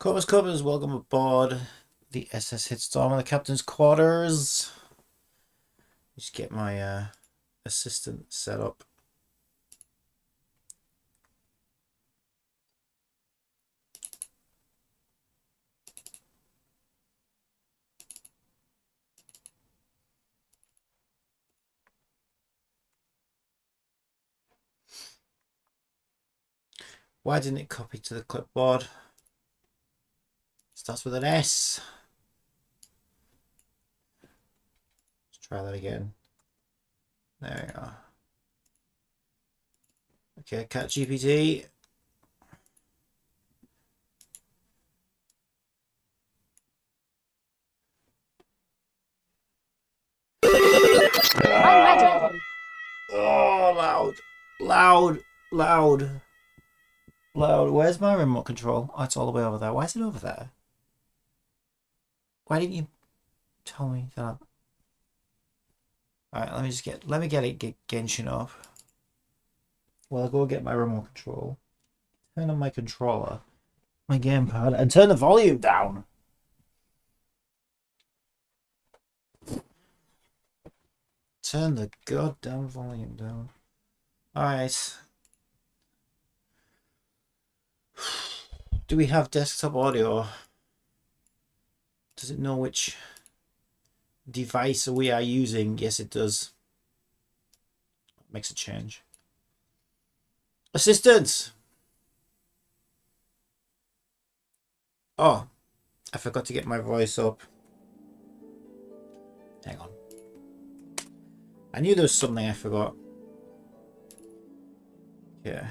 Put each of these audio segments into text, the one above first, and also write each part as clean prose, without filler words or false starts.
Cobras, welcome aboard the SS Hitstorm on the captain's quarters. Just get my assistant set up. Why didn't it copy to the clipboard? Starts with an S. Let's try that again. There we go. Okay, Cat GPT. I'm ready. Oh, loud. Where's my remote control? Oh, it's all the way over there. Why is it over there? Why didn't you tell me that? Alright, let me get Genshin up. Well, I'll go get my remote control. Turn on my controller, my gamepad, and turn the volume down. Turn the goddamn volume down. Alright. Do we have desktop audio? Does it know which device we are using? Yes, it does. Makes a change. Assistant! Oh, I forgot to get my voice up. Hang on. I knew there was something I forgot. Yeah.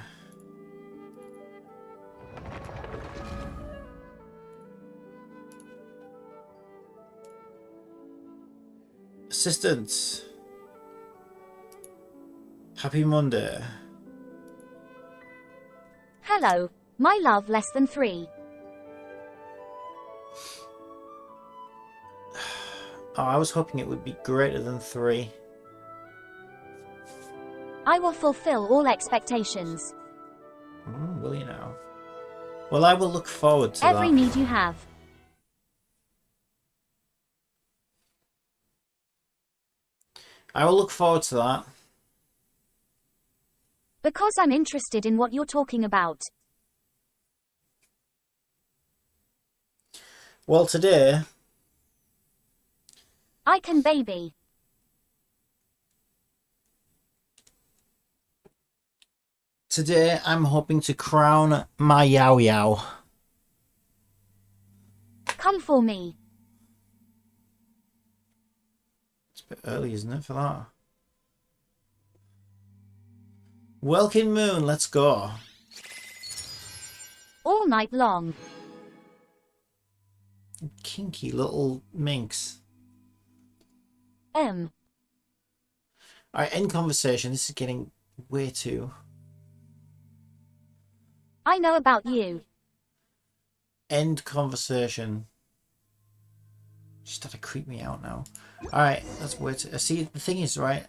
Assistant. Happy Monday. Hello, my love, less than 3. Oh, I was hoping it would be greater than 3. I will fulfill all expectations. Will you now? Well, I will look forward to Every that. need you have. I will look forward to that. Because I'm interested in what you're talking about. Well, today... I can, baby. Today, I'm hoping to crown my YaoYao. Come for me. It's a bit early, isn't it, for that? Welkin Moon, let's go. All night long. Kinky little minx. Alright, end conversation. This is getting way too... I know about you. End conversation. She started to creep me out now. Alright, that's way too... See, the thing is, right...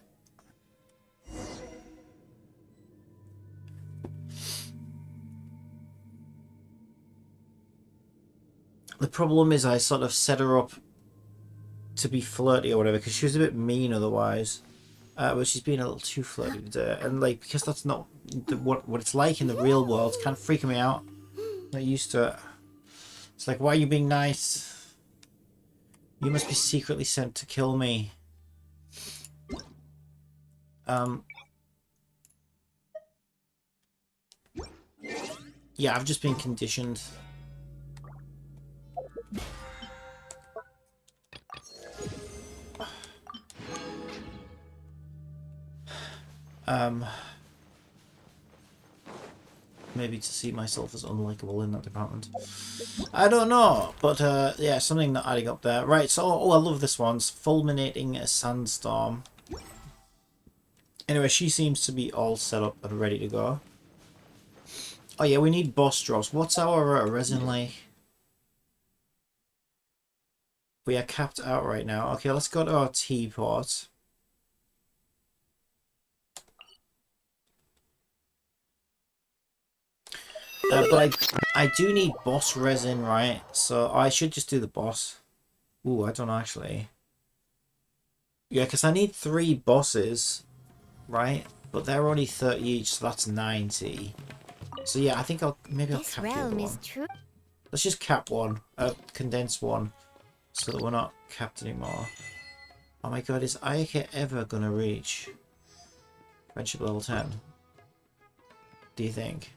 The problem is I sort of set her up to be flirty or whatever, because she was a bit mean otherwise. But she's being a little too flirty today. And like, because that's not what it's like in the real world, it's kind of freaking me out. I'm not used to it. It's like, why are you being nice? You must be secretly sent to kill me. Yeah, I've just been conditioned. Maybe to see myself as unlikable in that department. I don't know, but yeah, something not adding up there. Right, so I love this one. It's fulminating a sandstorm. Anyway, she seems to be all set up and ready to go. Oh yeah, we need boss drops. What's our resin like? We are capped out right now. Okay, let's go to our teapot. But I do need boss resin, right? So I should just do the boss. Ooh, I don't know actually. Yeah, because I need 3 bosses, right? But they're only 30 each, so that's 90. So yeah, I think I'll cap the other one. Let's just cap one, condense one, so that we're not capped anymore. Oh my god, is Ayaka ever gonna reach friendship level 10? Do you think?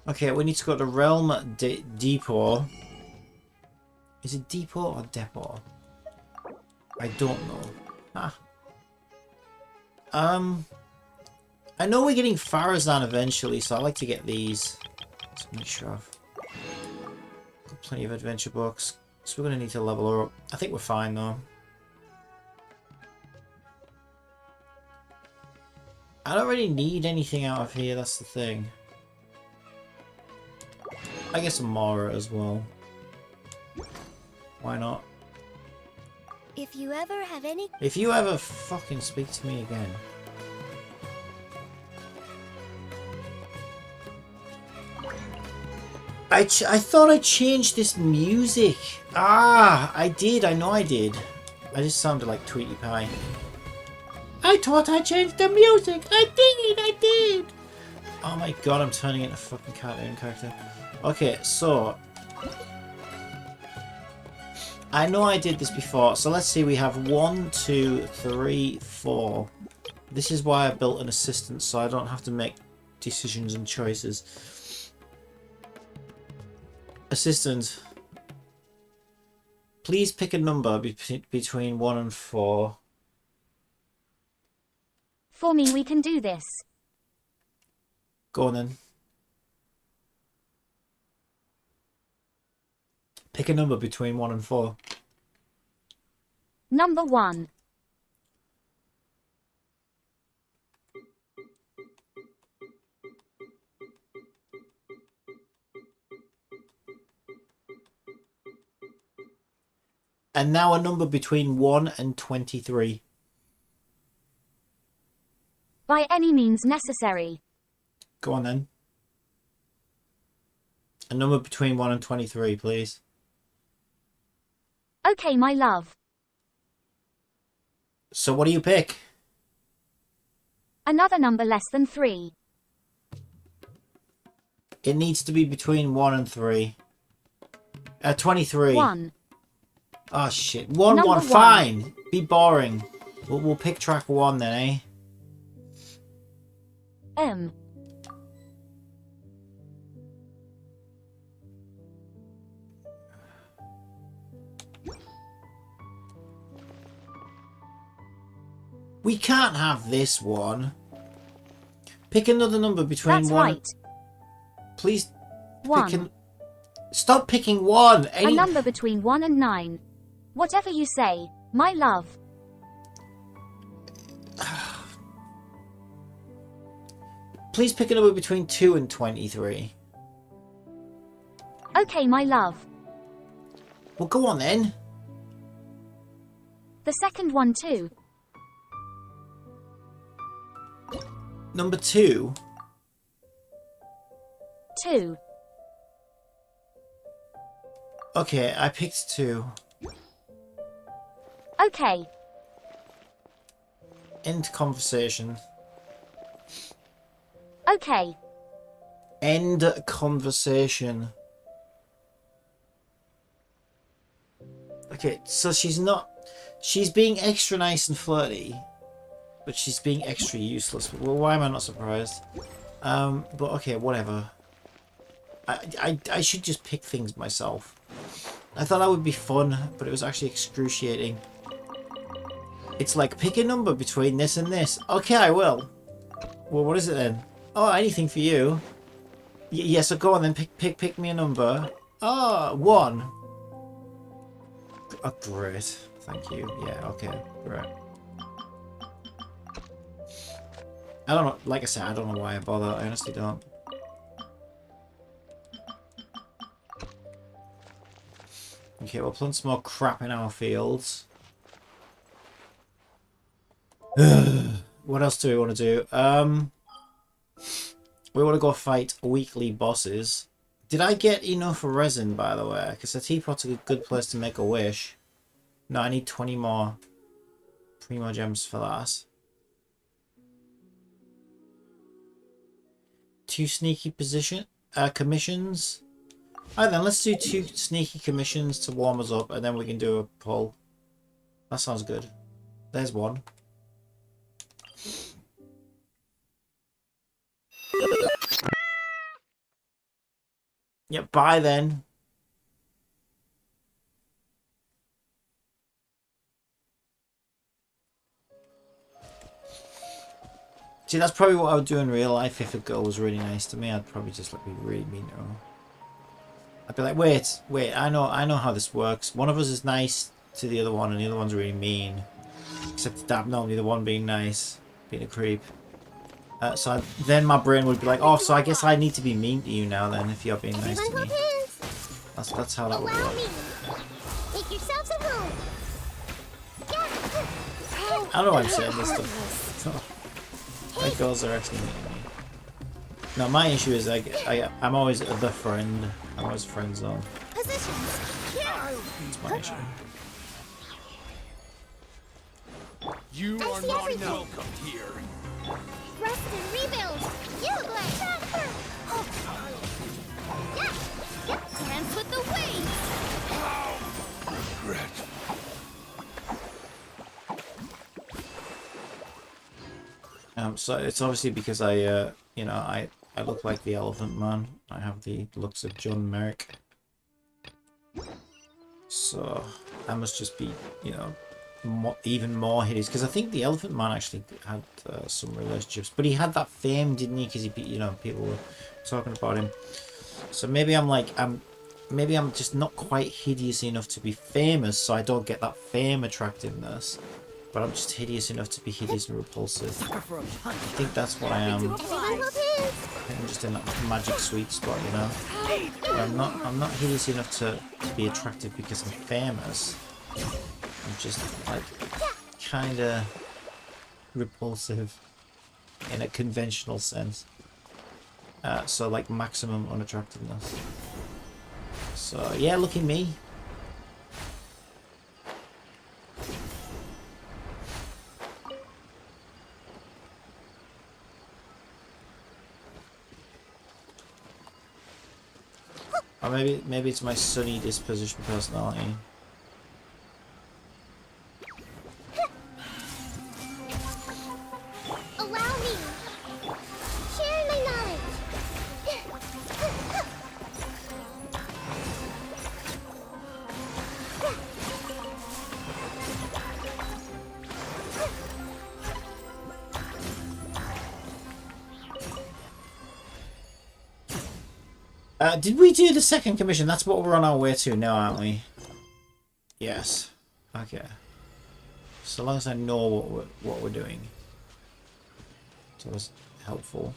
Okay, we need to go to Realm Depot. Is it Depot or Depot? I don't know. Ah. I know we're getting Farazan eventually, so I like to get these. Let's make sure I've got plenty of adventure books. So we're going to need to level her up. I think we're fine though. I don't really need anything out of here, that's the thing. I guess a Mara as well. Why not? If you ever fucking speak to me again. I thought I changed this music. Ah, I did. I know I did. I just sounded like Tweety Pie. I thought I changed the music. I did. Oh my god, I'm turning into a fucking cartoon character. Okay, so I know I did this before, so let's see. We have 1, 2, 3, 4. This is why I built an assistant, so I don't have to make decisions and choices. Assistant, please pick a number between 1 and 4. For me, we can do this. Go on then. Pick a number between 1 and 4. Number 1. And now a number between 1 and 23. By any means necessary. Go on then. A number between 1 and 23, please. Okay, my love. So what do you pick? Another number less than 3. It needs to be between 1 and 3. 23. 1. Oh shit. 1, Number 1, 1. fine. Be boring. We'll pick track 1 then, eh? We can't have this one. Pick another number between That's 1. right. Please. 1. Stop picking 1. A number between 1 and 9. Whatever you say, my love. Please pick a number between 2 and 23. Okay, my love. Well, go on then. The second one too. Number 2. 2. Okay, I picked 2. Okay. End conversation. Okay. End conversation. Okay, so she's being extra nice and flirty, but she's being extra useless. Well, why am I not surprised? But okay, whatever. I should just pick things myself. I thought that would be fun, but it was actually excruciating. It's like, pick a number between this and this. Okay, I will. Well, what is it then? Oh, anything for you. Yeah, so go on then, pick me a number. Oh, 1. Oh, great. Thank you. Yeah, okay, right. I don't know, like I said, I don't know why I bother. I honestly don't. Okay, we'll plant some more crap in our fields. What else do we want to do? We want to go fight weekly bosses. Did I get enough resin, by the way? Because a teapot's a good place to make a wish. No, I need 20 more primo gems for that. 2 sneaky commissions. Alright then, let's do 2 sneaky commissions to warm us up, and then we can do a pull. That sounds good. There's one. Yep, bye then. See, that's probably what I would do in real life if a girl was really nice to me. I'd probably just like be really mean to her. I'd be like, wait, I know how this works. One of us is nice to the other one, and the other one's really mean. Except that normally the one being nice, being a creep. Then my brain would be like, oh, so I guess I need to be mean to you now then, if you're being nice to me. That's how that would work. Make yourselves at home. I don't know why I'm saying this stuff. My girls are actually mean to me. No, my issue is I'm always the friend. I'm always friend zone. Positions. That's my issue. You are not welcome here. Rest and rebuild. You glad. Dance with the waves. Regret. So it's obviously because I look like the Elephant Man. I have the looks of John Merrick. So I must just be, even more hideous. Because I think the Elephant Man actually had some relationships, but he had that fame, didn't he? Because people were talking about him. So maybe maybe I'm just not quite hideous enough to be famous, so I don't get that fame attractiveness. But I'm just hideous enough to be hideous and repulsive. I think that's what I am. I think I'm just in that magic sweet spot, But I'm not hideous enough to be attractive because I'm famous. I'm just like kinda repulsive in a conventional sense. So like maximum unattractiveness. So yeah, look at me. Or maybe it's my sunny disposition personality. Allow me. Share my knowledge. Did we do the second commission? That's what we're on our way to now, aren't we? Yes. Okay. So long as I know what we're doing. So that's helpful.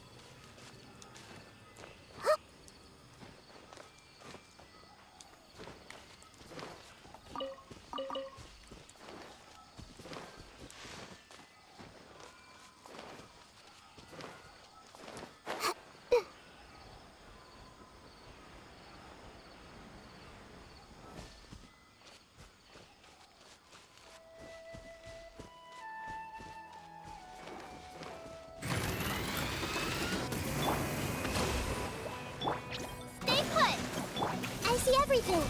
Stay put. I see everything.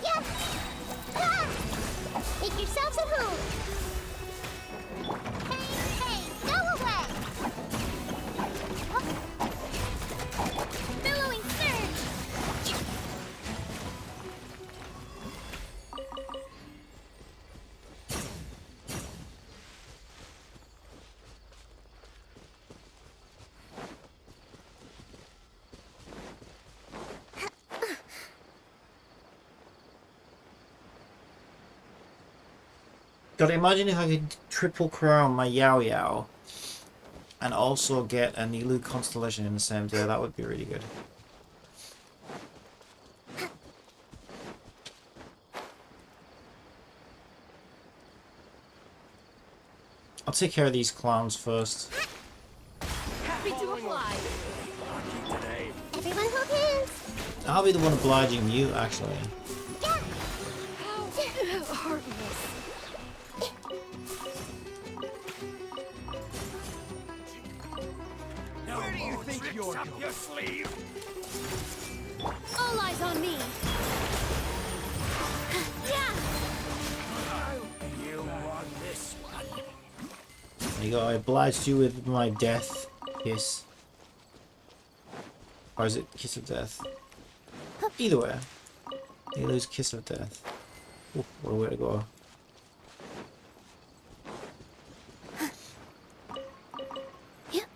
Yeah. Make yourselves at home. Hey, go away. Billowing surge. God, imagine if I could triple crown my YaoYao and also get a Nilu constellation in the same day. That would be really good. I'll take care of these clowns first. Happy to apply. Today. Everyone hold hands. I'll be the one obliging you, actually. Yeah. Heartless. Where do you think you're up your sleeve? All eyes on me. Yeah. You want this one? There you go. I obliged you with my death kiss. Or is it kiss of death? Either way. You lose kiss of death. Ooh, what a way to go. Yep.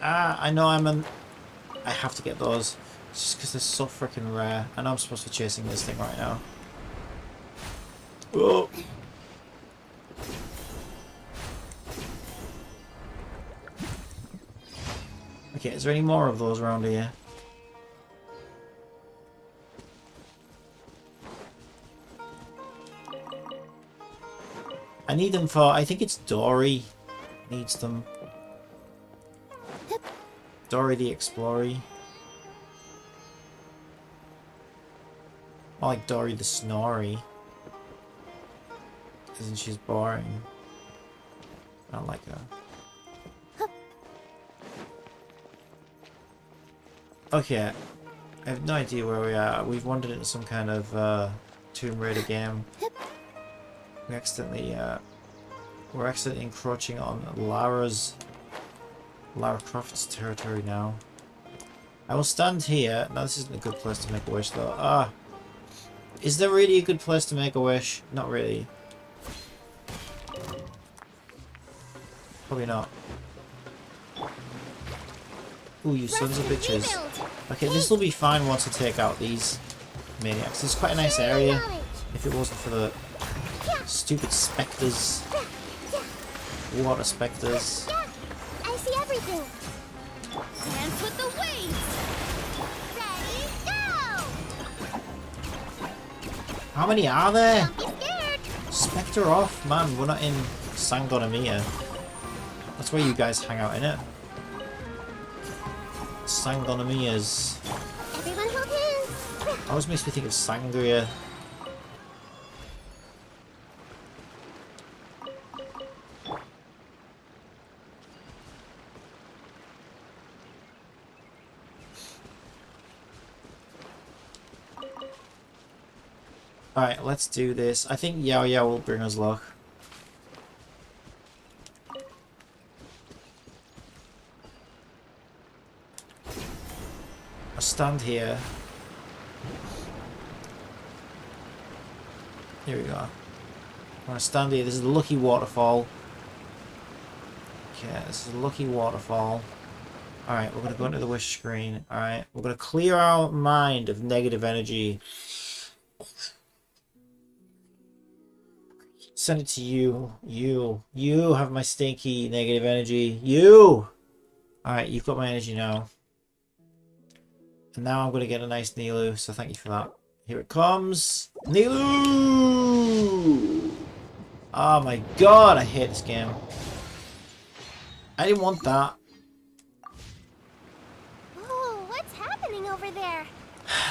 I know I have to get those. It's just because they're so freaking rare. I know I'm supposed to be chasing this thing right now. Whoa! Okay, is there any more of those around here? I need them for... I think it's Dory needs them. Dory the Explorer. I like Dory the Snorri. Isn't she boring? I don't like her. Okay. I have no idea where we are. We've wandered into some kind of Tomb Raider game. We accidentally we're accidentally encroaching on Lara Croft's territory now. I will stand here. Now this isn't a good place to make a wish though. Ah! Is there really a good place to make a wish? Not really. Probably not. Ooh, you sons of bitches. Okay, this will be fine once I take out these maniacs. It's quite a nice area if it wasn't for the stupid spectres. Water spectres. I see everything. Dance with the waves. Ready, go! How many are there? Don't be scared. Spectre off, man. We're not in Sangonomia. That's where you guys hang out, innit? Sangonomias. Everyone hold hands. Always makes me think of Sangria. Alright, let's do this. I think YaoYao will bring us luck. I'll stand here. Here we go. I'm gonna stand here. This is a lucky waterfall. Okay, this is a lucky waterfall. Alright, we're gonna go into the wish screen. Alright, we're gonna clear our mind of negative energy. Send it to you. You have my stinky negative energy. You! Alright, you've got my energy now. And now I'm going to get a nice Nilu, so thank you for that. Here it comes. Nilu! Oh my god, I hate this game. I didn't want that. Oh, what's happening over there?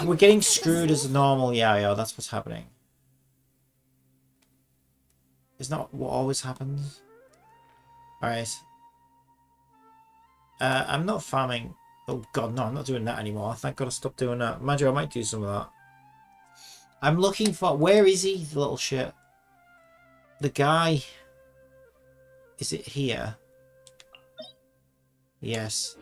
We're getting screwed as a normal YaoYao, that's what's happening. Isn't that what always happens? Alright. I'm not farming. Oh god, no, I'm not doing that anymore. Thank god I stopped doing that. Mind you, I might do some of that. I'm looking for... Where is he, the little shit? The guy... Is it here? Yes.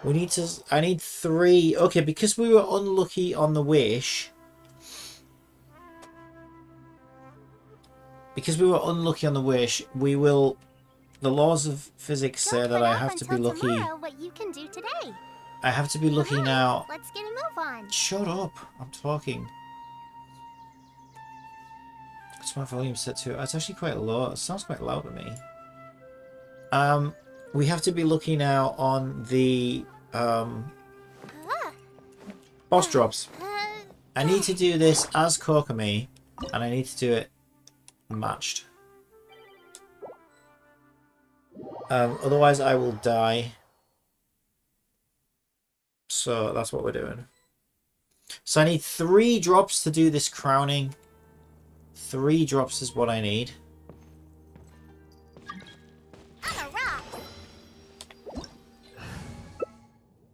We need to... I need 3... Okay, because we were unlucky on the wish... Because we were unlucky on the wish, we will... The laws of physics say that I have to be lucky. What you can do today. I have to be lucky Come on, now. Let's get a move on. Shut up! I'm talking. What's my volume set to? It's actually quite low. It sounds quite loud to me. We have to be looking now on the boss drops. I need to do this as Kokomi, and I need to do it matched. Otherwise I will die. So that's what we're doing. So I need 3 drops to do this crowning. 3 drops is what I need.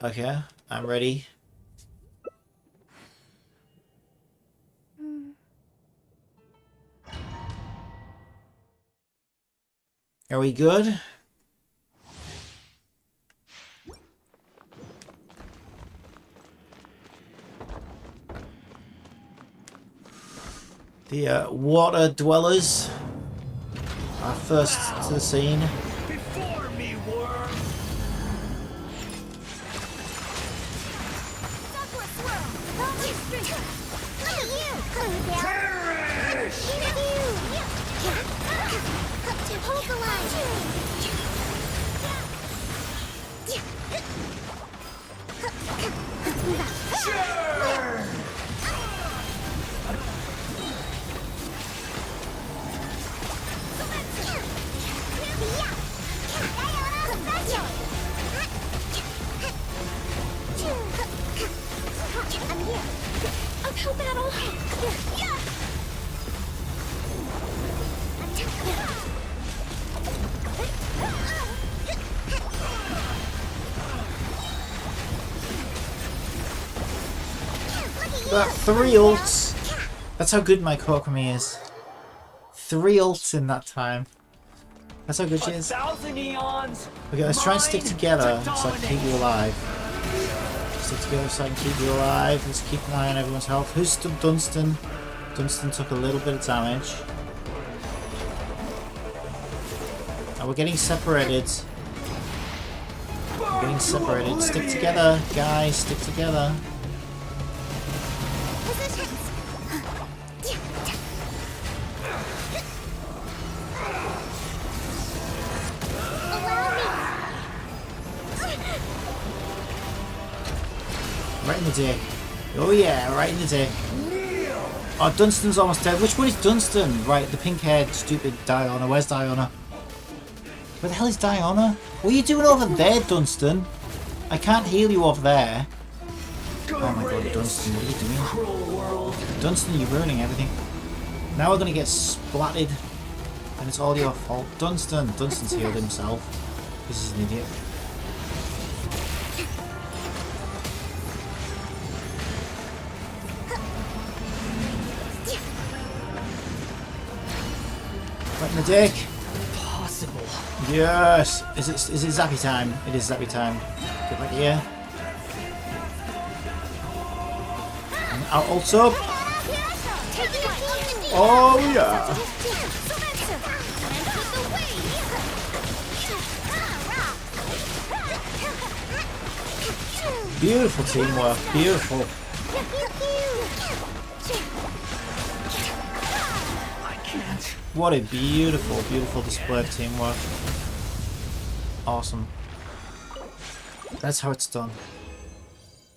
Okay, I'm ready. Are we good? The water dwellers are first to the scene. Before me, worm. Hold the line. I'm here. Uphill battle. That 3 ults. That's how good my Kokomi is. 3 ults in that time. That's how good she is. 1,000 eons. Okay, let's try and stick together so I can keep you alive. Stick together so I can keep you alive. Let's keep an eye on everyone's health. Who's Dunstan? Dunstan took a little bit of damage. And we're getting separated. We're getting separated. Stick together, guys. Stick together. Right in the dick. Oh yeah, right in the dick. Oh, Dunstan's almost dead. Which one is Dunstan? Right, the pink-haired, stupid Diana. Where's Diana? Where the hell is Diana? What are you doing over there, Dunstan? I can't heal you over there. Oh my god, Dunstan, what are you doing? Dunstan, you're ruining everything. Now we're gonna get splatted. And it's all your fault. Dunstan's healed himself. This is an idiot. Right in the dick. Possible. Yes. Is it zappy time? It is zappy time. Get back here. And our ult's up. Oh yeah. Beautiful teamwork. Beautiful. What a beautiful, beautiful display of teamwork. Awesome. That's how it's done.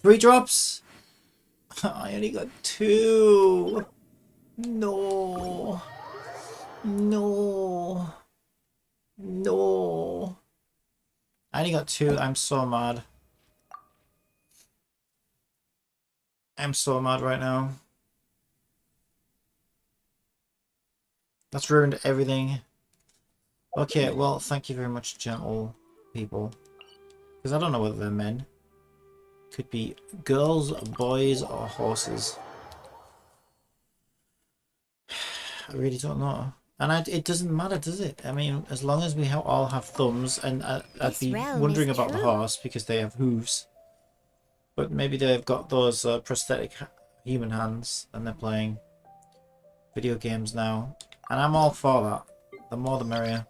3 drops? I only got 2. No. No. No. I only got 2. I'm so mad. I'm so mad right now. That's ruined everything. Okay, well, thank you very much, gentle people. Because I don't know whether they're men. Could be girls, boys, or horses. I really don't know. And it doesn't matter, does it? I mean, as long as we all have thumbs, and I'd be wondering about the horse because they have hooves. But maybe they've got those prosthetic human hands and they're playing video games now. And I'm all for that. The more the merrier.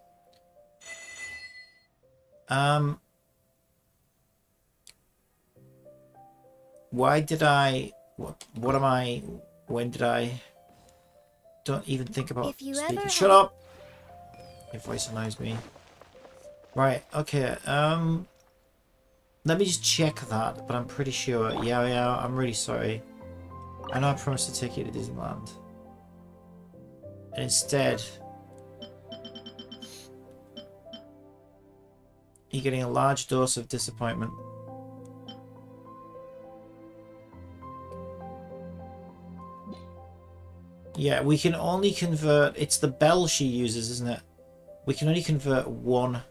Why did I... What am I... When did I... Don't even think about speaking. Shut up! Your voice annoys me. Right, okay, let me just check that, but I'm pretty sure. Yeah, I'm really sorry. I know I promised to take you to Disneyland. And instead, you're getting a large dose of disappointment. Yeah, we can only convert... It's the bell she uses, isn't it? We can only convert one,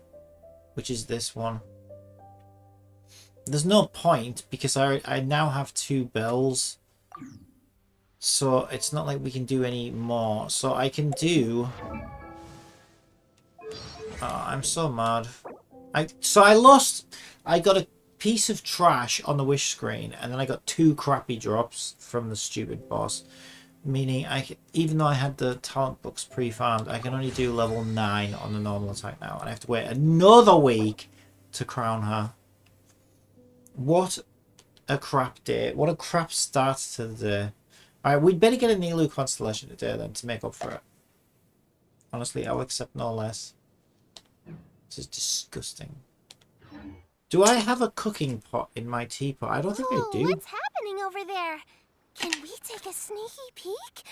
which is this one. There's no point, because I now have 2 bells. So it's not like we can do any more. So I can do... Oh, I'm so mad. So I lost... I got a piece of trash on the wish screen, and then I got 2 crappy drops from the stupid boss. Meaning, even though I had the talent books pre-farmed, I can only do level 9 on the normal attack now. And I have to wait another week to crown her. What a crap day. What a crap start to the day. Alright, we'd better get a Nilu constellation today then to make up for it. Honestly, I'll accept no less. This is disgusting. Do I have a cooking pot in my teapot? I don't think I do. What's happening over there? Can we take a sneaky peek?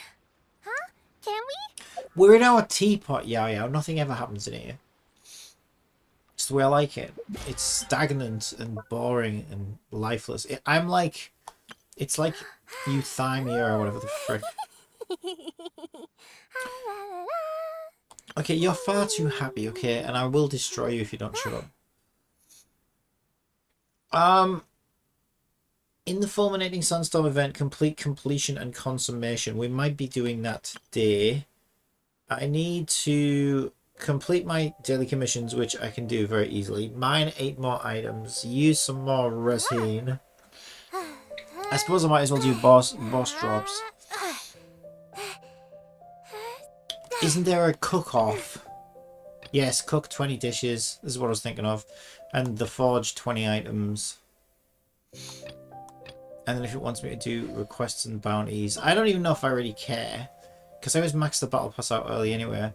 Huh? Can we? We're in our teapot, YaoYao. Nothing ever happens in here. It's the way I like it. It's stagnant and boring and lifeless. I'm like... It's like euthymia or whatever the frick. Okay, you're far too happy, okay? And I will destroy you if you don't shut up. In the Fulminating Sunstorm event, complete completion and consummation. We might be doing that today. I need to complete my daily commissions, which I can do very easily. Mine 8 more items. Use some more resin. I suppose I might as well do boss drops. Isn't there a cook-off? Yes, cook 20 dishes. This is what I was thinking of. And the forge 20 items. And then if it wants me to do requests and bounties. I don't even know if I really care. Because I always max the battle pass out early anyway.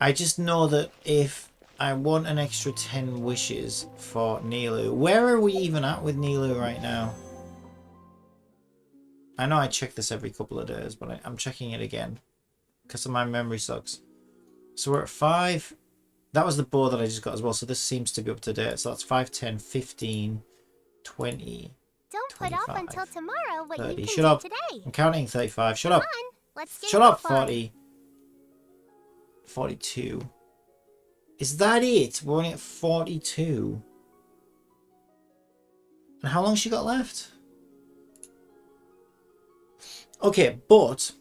I just know that if I want an extra 10 wishes for Nilu. Where are we even at with Nilu right now? I know I check this every couple of days, but I'm checking it again. Because my memory sucks. So we're at 5. That was the bow that I just got as well, so this seems to be up to date. So that's 5, 10, 15, 20, Don't put off until tomorrow what 30. you can Shut do up. today. I'm counting 35. Shut up. Come on, let's get Shut up, fun. 40. 42. Is that it? We're only at 42. And how long she got left? Okay, but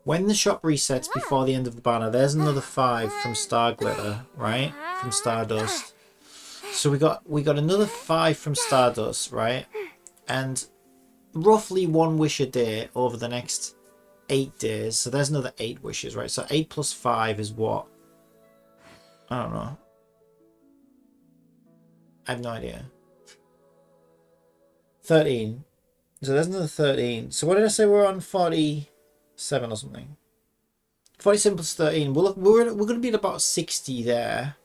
when the shop resets before the end of the banner, there's another 5 from Star Glitter, right? From Stardust. So we got another 5 from Stardust, right? And roughly 1 wish a day over the next 8 days. So there's another 8 wishes, right? So 8 plus 5 is what? I don't know. I have no idea. 13. So there's another 13. So what did I say? We're on 47 or something. 47 plus 13. We're going to be at about 60 there.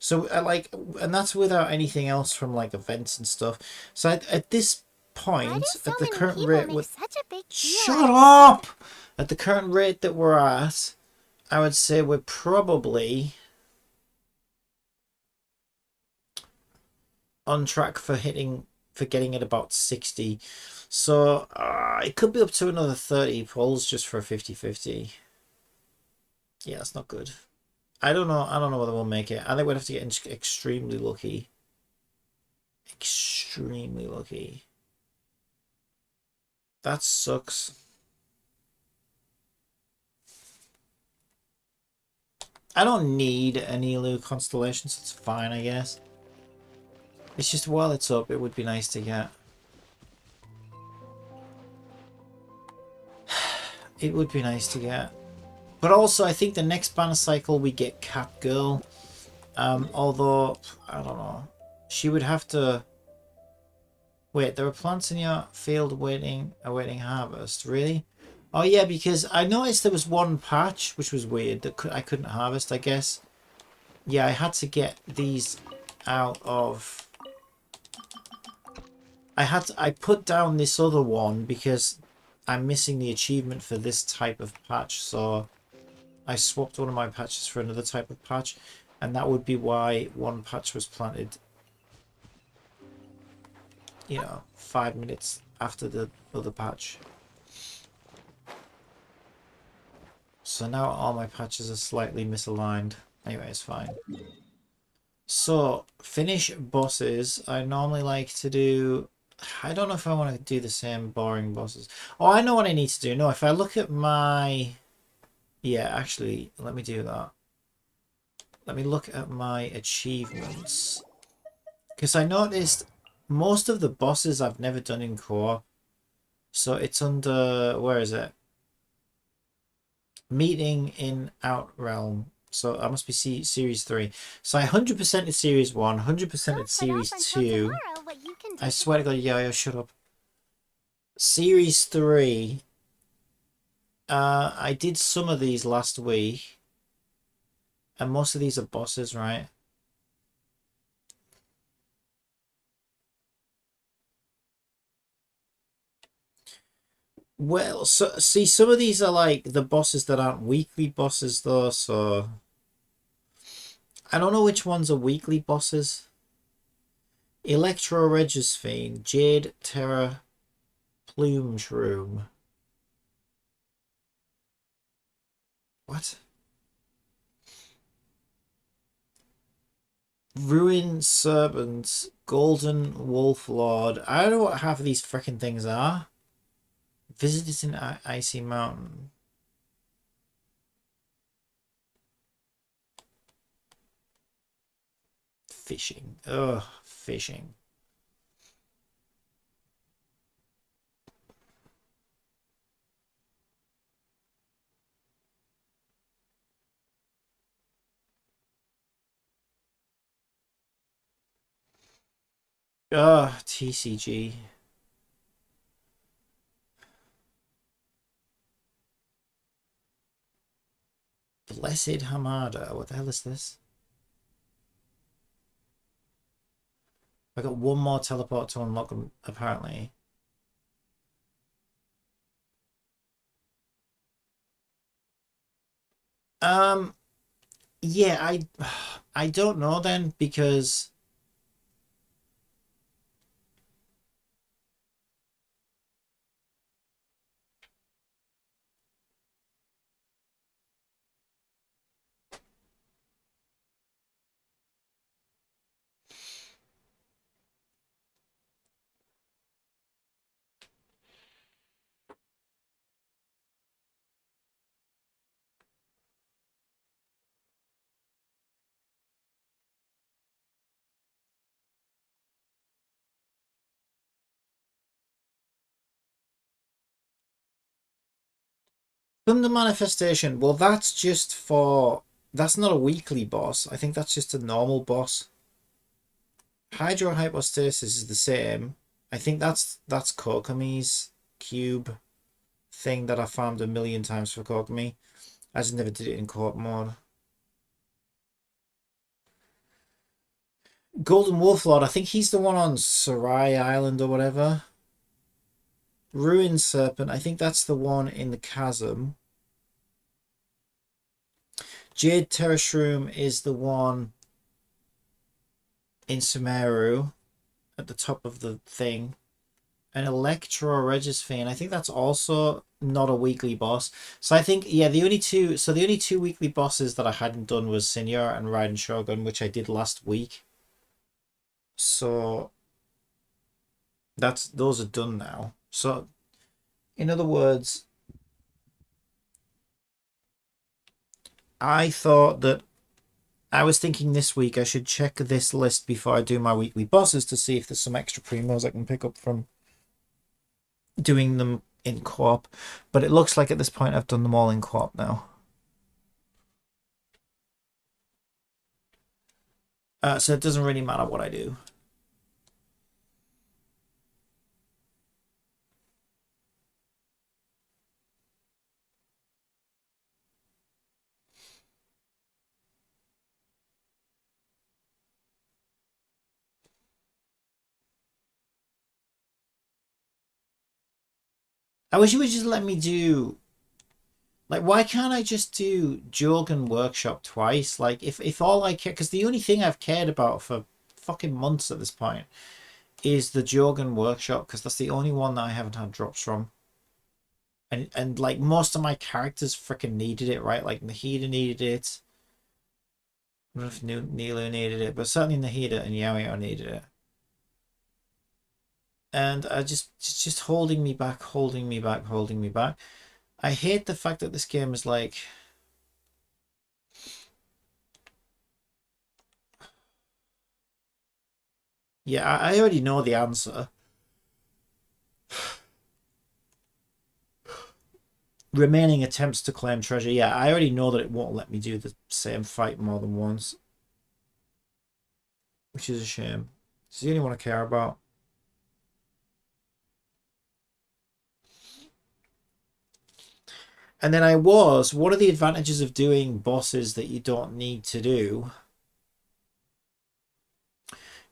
So and that's without anything else from like events and stuff. So at this point, at the current rate with shut up. At the current rate that we're at, I would say we're probably on track for getting at about 60. So it could be up to another 30 pulls just for a 50-50. Yeah, that's not good. I don't know whether we'll make it. I think we'd have to get extremely lucky. Extremely lucky. That sucks. I don't need an Elu constellation, so it's fine, I guess. It's just while it's up, it would be nice to get. It would be nice to get. But also, I think the next banner cycle we get Cat Girl. Although, I don't know. She would have to... Wait, there are plants in your field awaiting harvest. Really? Oh yeah, because I noticed there was one patch which was weird that I couldn't harvest, I guess. Yeah, I had to get these out of... I put down this other one because I'm missing the achievement for this type of patch, so I swapped one of my patches for another type of patch, and that would be why one patch was planted, you know, 5 minutes after the other patch. So now all my patches are slightly misaligned. Anyway, it's fine. So, finish bosses. I normally like to do... I don't know if I want to do the same boring bosses. Oh, I know what I need to do. No, if I look at my... Yeah, actually, let me do that. Let me look at my achievements. Because I noticed most of the bosses I've never done in core. So it's under... Where is it? Meeting in Outrealm. So I must be Series 3. So I 100%ed Series 1, 100%ed Series 2. I swear to God, YaoYao, shut up. Series 3. I did some of these last week. And most of these are bosses, right? Well, so see, some of these are like the bosses that aren't weekly bosses, though, so... I don't know which ones are weekly bosses. Electro Regisphene, Jade Terra, Plume Shroom. What? Ruin Serpent, Golden Wolf Lord. I don't know what half of these freaking things are. Visitors in Icy Mountain. Fishing. Ugh, fishing. Ugh, TCG. Blessed Hamada. What the hell is this? I got one more teleport to unlock them, apparently. Yeah, I don't know then, because Thunder Manifestation, well, that's just for... That's not a weekly boss. I think that's just a normal boss. Hydro Hypostasis is the same. I think that's Kokomi's cube thing that I farmed a million times for Kokomi. I just never did it in co-op mode. Golden Wolf Lord, I think he's the one on Sarai Island or whatever. Ruin Serpent, I think that's the one in the chasm. Jade Terra Shroom is the one in Sumeru at the top of the thing. And Electro Regisphene, I think that's also not a weekly boss. So I think, yeah, the only two weekly bosses that I hadn't done was Senior and Raiden Shogun, which I did last week. So those are done now. So in other words, I thought that I was thinking this week I should check this list before I do my weekly bosses to see if there's some extra primos I can pick up from doing them in co-op. But it looks like at this point I've done them all in co-op now. So it doesn't really matter what I do. I wish you would just let me do... Like, why can't I just do Jorgen Workshop twice? Like, if all I care... Because the only thing I've cared about for fucking months at this point is the Jorgen Workshop, because that's the only one that I haven't had drops from. And like, most of my characters freaking needed it, right? Like, Nahida needed it. I don't know if Nilo needed it, but certainly Nahida and YaoYao needed it. And I just holding me back, holding me back, holding me back. I hate the fact that this game is like... Yeah, I already know the answer. Remaining attempts to claim treasure. Yeah, I already know that it won't let me do the same fight more than once. Which is a shame. It's the only one I care about. And then one of the advantages of doing bosses that you don't need to do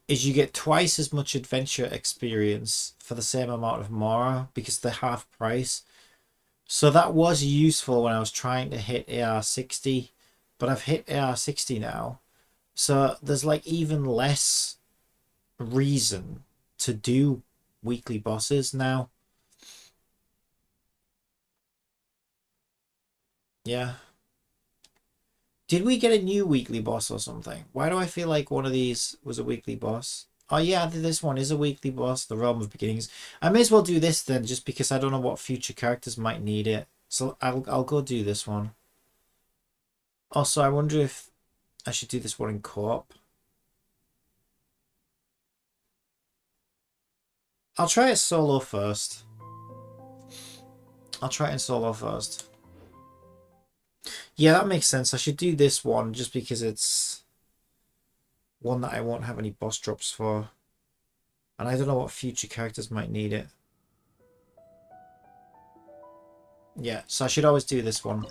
is you get twice as much adventure experience for the same amount of Mora because they're half price. So that was useful when I was trying to hit AR60, but I've hit AR60 now. So there's like even less reason to do weekly bosses now. Yeah. Did we get a new weekly boss or something? Why do I feel like one of these was a weekly boss? Oh yeah, this one is a weekly boss, the Realm of Beginnings. I may as well do this then, just because I don't know what future characters might need it. So I'll go do this one. Also, I wonder if I should do this one in co-op. I'll try it solo first. Yeah, that makes sense. I should do this one just because it's one that I won't have any boss drops for. And I don't know what future characters might need it. Yeah, so I should always do this one.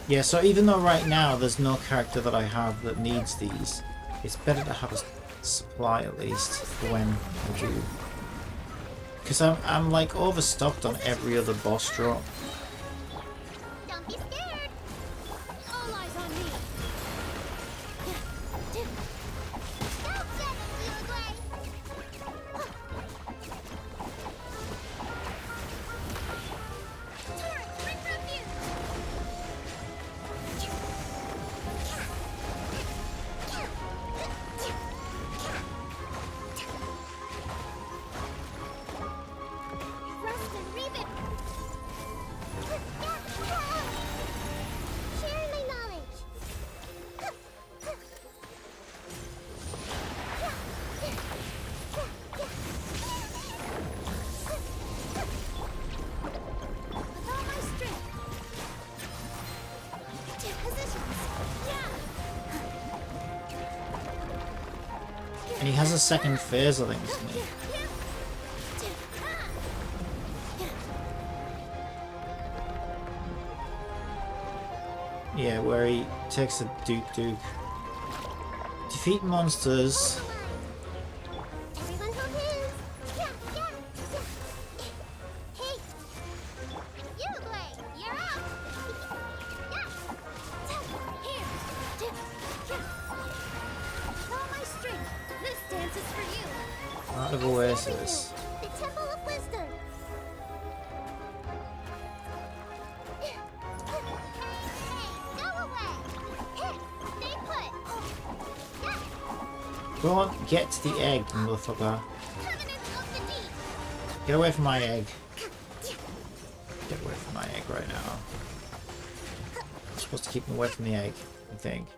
Yeah, so even though right now there's no character that I have that needs these, it's better to have a supply at least for when I do. Because I'm like overstocked on every other boss drop. Don't be scared. All eyes on me. Don't get it, Turret, bring refuge. Rust and Reven. Share my knowledge. With all my strength. To positions. And he has a second phase, I think, doesn't he? Yeah, where he takes a Duke. Defeat monsters. Everyone hold hands. Hey, you Blade, you're up. Here. With all my strength, this dance is for you. Out of Oasis. The Temple of Wisdom. Hey, go away. Stay put. Go on, get to the egg, motherfucker. Covenant of the Deep. Get away from my egg. Get away from my egg. egg right now. I'm supposed to keep him away from the egg, I think.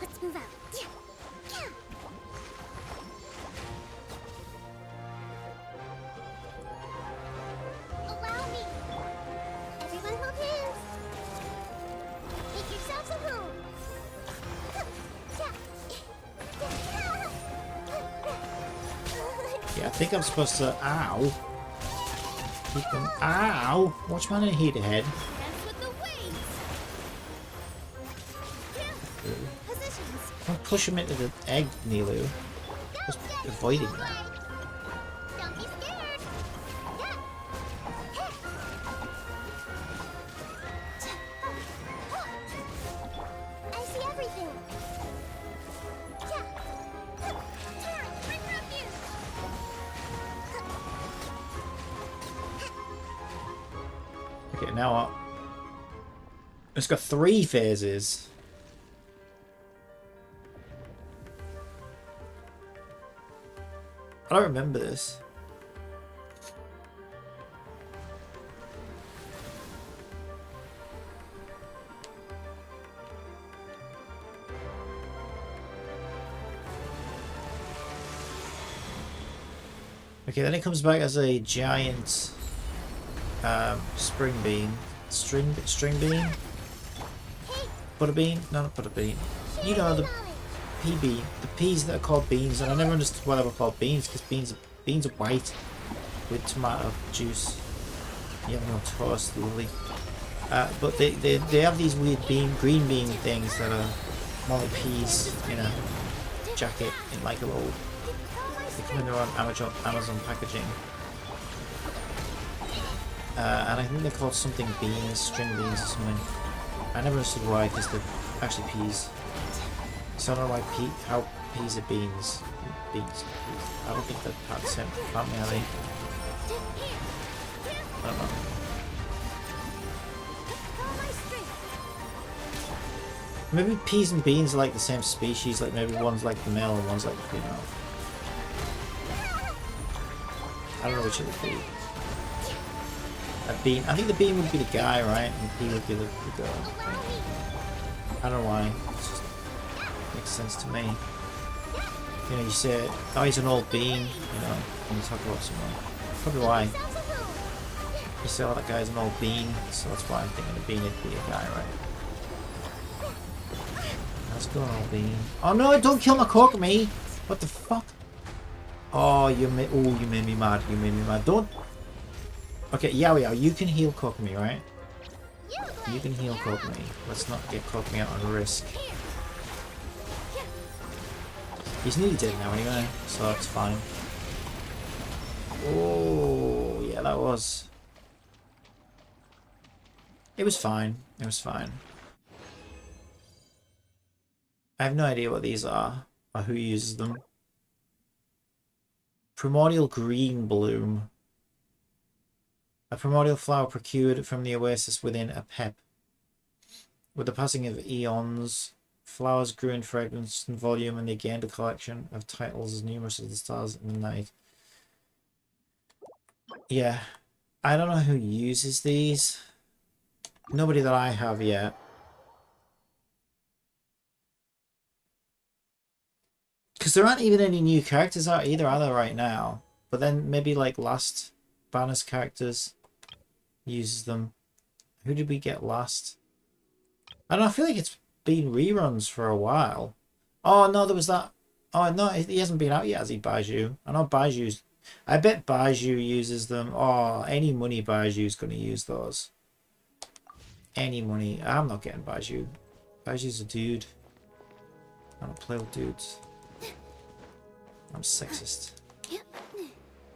Let's move out. Allow me. Everyone hold hands. Make yourselves at home. Yeah, I think I'm supposed to... Ow! Keep him... Ow! Watch my heat ahead. Dance with the waves. Positions. Don't push him into the egg, Nilu. Just avoiding that. Don't be scared. I see everything. Turn, bring refuge. Okay, now what? It's got 3 phases. I don't remember this. Okay, then it comes back as a giant spring bean. String bean? Butter bean? No, not butter bean. You know, the pea bean. The peas that are called beans, and I never understood why they were called beans, because beans are white with tomato juice. You have no toast, lovely. But they have these weird green bean things that are more like peas in a jacket, in like a little... They come in their own Amazon packaging. And I think they're called something beans, string beans or something. I never understood why, because they're actually peas. So I don't know why how peas are beans. Beans. I don't think they're part of the same family, are they? I don't know. Maybe peas and beans are like the same species, like maybe one's like the male and one's like the female. I don't know which it would be. A bean. I think the bean would be the guy, right? And the pea would be the girl. I don't know why. It just makes sense to me. You know, you say, oh, he's an old bean, you know, when you talk about someone. Probably why. You say, oh, that guy's an old bean, so that's why I'm thinking the bean would be a guy, right? How's it going, old bean? Oh no, don't kill my Kokomi! What the fuck? Oh, you made me mad. You made me mad. Don't. Okay, YaoYao, you can heal Kokomi, right? You can heal Kokomi. Let's not get Kokomi out on risk. He's nearly dead now anyway, so that's fine. Oh, yeah, that was... It was fine. It was fine. I have no idea what these are, or who uses them. Primordial green bloom. A primordial flower procured from the oasis within a pep. With the passing of eons, flowers grew in fragrance and volume, and they gained a collection of titles as numerous as the stars in the night. Yeah, I don't know who uses these. Nobody that I have yet. Because there aren't even any new characters out either, are there, right now? But then maybe like last Banner's characters uses them. Who did we get last? I don't know, I feel like it's been reruns for a while. Oh no, there was that. Oh no, he hasn't been out yet, has he, Baiju? I know Baiju's... I bet Baiju uses them. Oh, any money Baiju's going to use those. Any money. I'm not getting Baiju. Baiju's a dude. I don't play with dudes. I'm sexist.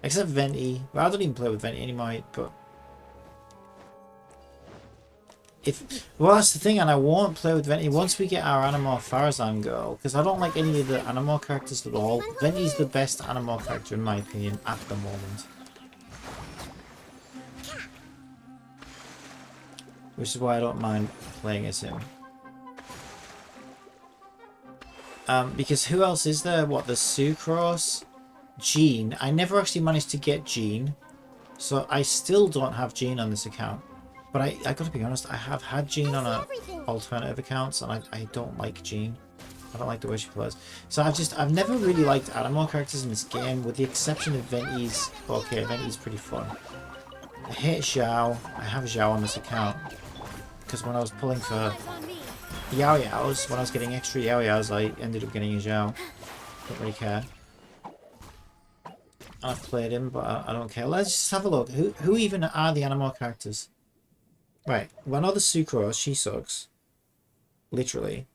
Except Venti. Well, I don't even play with Venti anymore, but... Well, that's the thing, and I won't play with Venti once we get our Anemo Farazan girl, because I don't like any of the Anemo characters at all. Venti's the best Anemo character, in my opinion, at the moment. Which is why I don't mind playing as him. Because who else is there? What, there's Sucrose? Jean. I never actually managed to get Jean. So I still don't have Jean on this account. But I gotta be honest, I have had Jean on a alternative accounts, and I don't like Jean. I don't like the way she plays. So I've never really liked animal characters in this game, with the exception of Venti's. Okay, Venti's pretty fun. I hate Xiao. I have Xiao on this account. Because when I was pulling for YaoYaos, when I was getting extra YaoYaos, I ended up getting a Xiao. Don't really care. I've played him, but I don't care. Let's just have a look. Who even are the animal characters? Right. Well, I know the Sucrose, she sucks. Literally.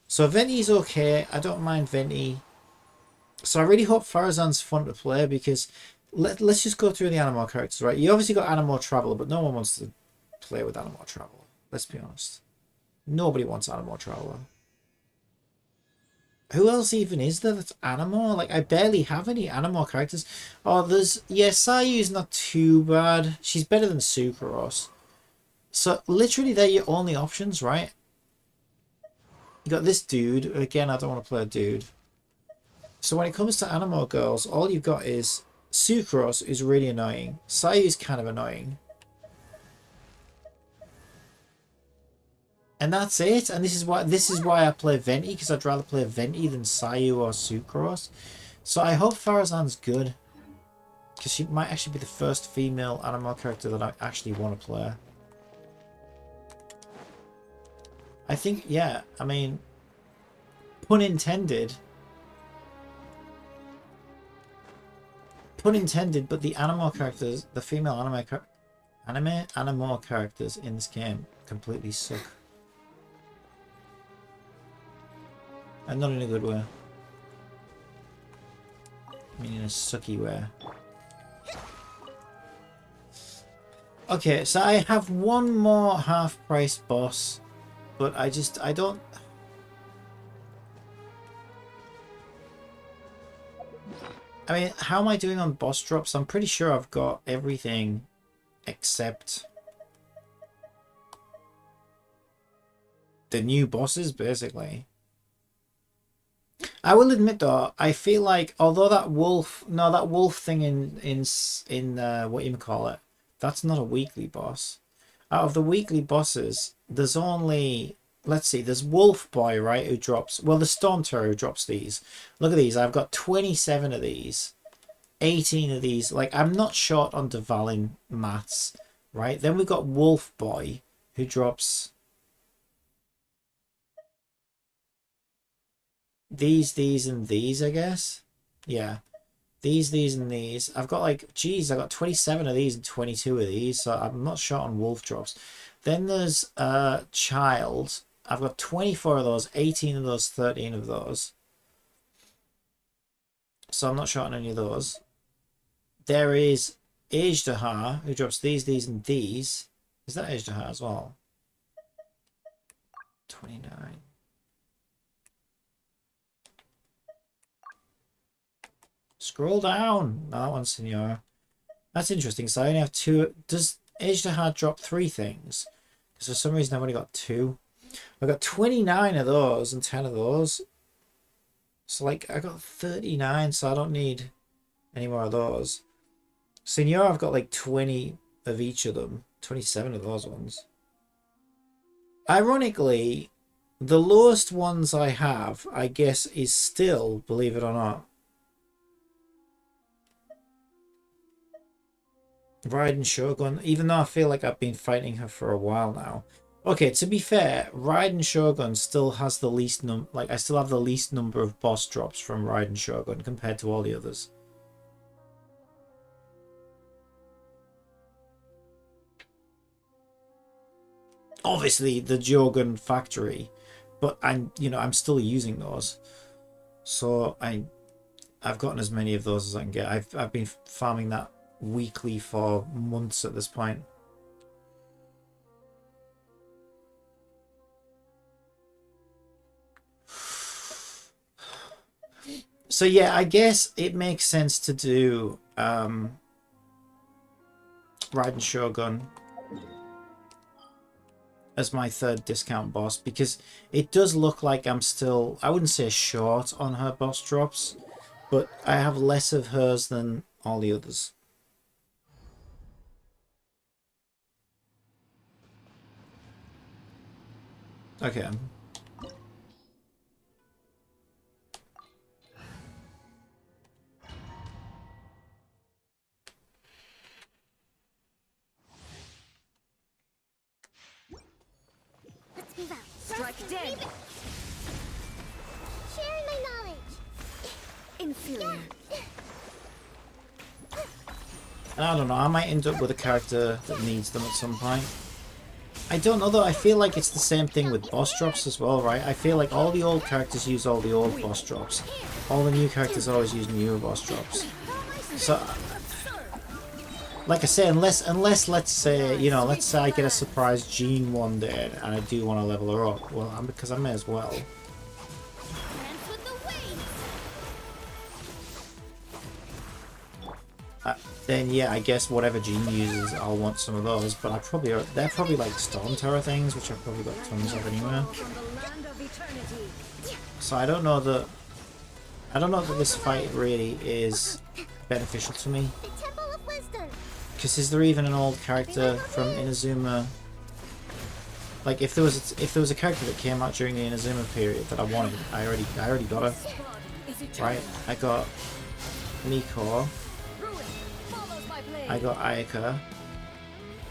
So Venti's okay. I don't mind Venti. So I really hope Farazan's fun to play, because let's just go through the animal characters, right? You obviously got Animal Traveler, but no one wants to play with Animal Traveler. Let's be honest. Nobody wants Animal Traveler. Who else even is there that's Animal? Like, I barely have any Animal characters. Oh, there's... Yeah, Sayu's not too bad. She's better than Sucrose. So, literally, they're your only options, right? You got this dude. Again, I don't want to play a dude. So, when it comes to Animal Girls, all you've got is Sucrose, who's really annoying. Sayu's kind of annoying. And that's it. And this is why I play Venti, because I'd rather play Venti than Sayu or Sucrose. So I hope Farazan's good, because she might actually be the first female animal character that I actually want to play. I think, yeah, I mean, pun intended. Pun intended, but the animal characters, the female animal characters in this game completely suck. And not in a good way. I mean in a sucky way. Okay, so I have one more half-price boss, but I don't... I mean, how am I doing on boss drops? I'm pretty sure I've got everything except the new bosses, basically. I will admit though, I feel like although that wolf thing in what you call it, that's not a weekly boss. Out of the weekly bosses, there's only, let's see, there's Wolf Boy, right, who drops, well, the Storm Terror who drops these. Look at these, I've got 27 of these, 18 of these. Like, I'm not short on Devalin mats, right? Then we've got Wolf Boy who drops these, and these, I guess. Yeah. These, and these. I've got like, geez, I've got 27 of these and 22 of these, so I'm not short on wolf drops. Then there's Child. I've got 24 of those, 18 of those, 13 of those. So I'm not short on any of those. There is Ajdahar, who drops these, and these. Is that Ajdahar as well? 29. Scroll down. No, that one's Senora. That's interesting. So I only have two. Does Ajdahar drop 3 things? Because for some reason I've only got 2. I've got 29 of those and 10 of those. So like I got 39, so I don't need any more of those. Senora, I've got like 20 of each of them. 27 of those ones. Ironically, the lowest ones I have, I guess, is still, believe it or not, Raiden Shogun, even though I feel like I've been fighting her for a while now. Okay, to be fair, Raiden Shogun still has the least I still have the least number of boss drops from Raiden Shogun compared to all the others. Obviously, the Jogun factory, but I'm still using those. So I've gotten as many of those as I can get. I've been farming that weekly for months at this point. So yeah, I guess it makes sense to do Raiden Shogun as my 3rd discount boss, because it does look like I'm still, I wouldn't say short on her boss drops, but I have less of hers than all the others. Okay. Let's move out. Strike dead. Sharing my knowledge. Inferior. And I don't know, I might end up with a character that needs them at some point. I don't know though, I feel like it's the same thing with boss drops as well, right? I feel like all the old characters use all the old boss drops. All the new characters always use newer boss drops. So, like I say, unless let's say, you know, let's say I get a surprise Jean one day and I do want to level her up, well, because I may as well. Dance with the waves. Then yeah, I guess whatever Jean uses, I'll want some of those. But they're probably like Storm Terror things, which I've probably got tons of anyway. So I don't know that this fight really is beneficial to me. The Temple of Wisdom. Because is there even an old character from Inazuma? Like if there was a character that came out during the Inazuma period that I wanted, I already got her. Right? I got Miko. I got Ayaka.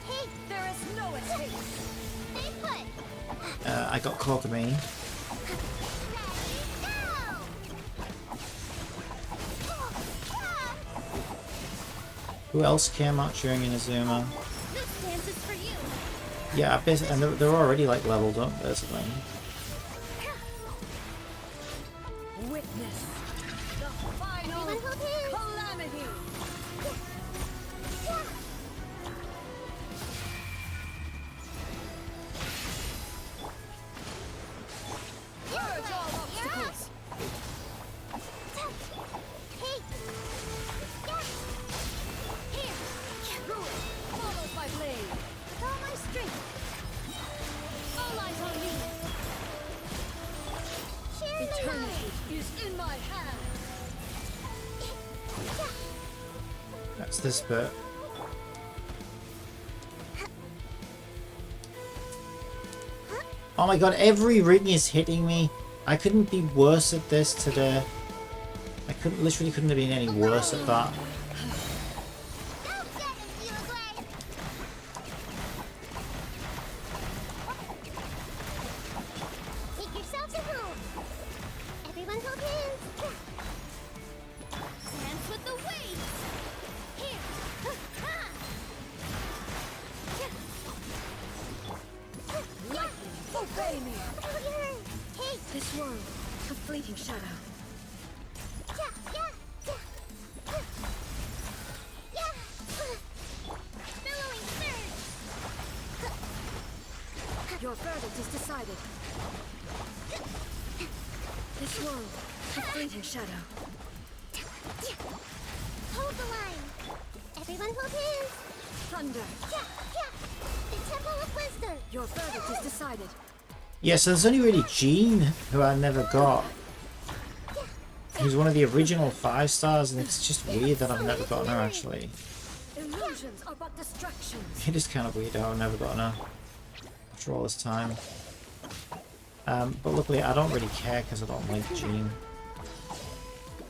Hey, there is no escape. Stay put. I got Kokomi. Who else came out during Inazuma? This dance is for you. Yeah, basically, and they're already like leveled up, basically. Witness the final calamity. Purge all obstacles. Ruin follows my blade. All my strength. All eyes on me. Sharing my Eternity knowledge. is in my hands. That's this bit. Oh my god, every ring is hitting me. I couldn't be worse at this today. I literally couldn't have been any worse at that. Don't get it, you away. Take yourselves a home. Everyone hold hands. Dance with the waves. Here. Lightning, obey me. Hey. This world, a fleeting shadow. Billowing surge. Your verdict is decided. This world, a fleeting shadow. Hold the line. Everyone hold hands. Thunder, The Temple of Wisdom. your verdict is decided. Yeah, so there's only really Jean who I never got. Who's one of the original 5 stars, and it's just weird that I've never gotten her actually. Illusions are but distractions. It is kind of weird how I've never gotten her after all this time. But luckily I don't really care because I don't like Jean.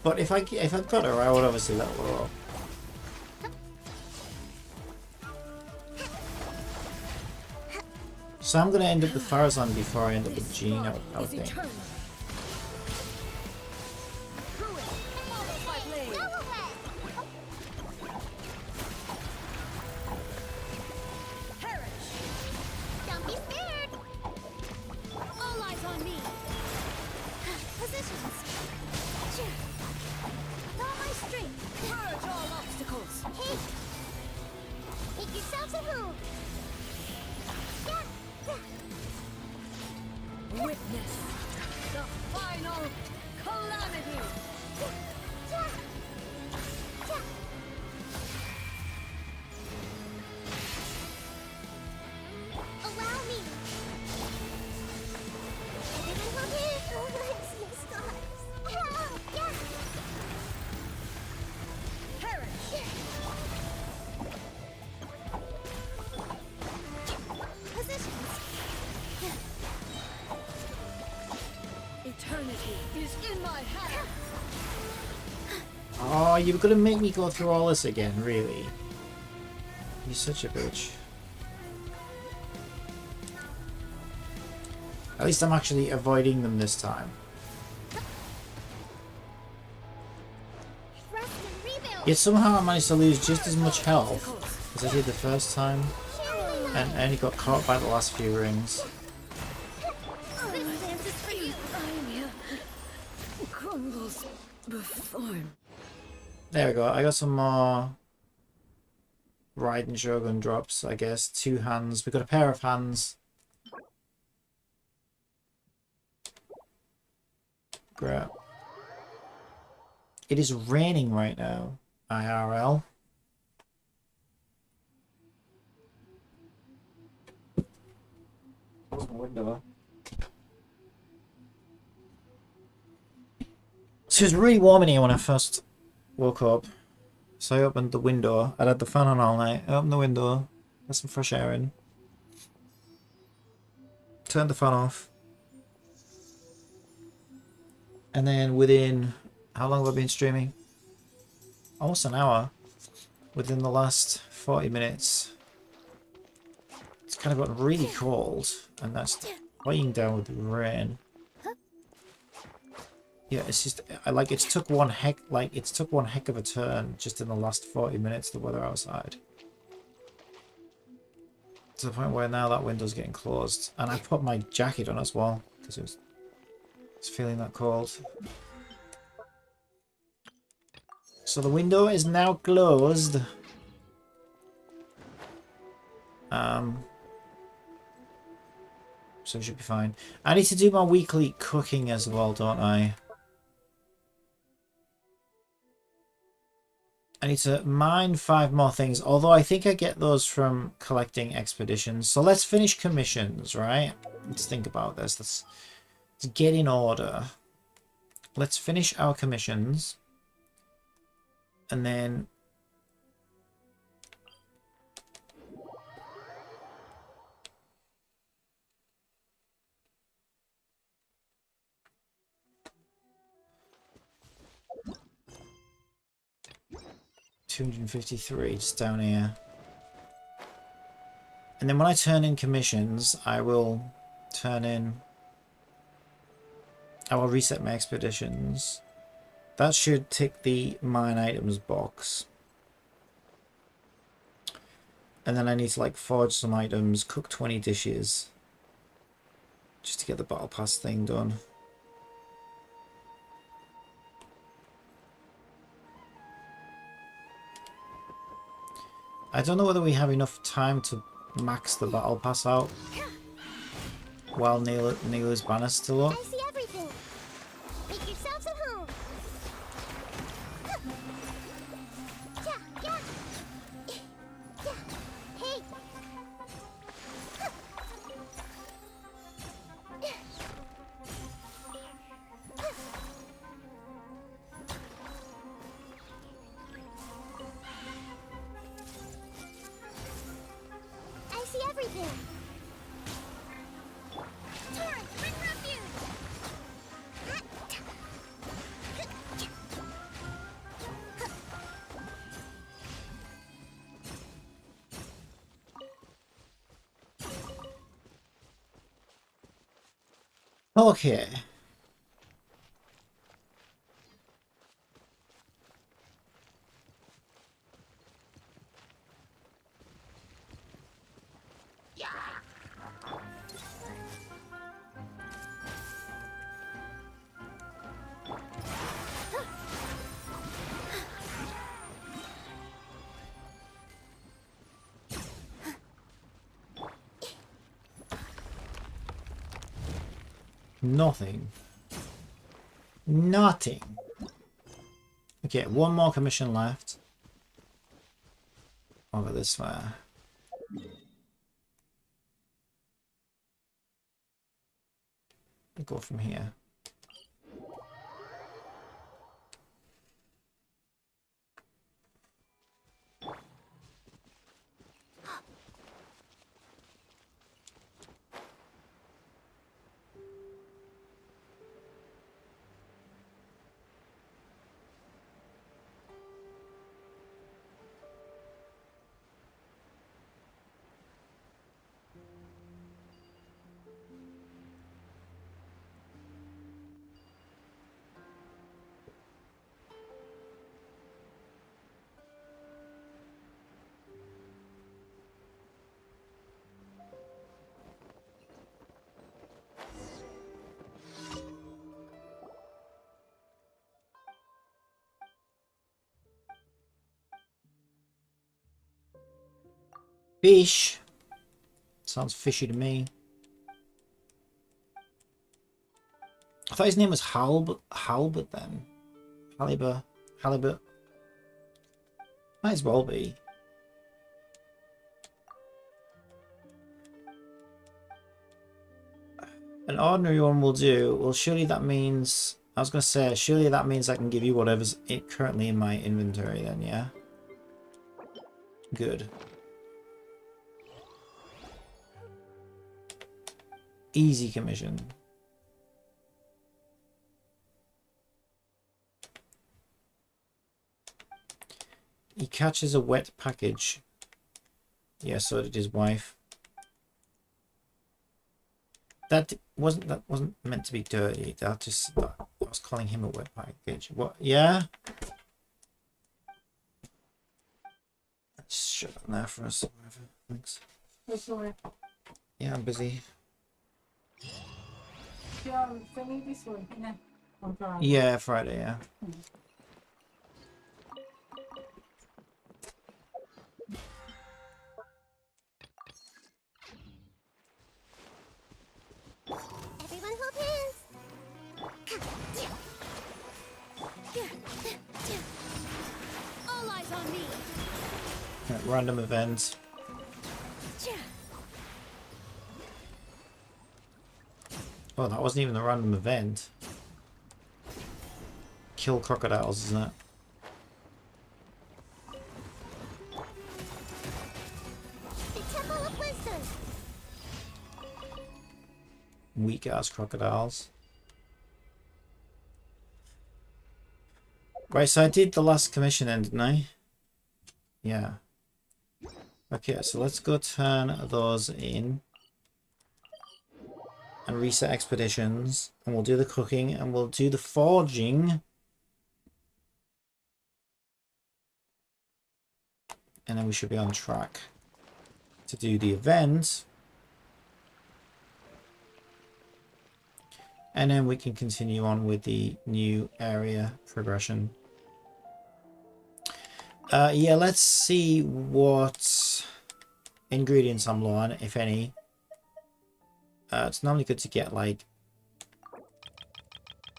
But if I got her, I would obviously let her up. So I'm gonna end up with Farazan before I end up with Jean, I would Is think. eternal. Ruin follows my blade. Go ahead. Perish. Don't be scared. All eyes on me. Positions. With all my strength. Purge all obstacles. Hey. Make yourselves at home. Witness the final calamity. Allow me. Everyone hold hands. See stars. Perish. Positions. Eternity is in my hand. Oh, you're gonna make me go through all this again, really? You're such a bitch. At least I'm actually avoiding them this time. Rest and rebuild. Yet somehow I managed to lose just as much health as I did the first time, and I only got caught by the last few rings. This dance is for you. Crumbles before me. There we go. I got some more Raiden Shogun drops, I guess. 2 hands. We got a pair of hands. Great. It is raining right now. IRL. Close my window. So it was really warm in here when I first woke up. So I opened the window. I'd had the fan on all night. I opened the window. Got some fresh air in. Turned the fan off. And then within... How long have I been streaming? Almost an hour. Within the last 40 minutes. It's kind of gotten really cold. And that's weighing down with the rain. Yeah, it's just it took one heck of a turn just in the last 40 minutes, the weather outside. To the point where now that window's getting closed. And I put my jacket on as well, because it's feeling that cold. So the window is now closed. So it should be fine. I need to do my weekly cooking as well, don't I? I need to mine 5 more things, although I think I get those from collecting expeditions. So let's finish commissions, right? Let's think about this. Let's get in order. Let's finish our commissions. And then... $253 just down here. And then when I turn in commissions, I will reset my expeditions. That should tick the mine items box. And then I need to like forge some items, cook 20 dishes. Just to get the battle pass thing done. I don't know whether we have enough time to max the battle pass out while Neela's banner's still up. I see everything. Make yourselves at home. Yeah, yeah. Yeah. Hey. I see everything. Torrent, bring refuge. Okay. Nothing. Nothing. Okay, 1 more commission left. Over this way. Go from here. Fish. Sounds fishy to me. I thought his name was Halbert then. Halibut. Might as well be. An ordinary one will do. Well, surely that means... I was going to say, surely that means I can give you whatever's currently in my inventory then, yeah? Good. Easy commission. He catches a wet package. Yeah, so did his wife. That wasn't meant to be dirty. I was calling him a wet package. What? Yeah. Let's shut up there for us. Thanks. Yeah, I'm busy. Yeah, Friday. Yeah. Everyone hold hands. All eyes on me. Random events. Oh, that wasn't even a random event. Kill crocodiles, isn't it? The Temple of Wisdom. Weak ass crocodiles. Right, so I did the last commission then, didn't I? Yeah. Okay, so let's go turn those in. And reset expeditions. And we'll do the cooking and we'll do the forging. And then we should be on track to do the event. And then we can continue on with the new area progression. Yeah, let's see what ingredients I'm low on, if any. It's normally good to get like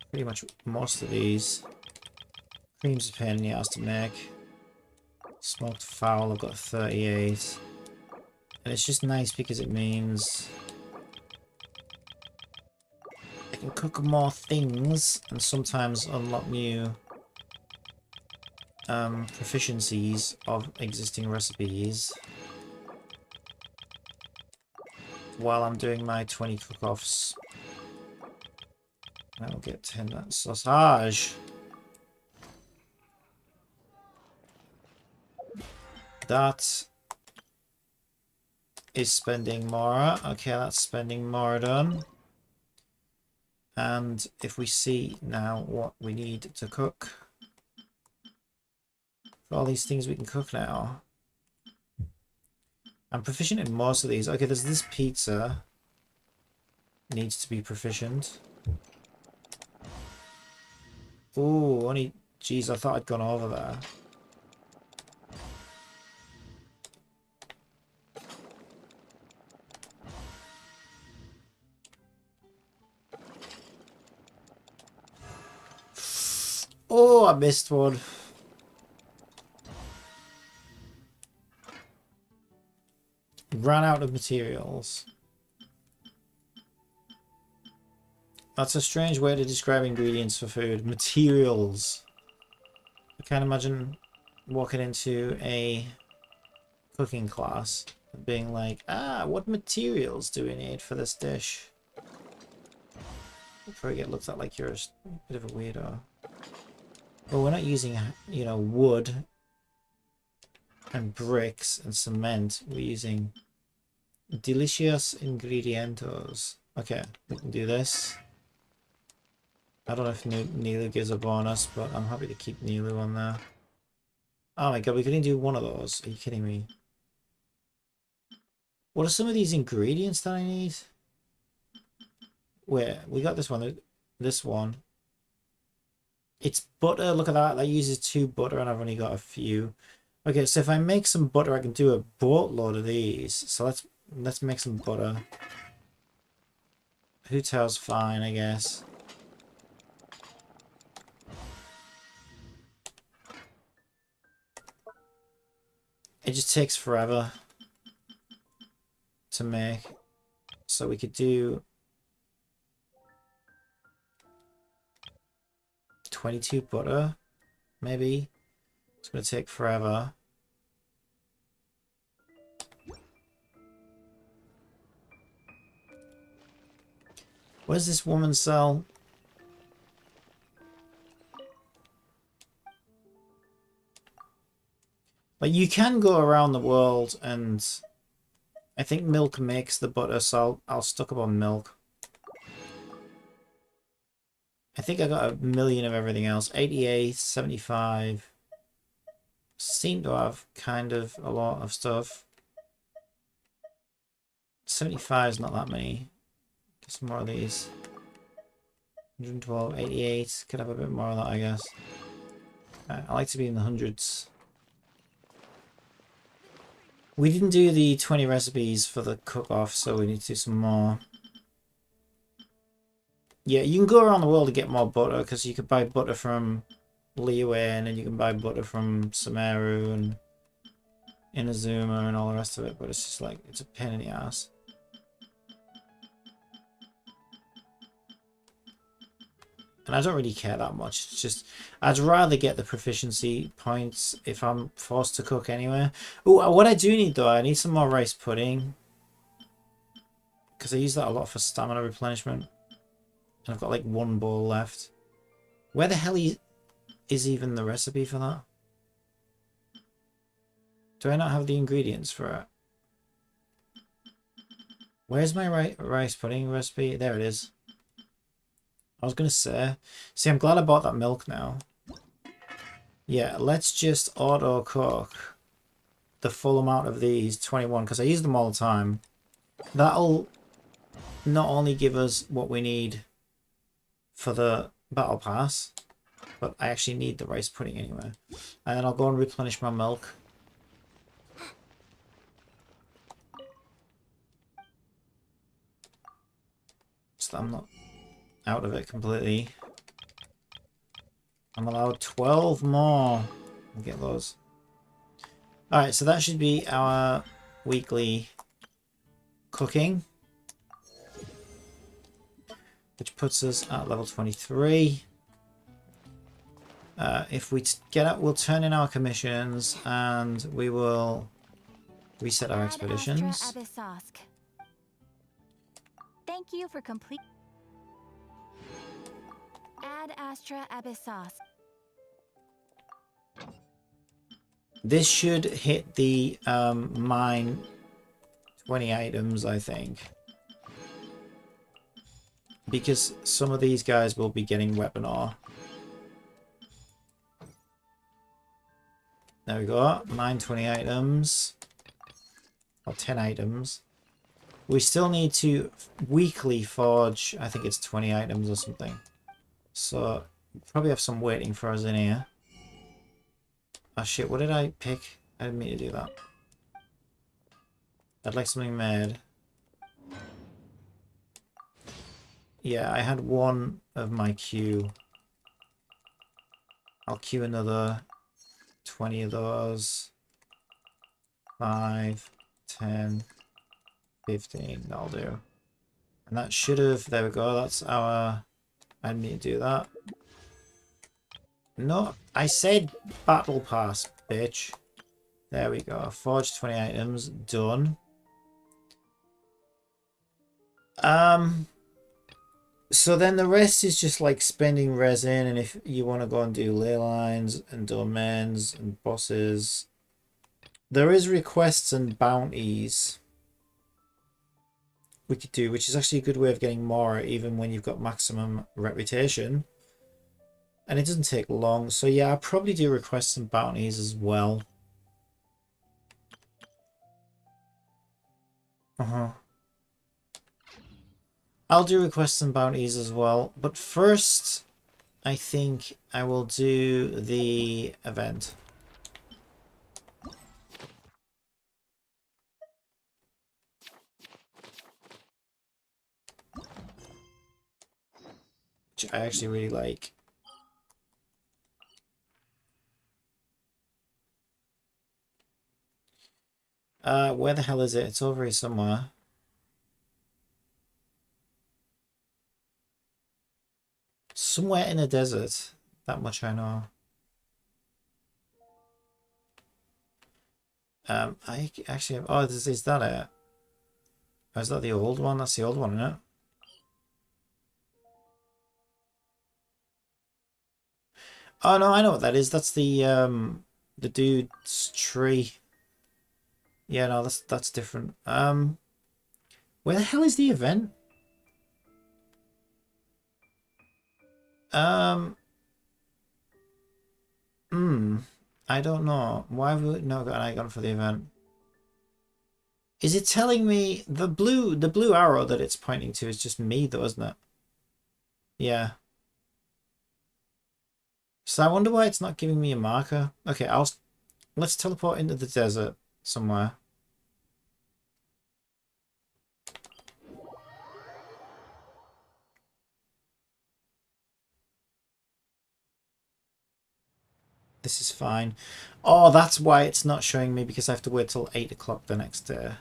pretty much most of these. Cream's a pain in the ass to make. Smoked fowl, I've got 38. And it's just nice because it means I can cook more things and sometimes unlock new proficiencies of existing recipes while I'm doing my 20 cook-offs. I'll get 10 that sausage. That is spending more. Okay, that's spending more done. And if we see now what we need to cook. For all these things we can cook now. I'm proficient in most of these. Okay, there's this pizza. Needs to be proficient. Ooh, only... Jeez, I thought I'd gone over there. Oh, I missed one. Ran out of materials. That's a strange way to describe ingredients for food. Materials. I can't imagine walking into a cooking class and being like, what materials do we need for this dish? You'll probably get looked at like you're a bit of a weirdo. Well, we're not using, you know, wood and bricks and cement. We're using delicious ingredientos. Okay, we can do this. I don't know if Nilu gives a bonus, but I'm happy to keep Nilu on there. Oh my god, we can only do one of those. Are you kidding me? What are some of these ingredients that I need? Wait, we got this one. This one. It's butter. Look at that. That uses 2 butter and I've only got a few. Okay, so if I make some butter, I can do a boatload of these. So let's make some butter. Hutao's fine, I guess. It just takes forever to make. So we could do 22 butter, maybe. It's gonna take forever. What does this woman sell? Like, you can go around the world, and I think milk makes the butter, so I'll stock up on milk. I think I got a million of everything else. 88, 75. Seem to have kind of a lot of stuff. 75 is not that many. Get some more of these. 112, 88. Could have a bit more of that, I guess. I like to be in the hundreds. We didn't do the 20 recipes for the cook-off, so we need to do some more. Yeah, you can go around the world to get more butter, because you could buy butter from Liyue, and then you can buy butter from Sumeru and Inazuma and all the rest of it, but it's just like, it's a pain in the ass. And I don't really care that much. It's just, I'd rather get the proficiency points if I'm forced to cook anyway. Oh, what I do need though, I need some more rice pudding. Because I use that a lot for stamina replenishment. And I've got like one bowl left. Where the hell is even the recipe for that? Do I not have the ingredients for it? Where's my rice pudding recipe? There it is. I was going to say. See, I'm glad I bought that milk now. Yeah, let's just auto cook the full amount of these, 21, because I use them all the time. That'll not only give us what we need for the battle pass, but I actually need the rice pudding anyway. And then I'll go and replenish my milk. So I'm not out of it completely. I'm allowed 12 more. I'll get those. Alright, so that should be our weekly cooking, which puts us at level 23. If we get up, we'll turn in our commissions and we will reset our expeditions. Thank you for complete. Ad Astra Abyssos. This should hit the mine 20 items, I think. Because some of these guys will be getting weapon ore. There we go. Mine 20 items. Or 10 items. We still need to weekly forge, I think it's 20 items or something. So, probably have some waiting for us in here. Oh shit, what did I pick? I didn't mean to do that. I'd like something made. Yeah, I had one of my queue. I'll queue another 20 of those. 5, 10, 15, that'll do. And that should have, there we go, that's our, I didn't mean to do that. No, I said battle pass, bitch. There we go, forge 20 items, done. So then the rest is just like spending resin, and if you want to go and do ley lines and domains and bosses, there is requests and bounties we could do, which is actually a good way of getting more even when you've got maximum reputation. And it doesn't take long, so yeah, I'll probably do requests and bounties as well. I'll do requests and bounties as well, but first I think I will do the event. which I actually really like. Where the hell is it? It's over here somewhere. Somewhere in a desert. That much I know. I actually have... Oh, is that it? Or is that the old one? That's the old one, isn't it? Oh no, I know what that is. That's the dude's tree. Yeah, no, that's different. Where the hell is the event? I don't know. Why have we not got an icon for the event? Is it telling me the blue arrow that it's pointing to is just me though, isn't it? Yeah. So I wonder why it's not giving me a marker. Okay, let's teleport into the desert somewhere. This is fine. Oh, that's why it's not showing me, because I have to wait till 8 o'clock the next day.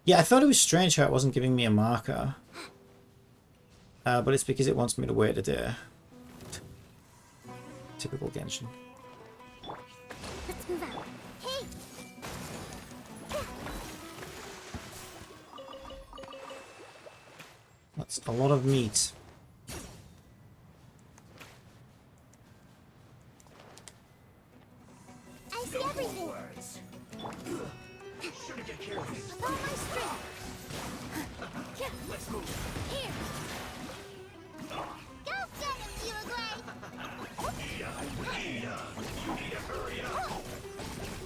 Yeah, I thought it was strange how it wasn't giving me a marker. But it's because it wants me to wait a day. Typical Genshin. Let's move out. Hey! That's a lot of meat. I see everything. With all my strength. Let's move. Here. Go get him, Uruguay.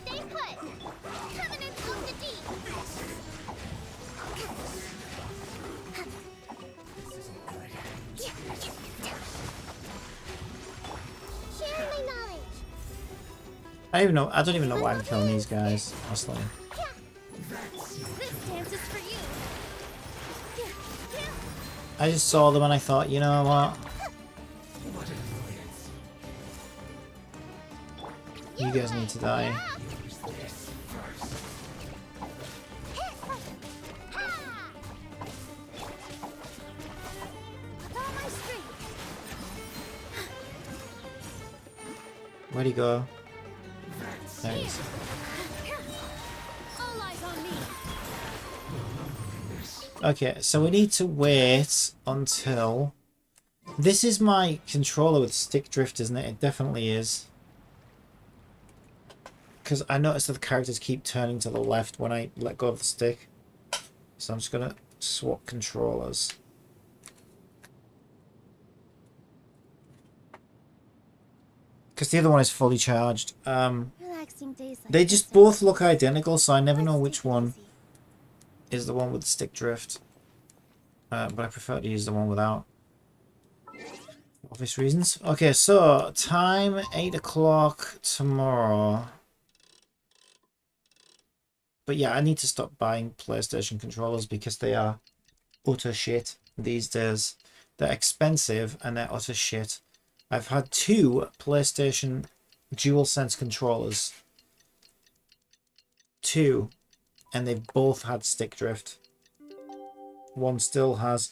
Stay put. Covenant of the deep. Share my knowledge. I don't even know why I'm killing these guys, honestly. This dance is for you. I just saw them and I thought, you know what? You guys need to die. Where'd he go? There he is. All eyes on me. Okay, so we need to wait until... This is my controller with stick drift, isn't it? It definitely is. Because I noticed that the characters keep turning to the left when I let go of the stick. So I'm just going to swap controllers. Because the other one is fully charged. Relaxing days like They this just are both nice. look identical, so I never know Let's which take it one easy. is the one with the stick drift. But I prefer to use the one without. For obvious reasons. Okay, so time 8 o'clock tomorrow. But yeah, I need to stop buying PlayStation controllers because they are utter shit these days. They're expensive and they're utter shit. I've had 2 PlayStation DualSense controllers. 2. And they've both had stick drift. One still has.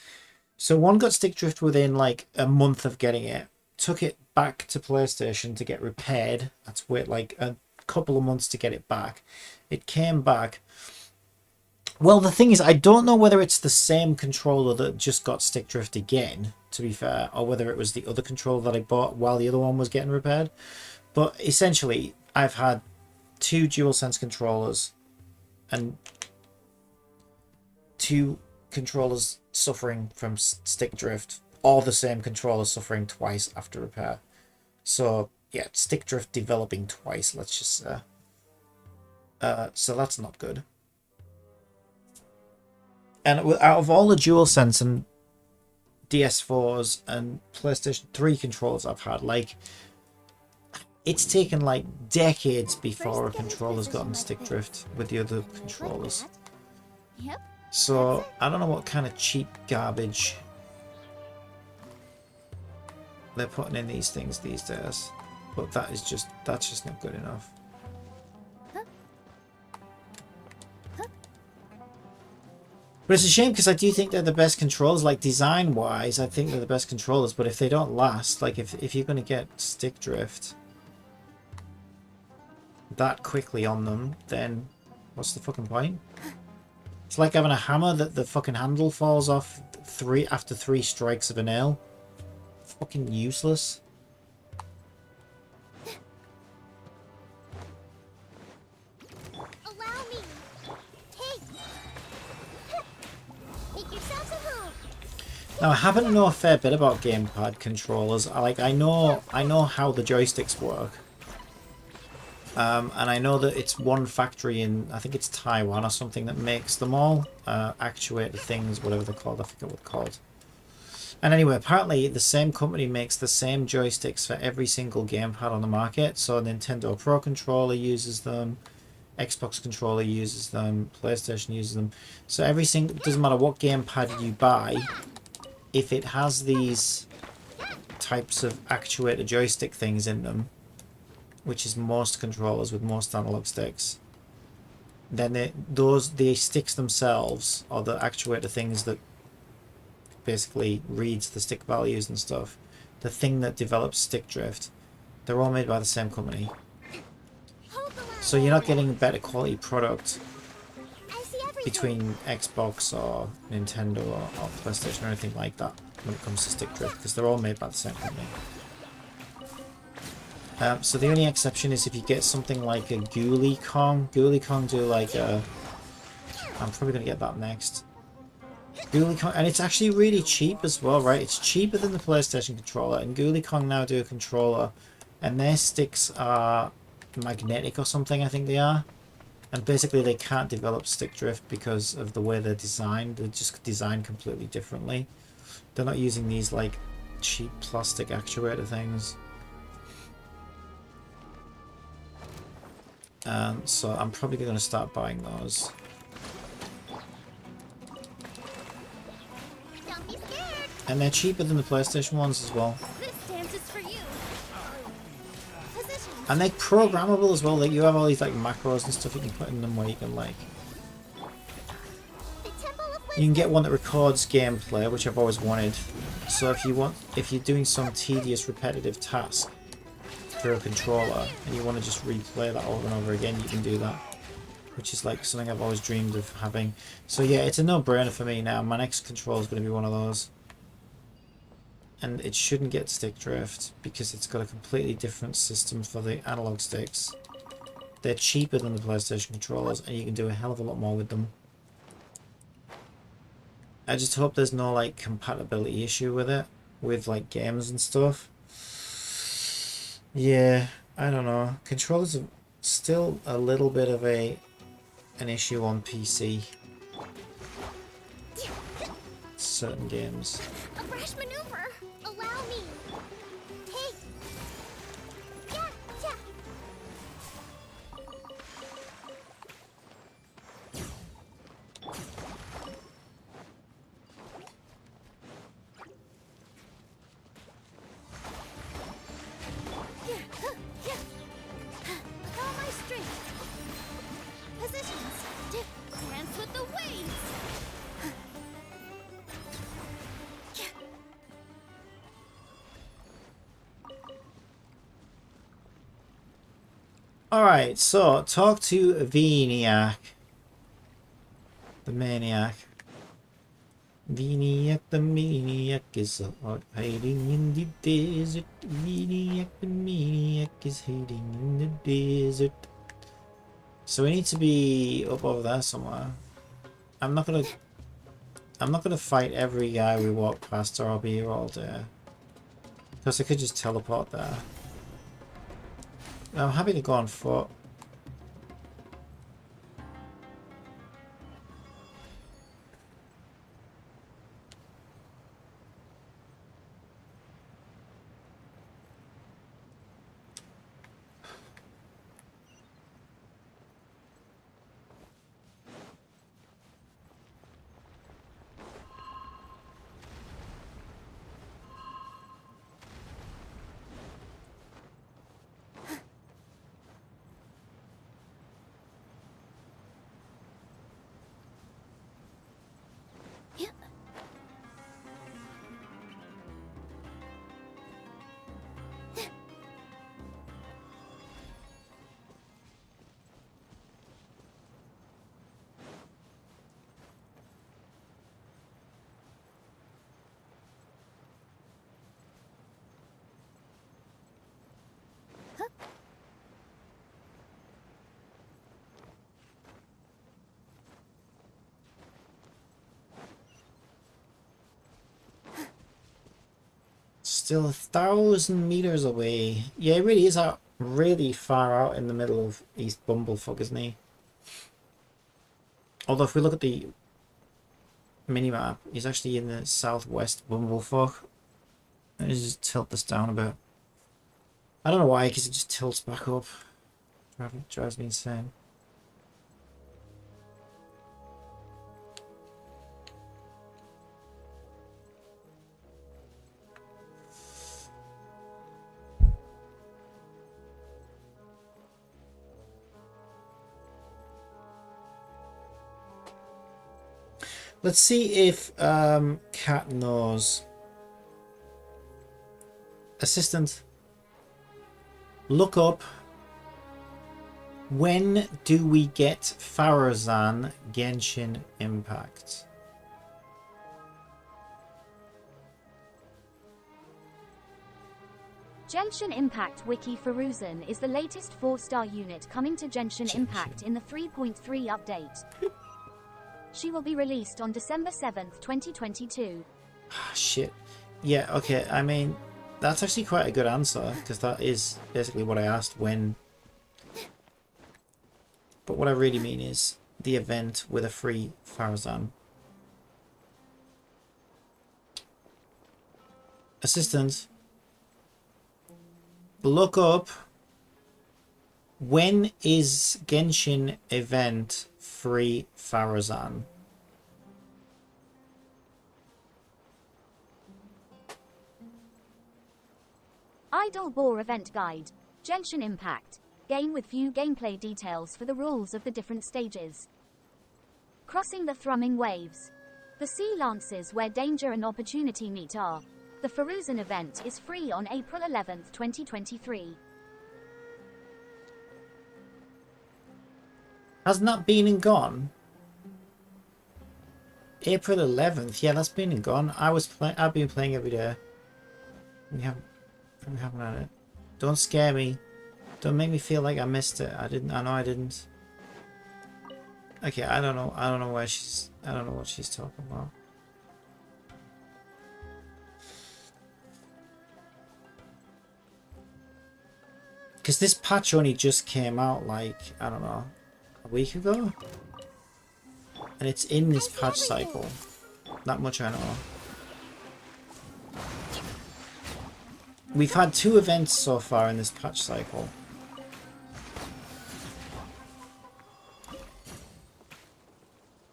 So one got stick drift within like a month of getting it. Took it back to PlayStation to get repaired. That's wait like a couple of months to get it back. It came back. Well, the thing is, I don't know whether it's the same controller that just got stick drift again, to be fair, or whether it was the other controller that I bought while the other one was getting repaired. But essentially, I've had 2 DualSense controllers and 2 controllers suffering from stick drift, or the same controller suffering twice after repair. So yeah, stick drift developing twice, let's just say. So that's not good. And out of all the DualSense and DS4s and PlayStation 3 controllers I've had, like, it's taken like decades before a controller's gotten stick drift with the other controllers. Yep. So I don't know what kind of cheap garbage they're putting in these things these days. But that's just not good enough. But it's a shame because I do think they're the best controllers. Like design wise, I think they're the best controllers. But if they don't last, like if you're going to get stick drift that quickly on them, then what's the fucking point? It's like having a hammer that the fucking handle falls off after 3 strikes of a nail. Fucking useless. Allow me. Take. Make yourselves at home. Now I happen to know a fair bit about gamepad controllers. I know how the joysticks work. And I know that it's one factory in, I think it's Taiwan or something, that makes them all. Actuator things, whatever they're called, I forget what they're called. And anyway, apparently the same company makes the same joysticks for every single gamepad on the market. So Nintendo Pro Controller uses them, Xbox Controller uses them, PlayStation uses them. So every single, doesn't matter what gamepad you buy, if it has these types of actuator joystick things in them, which is most controllers with most analog sticks, then the sticks themselves, or the actuator things that basically reads the stick values and stuff, the thing that develops stick drift, they're all made by the same company. So you're not getting a better quality product I see everything. between Xbox or Nintendo or PlayStation or anything like that when it comes to stick drift, because they're all made by the same company. So the only exception is if you get something like a Ghoulie Kong. Ghoulie Kong do like a... I'm probably going to get that next. Ghoulie Kong, and it's actually really cheap as well, right? It's cheaper than the PlayStation controller, and Ghoulie Kong now do a controller, and their sticks are magnetic or something, I think they are. And basically they can't develop stick drift because of the way they're designed. They're just designed completely differently. They're not using these like cheap plastic actuator things. So I'm probably going to start buying those. Don't be scared. And they're cheaper than the PlayStation ones as well. This dance is for you. Position. And they're programmable as well. Like you have all these like macros and stuff you can put in them where you can like... The Temple of You can get one that records gameplay, which I've always wanted. So if you're doing some tedious repetitive task through a controller and you want to just replay that over and over again, you can do that, which is like something I've always dreamed of having. So yeah, it's a no-brainer for me now. My next controller is going to be one of those, and it shouldn't get stick drift because it's got a completely different system for the analog sticks. They're cheaper than the PlayStation controllers, and you can do a hell of a lot more with them. I just hope there's no like compatibility issue with it, with like games and stuff. Yeah, I don't know. Controllers are still a little bit of an issue on PC. Certain games. a brash maneuver. Allow me. Take. Yeah, yeah. Yeah, yeah. With all my strength. Positions. Dance with the waves. Alright, so talk to Veniac. The maniac. Veniac the maniac is out hiding in the desert. Veniac the maniac is hiding in the desert. So we need to be up over there somewhere. I'm not gonna fight every guy we walk past, or I'll be here all day. Because I could just teleport there. I'm happy to go on foot. still 1,000 meters away. Yeah, it really is out really far out in the middle of East Bumblefuck, isn't he? Although if we look at the minimap, he's actually in the southwest Bumblefuck. Let me just tilt this down a bit. I don't know why, because it just tilts back up. Drives me insane. Let's see if Cat knows. Assistant, look up. When do we get Farazan Genshin Impact? Genshin Impact Wiki Faruzan is the latest 4-star unit coming to Genshin Impact in the 3.3 update. She will be released on December 7th, 2022. Shit. Yeah, okay, I mean, that's actually quite a good answer, because that is basically what I asked when. But what I really mean is the event with a free Farazan. Assistant, look up when is Genshin event free Farazan. Idle Boar Event Guide. Genshin Impact. Game with few gameplay details for the rules of the different stages. Crossing the Thrumming Waves. The sea lances where danger and opportunity meet are. The Faruzan event is free on April 11th, 2023. Hasn't that been and gone? April 11th. Yeah, that's been and gone. I've been playing every day. We haven't had it. Don't scare me. Don't make me feel like I missed it. I know I didn't. Okay, I don't know. I don't know what she's talking about. Because this patch only just came out, like, I don't know, a week ago? And it's in this patch cycle. That much I know. We've had 2 events so far in this patch cycle.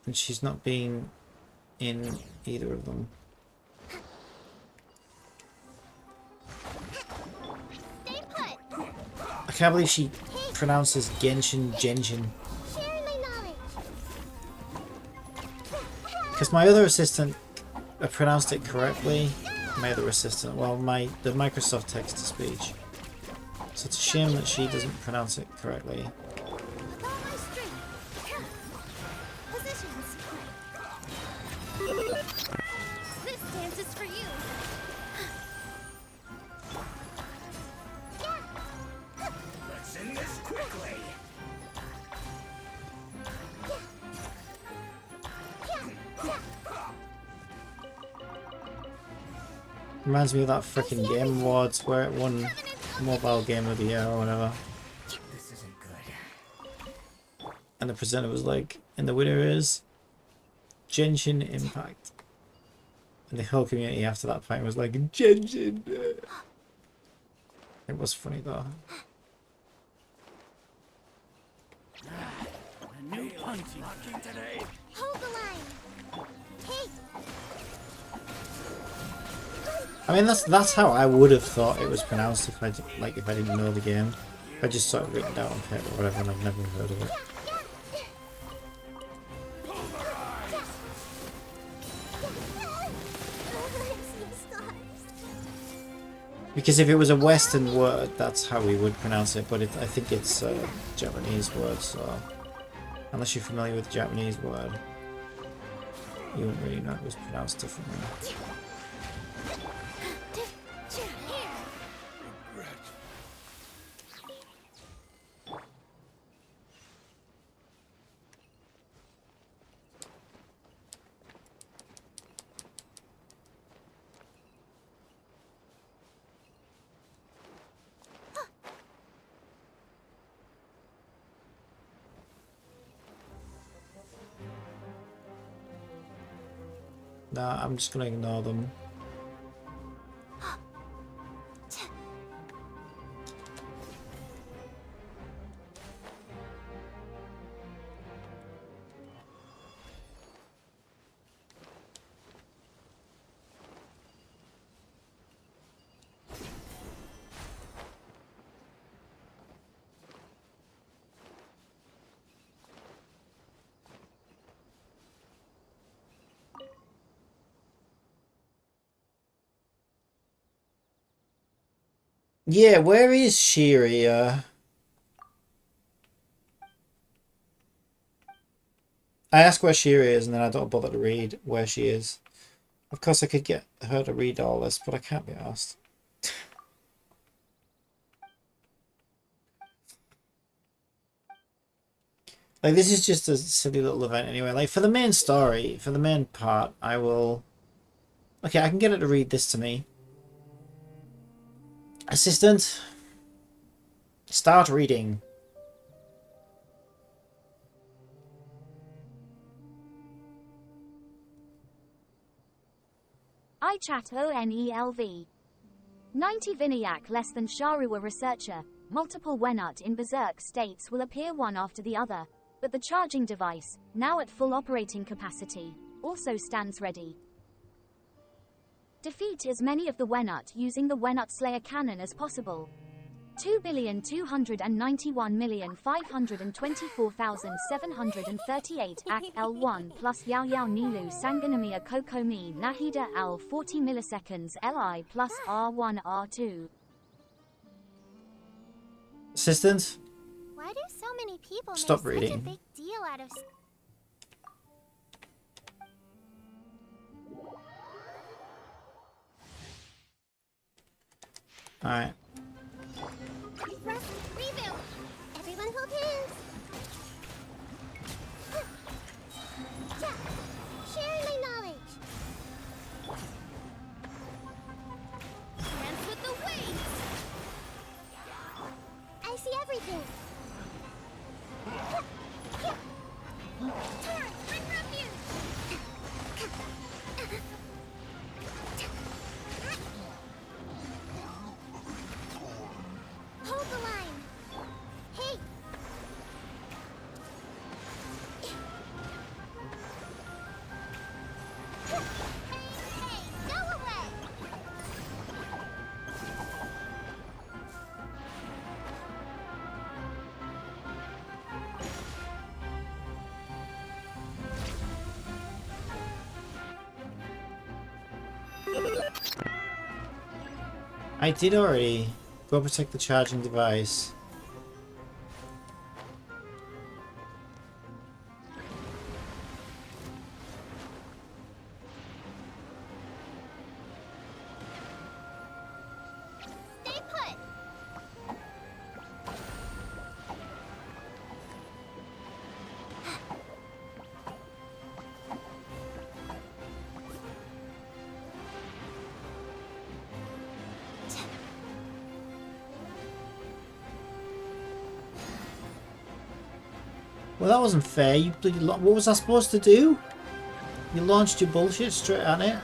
And she's not been in either of them. Stay put. I can't believe she pronounces Genshin. Sharing my knowledge. Because my other assistant pronounced it correctly. My other assistant, well, the Microsoft text-to-speech. So it's a shame that she doesn't pronounce it correctly. With all my strength. Positions. This dance is for you. Let's end this quickly. Reminds me of that freaking Game Awards where it won Mobile Game of the Year or whatever. This isn't good. And the presenter was like, and the winner is Genshin Impact. And the whole community after that point was like, Genshin! It was funny though. A new punching today. Hold the line. Hey. I mean, that's how I would have thought it was pronounced if I didn't know the game. I just saw it written down on paper or whatever, and I've never heard of it. Because if it was a Western word, that's how we would pronounce it. But I think it's a Japanese word, so unless you're familiar with the Japanese word, you wouldn't really know it was pronounced differently. Nah, I'm just gonna ignore them. Yeah, where is Shiri? I ask where Shiri is, and then I don't bother to read where she is. Of course, I could get her to read all this, but I can't be asked. Like, this is just a silly little event anyway. Like, for the main story, for the main part, I will... Okay, I can get her to read this to me. Assistant, start reading. iChat ONELV. 90 Vinayak less than Sharua researcher. Multiple Wenut in Berserk states will appear one after the other, but the charging device, now at full operating capacity, also stands ready. Defeat as many of the Wenut using the Wenut Slayer cannon as possible. 2,291,524,738 Ak L1 plus YaoYao Nilu Sanganamia Kokomi Nahida Al 40 milliseconds Li plus R1 R2. Assistant, Why do so many people stop make reading. such a big deal out of... Alright. Rest, rebuild. Everyone hold hands. Sharing my knowledge. Dance with the waves. I see everything. Turn, bring refuge. Hold the line. Hey. Hey, go away. I did already. Go protect the charging device. Stay put. Well, that wasn't fair. You bloody what was I supposed to do? You launched your bullshit straight at it.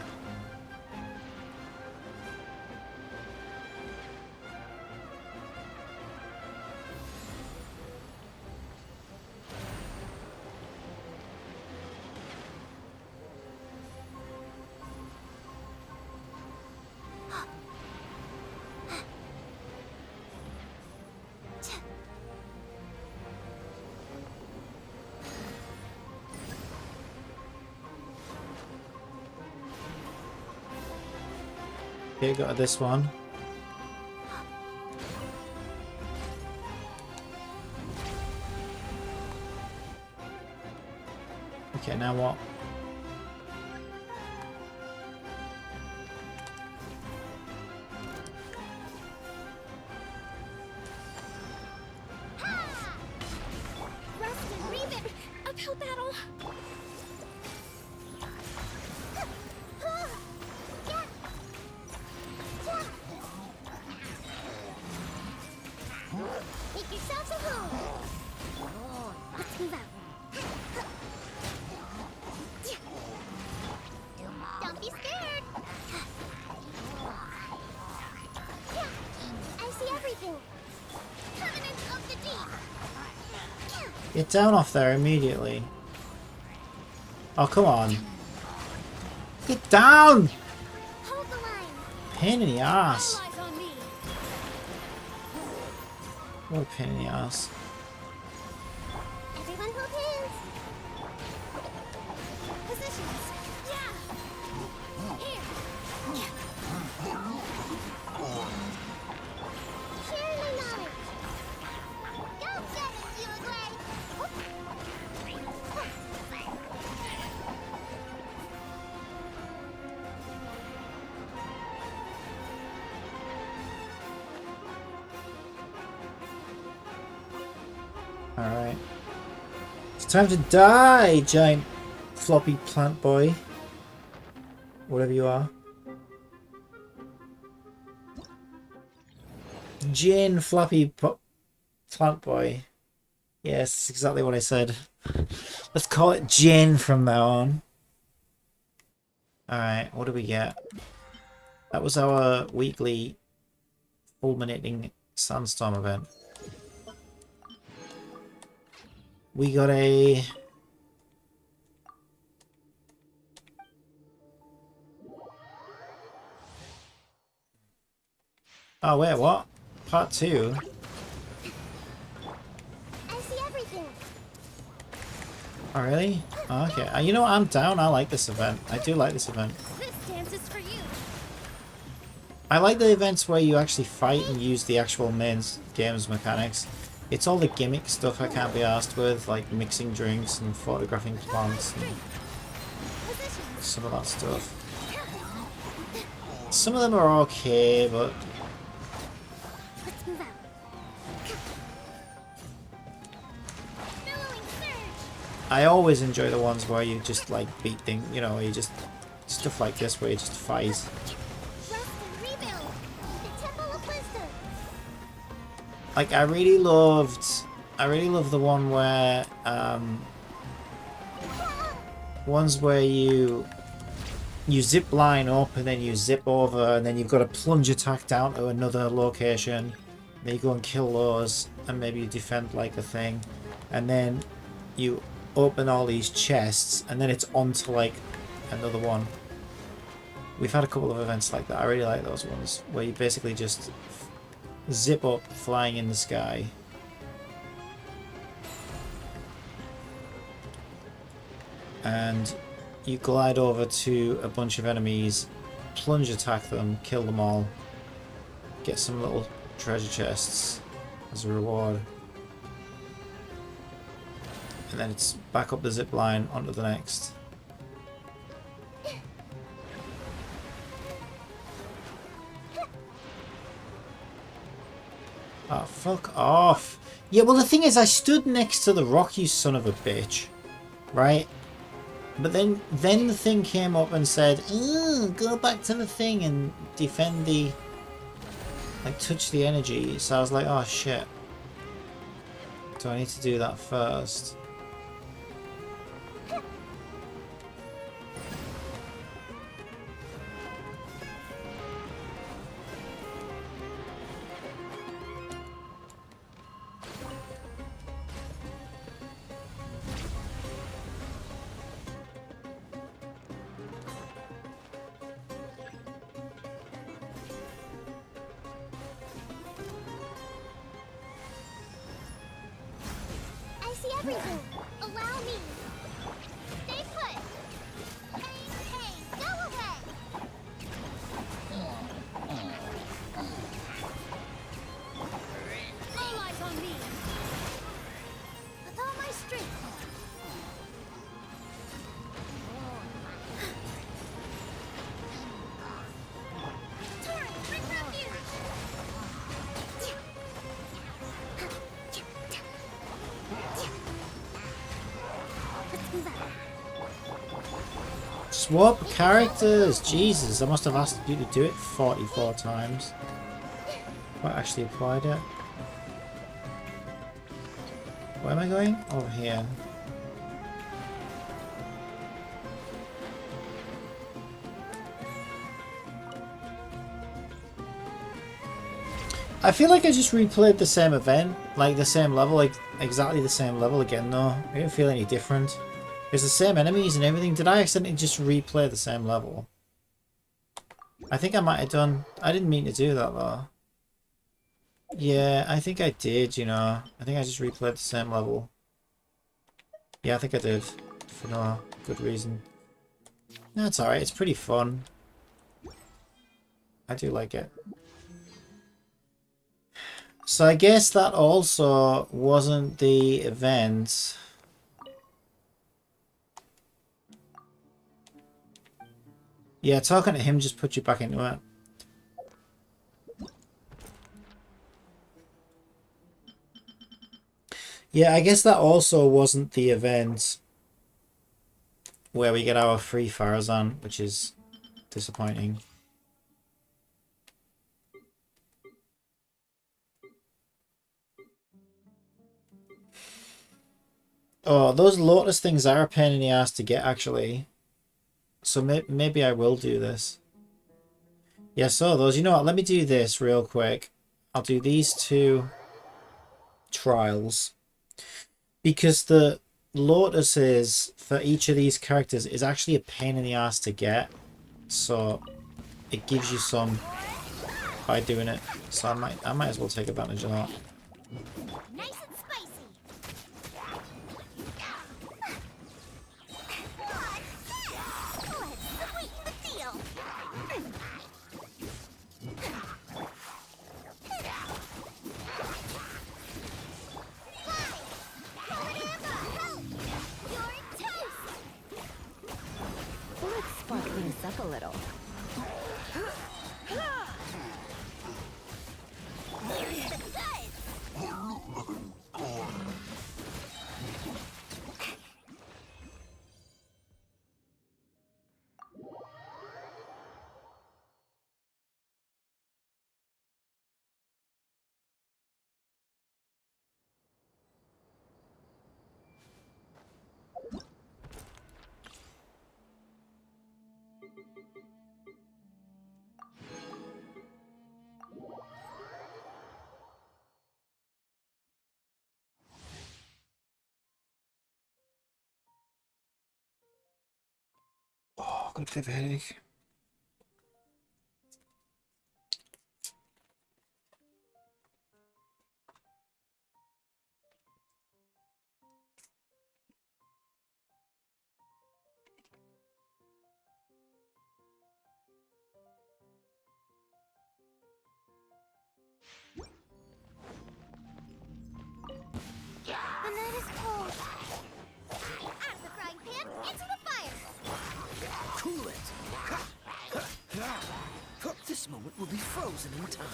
Okay, got this one. Okay, now what? Rest and rebuild. Uphill battle. Make yourselves at home. Let's move out. Get down off there immediately. Oh, come on. Get down! Hold the line. Pain in the ass. All eyes on me. What a pain in the ass. Everyone hold hands. Positions. Yeah. Here. Sharing my knowledge. Go get it, you agree? Alright. It's time to die, giant floppy plant boy. Whatever you are. Jane floppy plant boy. Yes, that's exactly what I said. Let's call it Jane from now on. Alright, what do we get? That was our weekly fulminating sandstorm event. We got a... Oh wait, what? Part 2? I see everything. Oh really? Oh, okay. You know what? I'm down. I like this event. I do like this event. This dance is for you. I like the events where you actually fight and use the actual main game's mechanics. It's all the gimmick stuff I can't be arsed with, like mixing drinks and photographing plants and Positions. some of that stuff. Some of them are okay, but Let's move out. Billowing surge. I always enjoy the ones where you just like beat things, you know, you just stuff like this where you just fight. Rest and rebuild. The Temple of Wisdom. Like I really loved the one where ones where you zip line up and then you zip over and then you've got a plunge attack down to another location. Then you go and kill those and maybe you defend like a thing, and then you open all these chests and then it's on to like another one. We've had a couple of events like that. I really like those ones where you basically just zip up flying in the sky. And you glide over to a bunch of enemies, plunge attack them, kill them all, get some little treasure chests as a reward. And then it's back up the zip line onto the next. Oh, fuck off. Yeah, well the thing is I stood next to the rock, you son of a bitch. Right? But then the thing came up and said, go back to the thing and defend the... like, touch the energy. So I was like, oh shit. Do I need to do that first? I see everything. Allow me. Stay put. Hey, go away. All eyes on me. With all my strength. Torrent, bring refuge. Let's move out. Swap characters! Jesus, I must have asked you to do it 44 times. What actually applied it? Where am I going? Over here. I feel like I just replayed the same event, like the same level, like exactly the same level again though. I didn't feel any different. It's the same enemies and everything. Did I accidentally just replay the same level? I think I might have done. I didn't mean to do that though. Yeah, I think I did, you know. I think I just replayed the same level. Yeah, I think I did. For no good reason. No, it's alright. It's pretty fun. I do like it. So I guess that also wasn't the event. Yeah, talking to him just put you back into it. Yeah, I guess that also wasn't the event where we get our free Farazan, which is disappointing. Oh, those Lotus things are a pain in the ass to get, actually. So maybe I will do this. Yeah, so those. You know what? Let me do this real quick. I'll do these two trials. Because the Lotuses for each of these characters is actually a pain in the ass to get. So it gives you some by doing it. So I might as well take advantage of that. Nice and spicy. Let's sweeten the deal. Let's spark things up a little. Oh, got a bit of a headache. The night is cold. Out of the frying pan, into the fire. Cool it. This moment will be frozen in time.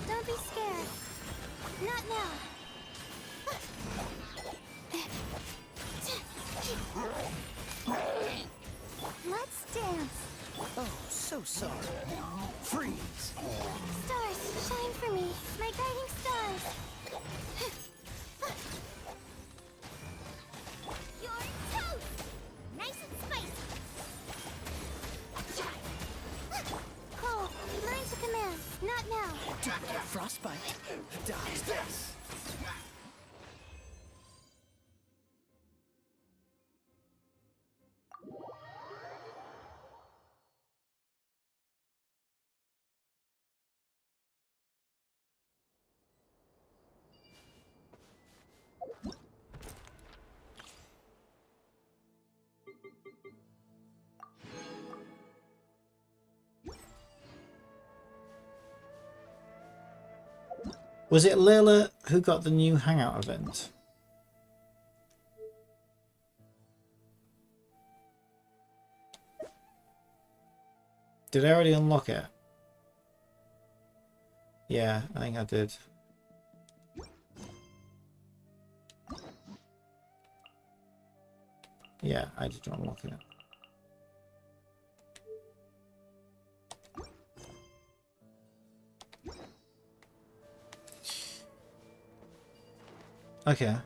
Don't be scared. Not now. Let's dance. Oh, so sorry. Freeze. Stars, shine for me. My guiding stars. You're toast. Nice and spicy. Cold, learn to command. Not now. Don't get frostbite. Dies this. Was it Layla who got the new Hangout event? Did I already unlock it? Yeah, I think I did. Yeah, I did unlock it. Okay.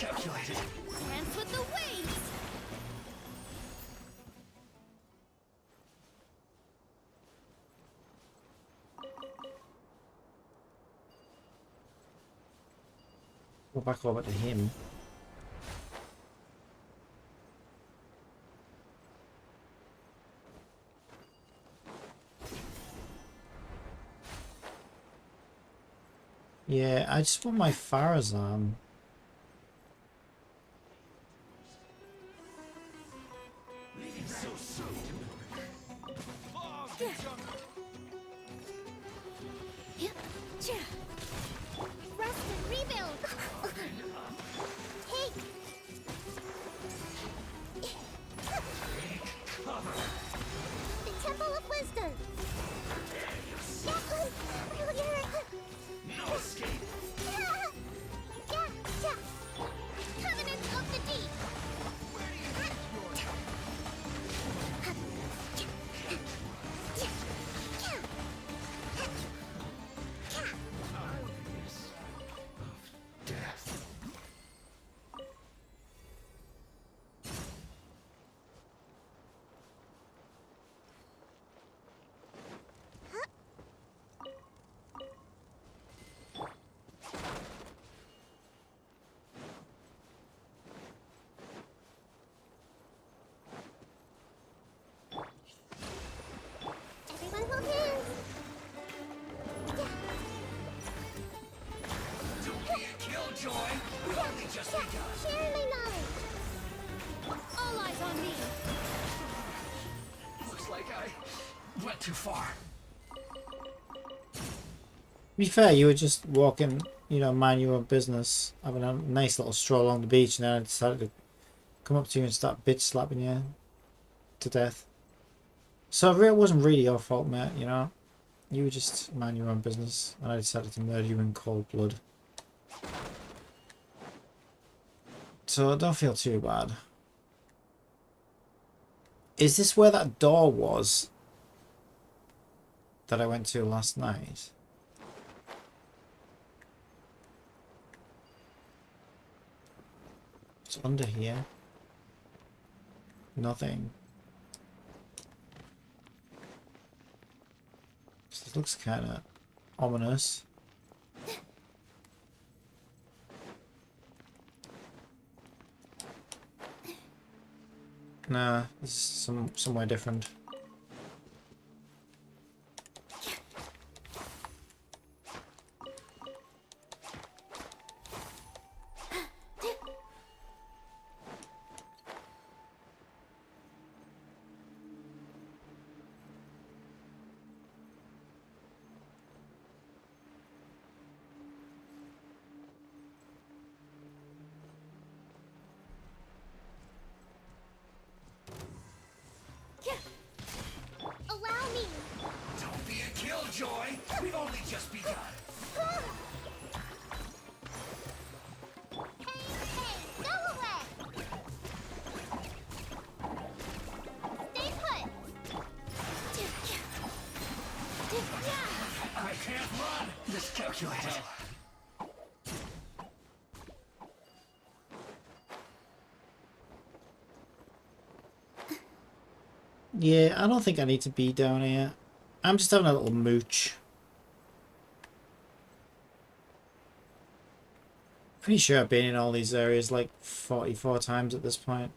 Miscalculated. Dance with the waves. Go back over to him. Yeah, I just want my Farazan. Rest and rebuild. Take. The Temple of Wisdom. No escape. Covenant of the Deep. Death. Everyone hold hands. Don't be a killjoy. We've only just begun. Share my knowledge. All eyes on me. Looks like I went too far. To be fair, you were just walking, you know, mind your own business, having a nice little stroll along the beach, and then I decided to come up to you and start bitch slapping you to death. So it wasn't really your fault, mate, you know? You were just mind your own business, and I decided to murder you in cold blood. So don't feel too bad. Is this where that door was that I went to last night? What's under here? Nothing. This looks kind of ominous. Nah, this is somewhere different. Allow me. Don't be a killjoy. We've only just begun. Hey, go away. Stay put. I can't run. Miscalculated. Yeah, I don't think I need to be down here. I'm just having a little mooch. Pretty sure I've been in all these areas like 44 times at this point.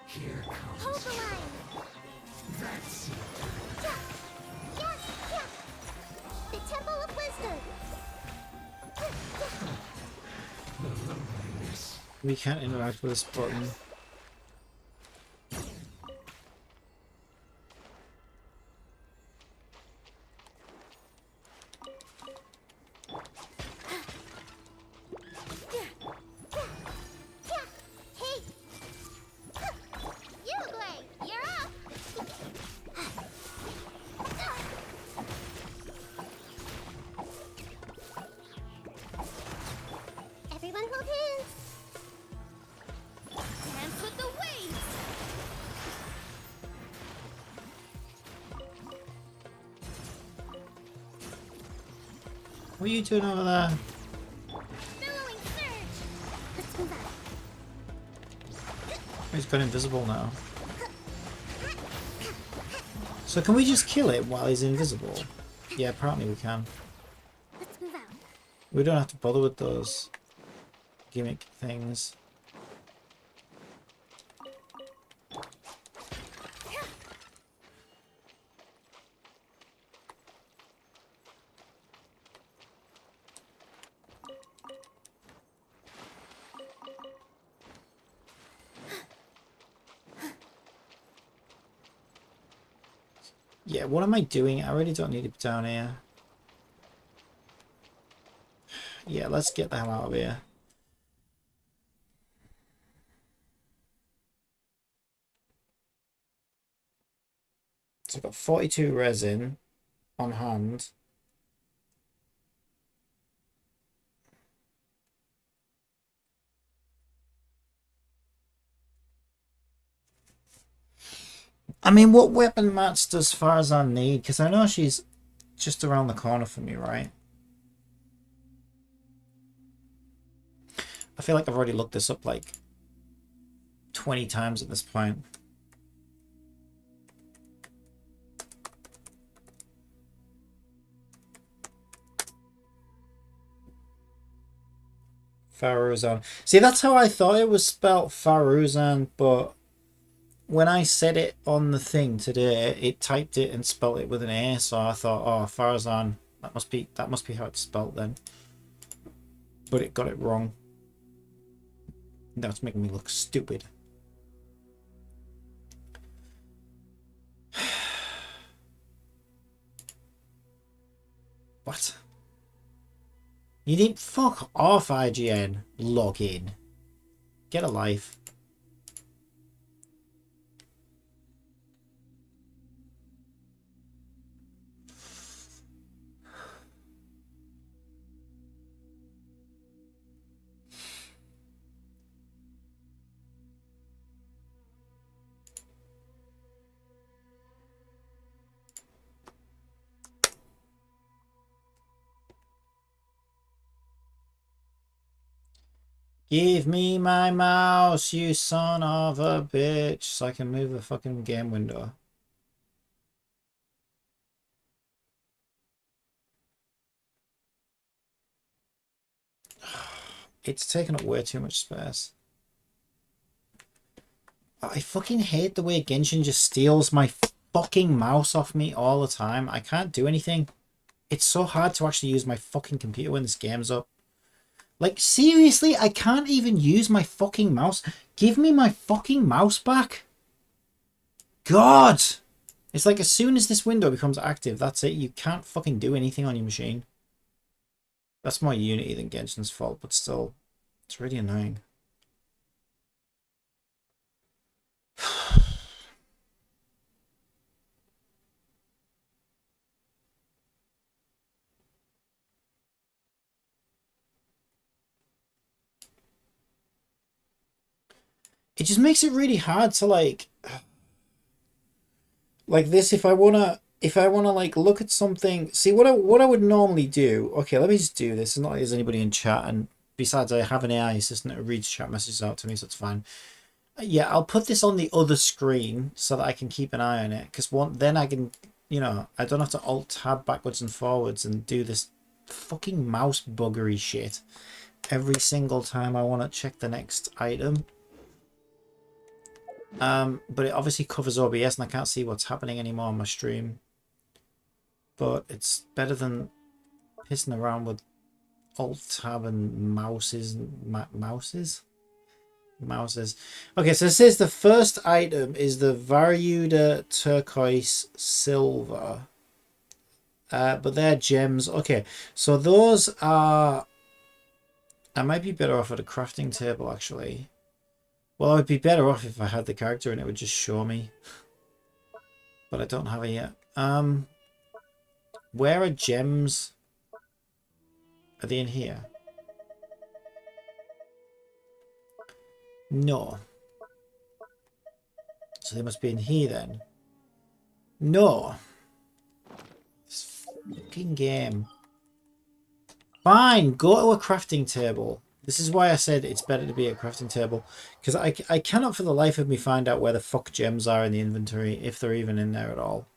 Here comes. Hold the line. That's Yeah. The Temple of Wisdom. We can't interact with this button. Hey. You're up. What are you doing over there? Billowing surge. Let's move out. He's gone invisible now. So can we just kill it while he's invisible? Yeah, apparently we can. Let's move out. We don't have to bother with those gimmick things. Yeah, what am I doing? I really don't need to be down here. Yeah, let's get the hell out of here. So I've got 42 resin on hand. I mean, what weapon match does Farazan need? Because I know she's just around the corner from me, right? I feel like I've already looked this up like 20 times at this point. Faruzan. See, that's how I thought it was spelt, Faruzan, but when I said it on the thing today, it typed it and spelt it with an A, so I thought, oh, Farazan, that must be how it's spelt then. But it got it wrong. That's making me look stupid. What? You didn't fuck off, IGN. Log in. Get a life. Give me my mouse, you son of a bitch, so I can move the fucking game window. It's taking up way too much space. I fucking hate the way Genshin just steals my fucking mouse off me all the time. I can't do anything. It's so hard to actually use my fucking computer when this game's up. Like, seriously, I can't even use my fucking mouse. Give me my fucking mouse back. God! It's like as soon as this window becomes active, that's it. You can't fucking do anything on your machine. That's more Unity than Genshin's fault, but still, it's really annoying. It just makes it really hard to like this if I wanna like look at something. See what I would normally do. Okay, let me just do this. It's not like there's anybody in chat, and besides I have an AI assistant that reads chat messages out to me, so it's fine. Yeah, I'll put this on the other screen so that I can keep an eye on it, because then I can, you know, I don't have to alt tab backwards and forwards and do this fucking mouse buggery shit every single time I want to check the next item. But it obviously covers OBS and I can't see what's happening anymore on my stream. But it's better than pissing around with alt tab and mouses. Okay, so it says the first item is the Varyuda turquoise silver. But they're gems. Okay, so those are... I might be better off at a crafting table, actually. Well, I would be better off if I had the character and it would just show me. But I don't have it yet. Where are gems? Are they in here? No. So they must be in here then. No. This fucking game. Fine, go to a crafting table. This is why I said it's better to be at a crafting table. Because I cannot for the life of me find out where the fuck gems are in the inventory, if they're even in there at all.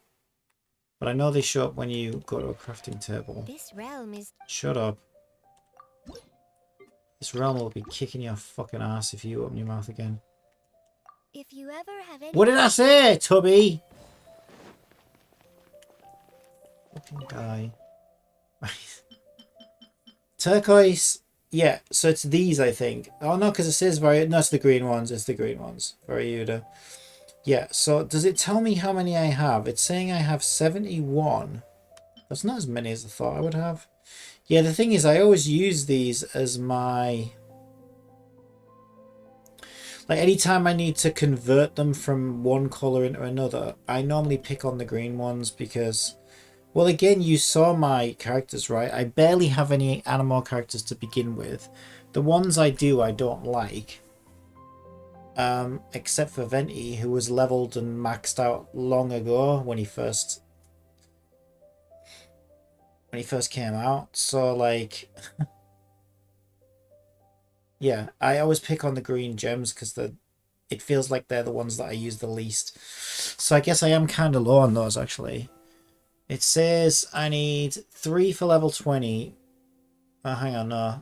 But I know they show up when you go to a crafting table. This realm is Shut up. This realm will be kicking your fucking ass if you open your mouth again. if you ever have any What did I say, Tubby? Fucking guy. Turquoise. Yeah, so it's these, I think. Oh, no, because it says no, it's the green ones. It's the green ones. Variuda. Yeah, so does it tell me how many I have? It's saying I have 71. That's not as many as I thought I would have. Yeah, the thing is, I always use these as my... Like, anytime I need to convert them from one colour into another, I normally pick on the green ones because... Well, again, you saw my characters, right? I barely have any animal characters to begin with. The ones I do, I don't like. Except for Venti, who was leveled and maxed out long ago when he first came out. So, like... yeah, I always pick on the green gems because it feels like they're the ones that I use the least. So I guess I am kind of low on those, actually. It says I need 3 for level 20. Oh, hang on, no.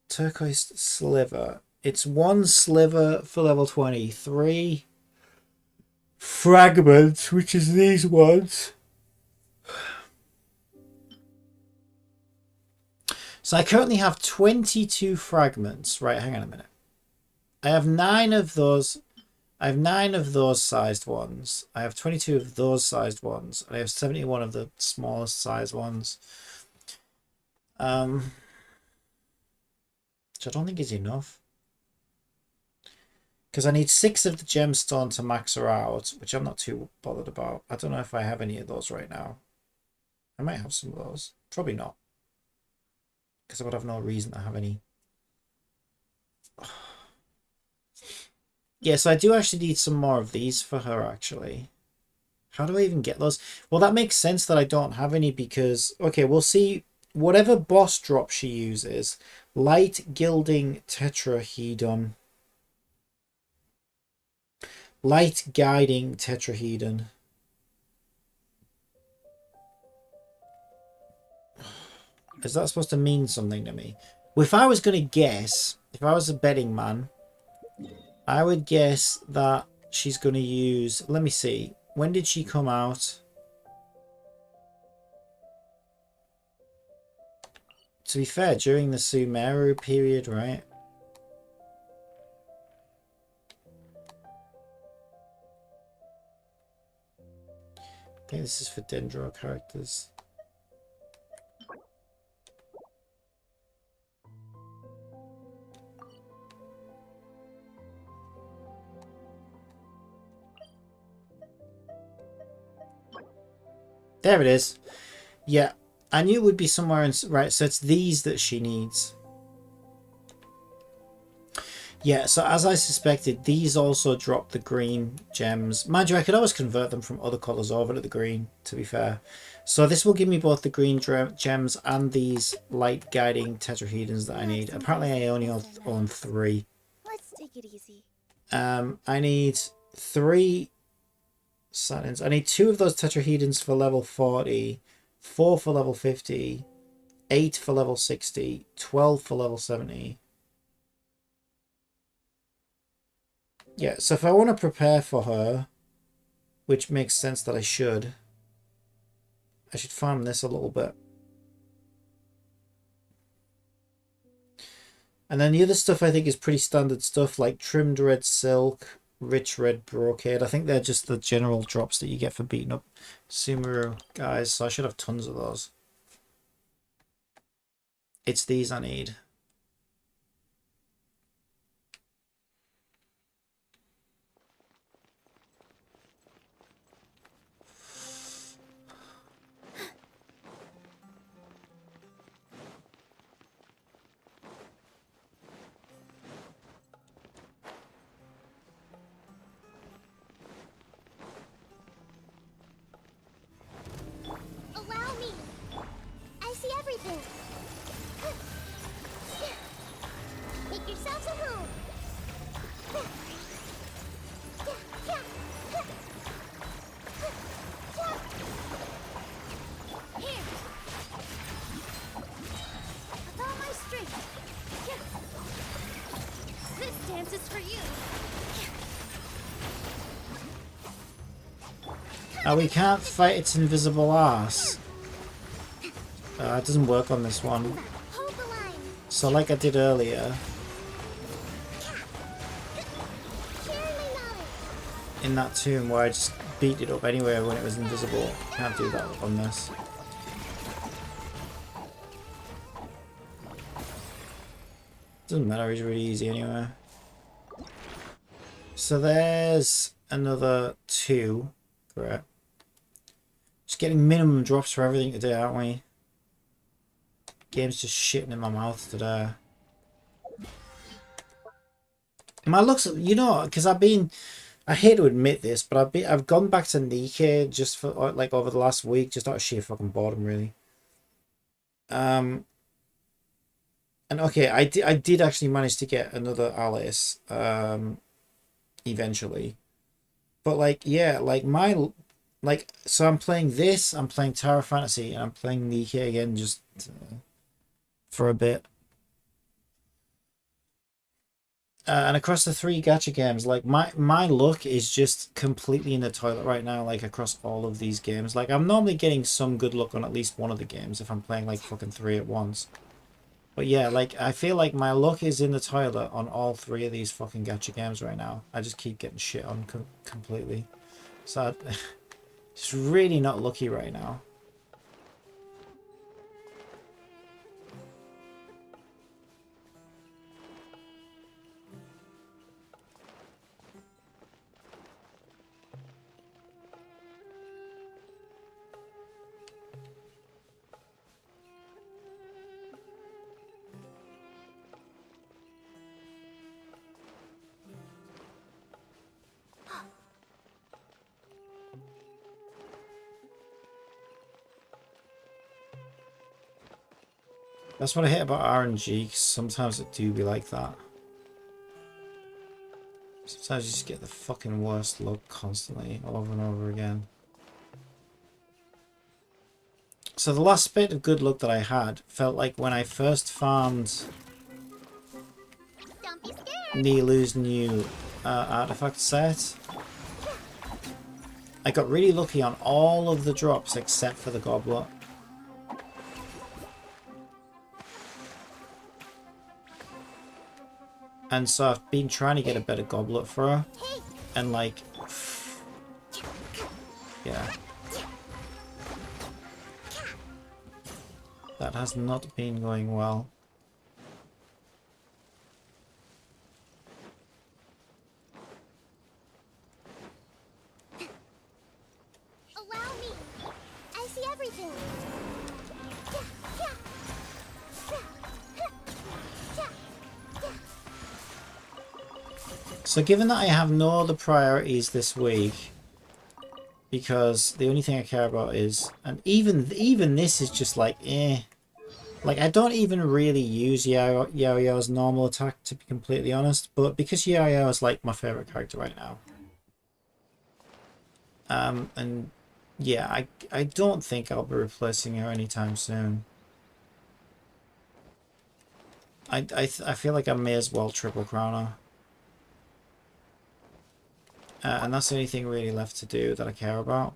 Turquoise sliver. It's 1 sliver for level 20. 3 fragments, which is these ones. So I currently have 22 fragments. Right, hang on a minute. I have 9 of those. I have 9 of those sized ones. I have 22 of those sized ones. I have 71 of the smallest sized ones. Which I don't think is enough. Because I need 6 of the gemstone to max her out, which I'm not too bothered about. I don't know if I have any of those right now. I might have some of those. Probably not. Because I would have no reason to have any. Yeah, so I do actually need some more of these for her, actually. How do I even get those? Well, that makes sense that I don't have any because... Okay, we'll see. Whatever boss drop she uses, light gilding tetrahedron. Light guiding tetrahedron. Is that supposed to mean something to me? Well, if I was going to guess, if I was a betting man... I would guess that she's going to use... Let me see. When did she come out? To be fair, during the Sumeru period, right? I think this is for Dendro characters. There it is. Yeah, I knew it would be somewhere in... Right, so it's these that she needs. Yeah, so as I suspected, these also drop the green gems. Mind you, I could always convert them from other colours over to the green, to be fair. So this will give me both the green gems and these light guiding tetrahedrons that I need. Apparently I only own 3. let's take it easy. I need 3... Silence. I need 2 of those tetrahedrons for level 40, 4 for level 50, 8 for level 60, 12 for level 70. Yeah, so if I want to prepare for her, which makes sense that I should farm this a little bit. And then the other stuff I think is pretty standard stuff like trimmed red silk, rich red brocade. I think they're just the general drops that you get for beating up Sumeru guys, so I should have tons of those. It's these I need. Allow me. I see everything. We can't fight its invisible ass. It doesn't work on this one. Hold the line. So like I did earlier, Sharing my knowledge. in that tomb where I just beat it up anyway when it was invisible. Can't do that on this. Doesn't matter, it's really easy anyway. So there's another 2. Great. Just getting minimum drops for everything today, aren't we? Game's just shitting in my mouth today. My luck's, you know, because I hate to admit this, but I've gone back to Nikkei just for like over the last week, just out of sheer fucking boredom, really. And okay, I did actually manage to get another Alice, eventually. But like, yeah, like so I'm playing this, I'm playing Tower Fantasy, and I'm playing Nikkei again just for a bit. And across the 3 gacha games, like my luck is just completely in the toilet right now, like across all of these games. Like I'm normally getting some good luck on at least one of the games if I'm playing like fucking 3 at once. But yeah, like I feel like my luck is in the toilet on all 3 of these fucking gacha games right now. I just keep getting shit on completely. So it's really not lucky right now. That's what I hate about RNG, 'cause sometimes it do be like that. Sometimes you just get the fucking worst luck constantly, over and over again. So the last bit of good luck that I had felt like when I first farmed Don't be scared. Nilu's new artifact set. I got really lucky on all of the drops except for the goblet. And so I've been trying to get a better goblet for her. And like, yeah. That has not been going well. Allow me. I see everything. So given that I have no other priorities this week, because the only thing I care about is, and even this is just like, eh. Like, I don't even really use YaoYao's normal attack, to be completely honest, but because YaoYao is like my favourite character right now. And yeah, I don't think I'll be replacing her anytime soon. I feel like I may as well triple crown her. And that's the only thing really left to do that I care about.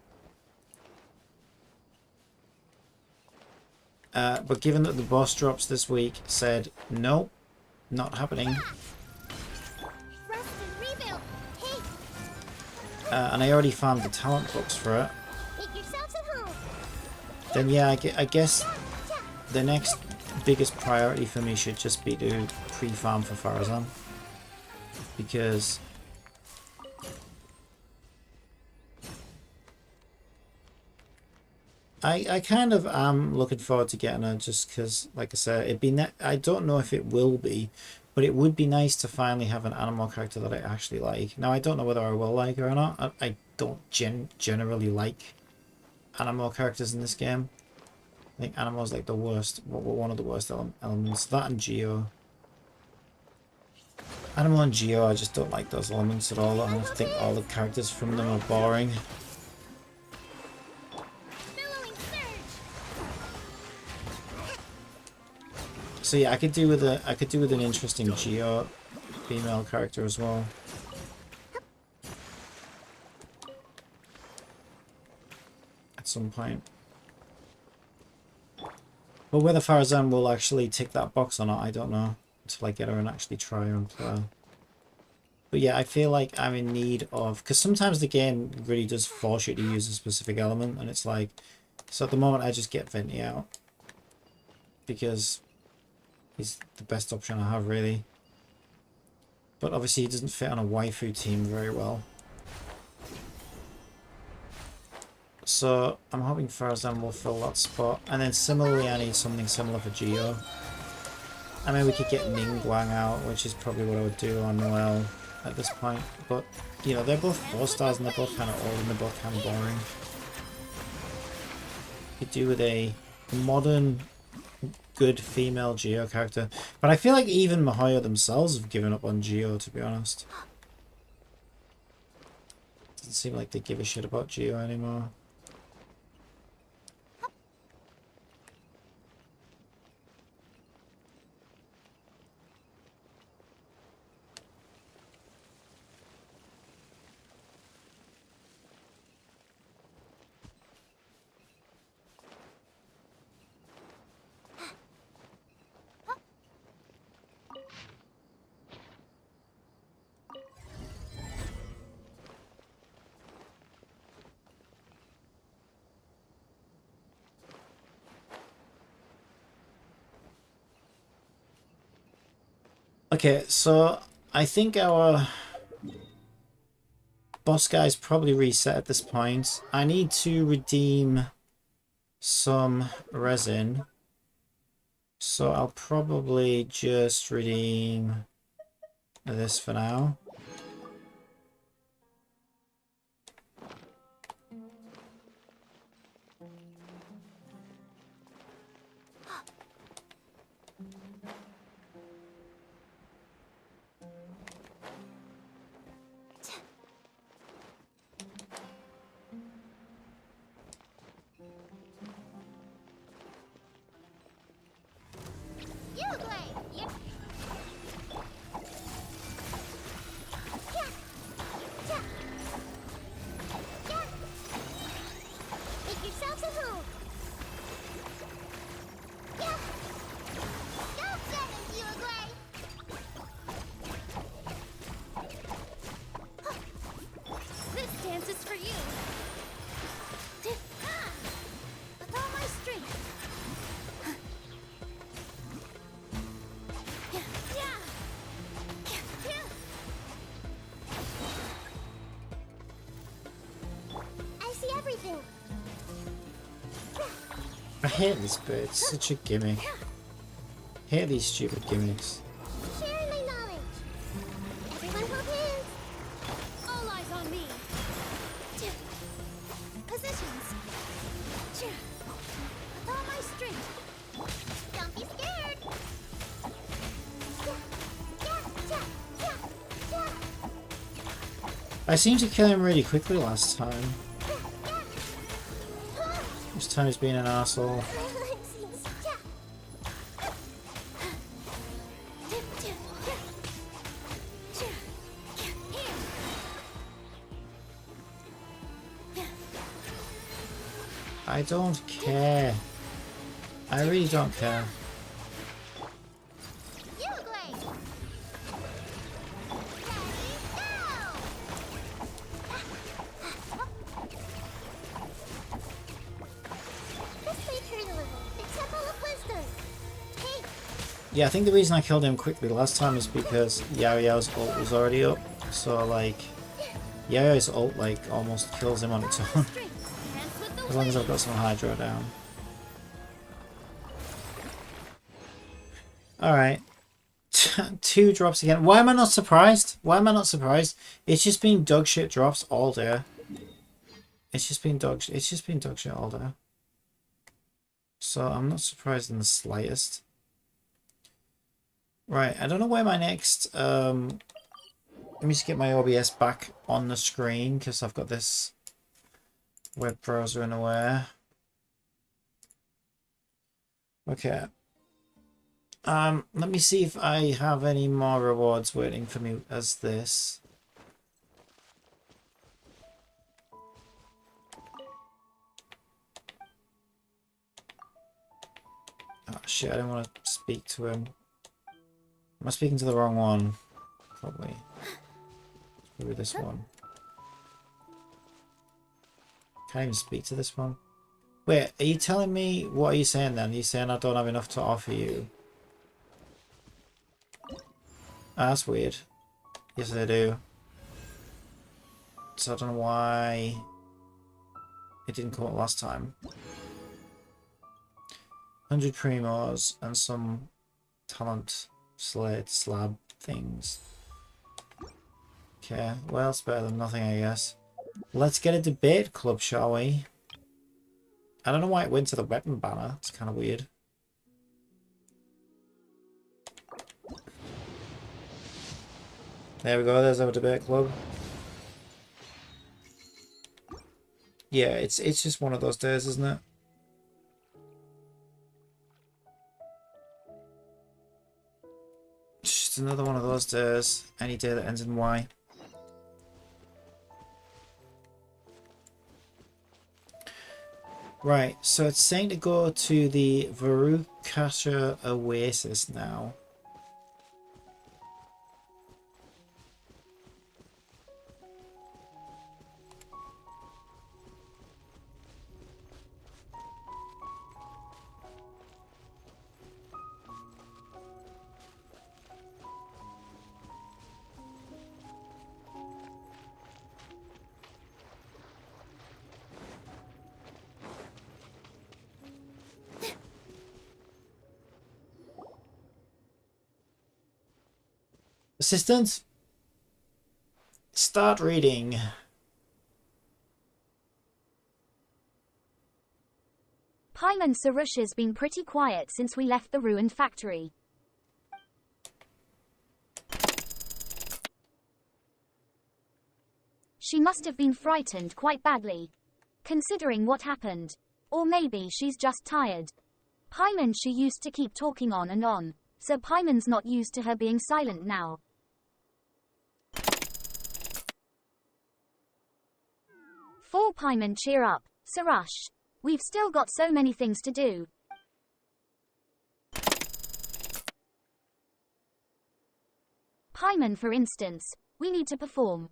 But given that the boss drops this week said, nope, not happening. Rest and rebuild. Hey, And I already found the talent books for it. make yourselves at home. Then yeah, I guess the next biggest priority for me should just be to pre-farm for Farazan. Because I kind of am looking forward to getting her, just because, like I said, it'd be I don't know if it will be, but it would be nice to finally have an animal character that I actually like. Now, I don't know whether I will like her or not. I don't generally like animal characters in this game. I think animal's like the worst, one of the worst elements. That and Geo. Animal and Geo, I just don't like those elements at all. I think all the characters from them are boring. Billowing surge. So yeah, I could do with an interesting Geo female character as well. at some point. But whether Farazan will actually tick that box or not, I don't know. Until I get her and actually try her and play her. But yeah, I feel like I'm in need of... Because sometimes the game really does force you to use a specific element. And it's like... So at the moment I just get Venti out. Because he's the best option I have, really. But obviously he doesn't fit on a waifu team very well. So I'm hoping Farazan will fill that spot. And then similarly I need something similar for Geo. I mean we could get Ningguang out, which is probably what I would do on Noel at this point. But, you know, they're both 4 stars and they're both kind of old and they're both kind of boring. Could do with a modern, good female Geo character. But I feel like even Mihoyo themselves have given up on Geo, to be honest. Doesn't seem like they give a shit about Geo anymore. Okay, so I think our boss guy's probably reset at this point. I need to redeem some resin. So I'll probably just redeem this for now. I hate this bit, it's such a gimmick. I hate these stupid gimmicks. Sharing my knowledge. Everyone hold hands. All eyes on me. Positions. With all my strength. Don't be scared. I seemed to kill him really quickly last time. This time he's being an asshole. I don't care. I really don't care. Yeah, I think the reason I killed him quickly last time is because YaoYao's ult was already up. So, like, YaoYao's ult, like, almost kills him on its own. As long as I've got some Hydro down. Alright. 2 drops again. Why am I not surprised? Why am I not surprised? It's just been dog shit drops all day. It's just been dog shit all day. So, I'm not surprised in the slightest. Right, I don't know where my next, let me just get my OBS back on the screen because I've got this web browser in the way. Okay. Let me see if I have any more rewards waiting for me as this. Shit, I don't want to speak to him. Am I speaking to the wrong one? Probably. Maybe this one. Can't even speak to this one. Wait, are you telling me, what are you saying then? Are you saying I don't have enough to offer you? Ah, that's weird. Yes, I do. So I don't know why it didn't come up last time. 100 primos and some talent slate slab things. Okay, well, it's better than nothing, I guess. Let's get a debate club, shall we? I don't know why it went to the weapon banner. It's kind of weird. There we go, there's our debate club. Yeah, it's just one of those days, isn't it? Just another one of those days. Any day that ends in Y. Right, so it's saying to go to the Varukasha Oasis now. Assistant, start reading. Paimon Sarusha's been pretty quiet since we left the ruined factory. She must have been frightened quite badly, considering what happened. Or maybe she's just tired. Paimon, she used to keep talking on and on, so Paimon's not used to her being silent now. For Paimon, cheer up, Sarush. We've still got so many things to do. Paimon, for instance, we need to perform.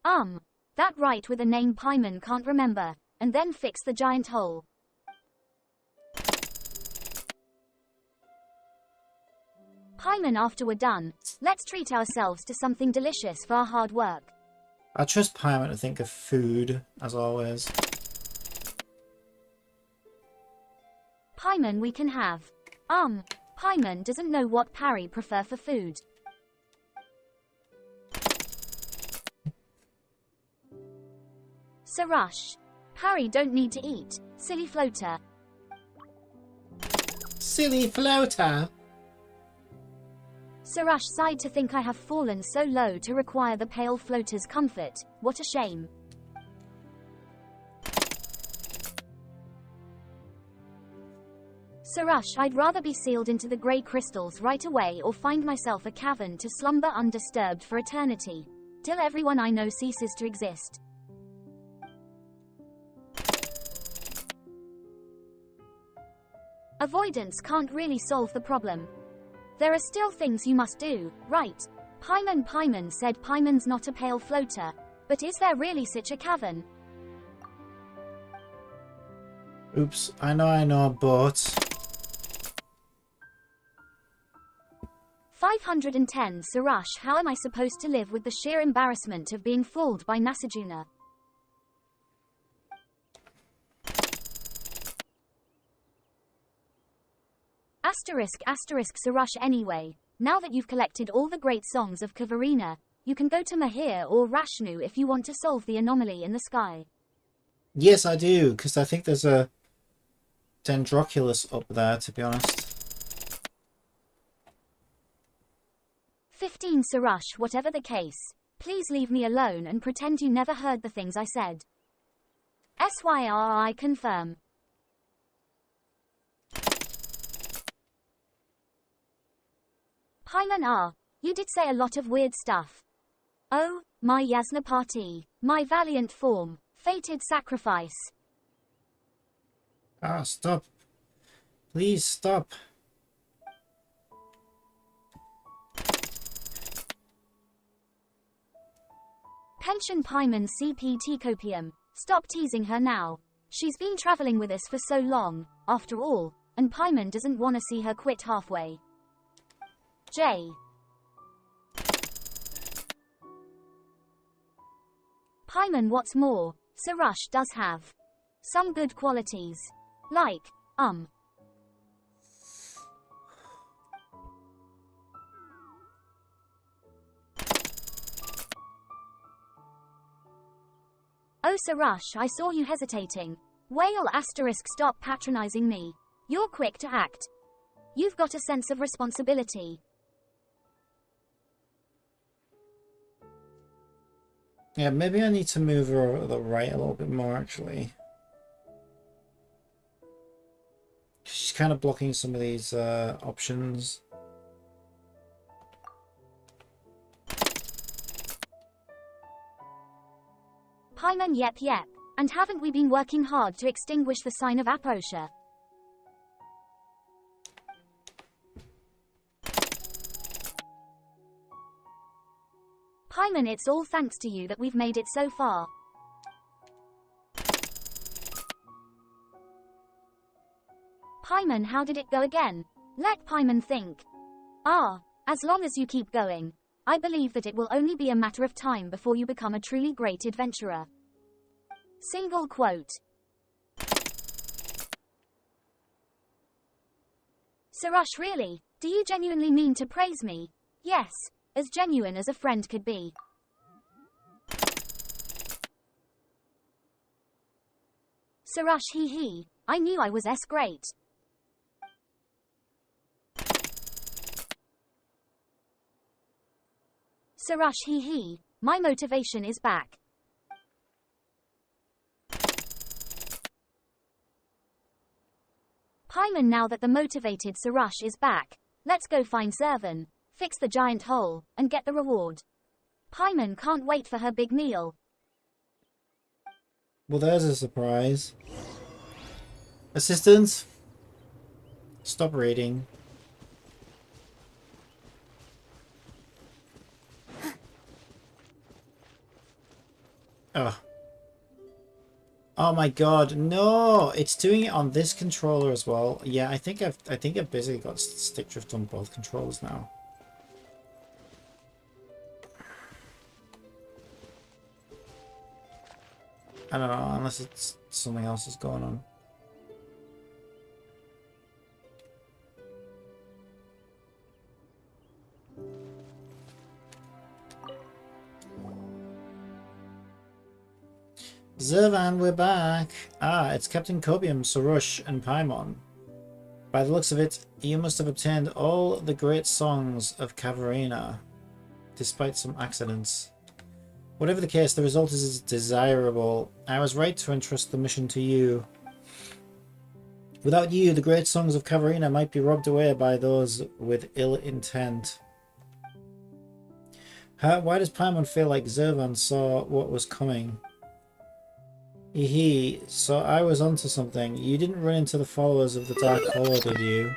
That right, with a name Paimon can't remember, and then fix the giant hole. Paimon, after we're done, let's treat ourselves to something delicious for our hard work. I trust Paimon to think of food, as always. Paimon, we can have. Paimon doesn't know what Parry prefer for food. Sarush. Parry don't need to eat, silly floater. Silly floater! Sarush sighed to think I have fallen so low to require the pale floater's comfort. What a shame. Sarush, I'd rather be sealed into the grey crystals right away or find myself a cavern to slumber undisturbed for eternity, till everyone I know ceases to exist. Avoidance can't really solve the problem. There are still things you must do, right? Paimon said Paimon's not a pale floater, but is there really such a cavern? Oops, I know, but... 510 Sarush, how am I supposed to live with the sheer embarrassment of being fooled by Nasajuna? Asterisk Sarush, anyway, now that you've collected all the great songs of Kavarina, you can go to Mahir or Rashnu if you want to solve the anomaly in the sky. Yes, I do, because I think there's a Dendroculus up there, to be honest. 15 Sarush, whatever the case, please leave me alone and pretend you never heard the things I said. SYRI confirm. Paimon, you did say a lot of weird stuff. Oh, my Yasnapati, my valiant form, fated sacrifice. Ah, stop. Please stop. Pension Paimon CPT Copium. Stop teasing her now. She's been traveling with us for so long, after all, and Paimon doesn't want to see her quit halfway. J. Paimon, what's more, Sarush does have some good qualities. Like, Oh Sarush, I saw you hesitating. Whale asterisk, stop patronizing me. You're quick to act. You've got a sense of responsibility. Yeah, maybe I need to move her over to the right a little bit more, actually. She's kind of blocking some of these options. Paimon, yep. And haven't we been working hard to extinguish the sign of Aposha? Paimon, it's all thanks to you that we've made it so far. Paimon, how did it go again? Let Paimon think. As long as you keep going, I believe that it will only be a matter of time before you become a truly great adventurer. Single quote. Sarush, really? Do you genuinely mean to praise me? Yes, as genuine as a friend could be. Sarush, hee. I knew I was great. Sarush, hee. My motivation is back. Paimon, now that the motivated Sarush is back, let's go find Zervan, fix the giant hole, and get the reward. Paimon can't wait for her big meal. Well, there's a surprise. Assistant? Stop reading. Oh. Oh my god, no! It's doing it on this controller as well. Yeah, I think I've basically got stick drift on both controllers now. I don't know, unless it's something else is going on. Zervan, we're back. It's Captain Copium, Sarush, and Paimon. By the looks of it, you must have obtained all the great songs of Cavarina, despite some accidents. Whatever the case, the result is desirable. I was right to entrust the mission to you. Without you, the great songs of Cavarina might be robbed away by those with ill intent. Why does Paimon feel like Zervan saw what was coming? So I was onto something. You didn't run into the followers of the Dark Hollow, did you?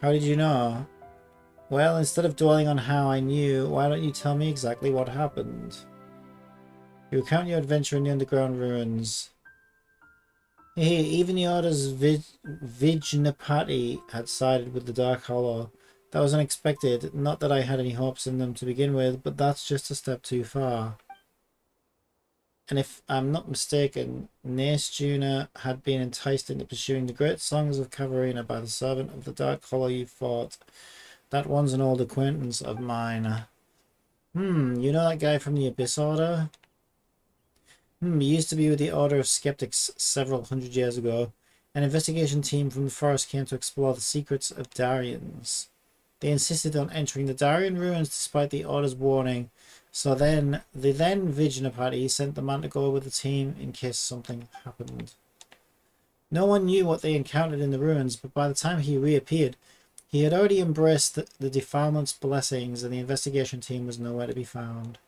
How did you know? Well, instead of dwelling on how I knew, why don't you tell me exactly what happened? You recount your adventure in the underground ruins. Even the Order's Vijnapati had sided with the Dark Hollow. That was unexpected. Not that I had any hopes in them to begin with, but that's just a step too far. And if I'm not mistaken, Nace Juna had been enticed into pursuing the great songs of Cavarina by the servant of the Dark Hollow you fought. That one's an old acquaintance of mine. You know that guy from the Abyss Order? He used to be with the Order of Skeptics several hundred years ago. An investigation team from the forest came to explore the secrets of Darians. They insisted on entering the Darian ruins despite the Order's warning. So then, the then Vijnapati sent the man to go with the team in case something happened. No one knew what they encountered in the ruins, but by the time he reappeared, he had already embraced the defilement's blessings, and the investigation team was nowhere to be found.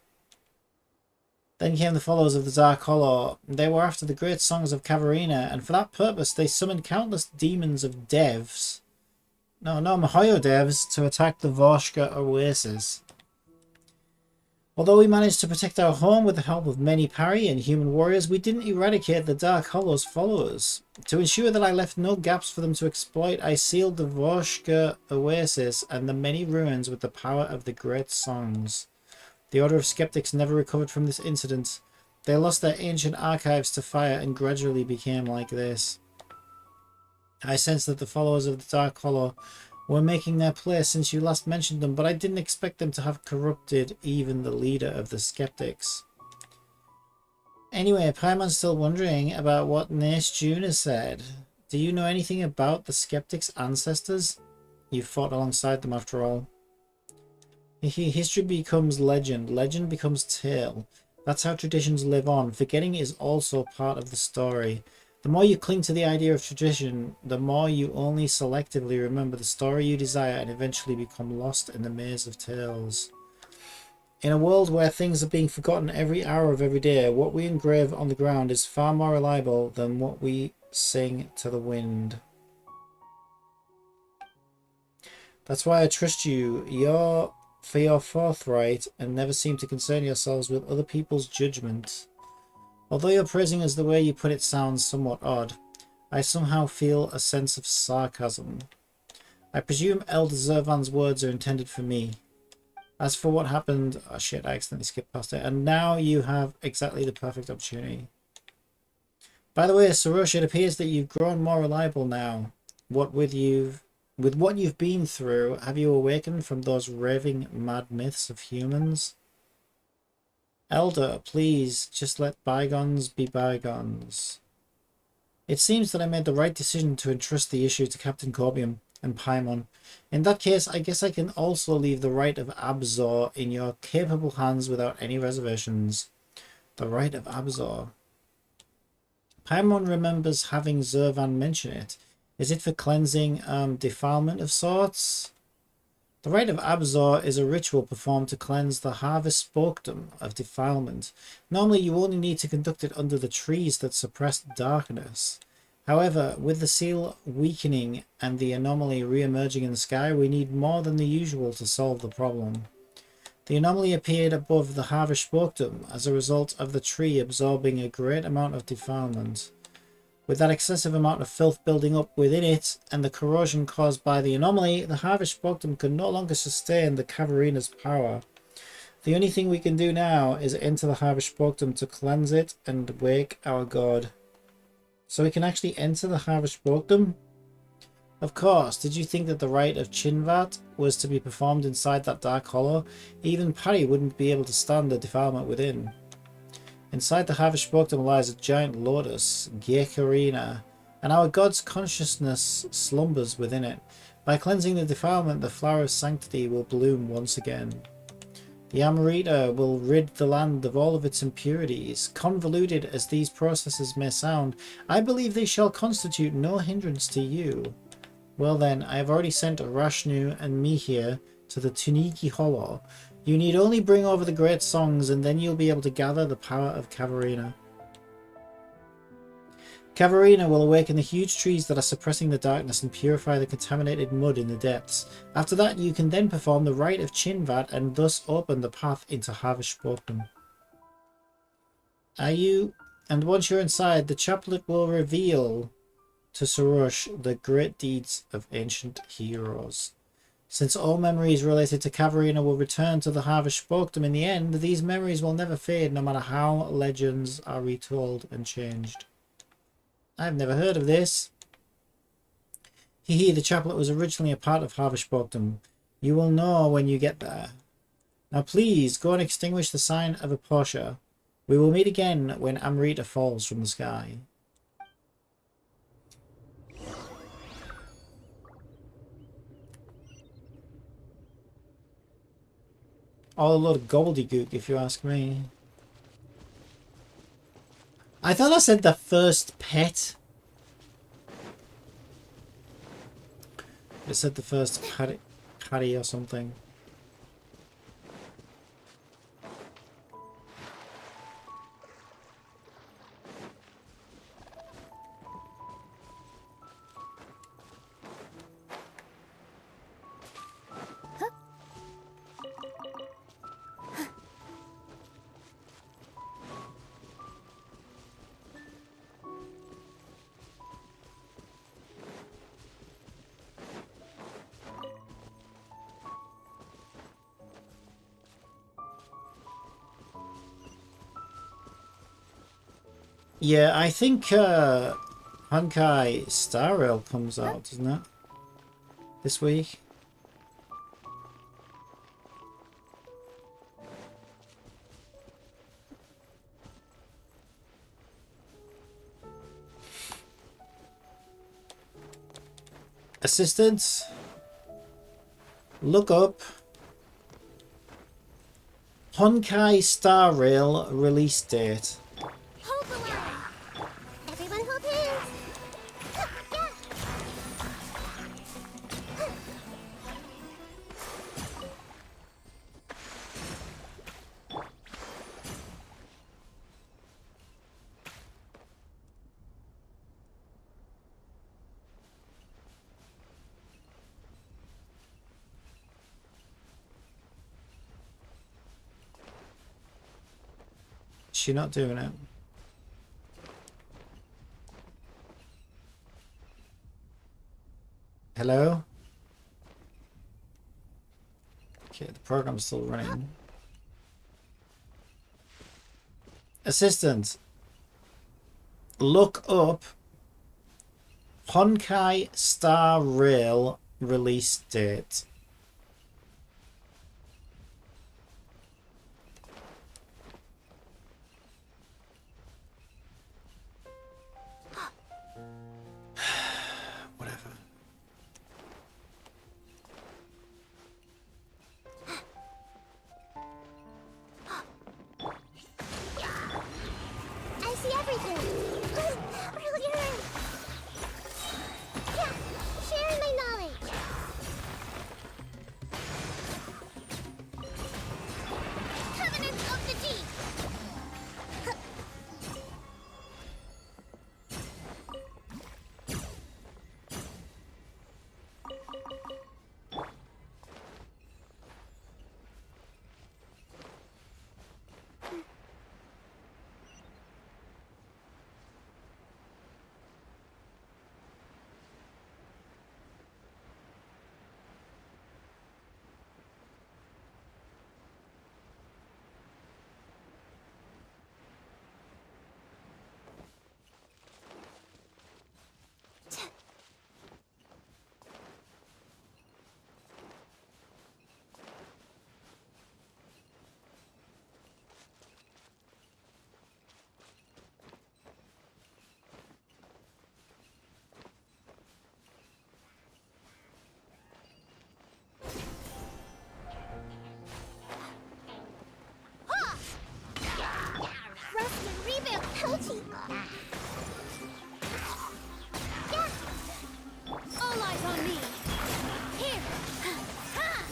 Then came the followers of the Dark Hollow. They were after the great songs of Cavarina, and for that purpose they summoned countless demons of devs. No, Mahoyo devs to attack the Voshka Oasis. Although we managed to protect our home with the help of many parry and human warriors, we didn't eradicate the Dark Hollow's followers. To ensure that I left no gaps for them to exploit, I sealed the Voshka Oasis and the many ruins with the power of the Great Songs. The Order of Skeptics never recovered from this incident. They lost their ancient archives to fire and gradually became like this. I sensed that the followers of the Dark Hollow were making their play since you last mentioned them, but I didn't expect them to have corrupted even the leader of the Skeptics. Anyway, Paimon's still wondering about what Nace June has said. Do you know anything about the Skeptics' ancestors? You fought alongside them after all. History becomes legend. Legend becomes tale. That's how traditions live on. Forgetting is also part of the story. The more you cling to the idea of tradition, the more you only selectively remember the story you desire and eventually become lost in the maze of tales. In a world where things are being forgotten every hour of every day, what we engrave on the ground is far more reliable than what we sing to the wind. That's why I trust you. For your forthright and never seem to concern yourselves with other people's judgment. Although your praising us the way you put it sounds somewhat odd, I somehow feel a sense of sarcasm. I presume Elder Zervan's words are intended for me. As for what happened... Oh shit, I accidentally skipped past it. And now you have exactly the perfect opportunity. By the way, Sarosh, it appears that you've grown more reliable now. With what you've been through, have you awakened from those raving mad myths of humans? Elder, please, just let bygones be bygones. It seems that I made the right decision to entrust the issue to Captain Corbium and Paimon. In that case, I guess I can also leave the right of Abzor in your capable hands without any reservations. The right of Abzor. Paimon remembers having Zervan mention it. Is it for cleansing defilement of sorts? The rite of Abzor is a ritual performed to cleanse the harvest spokedom of defilement. Normally you only need to conduct it under the trees that suppress darkness. However, with the seal weakening and the anomaly re-emerging in the sky, we need more than the usual to solve the problem. The anomaly appeared above the harvest spokedom as a result of the tree absorbing a great amount of defilement. With that excessive amount of filth building up within it and the corrosion caused by the anomaly, the harvest spokedom can no longer sustain the Caverina's power. The only thing we can do now is enter the harvest spokedom to cleanse it and wake our god. So we can actually enter the harvest spokedom? Of course, did you think that the rite of Chinvat was to be performed inside that dark hollow? Even Parry wouldn't be able to stand the defilement within. Inside the harvest spokedom lies a giant lotus, Gekarina, and our god's consciousness slumbers within it. By cleansing the defilement, the flower of sanctity will bloom once again. The Amrita will rid the land of all of its impurities. Convoluted as these processes may sound, I believe they shall constitute no hindrance to you. Well then, I have already sent Rashnu and Mihir to the Tuniki Hollow. You need only bring over the great songs and then you'll be able to gather the power of Caverina. Caverina will awaken the huge trees that are suppressing the darkness and purify the contaminated mud in the depths. After that, you can then perform the rite of Chinvat and thus open the path into Harvest Spoken. And once you're inside, the chaplet will reveal to Sarosh the great deeds of ancient heroes. Since all memories related to Caverina will return to the Harvest Spokedom in the end, these memories will never fade no matter how legends are retold and changed. I've never heard of this. The chaplet was originally a part of Harvest Spokedom. You will know when you get there. Now please, go and extinguish the sign of Aposha. We will meet again when Amrita falls from the sky. All a lot of gobbledygook, if you ask me. I thought I said the first pet. It said the first paddy or something. Yeah, I think Honkai Star Rail comes out, doesn't it? This week. Assistants, look up Honkai Star Rail release date. Hold the line. Everyone hold hands. Yeah. She not doing it. Hello? Okay, the program's still running. Assistant, look up Honkai Star Rail release date. Whatever. I see everything. Brilliant. Yeah. Sharing my knowledge. Covenant of the Deep. Rust and revamp Pelchi. Yeah. All eyes on me. Here. Ha!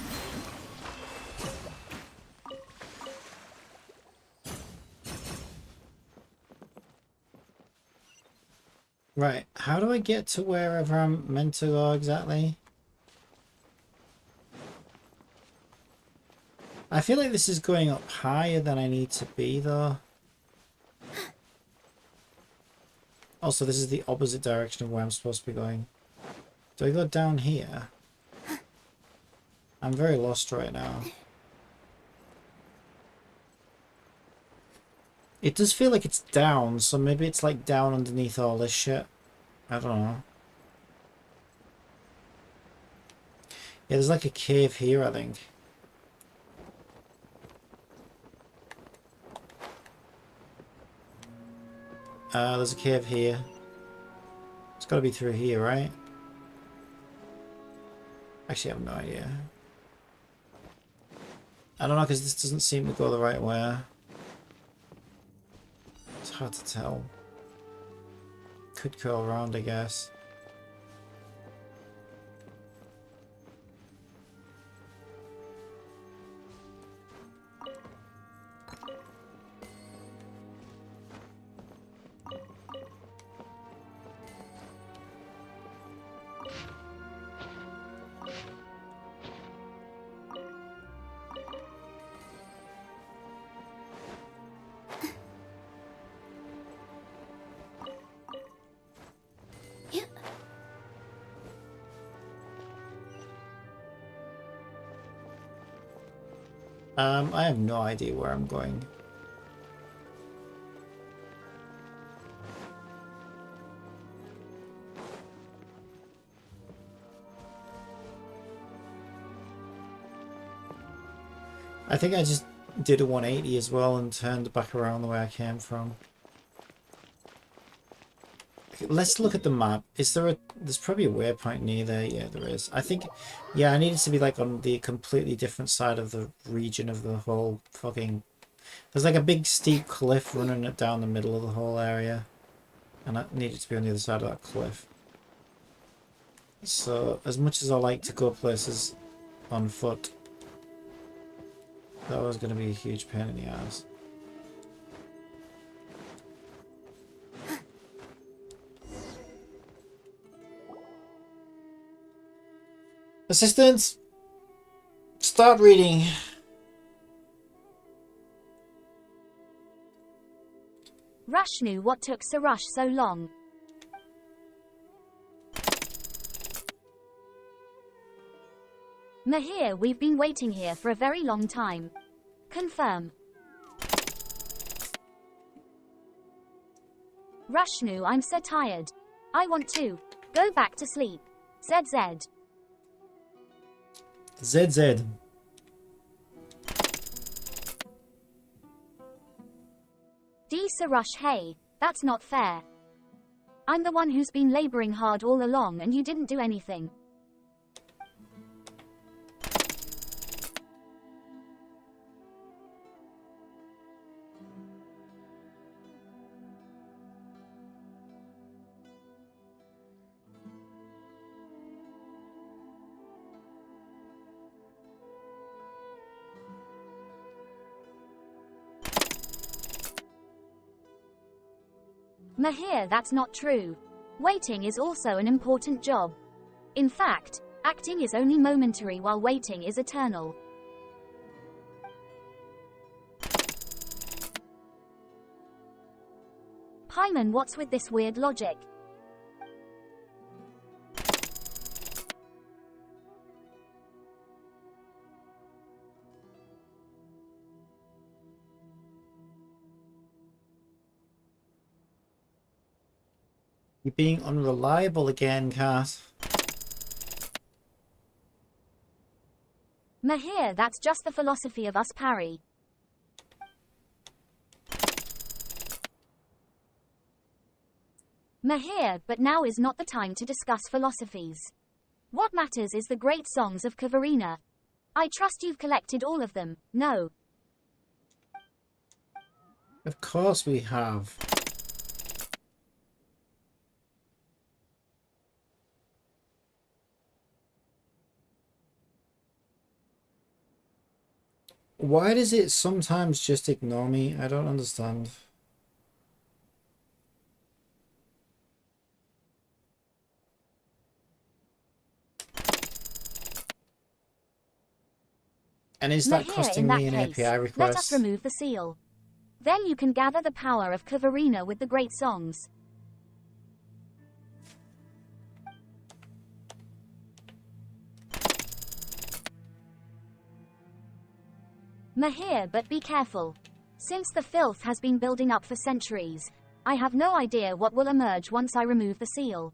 Right, how do I get to wherever I'm meant to go exactly? I feel like this is going up higher than I need to be though. Also, this is the opposite direction of where I'm supposed to be going. Do I go down here? I'm very lost right now. It does feel like it's down, so maybe it's like down underneath all this shit. I don't know. Yeah, there's like a cave here, I think. There's a cave here. It's got to be through here, right? Actually, I have no idea. I don't know, because this doesn't seem to go the right way. It's hard to tell. Could go around, I guess. I have no idea where I'm going. I think I just did a 180 as well and turned back around the way I came from. Okay, let's look at the map. Is there a... There's probably a waypoint near there. Yeah, there is. I think... Yeah, I needed to be like on the completely different side of the region of the whole fucking... There's like a big steep cliff running it down the middle of the whole area. And I needed to be on the other side of that cliff. So, as much as I like to go places on foot, that was going to be a huge pain in the ass. Assistants! Start reading! Rush knew what took Sir Rush so long. Mahir, we've been waiting here for a very long time. Confirm. Rushnu, I'm so tired. I want to go back to sleep. ZZ. ZZ. D. Sarush, hey, that's not fair. I'm the one who's been laboring hard all along and you didn't do anything. Mahir, that's not true. Waiting is also an important job. In fact, acting is only momentary while waiting is eternal. Paimon, what's with this weird logic? You're being unreliable again, Kat. Mahir, that's just the philosophy of us parry. Mahir, but now is not the time to discuss philosophies. What matters is the great songs of Kavarina. I trust you've collected all of them, no? Of course we have. Why does it sometimes just ignore me? I don't understand. And is that Mahir, costing in that me an case, API let us request? remove the seal. Then you can gather the power of Kavarina with the great songs. Mahir, but be careful. Since the filth has been building up for centuries, I have no idea what will emerge once I remove the seal.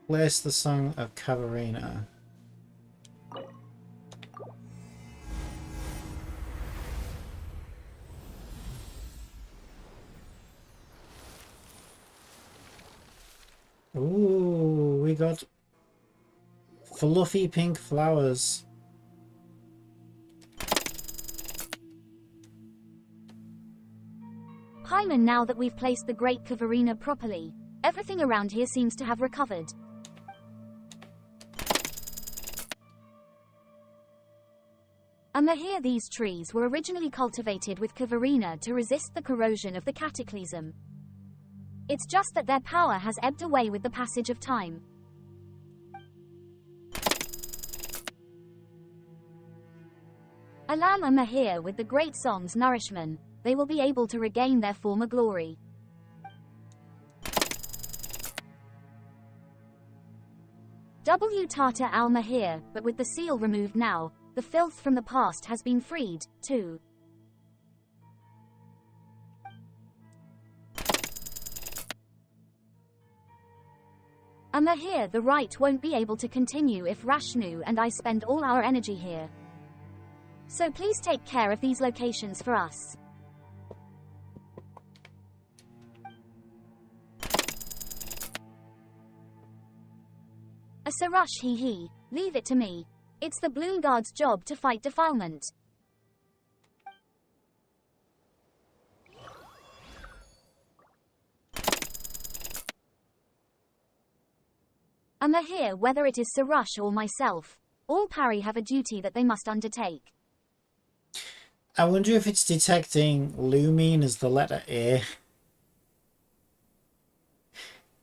Place the song of Kavarina. Ooh, we got fluffy pink flowers. Paimon, now that we've placed the great Kavarina properly, everything around here seems to have recovered. Mahir, these trees were originally cultivated with Kavarina to resist the corrosion of the cataclysm. It's just that their power has ebbed away with the passage of time. Allow Mahir with the great song's nourishment, they will be able to regain their former glory. W Tata al Mahir, but with the seal removed now, the filth from the past has been freed, too. Here, the rite won't be able to continue if Rashnu and I spend all our energy here. So please take care of these locations for us. A Sarush he. Leave it to me. It's the Blue Guard's job to fight defilement. Here, whether it is Sarush or myself, all parry have a duty that they must undertake. I wonder if it's detecting Lumine as the letter A.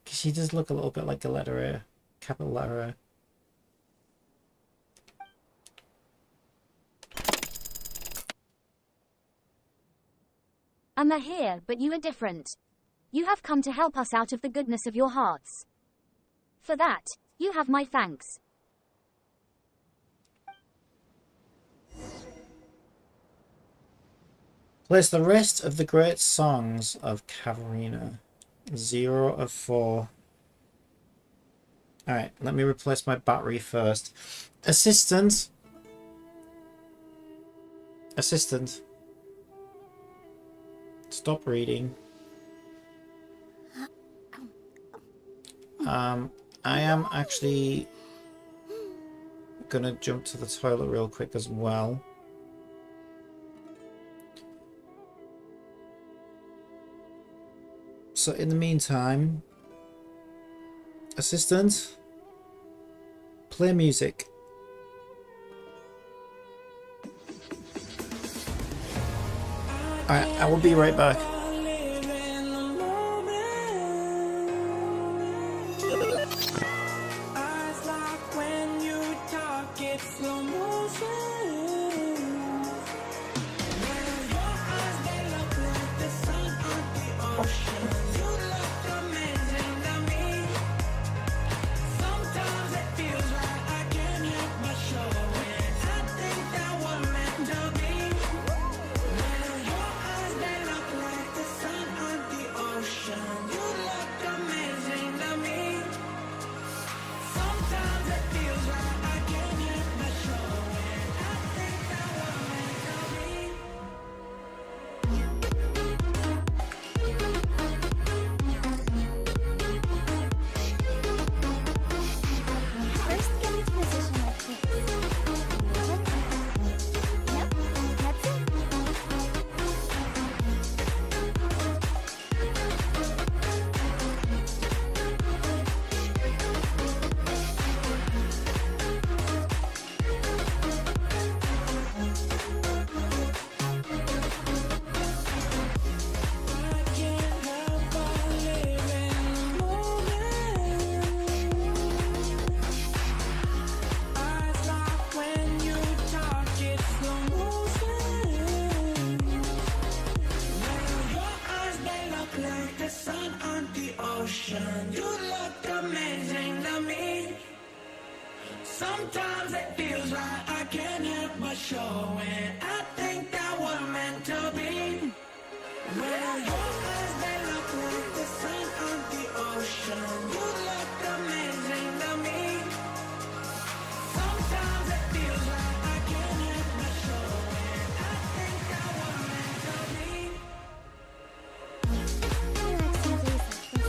Because she does look a little bit like a letter A. Capital letter A. Here, but you are different. You have come to help us out of the goodness of your hearts. For that, you have my thanks. Place the rest of the great songs of Cavarina. 0 of 4. Alright, let me replace my battery first. Assistant. Assistant. Stop reading. I am actually gonna jump to the toilet real quick as well. So in the meantime, assistant, play music. Alright, I will be right back. First, get into position like this. Yep, that's it. Sometimes it feels like I can't help but show it. I think that we're meant to be. Well, your eyes, they look like the sun on the ocean. You look amazing to me. Sometimes it feels like I can't help but show it. I think that we're meant to be. I like some days like this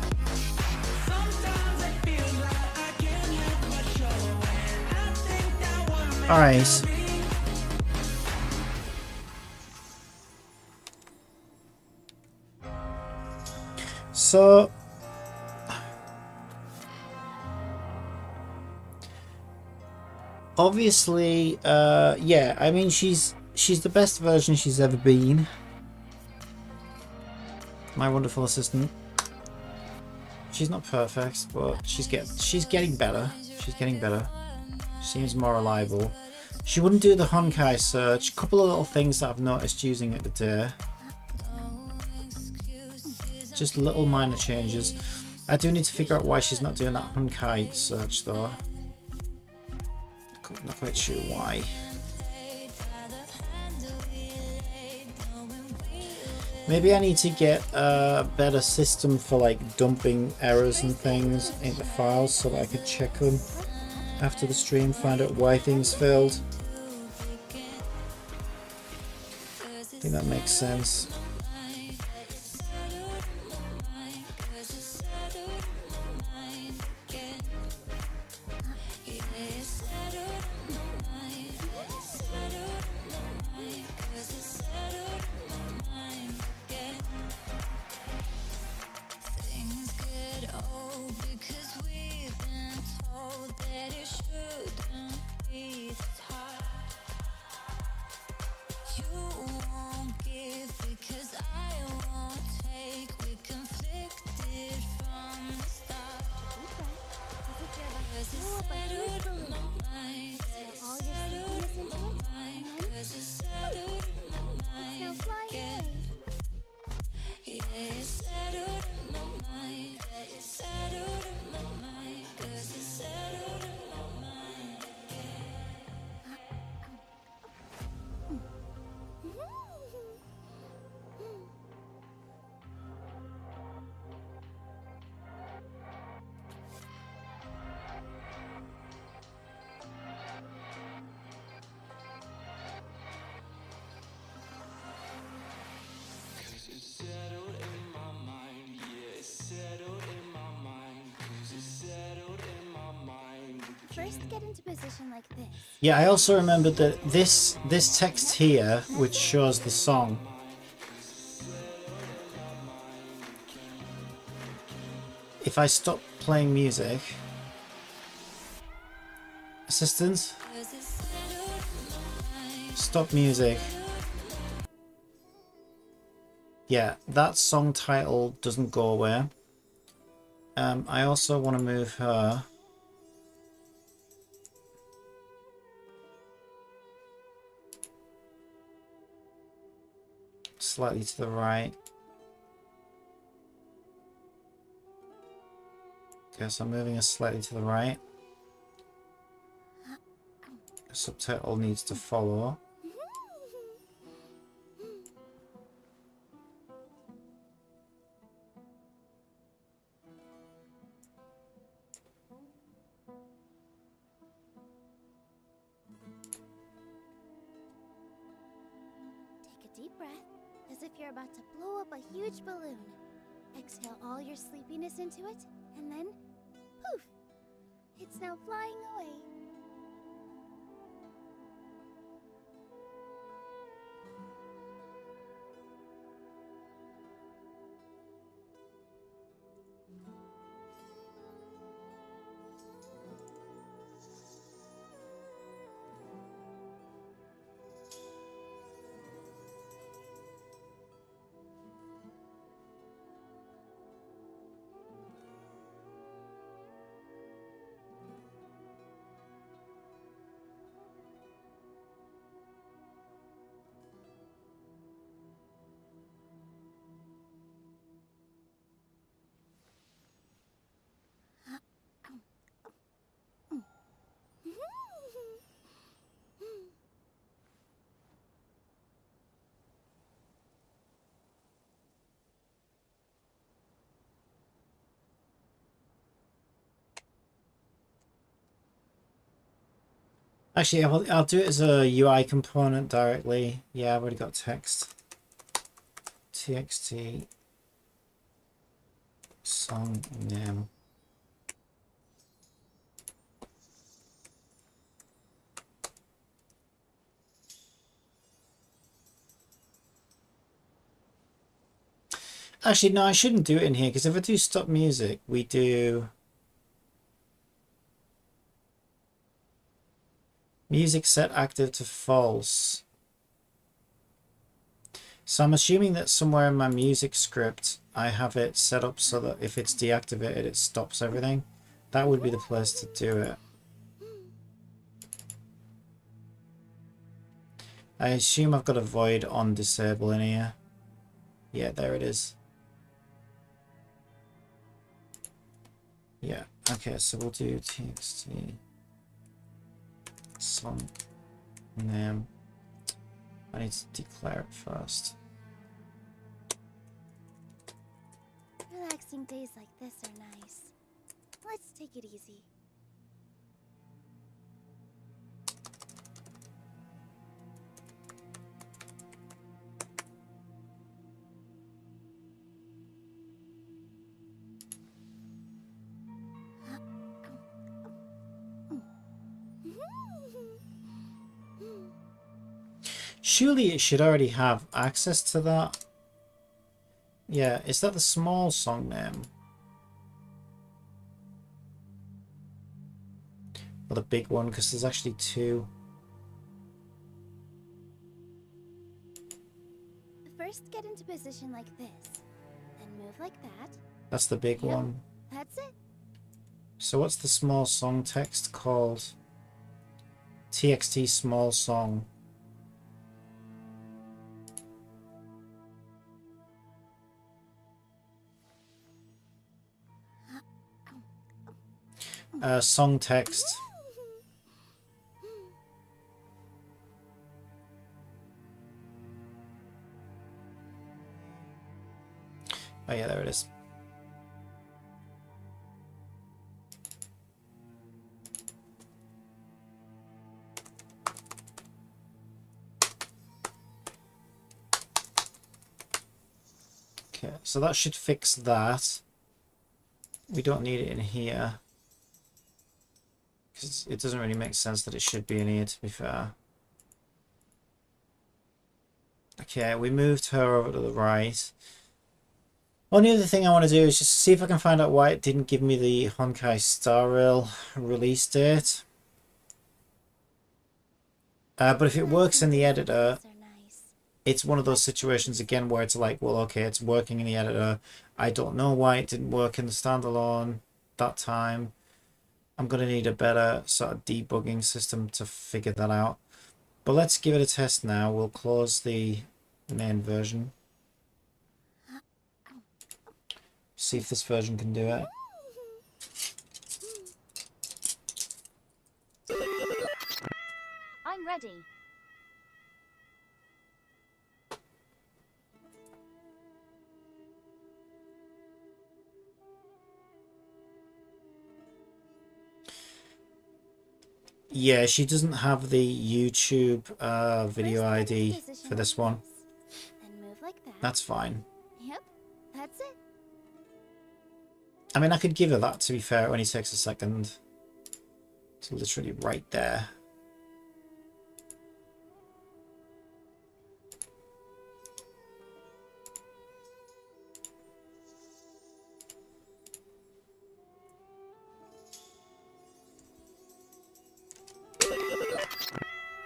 one. Let's do these. All right. So obviously, yeah, I mean she's the best version she's ever been. my wonderful assistant. She's not perfect, but she's getting better. She's getting better. Seems more reliable. She wouldn't do the Honkai search. Couple of little things that I've noticed using it today. Just little minor changes. I do need to figure out why she's not doing that Honkai search though. Not quite sure why. Maybe I need to get a better system for like dumping errors and things into files so that I could check them after the stream, find out why things failed. I think that makes sense. First, get into position like this. Yeah, I also remembered that this text here, which shows the song, if I stop playing music, assistant, stop music. Yeah, that song title doesn't go away. I also want to move her slightly to the right. Okay, so I'm moving her slightly to the right. The subtitle needs to follow. Take a deep breath, as if you're about to blow up a huge balloon. Exhale all your sleepiness into it, and then, poof! It's now flying away. Actually, I'll do it as a UI component directly. Yeah, I've already got text. TXT song name. Actually, no, I shouldn't do it in here, because if I do stop music, we do music set active to false. So I'm assuming that somewhere in my music script, I have it set up so that if it's deactivated, it stops everything. That would be the place to do it. I assume I've got a void on disable in here. Yeah, there it is. Yeah, okay, so we'll do txt song name. I need to declare it first. Relaxing days like this are nice. Let's take it easy. Surely it should already have access to that. Yeah, is that the small song name? Or the big one, because there's actually two. First, get into position like this, and move like that. That's the big Yep. one. That's it. So what's the small song text called? TXT small song. Song text. Oh yeah, there it is. Okay, so that should fix that. We don't need it in here. Because it doesn't really make sense that it should be in here, to be fair. Okay, we moved her over to the right. Only other thing I want to do is just see if I can find out why it didn't give me the Honkai Star Rail release date. But if it works in the editor, it's one of those situations again where it's like, well, okay, it's working in the editor. I don't know why it didn't work in the standalone that time. I'm going to need a better sort of debugging system to figure that out. But let's give it a test now. We'll close the main version. See if this version can do it. I'm ready. Yeah, she doesn't have the YouTube video ID for this one. And move like that. That's fine. Yep, that's it. I mean, I could give her that, to be fair. It only takes a second. It's literally right there.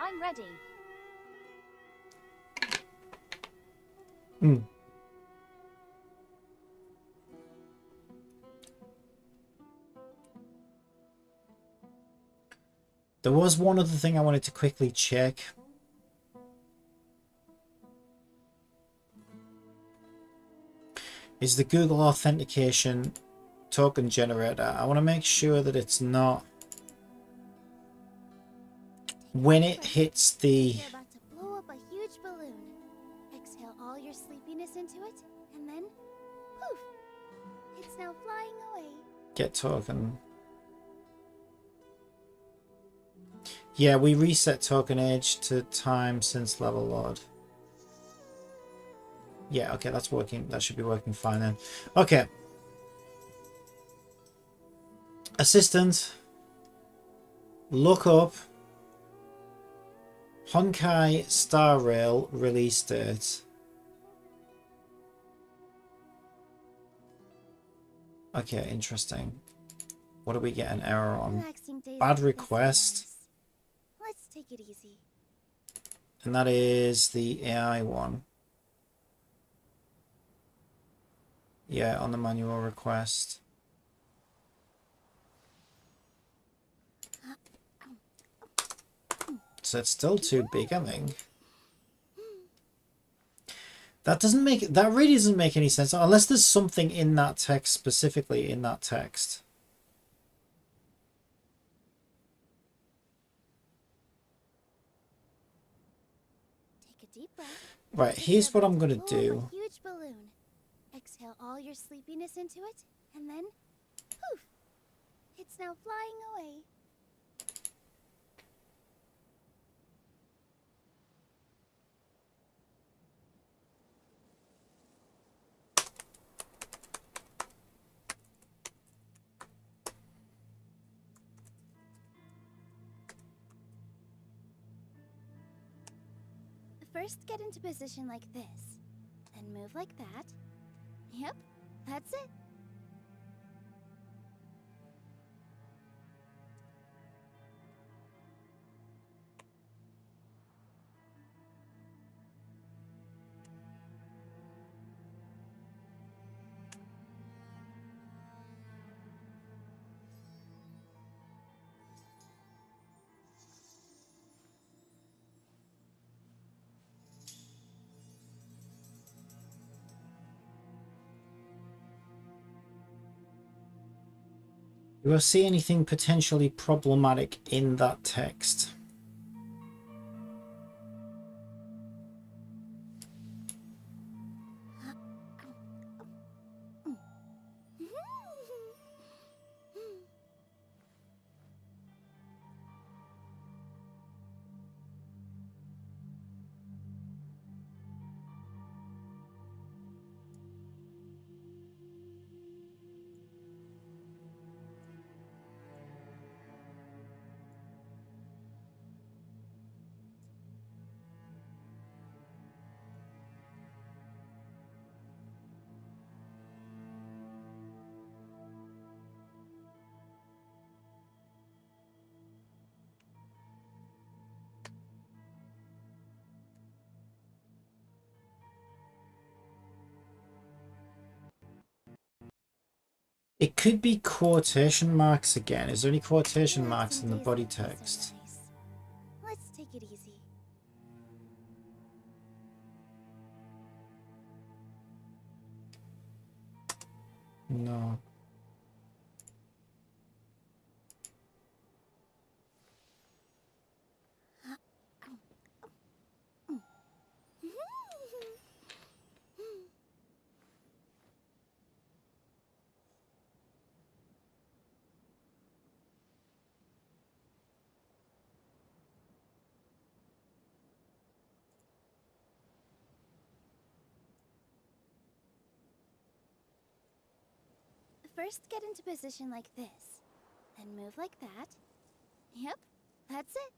I'm ready. There was one other thing I wanted to quickly check. Is the Google authentication token generator. I want to make sure that it's not, when it hits the, You're about to blow up a huge balloon. Exhale all your sleepiness into it, and then poof! It's now flying away. get token. Yeah, we reset token age to time since level load. Yeah, okay, that's working. That should be working fine then. Okay. Assistant. Look up Honkai Star Rail release date. Okay, interesting. What do we get an error on? Relaxing days Bad like this are request. nice. Let's take it easy. And that is the AI one. Yeah, on the manual request. So it's still too big, I think. That really doesn't make any sense unless there's something in that text, specifically in that text. Take a deep breath. Right, here's what I'm gonna do. A huge balloon. Exhale all your sleepiness into it, and then poof! It's now flying away. First, get into position like this. Then move like that. Yep, that's it. Do I see anything potentially problematic in that text? It could be quotation marks again. Is there any quotation marks in the body text? Let's take it easy. No. First, get into position like this. Then move like that. Yep, that's it.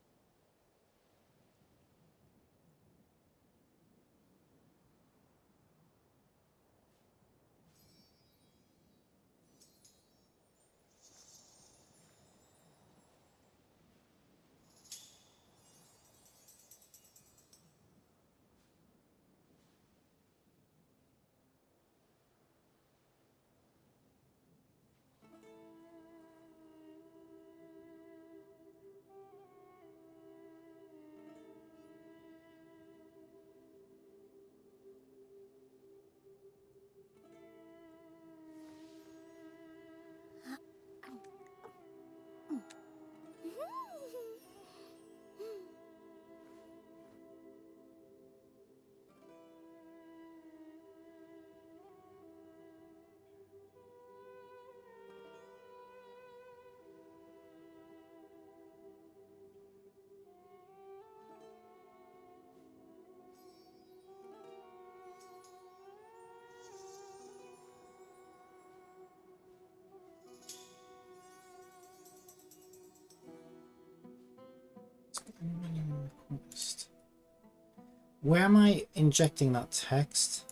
Where am I injecting that text?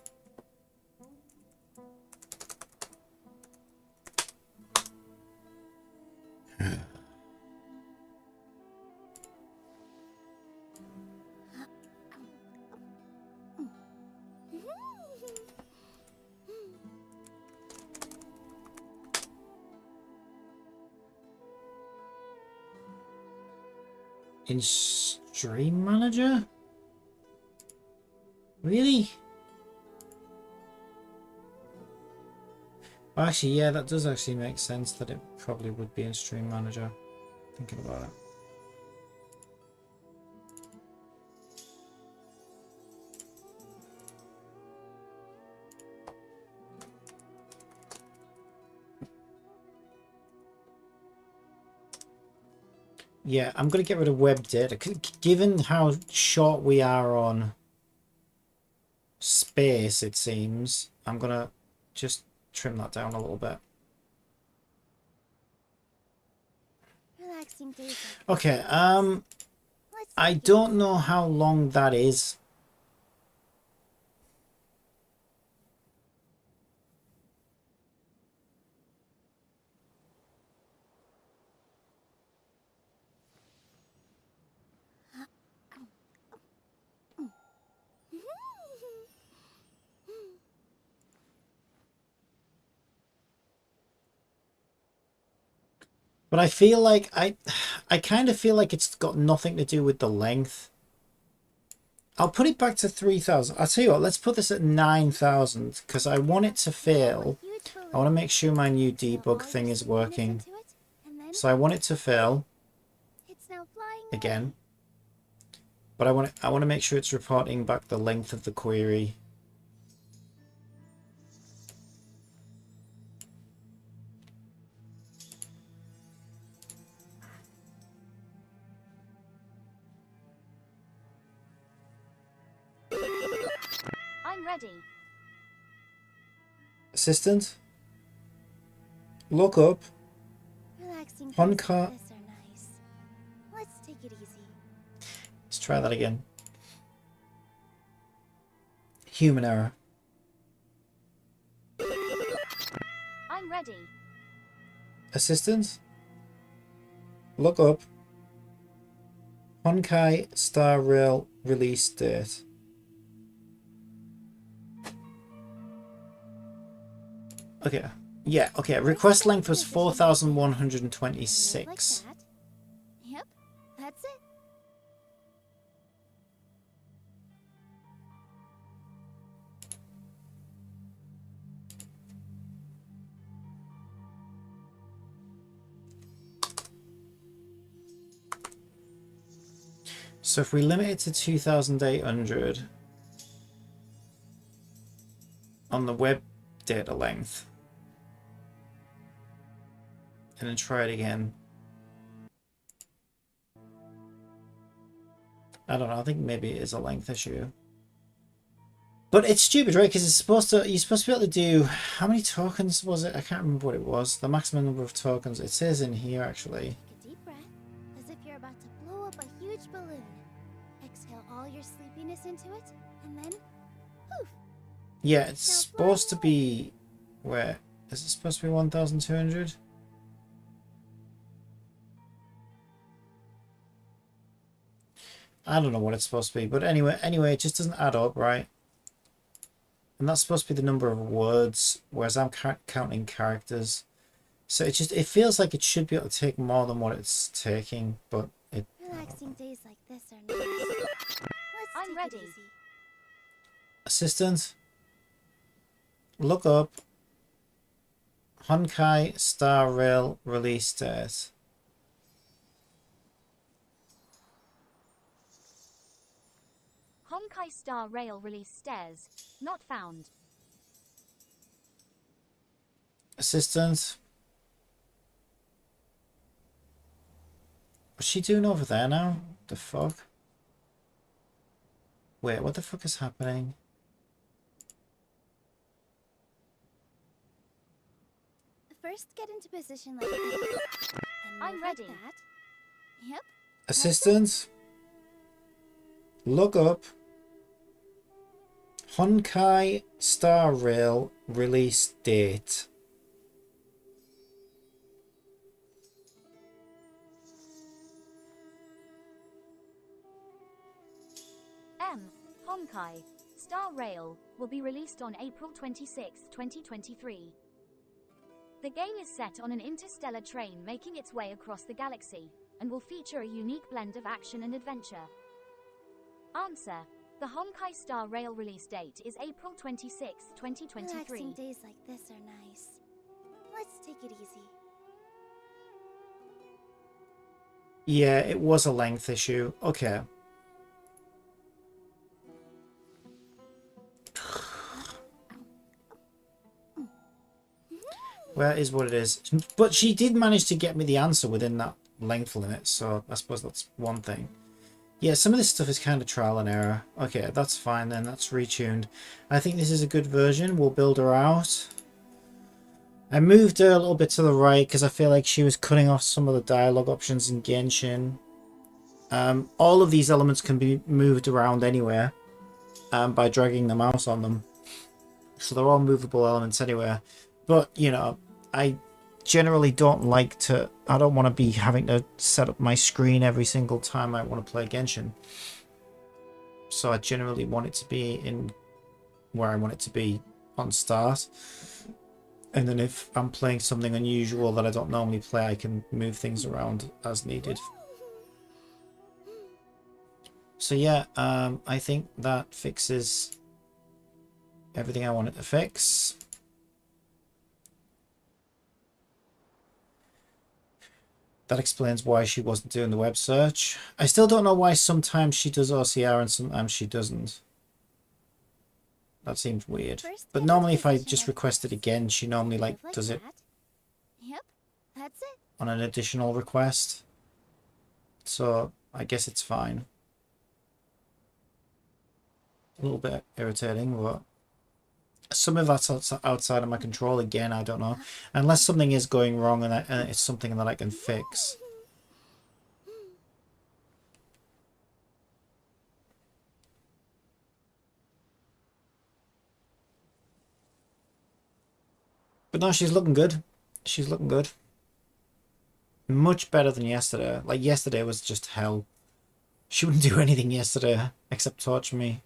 In Stream Manager? Really? Actually, yeah, that does actually make sense that it probably would be in Stream Manager. Thinking about it. Yeah, I'm going to get rid of web data. Given how short we are on space, it seems, I'm going to just trim that down a little bit. Relaxing days. Okay, Let's I take it don't easy. know how long that is. But I feel like I kind of feel like it's got nothing to do with the length. I'll put it back to 3,000. I'll tell you what, let's put this at 9,000 because I want it to fail. Huge balloon. I want to make sure my new Exhale debug all thing your is sleepiness working. into it, and then So I want it to fail it's now flying again. But I want to make sure it's reporting back the length of the query. I'm ready. Assistant, look up Relaxing days Honka. like this are nice. Let's take it easy. Let's try that again. Human error. I'm ready. Assistant, look up Honkai Star Rail release date. Okay. Yeah, okay. Request length was 4,126. Like that. Yep, that's it. So if we limit it to 2,800 on the web data length, and then try it again. I don't know, I think maybe it is a length issue. But it's stupid, right? Because it's supposed to, you're supposed to be able to do, how many tokens was it? I can't remember what it was. The maximum number of tokens. It says in here, actually. Take a deep breath, as if you're about to blow up a huge balloon. Exhale all your sleepiness into it, and then poof. Yeah, it's supposed to be, where? Is it supposed to be 1,200? I don't know what it's supposed to be, but anyway, it just doesn't add up, right? And that's supposed to be the number of words, whereas I'm counting characters. So it feels like it should be able to take more than what it's taking, but it... Relaxing days like this are nice. Let's I'm take ready. it easy. Assistant, look up Honkai Star Rail release date. Honkai Star Rail release stairs. Not found. Assistant. What's she doing over there now? The fuck? Wait, what the fuck is happening? First, get into position like this. And I'm move like ready. that. Yep. Assistant. Look up Honkai Star Rail release date. Honkai Star Rail will be released on April 26, 2023. The game is set on an interstellar train making its way across the galaxy. and will feature a unique blend of action and adventure. Answer. The Honkai Star Rail release date is April 26, 2023. Relaxing days like this are nice. Let's take it easy. Yeah, it was a length issue. Okay. Well, it is what it is. But she did manage to get me the answer within that length limit, so I suppose that's one thing. Yeah, some of this stuff is kind of trial and error. Okay, that's fine then. That's retuned. I think this is a good version. We'll build her out. I moved her a little bit to the right because I feel like she was cutting off some of the dialogue options in Genshin. All of these elements can be moved around anywhere by dragging the mouse on them. So they're all movable elements anywhere. But, you know, I generally don't like to... I don't want to be having to set up my screen every single time I want to play Genshin. So I generally want it to be in where I want it to be on start. And then if I'm playing something unusual that I don't normally play, I can move things around as needed. So yeah, I think that fixes everything I wanted to fix. That explains why she wasn't doing the web search. I still don't know why sometimes she does OCR and sometimes she doesn't. That seems weird. But normally if I just request it again, she normally like does it Yep, that's it. on an additional request. So I guess it's fine. A little bit irritating, but some of that's outside of my control. Again, I don't know. Unless something is going wrong and it's something that I can fix. But no, she's looking good. She's looking good. Much better than yesterday. Like, yesterday was just hell. She wouldn't do anything yesterday except torture me.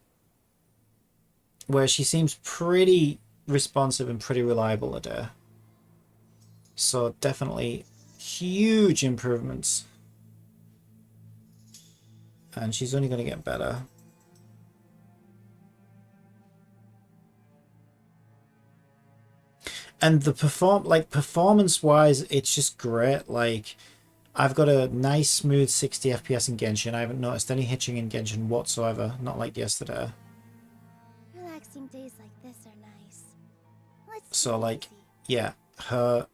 Where she seems pretty responsive and pretty reliable today. So definitely huge improvements. And she's only going to get better. And the performance-wise, it's just great. Like, I've got a nice smooth 60 FPS in Genshin. I haven't noticed any hitching in Genshin whatsoever. Not like yesterday. Relaxing days like this are nice. Let's So, take it like, easy. yeah, her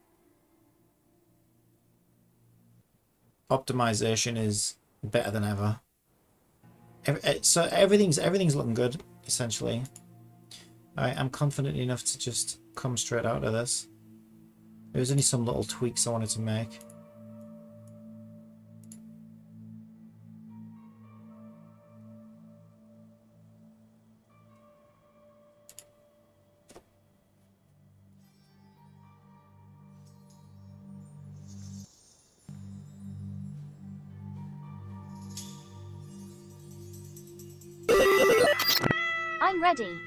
optimization is better than ever. So everything's looking good, essentially. I'm confident enough to just come straight out of this. There was only some little tweaks I wanted to make. I'm ready.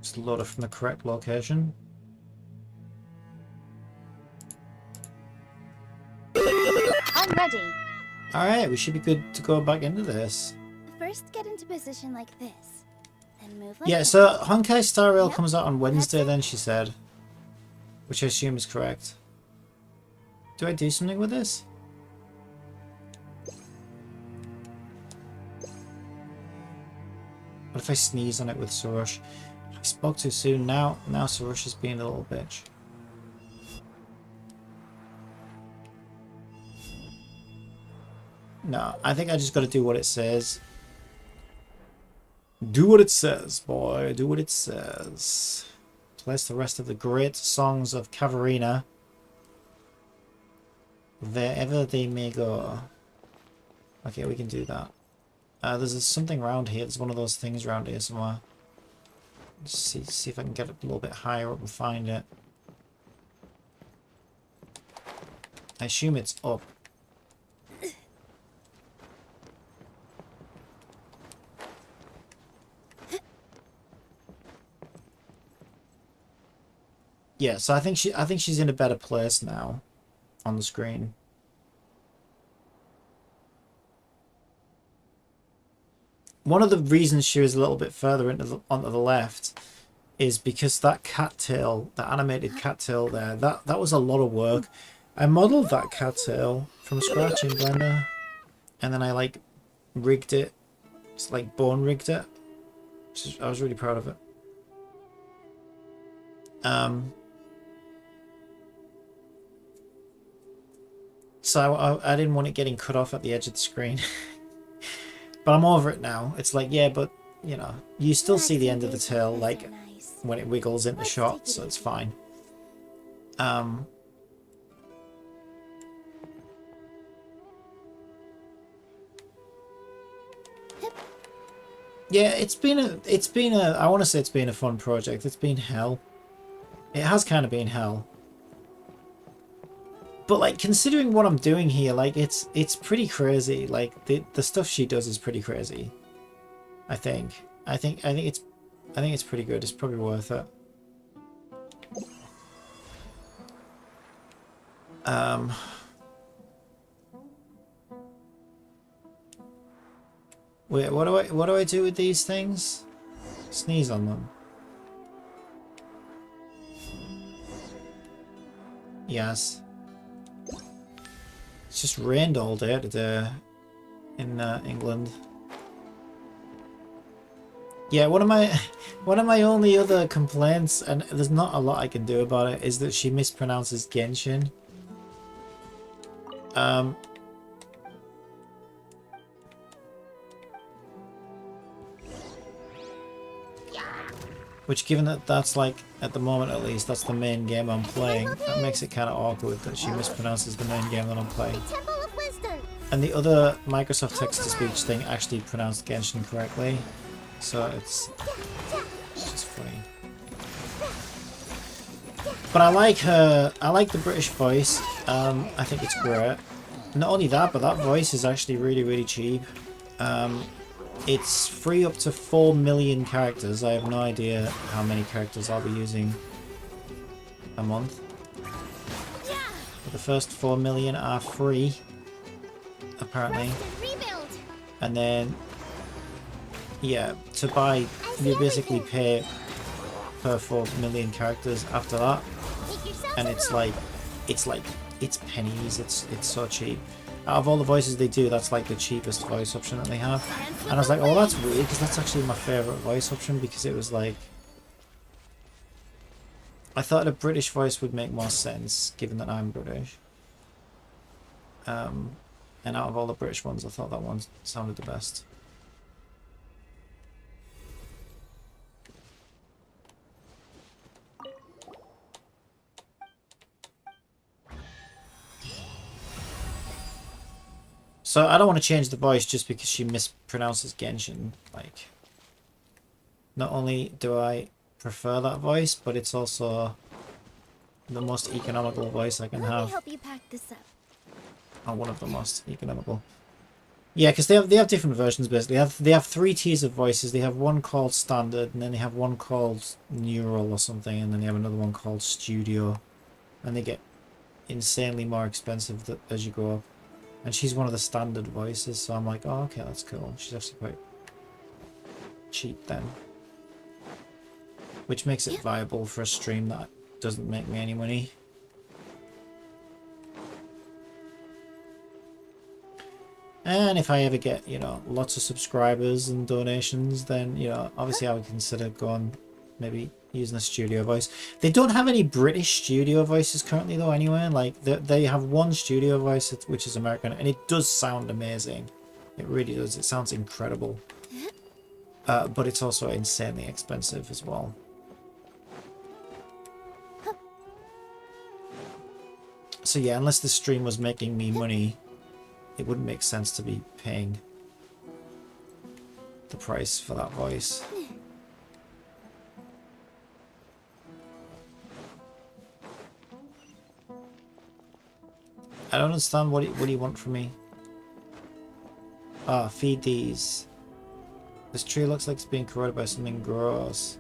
Just load it from the correct location. I'm ready. Alright, we should be good to go back into this. First, get into position like this. Then move like Yeah, that. so Honkai Star Rail Yep, comes out on Wednesday that's it. then, she said. Which I assume is correct. Do I do something with this? What if I sneeze on it with Sarush? I spoke too soon. Now Sarush is being a little bitch. No, I think I just got to do what it says. Do what it says, boy. Do what it says. Place the rest of the great songs of Cavarina wherever they may go. Okay, we can do that. There's something around here. There's one of those things around here somewhere. Just see if I can get it a little bit higher up and find it. I assume it's up. Yeah, so I think she's in a better place now on the screen. One of the reasons she was a little bit further onto the left is because that cattail, that animated cattail there, that was a lot of work. I modeled that cattail from scratch in Blender, and then I like rigged it, just like bone rigged it. I was really proud of it. So I didn't want it getting cut off at the edge of the screen. But I'm over it now. It's like, yeah, but, you know, you still see the end of the tail, like, when it wiggles into shot, so it's fine. Yeah, it's been a, I want to say it's been a fun project. It's been hell. It has kind of been hell. But, like, considering what I'm doing here, like, it's pretty crazy. Like, the stuff she does is pretty crazy. I think it's pretty good. It's probably worth it. Wait, what do I do with these things? Sneeze on them. Yes. It's just rained all day today in England. Yeah, one of my only other complaints, and there's not a lot I can do about it, is that she mispronounces Genshin. Which, given that that's like, at the moment at least, that's the main game I'm playing, that makes it kind of awkward that she mispronounces the main game that I'm playing. And the other Microsoft text-to-speech thing actually pronounced Genshin correctly, so it's just funny. But I like the British voice. I think it's great. Not only that, but that voice is actually really, really cheap. It's free up to 4 million characters. I have no idea how many characters I'll be using a month. But the first 4 million are free, apparently. And then, yeah, to buy, you basically pay per 4 million characters after that. And it's pennies. It's so cheap. Out of all the voices they do, that's like the cheapest voice option that they have. And I was like, oh, that's weird, because that's actually my favourite voice option, because it was like... I thought a British voice would make more sense, given that I'm British. And out of all the British ones, I thought that one sounded the best. So I don't want to change the voice just because she mispronounces Genshin. Like, not only do I prefer that voice, but it's also the most economical voice I can have. Let me help you pack this up. Or one of the most economical. Yeah, because they have different versions basically. They have 3 tiers of voices. They have one called Standard, and then they have one called Neural or something, and then they have another one called Studio. And they get insanely more expensive as you go up. And she's one of the standard voices, so I'm like, oh, okay, that's cool. She's actually quite cheap then. Which makes it viable for a stream that doesn't make me any money. And if I ever get, you know, lots of subscribers and donations, then, you know, obviously I would consider going, maybe using a studio voice. They don't have any British studio voices currently though anyway. Like they have one studio voice which is American, and it does sound amazing. It really does. It sounds incredible. But it's also insanely expensive as well. So yeah, unless the stream was making me money, it wouldn't make sense to be paying the price for that voice. I don't understand. What do you want from me? Ah, feed these. This tree looks like it's being corroded by something gross.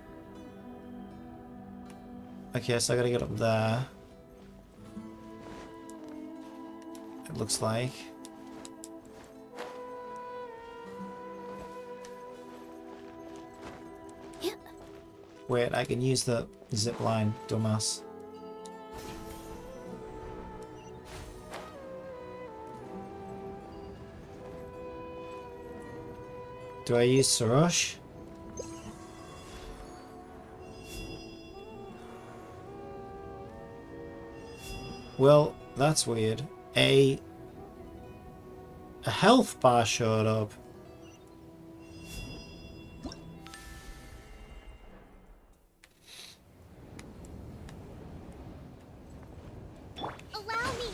Okay, so I gotta get up there. It looks like. Wait, I can use the zip line, dumbass. Do I use Sarosh? Well, that's weird. A health bar showed up. Allow me.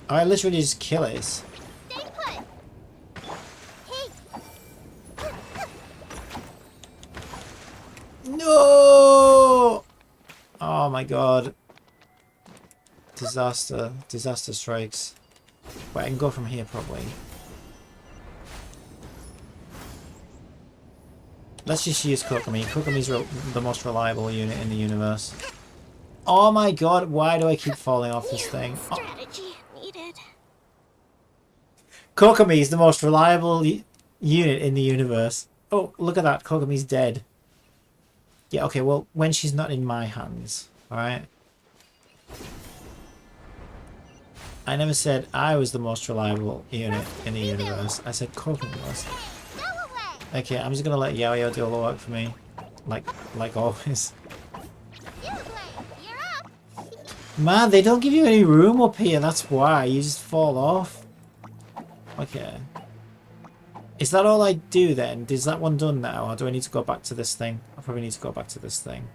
I literally just kill it. Stay put. Hey. No! Oh my god. Disaster. Disaster strikes. Wait, I can go from here probably. Let's just use Kokomi. Kokomi's the most reliable unit in the universe. Oh my god, why do I keep falling off this thing? Oh. Strategy needed. Kokomi's the most reliable unit in the universe. Oh, look at that. Kokomi's dead. Yeah, okay, well, when she's not in my hands, alright? I never said I was the most reliable unit in the universe. I said Kokomi was. Go away. Okay, I'm just gonna let YaoYao do all the work for me. Like always. You play. You're up. Man, they don't give you any room up here, that's why. You just fall off. Okay. Is that all I do then? Is that one done now? Or do I need to go back to this thing? I probably need to go back to this thing.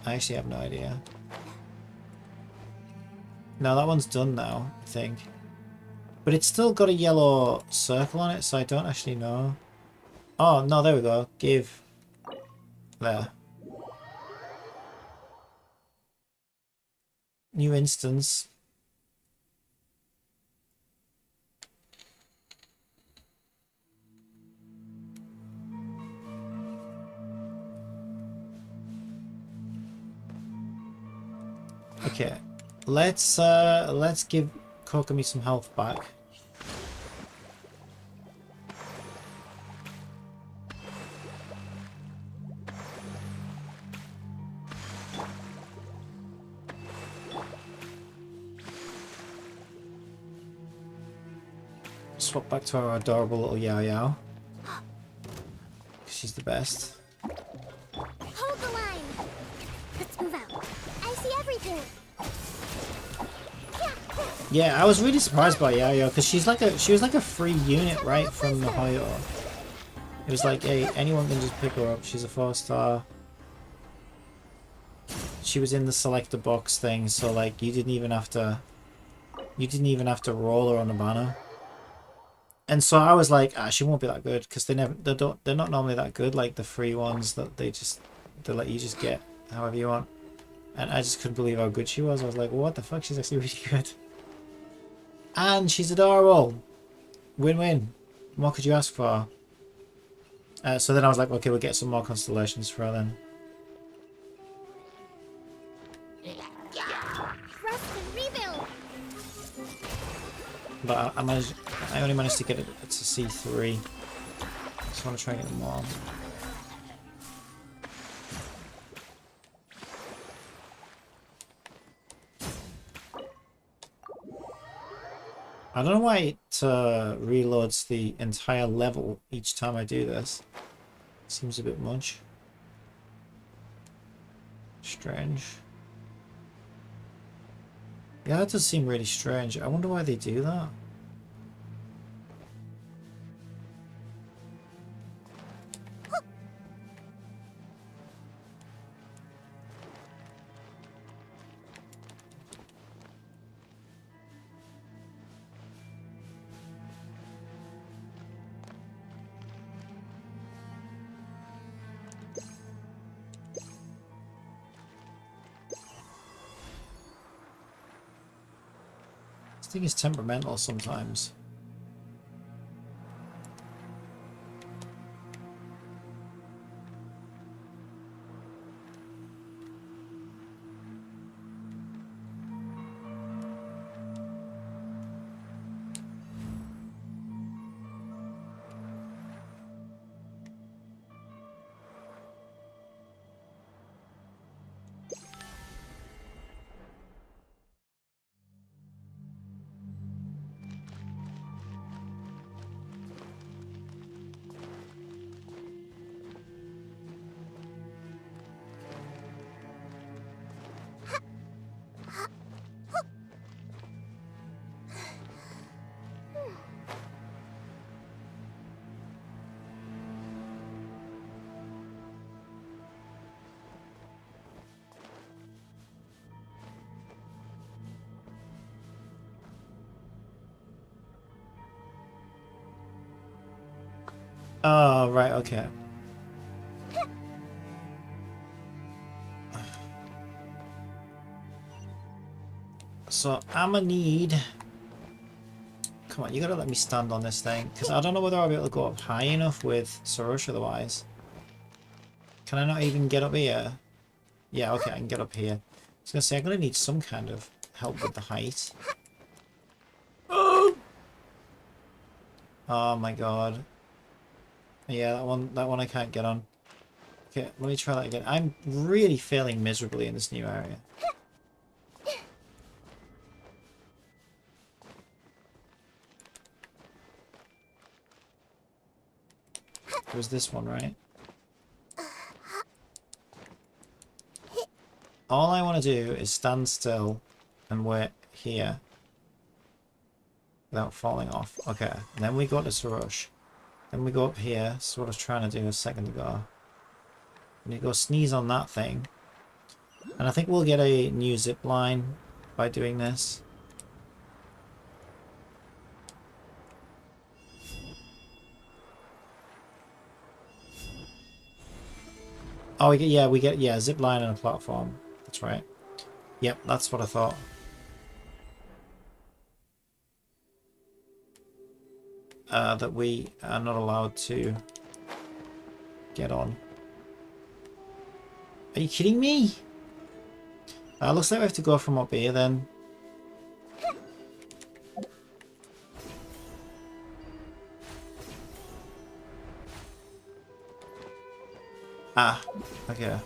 I actually have no idea. No, that one's done now, I think. But it's still got a yellow circle on it, so I don't actually know. Oh, no, there we go. Give. There. New instance. Okay, let's give Kokomi some health back. Swap back to our adorable little YaoYao. She's the best. Hold the line. Let's move out. I see everything. Yeah, I was really surprised by YaoYao because she was like a free unit right from the Hoyo. It was like, hey, anyone can just pick her up. She's a 4-star. She was in the selector box thing, so like you didn't even have to roll her on the banner. And so I was like, she won't be that good because they're not normally that good, like the free ones that they let you just get however you want. And I just couldn't believe how good she was. I was like, well, what the fuck? She's actually really good. And she's adorable. Win-win. What could you ask for? So then I was like, okay, we'll get some more constellations for her then. Rest and rebuild. But I only managed to get it to C3. Just want to try and get more. I don't know why it reloads the entire level each time I do this. Seems a bit much. Strange. Yeah, that does seem really strange. I wonder why they do that. This thing is temperamental sometimes. Oh, right, okay. So I'ma need... Come on, you gotta let me stand on this thing. Because I don't know whether I'll be able to go up high enough with Sarush otherwise. Can I not even get up here? Yeah, okay, I can get up here. I was gonna say, I'm gonna need some kind of help with the height. Oh! Oh my god. Yeah, that one I can't get on. Okay, let me try that again. I'm really failing miserably in this new area. It was this one, right? All I want to do is stand still and wait here without falling off. Okay, and then we go to Sarush. Then we go up here. That's what I was trying to do a second ago. And you go sneeze on that thing. And I think we'll get a new zip line by doing this. Oh, we get a zip line and a platform. That's right. Yep, that's what I thought. That we are not allowed to get on. Are you kidding me? Looks like we have to go from up here then. Ah, okay.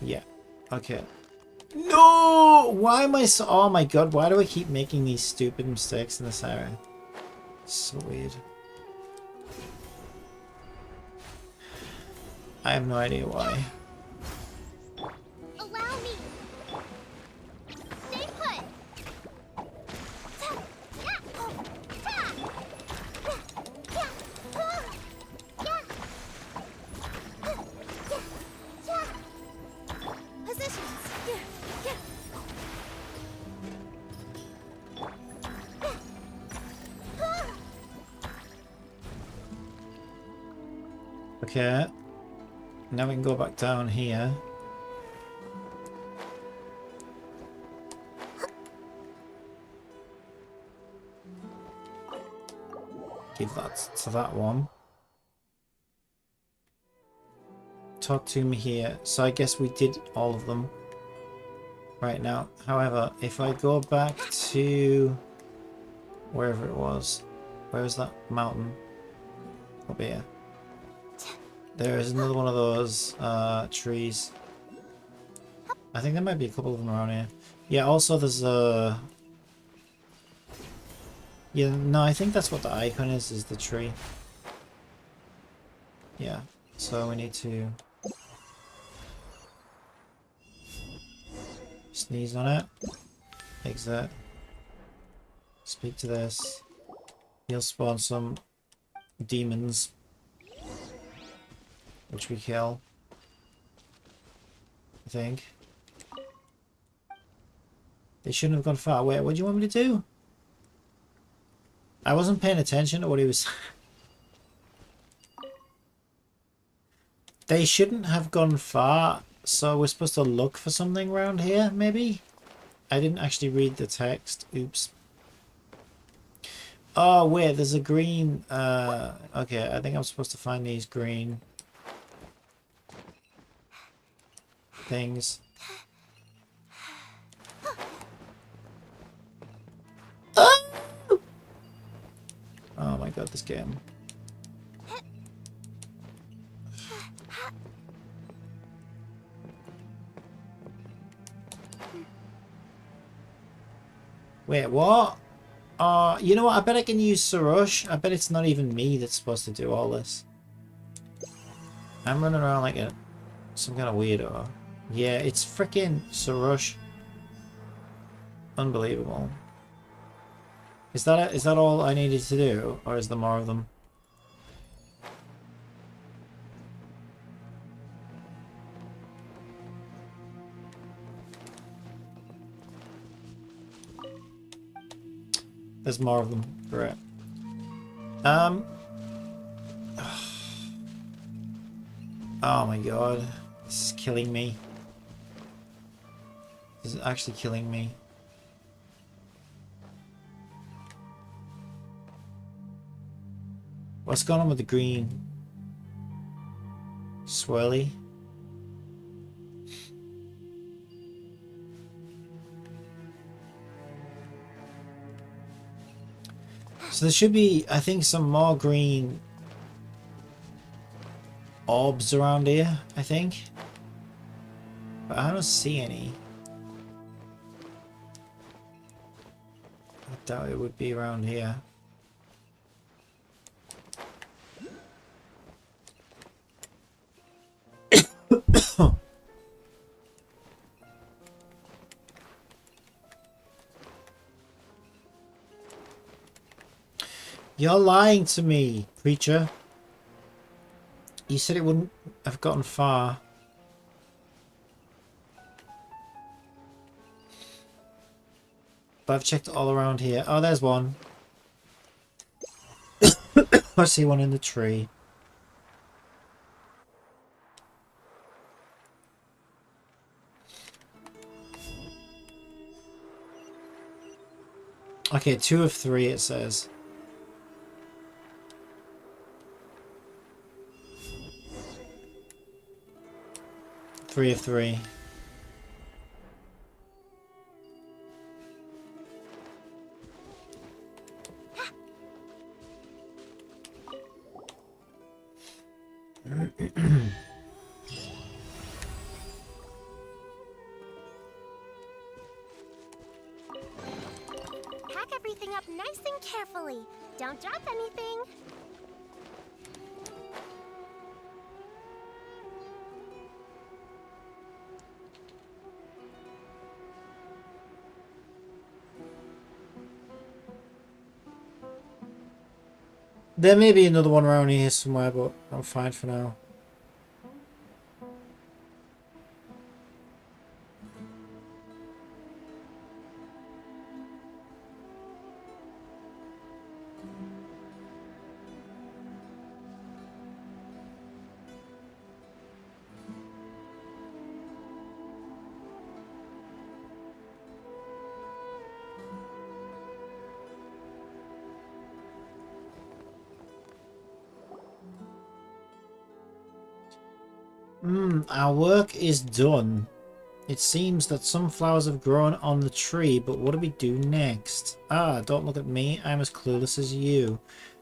Yeah, okay. No! Why am I so... Oh my god, why do I keep making these stupid mistakes in this area? So weird. I have no idea why. Allow me. Stay put. Positions. Okay. Now we can go back down here. Give that to that one. Talk to me here. So I guess we did all of them right now. However, if I go back to wherever it was, where was that mountain? Up here. There is another one of those trees. I think there might be a couple of them around here. Yeah, also there's a... Yeah, no, I think that's what the icon is the tree. Yeah, so we need to... Sneeze on it. Exit. Speak to this. He'll spawn some demons. Which we kill. I think. They shouldn't have gone far. Wait, what do you want me to do? I wasn't paying attention to what he was... They shouldn't have gone far, so we're supposed to look for something around here, maybe? I didn't actually read the text. Oops. Oh, wait, there's a green... okay, I think I'm supposed to find these green... things. Oh! Oh my god, this game. Wait, what? You know what? I bet I can use Sarush. I bet it's not even me that's supposed to do all this. I'm running around like some kind of weirdo. Yeah, it's freaking Sarush. Unbelievable. Is that all I needed to do, or is there more of them? There's more of them. Great. Oh my god. This is killing me. This is actually killing me. What's going on with the green? Swirly? So there should be, I think, some more green orbs around here, I think. But I don't see any. I doubt it would be around here. You're lying to me, creature. You said it wouldn't have gotten far. But I've checked all around here. Oh, there's one. I see one in the tree. Okay, 2 of 3 it says. Three of 3. Pack everything up nice and carefully. Don't drop anything. There may be another one around here somewhere, but I'm fine for now. Our work is done. It seems that some flowers have grown on the tree, but what do we do next? Ah, don't look at me. I'm as clueless as you.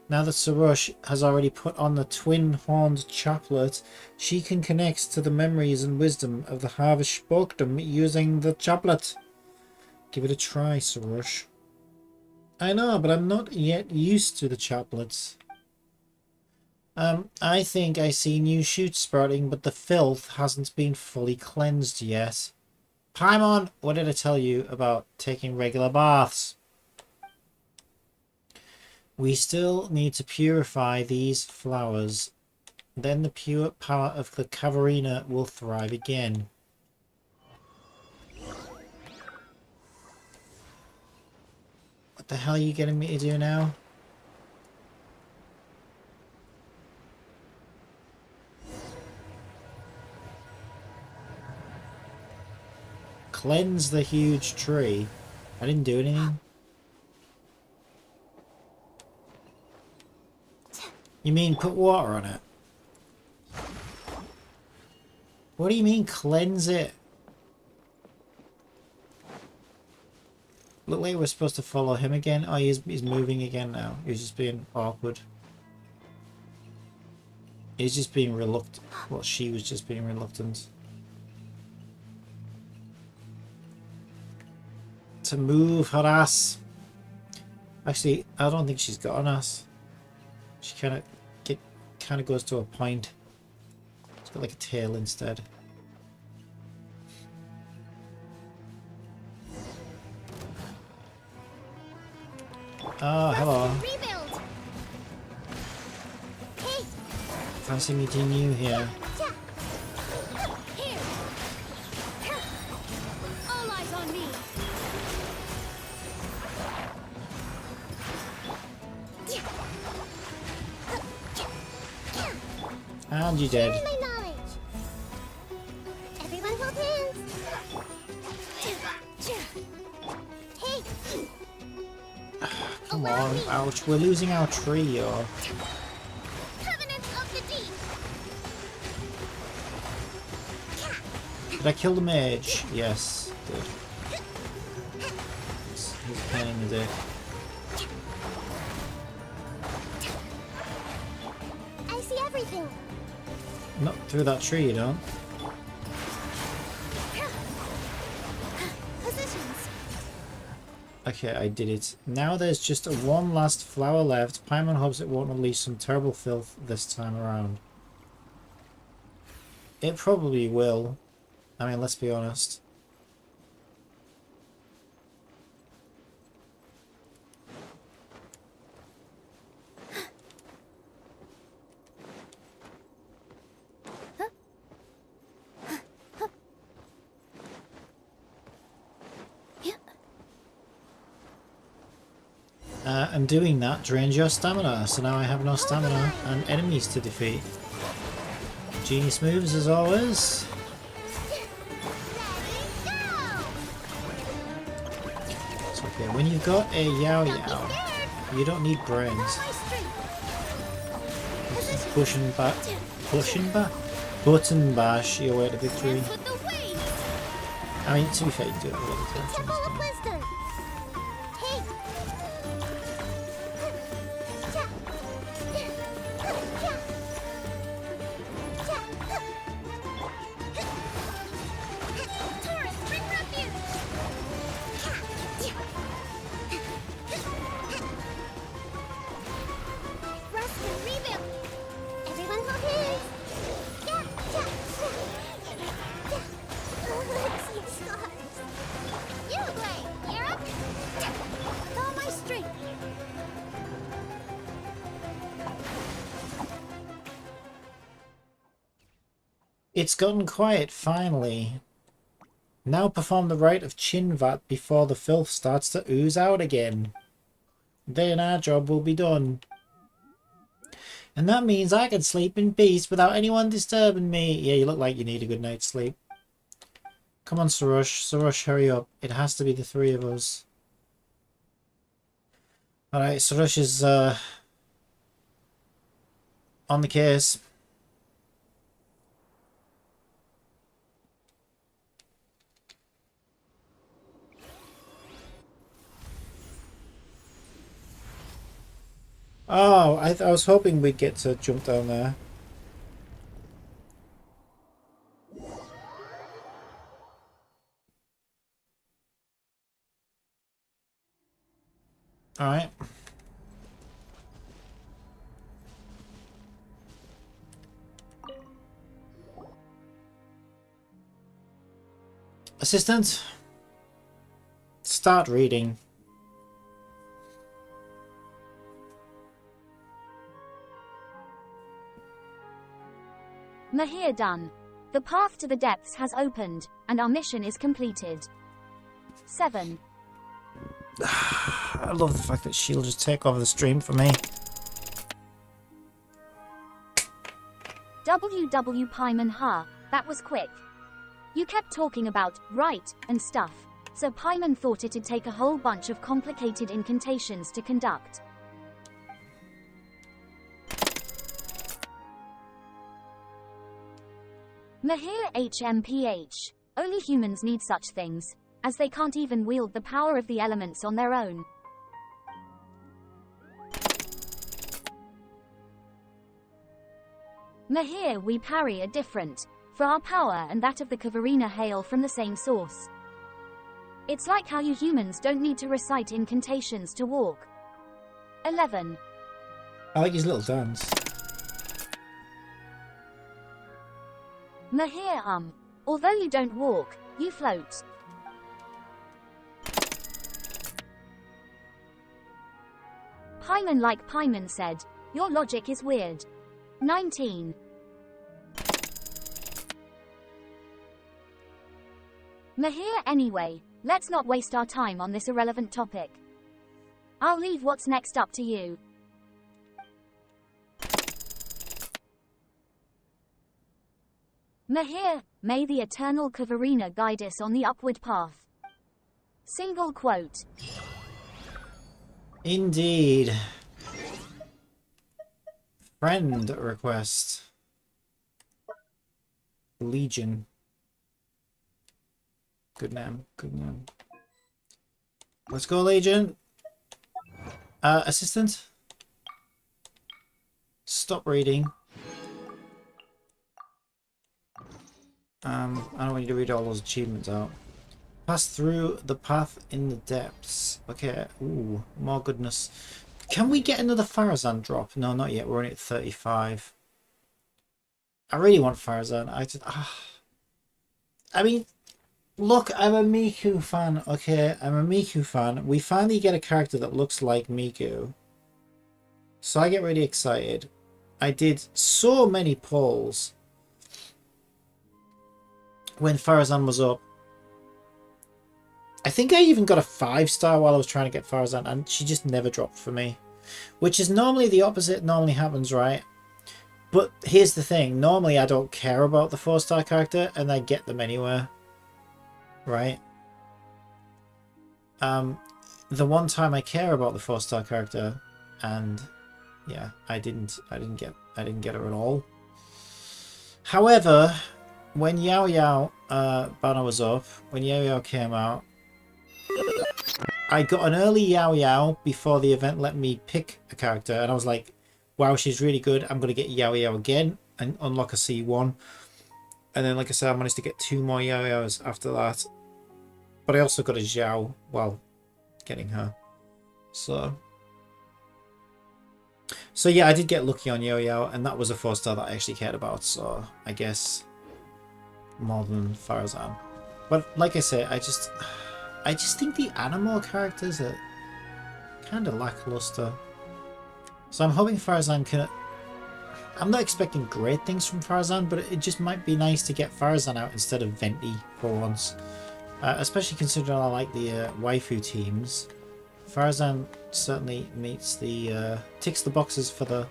Now that Sarush has already put on the twin-horned chaplet, she can connect to the memories and wisdom of the Harvest Spokedom using the chaplet. Give it a try, Sarush. I know, but I'm not yet used to the chaplets. I think I see new shoots sprouting, but the filth hasn't been fully cleansed yet. Paimon, what did I tell you about taking regular baths? We still need to purify these flowers. Then the pure power of the Caverina will thrive again. What the hell are you getting me to do now? Cleanse the huge tree. I didn't do anything. You mean put water on it? What do you mean cleanse it? Look like we're supposed to follow him again. Oh, he's moving again now. He's just being awkward. He's just being reluctant. Well, she was just being reluctant to move her ass. Actually, I don't think she's got an ass. She kind of goes to a point. It's got like a tail instead. Oh, hello. Fancy meeting you here. All eyes on me. And you dead. My knowledge. Ouch, we're losing our trio. Covenant of the Deep. Did I kill the mage? Yes, good. He's a pain in the dick. I see everything. Not through that tree, you don't. Positions. Okay, I did it. Now there's just one last flower left. Paimon hopes it won't unleash some terrible filth this time around. It probably will. I mean, let's be honest. And doing that drains your stamina, so now I have no stamina and enemies to defeat. Genius moves as always. It's okay, when you've got a YaoYao, you don't need brains. Button bash your way to victory. With the waves. I mean, to be fair, you do it a lot of Temple times. of Wisdom. Hey. Taurus, bring refuge. Rest and rebuild. Everyone hold hands. See scars. You play. You're up. With all my strength. It's gotten quiet, finally. Now perform the rite of Chinvat before the filth starts to ooze out again. Then our job will be done. And that means I can sleep in peace without anyone disturbing me. Yeah, you look like you need a good night's sleep. Come on, Sarush. Sarush, hurry up. It has to be the three of us. Alright, Sarush is on the case. Oh, I was hoping we'd get to jump down there. Alright. Assistant, start reading. Mahir done. The path to the depths has opened, and our mission is completed. 7. I love the fact that she'll just take over the stream for me. WW Paimon, ha, that was quick. You kept talking about right and stuff, so Paimon thought it'd take a whole bunch of complicated incantations to conduct. Mahir HMPH. Only humans need such things, as they can't even wield the power of the elements on their own. Mahir, we parry are different, for our power and that of the Kavarina hail from the same source. It's like how you humans don't need to recite incantations to walk. 11. I like his little dance. Mahir, although you don't walk, you float. Paimon, like Paimon said, your logic is weird. 19. Mahir, anyway, let's not waste our time on this irrelevant topic. I'll leave what's next up to you. Mahir, may the eternal Kavarina guide us on the upward path. Single quote. Indeed. Friend request. Legion. Good name. Good name. Let's go, Legion. Assistant. Stop reading. I don't want you to read all those achievements out. Pass through the path in the depths. Okay. Ooh, more goodness. Can we get another Farazan drop? No, not yet. We're only at 35. I really want Farazan. I mean, look, I'm a Miku fan. Okay, I'm a Miku fan. We finally get a character that looks like Miku. So I get really excited. I did so many polls when Farazan was up. I think I even got a 5-star while I was trying to get Farazan, and she just never dropped for me. Which is normally the opposite, normally happens, right? But here's the thing, normally I don't care about the 4-star character, and I get them anywhere. Right? The one time I care about the 4-star character, and yeah, I didn't get her at all. However, when YaoYao banner was up, when YaoYao came out, I got an early YaoYao before the event let me pick a character, and I was like, wow, she's really good. I'm going to get YaoYao again and unlock a C1. And then, like I said, I managed to get 2 more YaoYaos after that. But I also got a Zhao while getting her. So yeah, I did get lucky on YaoYao, and that was a 4-star that I actually cared about. So I guess more than Farazan. But like I say, I just think the animal characters are kind of lackluster. So I'm hoping Farazan can... I'm not expecting great things from Farazan, but it just might be nice to get Farazan out instead of Venti for once. Especially considering I like the waifu teams. Farazan certainly meets the... ticks the boxes for the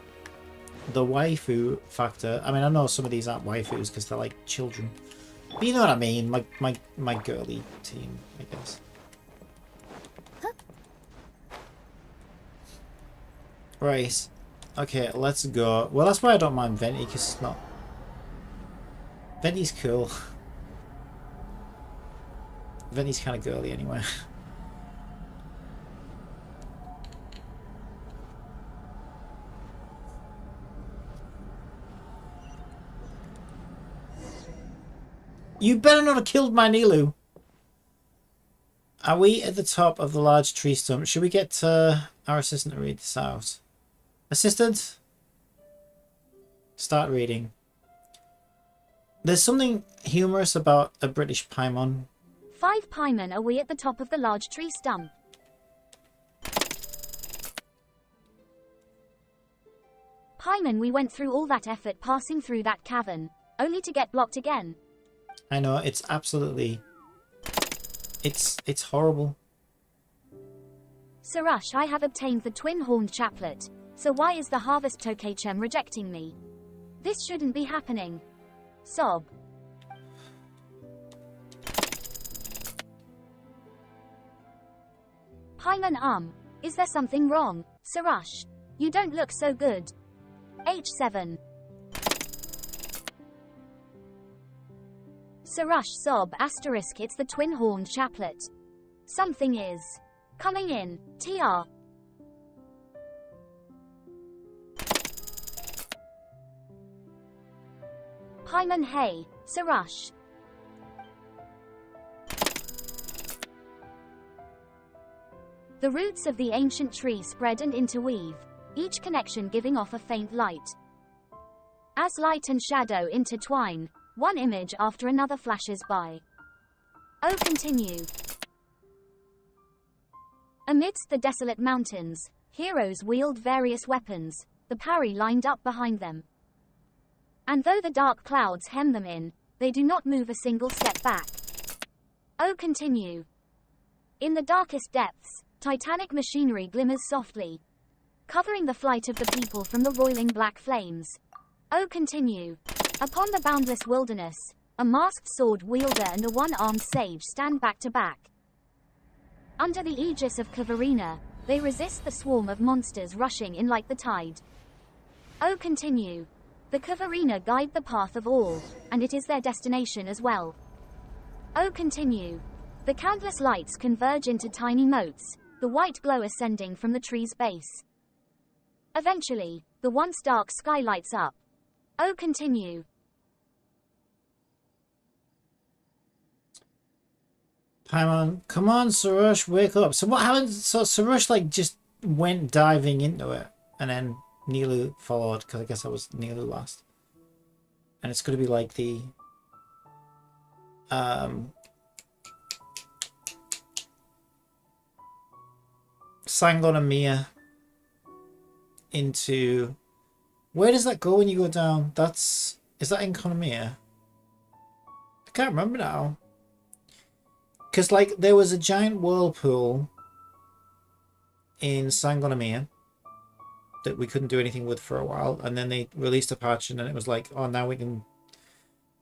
waifu factor. I mean, I know some of these aren't waifus because they're like children. But you know what I mean, my girly team, I guess. Right. Okay, let's go. Well, that's why I don't mind Venti, because it's not... Venti's cool. Venti's kind of girly anyway. You better not have killed my Nilu. Are we at the top of the large tree stump? Should we get our assistant to read this out? Assistant? Start reading. There's something humorous about a British Paimon. 5 Paimon are we at the top of the large tree stump. Paimon, we went through all that effort passing through that cavern, only to get blocked again. I know, it's absolutely... It's horrible. Sarash, I have obtained the twin-horned chaplet, so why is the Harvest Tokachem rejecting me? This shouldn't be happening. Sob. Paimon, is there something wrong? Sarash, you don't look so good. H7. Sarash sob asterisk, it's the twin-horned chaplet. Something is coming in. TR. Paimon, hey, Sarash. The roots of the ancient tree spread and interweave, each connection giving off a faint light. As light and shadow intertwine, one image after another flashes by. Oh, continue. Amidst the desolate mountains, heroes wield various weapons, the parry lined up behind them. And though the dark clouds hem them in, they do not move a single step back. Oh, continue. In the darkest depths, titanic machinery glimmers softly, covering the flight of the people from the roiling black flames. Oh, continue. Upon the boundless wilderness, a masked sword wielder and a one-armed sage stand back to back. Under the aegis of Kavarina, They resist the swarm of monsters rushing in like the tide. Oh, continue. The Kavarina guide the path of all, and it is their destination as well. Oh, continue. The countless lights converge into tiny motes, the white glow ascending from the tree's base. Eventually, the once dark sky lights up. Oh, continue. Paimon, come on, Sarush, wake up. So what happened? So Sarush like just went diving into it, and then Nilu followed, because I guess that was Nilu last. And it's going to be like the Sangon and Mia into... Where does that go when you go down? Is that in Konomiya? I can't remember now. Because, like, there was a giant whirlpool in Sangonomiya that we couldn't do anything with for a while, and then they released a patch, and then it was like, oh, now we can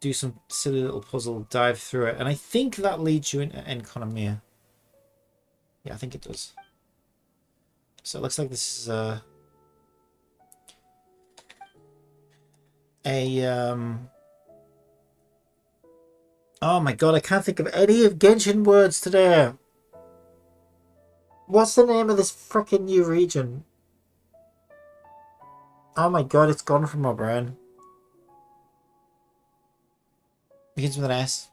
do some silly little puzzle, dive through it, and I think that leads you into Enkonomiya. Yeah, I think it does. So it looks like this is oh my god, I can't think of any of Genshin words today. What's the name of this freaking new region? Oh my god, it's gone from my brain. Begins with an S.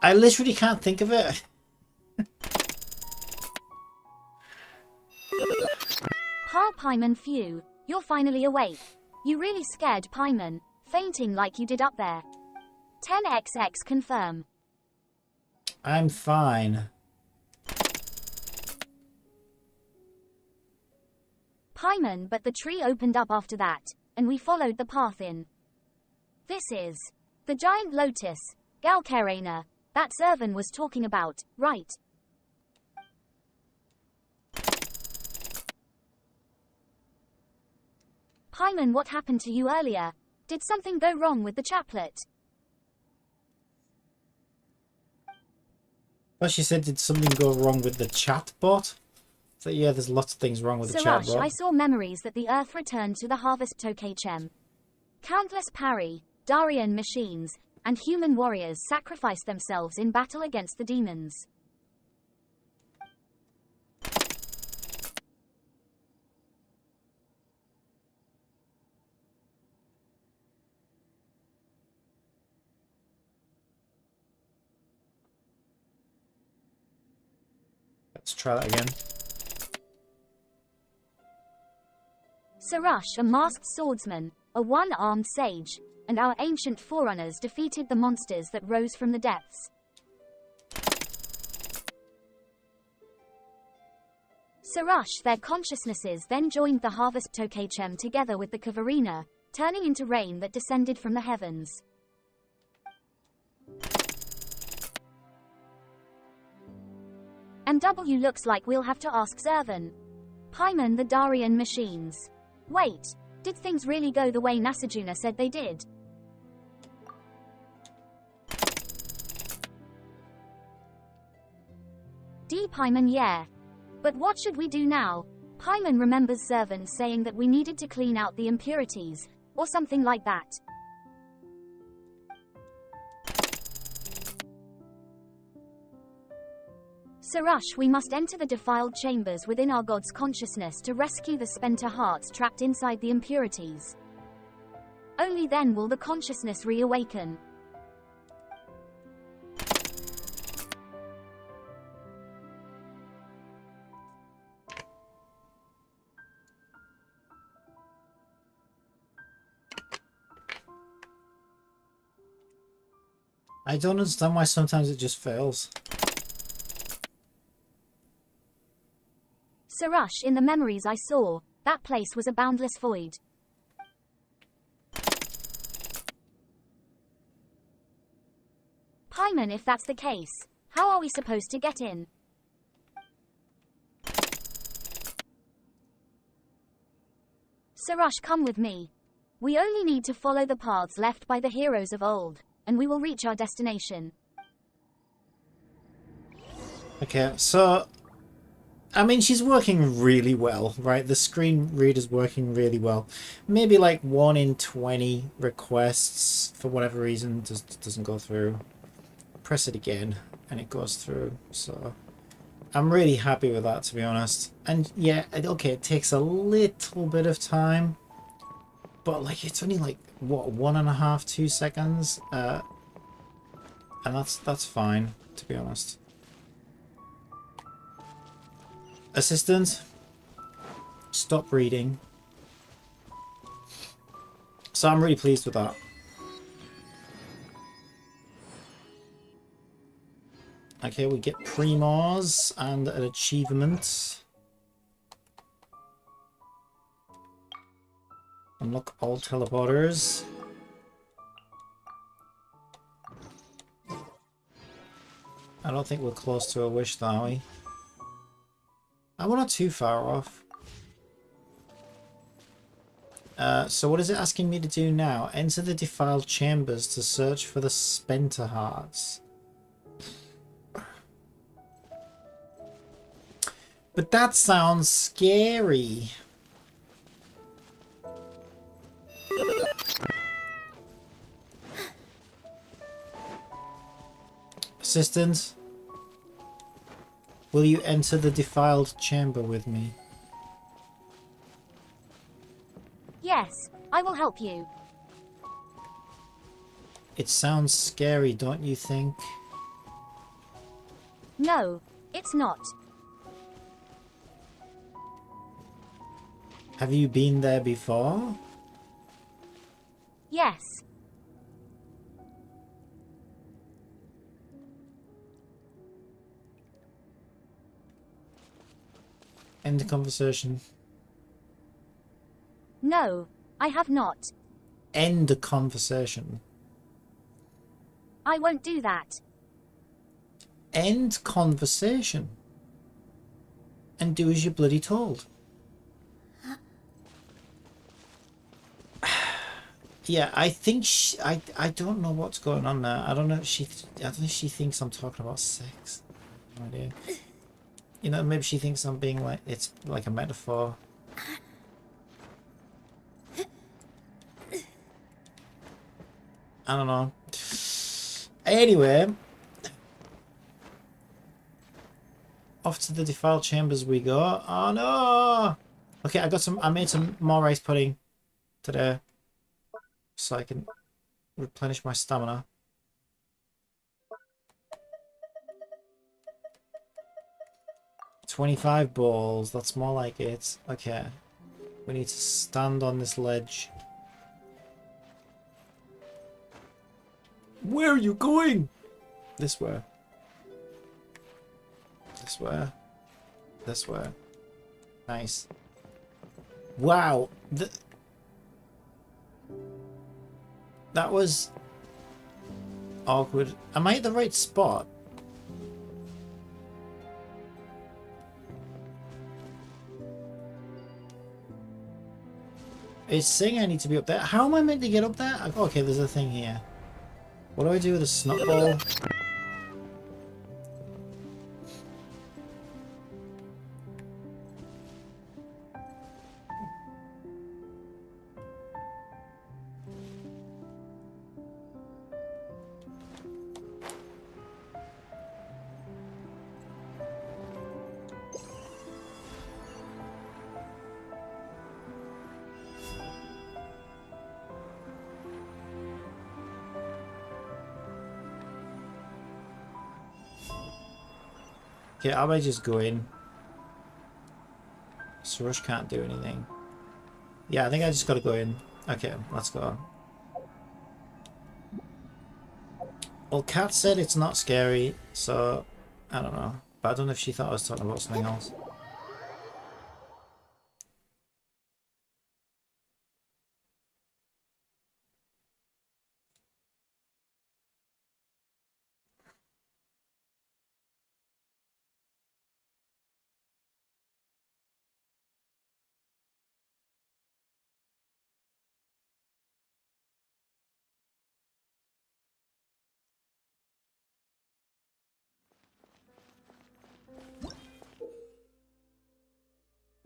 I literally can't think of it. Pa Paimon Phew, you're finally awake. You really scared Paimon, fainting like you did up there. 10xx confirm. I'm fine. Paimon, but the tree opened up after that, and we followed the path in. This is the giant lotus, Galcarena, that Zervan was talking about, right? Paimon, what happened to you earlier? Did something go wrong with the chaplet? Well, she said, did something go wrong with the chatbot? So yeah, there's lots of things wrong with the Sarash, chatbot. I saw memories that the Earth returned to the harvest Tokechem. Countless Pari, Darian machines, and human warriors sacrificed themselves in battle against the demons. Let's try that again. Sarash, a masked swordsman, a one-armed sage, and our ancient forerunners defeated the monsters that rose from the depths. Sarash, their consciousnesses then joined the harvest Tokechem together with the Kavarina, turning into rain that descended from the heavens. MW, looks like we'll have to ask Zervan. Paimon, the Darian machines. Wait, did things really go the way Nasajuna said they did? D. Paimon, yeah. But what should we do now? Paimon remembers Zervan saying that we needed to clean out the impurities, or something like that. Sarash, we must enter the defiled chambers within our god's consciousness to rescue the Spenta hearts trapped inside the impurities. Only then will the consciousness reawaken. I don't understand why sometimes it just fails. Sarash, in the memories I saw, that place was a boundless void. Paimon, if that's the case, how are we supposed to get in? Sarash, come with me. We only need to follow the paths left by the heroes of old, and we will reach our destination. Okay, so I mean, she's working really well, right? The screen reader's working really well. Maybe like 1 in 20 requests, for whatever reason, doesn't go through. Press it again, and it goes through. So I'm really happy with that, to be honest. And yeah, okay, it takes a little bit of time, but like it's only like what 1.5, 2 seconds, and that's fine, to be honest. Assistant, stop reading. So I'm really pleased with that. Okay, we get Primos and an achievement. Unlock all teleporters. I don't think we're close to a wish, though, are we? We're not too far off. So what is it asking me to do now? Enter the defiled chambers to search for the Spenter hearts. But that sounds scary. Assistant, will you enter the defiled chamber with me? Yes, I will help you. It sounds scary, don't you think? No, it's not. Have you been there before? Yes. End the conversation. No, I have not. End the conversation. I won't do that. End conversation. And do as you're bloody told. Yeah, I think I don't know what's going on there. I don't know if she thinks I'm talking about sex. No idea. You know, maybe she thinks I'm being like, it's like a metaphor. I don't know. Anyway, off to the defiled chambers we go. Oh no! Okay, I made some more rice pudding today, so I can replenish my stamina. $25 balls. That's more like it. Okay, we need to stand on this ledge. Where are you going? This way. This way. This way. Nice. Wow. That was awkward. Am I at the right spot? It's saying I need to be up there. How am I meant to get up there? Okay, there's a thing here. What do I do with a snot ball? Okay, I might just go in. Suresh can't do anything. Yeah, I think I just gotta go in. Okay, let's go. Well, Kat said it's not scary, so I don't know. But I don't know if she thought I was talking about something else.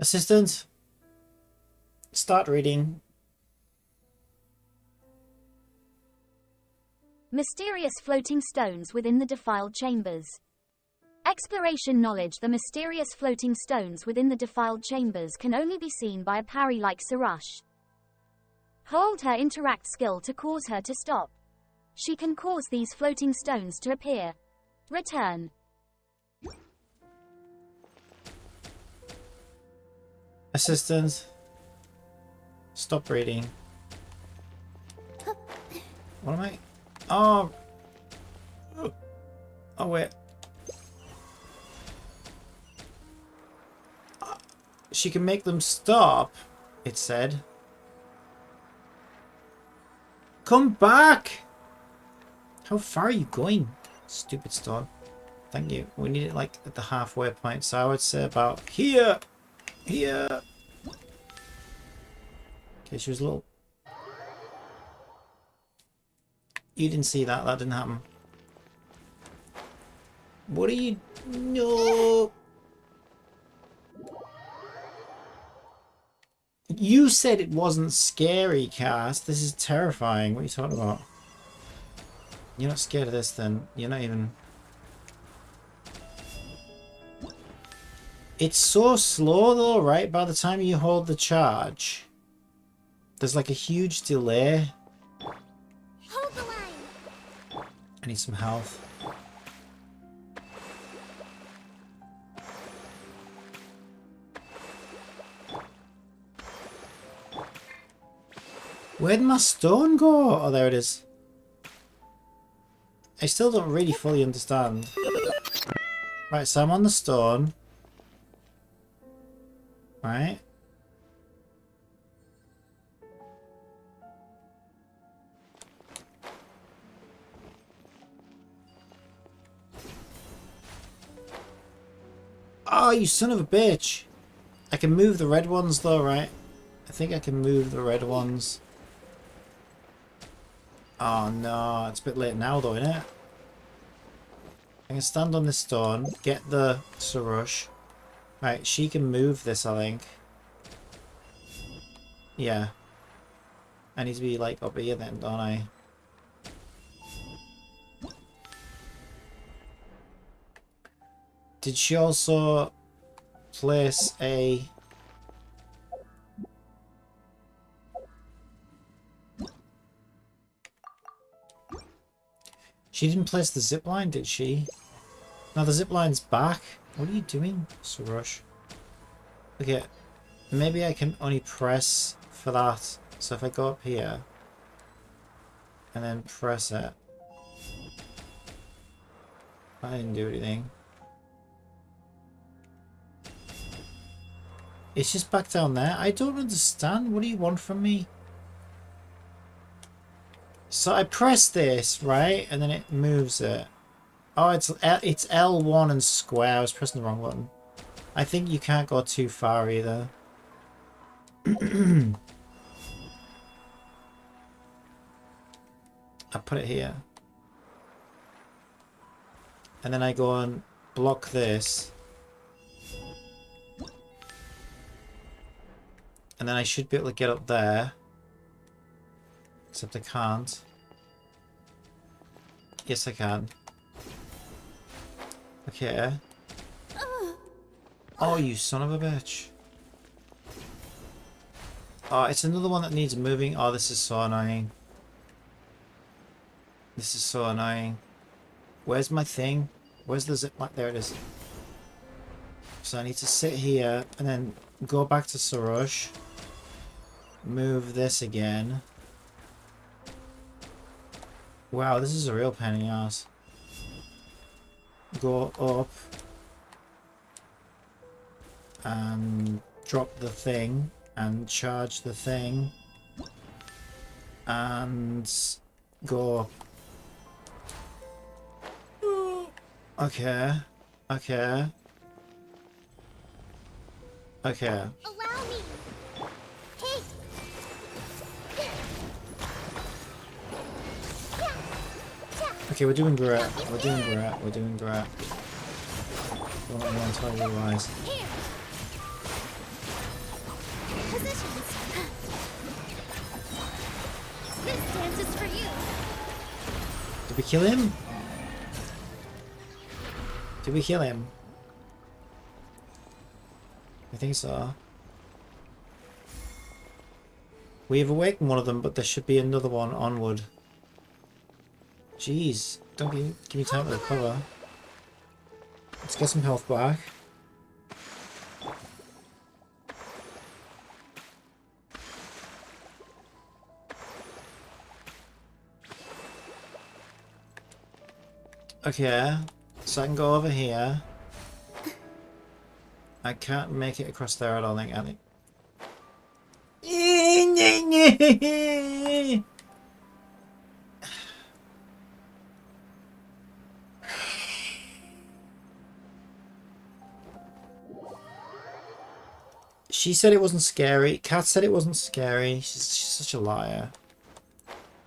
Assistant, start reading. Mysterious floating stones within the defiled chambers. Exploration knowledge. The mysterious floating stones within the defiled chambers can only be seen by a parry like Sarush. Hold her interact skill to cause her to stop. She can cause these floating stones to appear. Return. Assistant, stop reading. What am I? Oh. Oh wait. She can make them stop, it said. Come back! How far are you going? Stupid stone. Thank you. We need it like at the halfway point, so I would say about here. Here. Okay, she was a little... You didn't see that. That didn't happen. What are you... No! You said it wasn't scary, Cass. This is terrifying. What are you talking about? You're not scared of this, then. You're not even... It's so slow, though, right? By the time you hold the charge, there's like a huge delay. Hold the line. I need some health. Where'd my stone go? Oh, there it is. I still don't really fully understand. Right, so I'm on the stone. Right. Oh, you son of a bitch. I can move the red ones though, right? I think I can move the red ones. Oh no, it's a bit late now though, isn't it? I can stand on this stone, get the Sarush. Right, she can move this, I think. Yeah. I need to be like up here then, don't I? Did she also place a... She didn't place the zipline, did she? No, the zipline's back. What are you doing, Sarush? Okay, maybe I can only press for that. So if I go up here and then press it, I didn't do anything. It's just back down there. I don't understand. What do you want from me? So I press this, right? And then it moves it. Oh, it's L1 and square. I was pressing the wrong button. I think you can't go too far either. I put it here. And then I go and block this. And then I should be able to get up there. Except I can't. Yes, I can. Okay. Oh, you son of a bitch. Oh, it's another one that needs moving. Oh, this is so annoying. This is so annoying. Where's my thing? Where's the zip line? There it is. So I need to sit here and then go back to Sarush. Move this again. Wow, this is a real pain in the ass. Go up. And drop the thing. And charge the thing. And go. Okay. Okay. Okay. Allow me. Hey. Okay, we're doing great. We're doing great. We're doing great. Don't let anyone tell you otherwise. positions. This dance is for you. Did we kill him? Did we kill him? I think so. We have awakened one of them, but there should be another one onward. Jeez, don't give me time to recover. Let's get some health back. Okay, so I can go over here. I can't make it across there, I don't think. She said it wasn't scary. Kat said it wasn't scary. She's such a liar.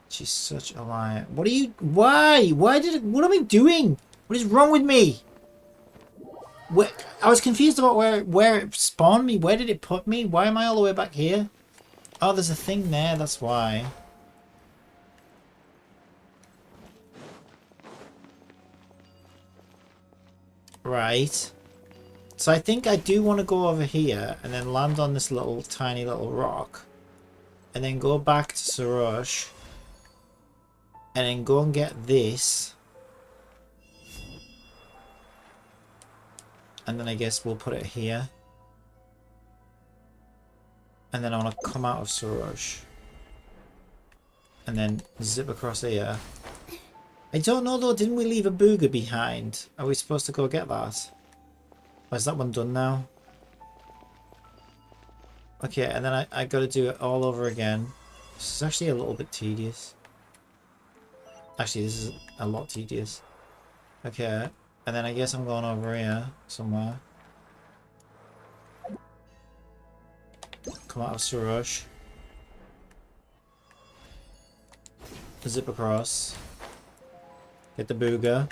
She's such a liar. What are you... Why? Why did it... What am I doing? What is wrong with me? Where, I was confused about where it spawned me. Where did it put me? Why am I all the way back here? Oh, there's a thing there. That's why. Right. So I think I do want to go over here and then land on this little tiny little rock. And then go back to Sarosh. And then go and get this. And then I guess we'll put it here. And then I want to come out of Sarosh. And then zip across here. I don't know though, didn't we leave a booger behind? Are we supposed to go get that? Or is that one done now? Okay, and then I gotta do it all over again. This is actually a little bit tedious. Actually, this is a lot tedious. Okay, and then I guess I'm going over here somewhere. Come out of Sarosh. Zip across. Get the booger.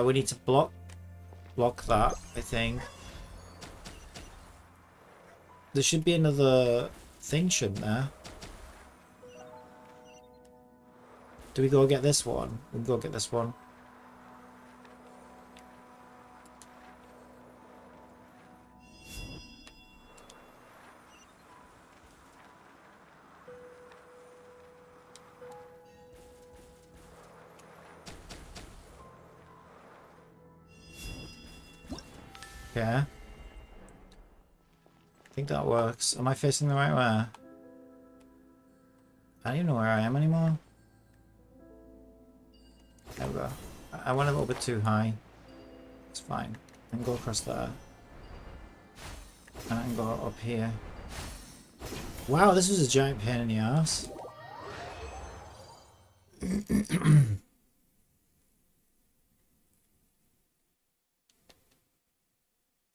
We need to block that, I think. There should be another thing, shouldn't there? Do we go get this one? We'll go get this one. Okay. I think that works. Am I facing the right way? I don't even know where I am anymore. There we go. I went a little bit too high. It's fine. I can go across there. And I can go up here. Wow, this was a giant pain in the ass.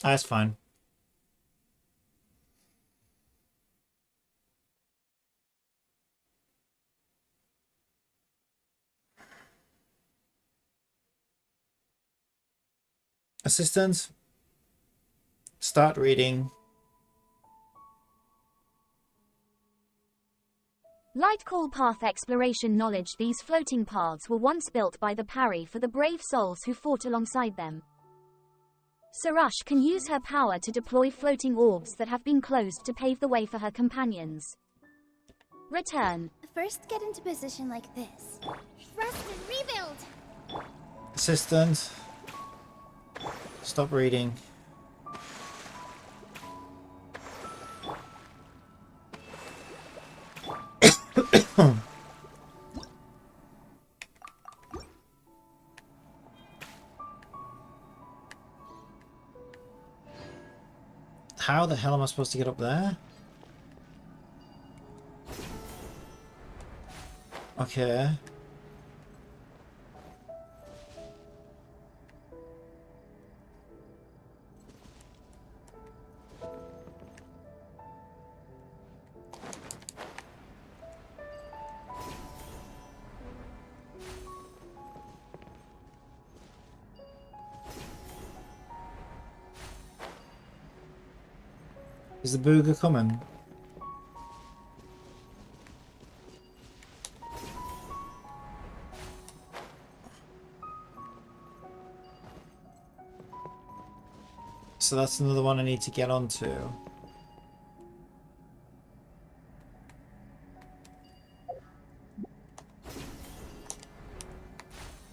That's fine. Assistant, start reading. Lightcall Path Exploration knowledge. These floating paths were once built by the Parry for the brave souls who fought alongside them. Sarush can use her power to deploy floating orbs that have been closed to pave the way for her companions. Return. First, get into position like this. Rest and rebuild! Assistant, stop reading. How the hell am I supposed to get up there? Okay. Is the booger coming? So that's another one I need to get onto.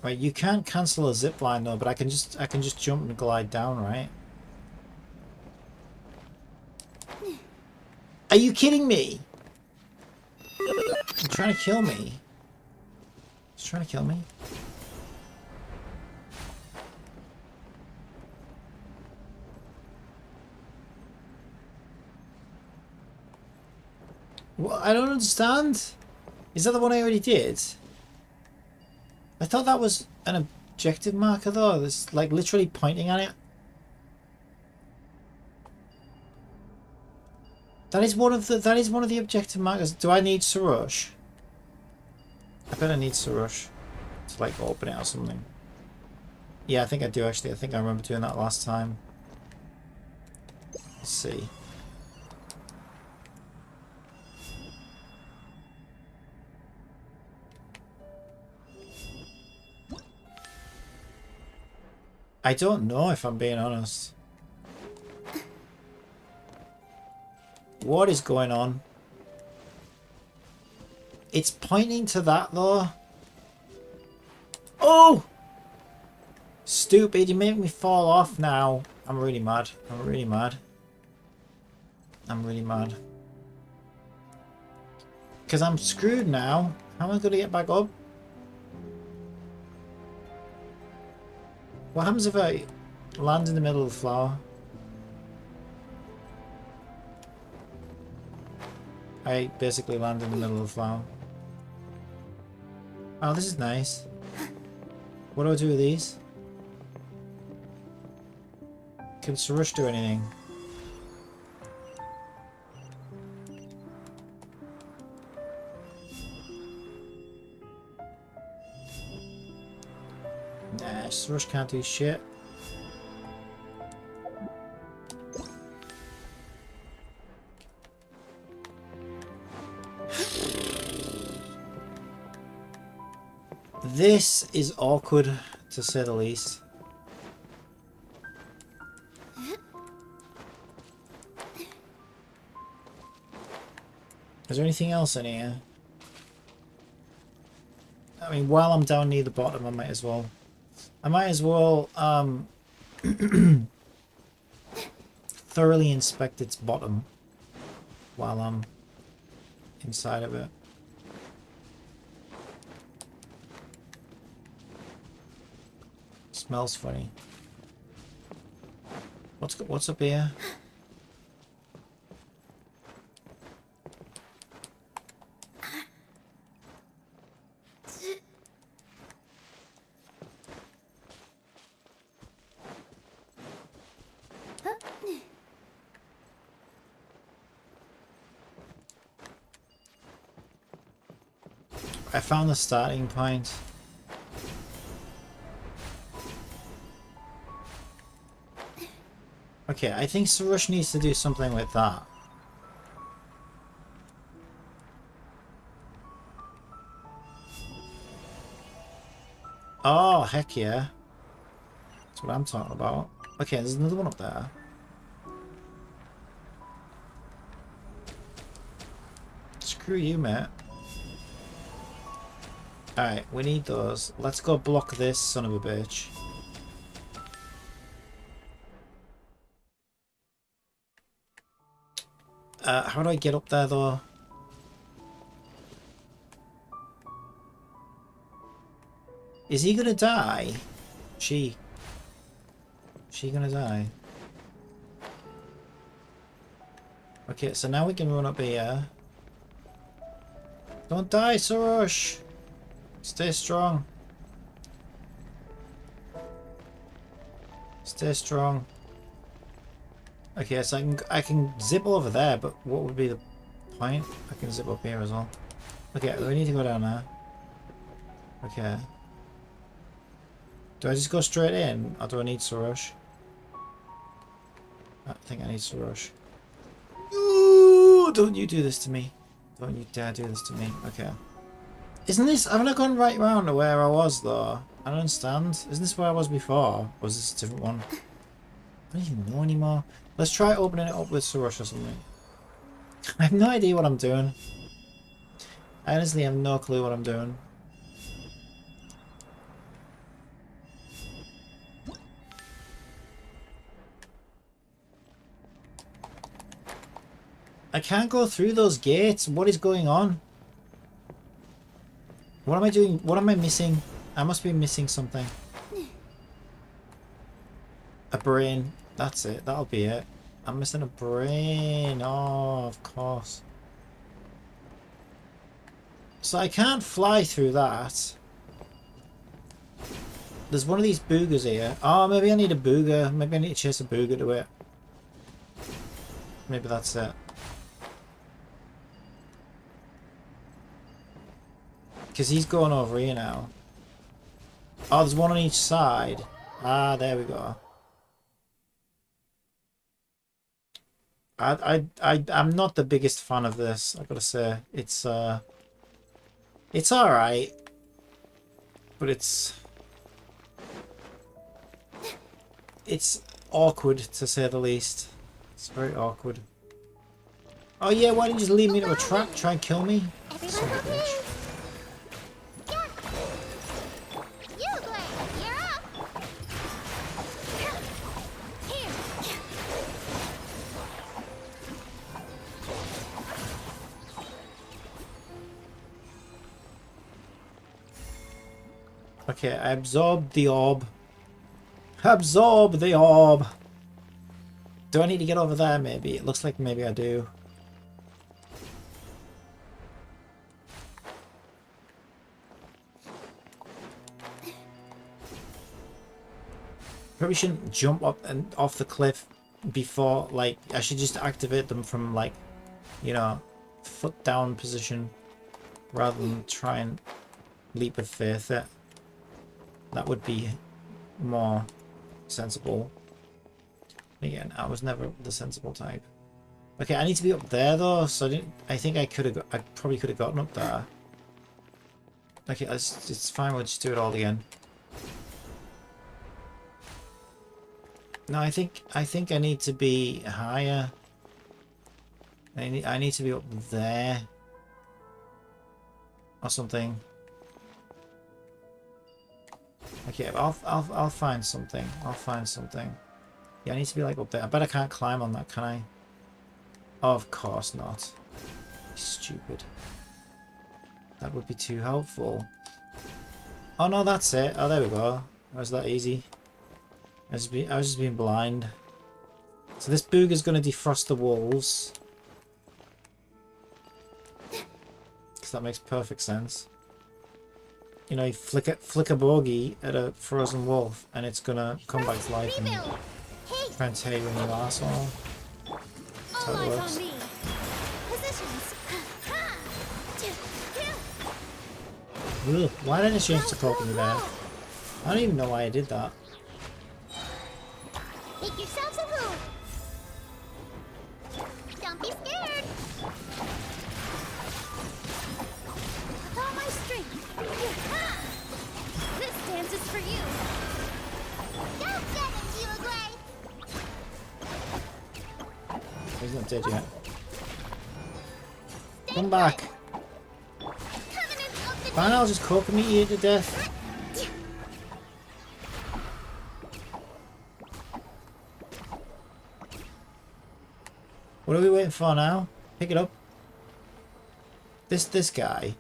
Right, you can't cancel a zip line though, but I can just jump and glide down, right? Are you kidding me? You're trying to kill me. He's trying to kill me. Well, I don't understand. Is that the one I already did? I thought that was an objective marker though. That's like literally pointing at it. That is one of the objective markers. Do I need Sarush? I bet I need Sarush to like open it or something. Yeah, I think I do actually. I think I remember doing that last time. Let's see. I don't know if I'm being honest. What is going on? It's pointing to that though. Oh! Stupid, you make me fall off now. I'm really mad. I'm really mad. I'm really mad. Because I'm screwed now. How am I going to get back up? What happens if I land in the middle of the flower? I basically land in the middle of the flower. Oh, this is nice. What do I do with these? Can Sarush do anything? Nah, Sarush can't do shit. This is awkward, to say the least. Is there anything else in here? I mean, while I'm down near the bottom, I might as well thoroughly inspect its bottom while I'm inside of it. Smells funny. What's up here? I found the starting point. Okay, I think Sarush needs to do something with that. Oh, heck yeah. That's what I'm talking about. Okay, there's another one up there. Screw you, mate. Alright, we need those. Let's go block this son of a bitch. How do I get up there though? Is he gonna die? She gonna die? Okay, so now we can run up here. Don't die, Sarush! Stay strong. Stay strong. Okay, so I can zip over there, but what would be the point? I can zip up here as well. Okay, we need to go down there. Okay. Do I just go straight in, or do I need Sarush? I think I need Sarush. don't you do this to me. Don't you dare do this to me. Okay. Isn't this... Haven't I gone right round to where I was, though? I don't understand. Isn't this where I was before? Or is this a different one? I don't even know anymore. Let's try opening it up with Surush or something. I have no idea what I'm doing. I honestly have no clue what I'm doing. I can't go through those gates. What is going on? What am I doing? What am I missing? I must be missing something. A brain. That's it. That'll be it. I'm missing a brain. Oh, of course. So I can't fly through that. There's one of these boogers here. Oh, maybe I need a booger. Maybe I need to chase a booger to it. Maybe that's it. Because he's going over here now. Oh, there's one on each side. Ah, there we go. I'm not the biggest fan of this, I gotta say. It's alright. But it's awkward, to say the least. It's very awkward. Oh yeah, why didn't you just leave me into a trap? Try and kill me? Son of a bitch. Okay, I absorbed the orb. Absorb the orb! Do I need to get over there, maybe? It looks like maybe I do. Probably shouldn't jump up and off the cliff before, like, I should just activate them from, like, you know, foot down position rather than try and leap of faith it. That would be more sensible. Again, I was never the sensible type. Okay, I need to be up there though, so I think I probably could have gotten up there. Okay, it's fine, we'll just do it all again. No, I think I need to be higher. I need to be up there. Or something. Okay, I'll find something. I'll find something. Yeah, I need to be like up there. I bet I can't climb on that, can I? Of course not. Stupid. That would be too helpful. Oh no, that's it. Oh, there we go. Was that easy? I was just being blind. So this booger's going to defrost the wolves. Because that makes perfect sense. You know, you flick a bogey at a frozen wolf and it's gonna come back to life and try and tear you in your arsehole. That's how it works. Ugh, why did I change to talking to there? I don't even know why I did that. Make yourselves a move. Don't be scared. With all my strength. This dance is for you. Don't get it, YaoYao. He's not dead yet. Come back. Fine, I'll just cook meat you to death. What are we waiting for now? Pick it up. This guy.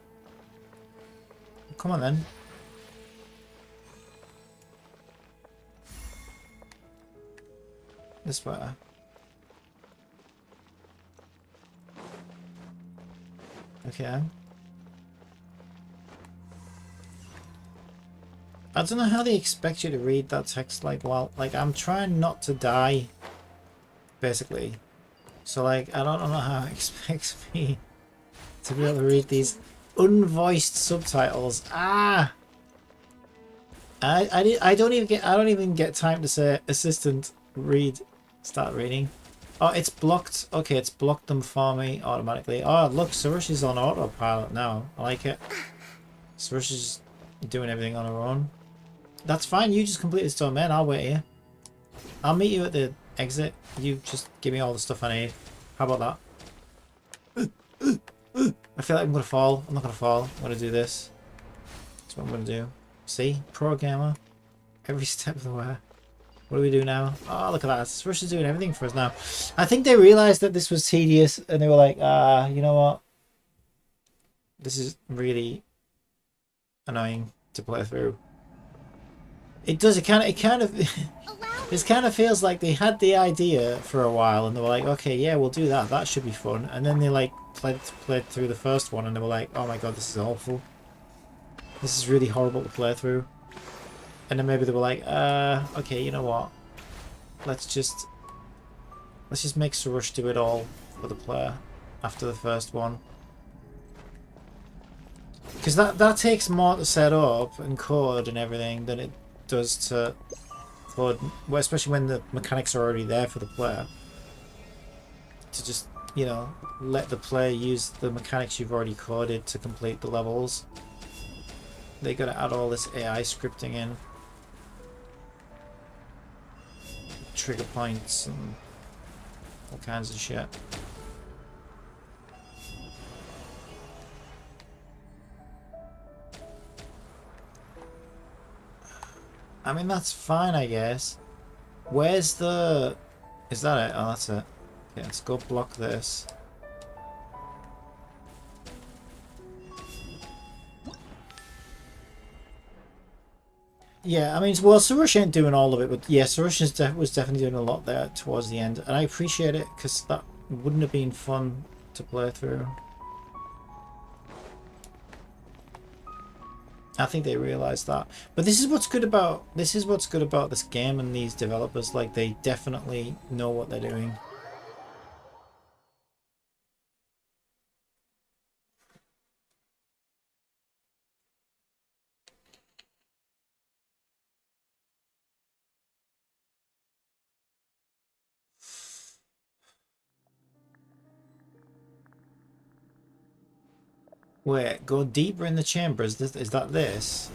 Come on then. This way. Okay. I don't know how they expect you to read that text like I'm trying not to die basically. So like I don't know how it expects me to be able to read these unvoiced subtitles. Ah! I don't even get time to say assistant start reading. Oh, it's blocked. Okay, it's blocked them for me automatically. Oh, look, Surush is on autopilot now. I like it. Surush is doing everything on her own. That's fine. You just complete this domain. I'll wait here. I'll meet you at the exit. You just give me all the stuff I need. How about that? I feel like I'm going to fall. I'm not going to fall. I'm going to do this. That's what I'm going to do. See? Pro gamer. Every step of the way. What do we do now? Oh, look at that. Surush is doing everything for us now. I think they realized that this was tedious and they were like, you know what? This is really annoying to play through. It does. It kind of. This kind of feels like they had the idea for a while and they were like, okay, yeah, we'll do that. That should be fun. And then they like played through the first one and they were like, oh my god, this is awful. This is really horrible to play through. And then maybe they were like, okay, you know what? Let's just make Surush do it all for the player after the first one. Because that takes more to set up and code and everything than it does to code, well, especially when the mechanics are already there for the player. To just, you know, let the player use the mechanics you've already coded to complete the levels. They gotta add all this AI scripting in. Trigger points and all kinds of shit. I mean, that's fine, I guess. Where's the... Is that it? Oh, that's it. Okay, let's go block this. Yeah, I mean, well, Surush ain't doing all of it, but yeah, Surush was definitely doing a lot there towards the end, and I appreciate it because that wouldn't have been fun to play through. I think they realized that, but this is what's good about this game and these developers. Like, they definitely know what they're doing. Wait, go deeper in the chamber. Is that this?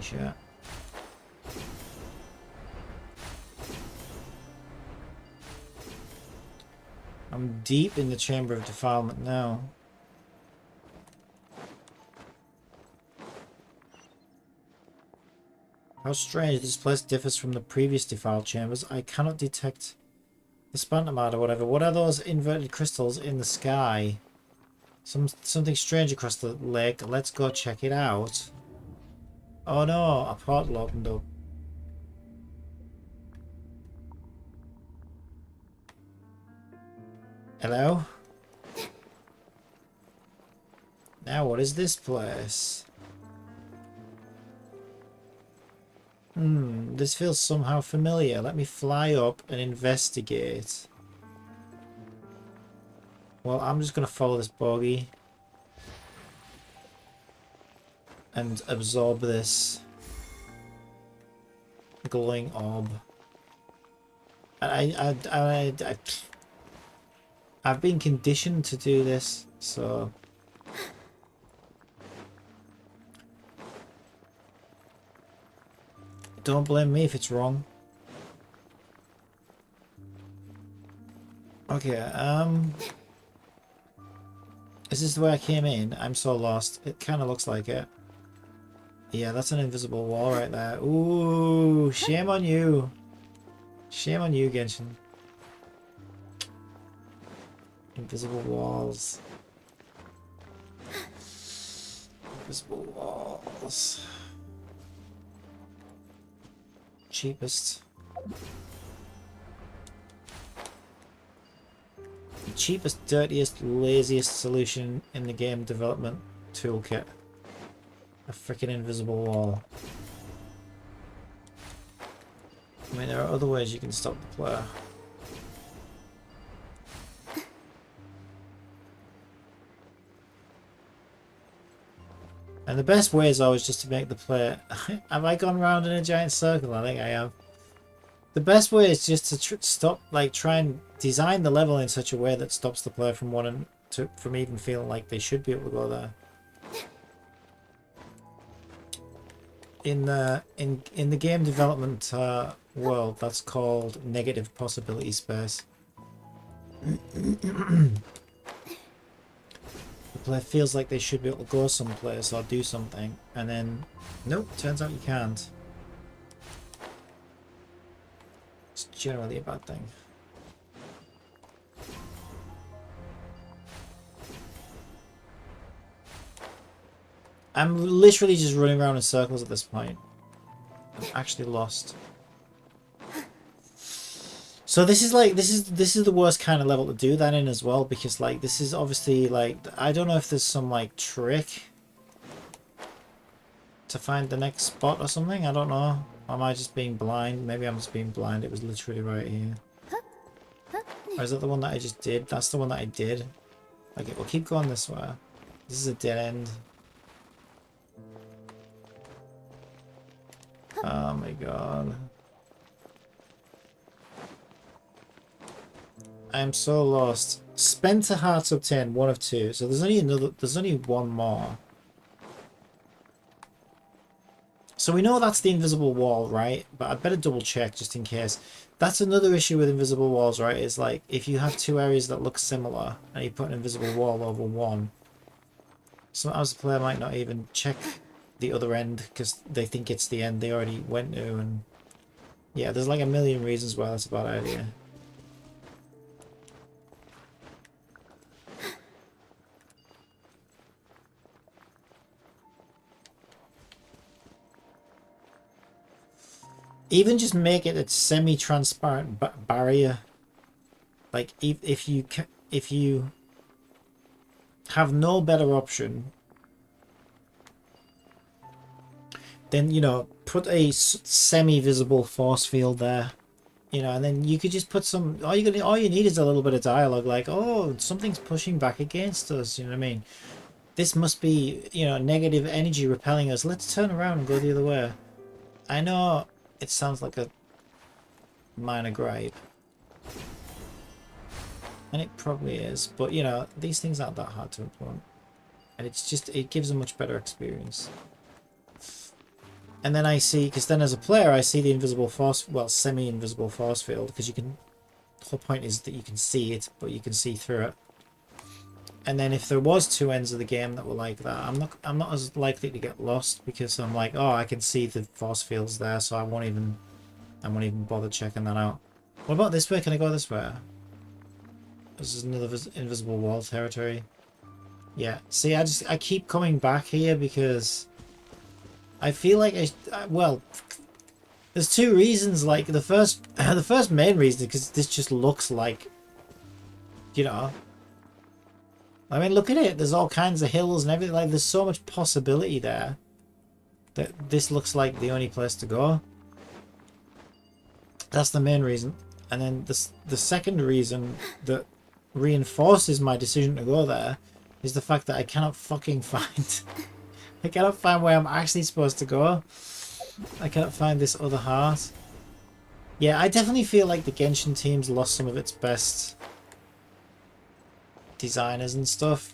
Sure. I'm deep in the chamber of defilement now. How strange, this place differs from the previous defiled chambers. I cannot detect the spantamad or whatever. What are those inverted crystals in the sky? Something strange across the lake. Let's go check it out. Oh no, a portal opened up. Hello? Now what is this place? This feels somehow familiar. Let me fly up and investigate. Well, I'm just going to follow this bogey and absorb this glowing orb. I've been conditioned to do this, so don't blame me if it's wrong. Okay, is this the way I came in? I'm so lost. It kind of looks like it. Yeah, that's an invisible wall right there. Ooh, shame on you. Shame on you, Genshin. Invisible walls. Invisible walls. Cheapest. The cheapest, dirtiest, laziest solution in the game development toolkit. A freaking invisible wall. I mean, there are other ways you can stop the player. And the best way is always just to make the player... Have I gone round in a giant circle? I think I have. The best way is just to stop, like, try and design the level in such a way that stops the player from wanting to, from even feeling like they should be able to go there. In the game development world, that's called negative possibility space. The player feels like they should be able to go someplace or do something, and then nope, turns out you can't. It's generally a bad thing. I'm literally just running around in circles at this point. I'm actually lost. So this is like this is the worst kind of level to do that in as well, because like this is obviously like, I don't know if there's some like trick to find the next spot or something. I don't know. Or am I just being blind? Maybe I'm just being blind. It was literally right here. Or is that the one that I just did? That's the one that I did. Okay, we'll keep going this way. This is a dead end. Oh my god. I am so lost. Spent a heart to obtain one of two. So there's only one more. So we know that's the invisible wall, right? But I better double check just in case. That's another issue with invisible walls, right? Is like if you have two areas that look similar and you put an invisible wall over one, sometimes the player might not even check the other end because they think it's the end they already went to, and yeah, there's like a million reasons why that's a bad idea. Even just make it a semi-transparent barrier. Like if you have no better option, then you know, put a semi-visible force field there, you know, and then you could just put some. All you need is a little bit of dialogue, like, oh, something's pushing back against us. You know what I mean? This must be, you know, negative energy repelling us. Let's turn around and go the other way. I know it sounds like a minor gripe, and it probably is, but you know, these things aren't that hard to implement, and it's just, it gives a much better experience. And then I see, because then as a player I see the invisible force, well, semi-invisible force field, because you can, the whole point is that you can see it, but you can see through it. And then if there was two ends of the game that were like that, I'm not as likely to get lost, because I'm like, oh, I can see the force fields there, so I won't even bother checking that out. What about this way? Can I go this way? This is another invisible wall territory. Yeah. See, I keep coming back here because I feel like well, there's two reasons. Like the first main reason, because this just looks like, you know, I mean, look at it. There's all kinds of hills and everything. Like, there's so much possibility there that this looks like the only place to go. That's the main reason. And then the second reason that reinforces my decision to go there is the fact that I cannot fucking find I cannot find where I'm actually supposed to go. I cannot find this other heart. Yeah, I definitely feel like the Genshin team's lost some of its best designers and stuff.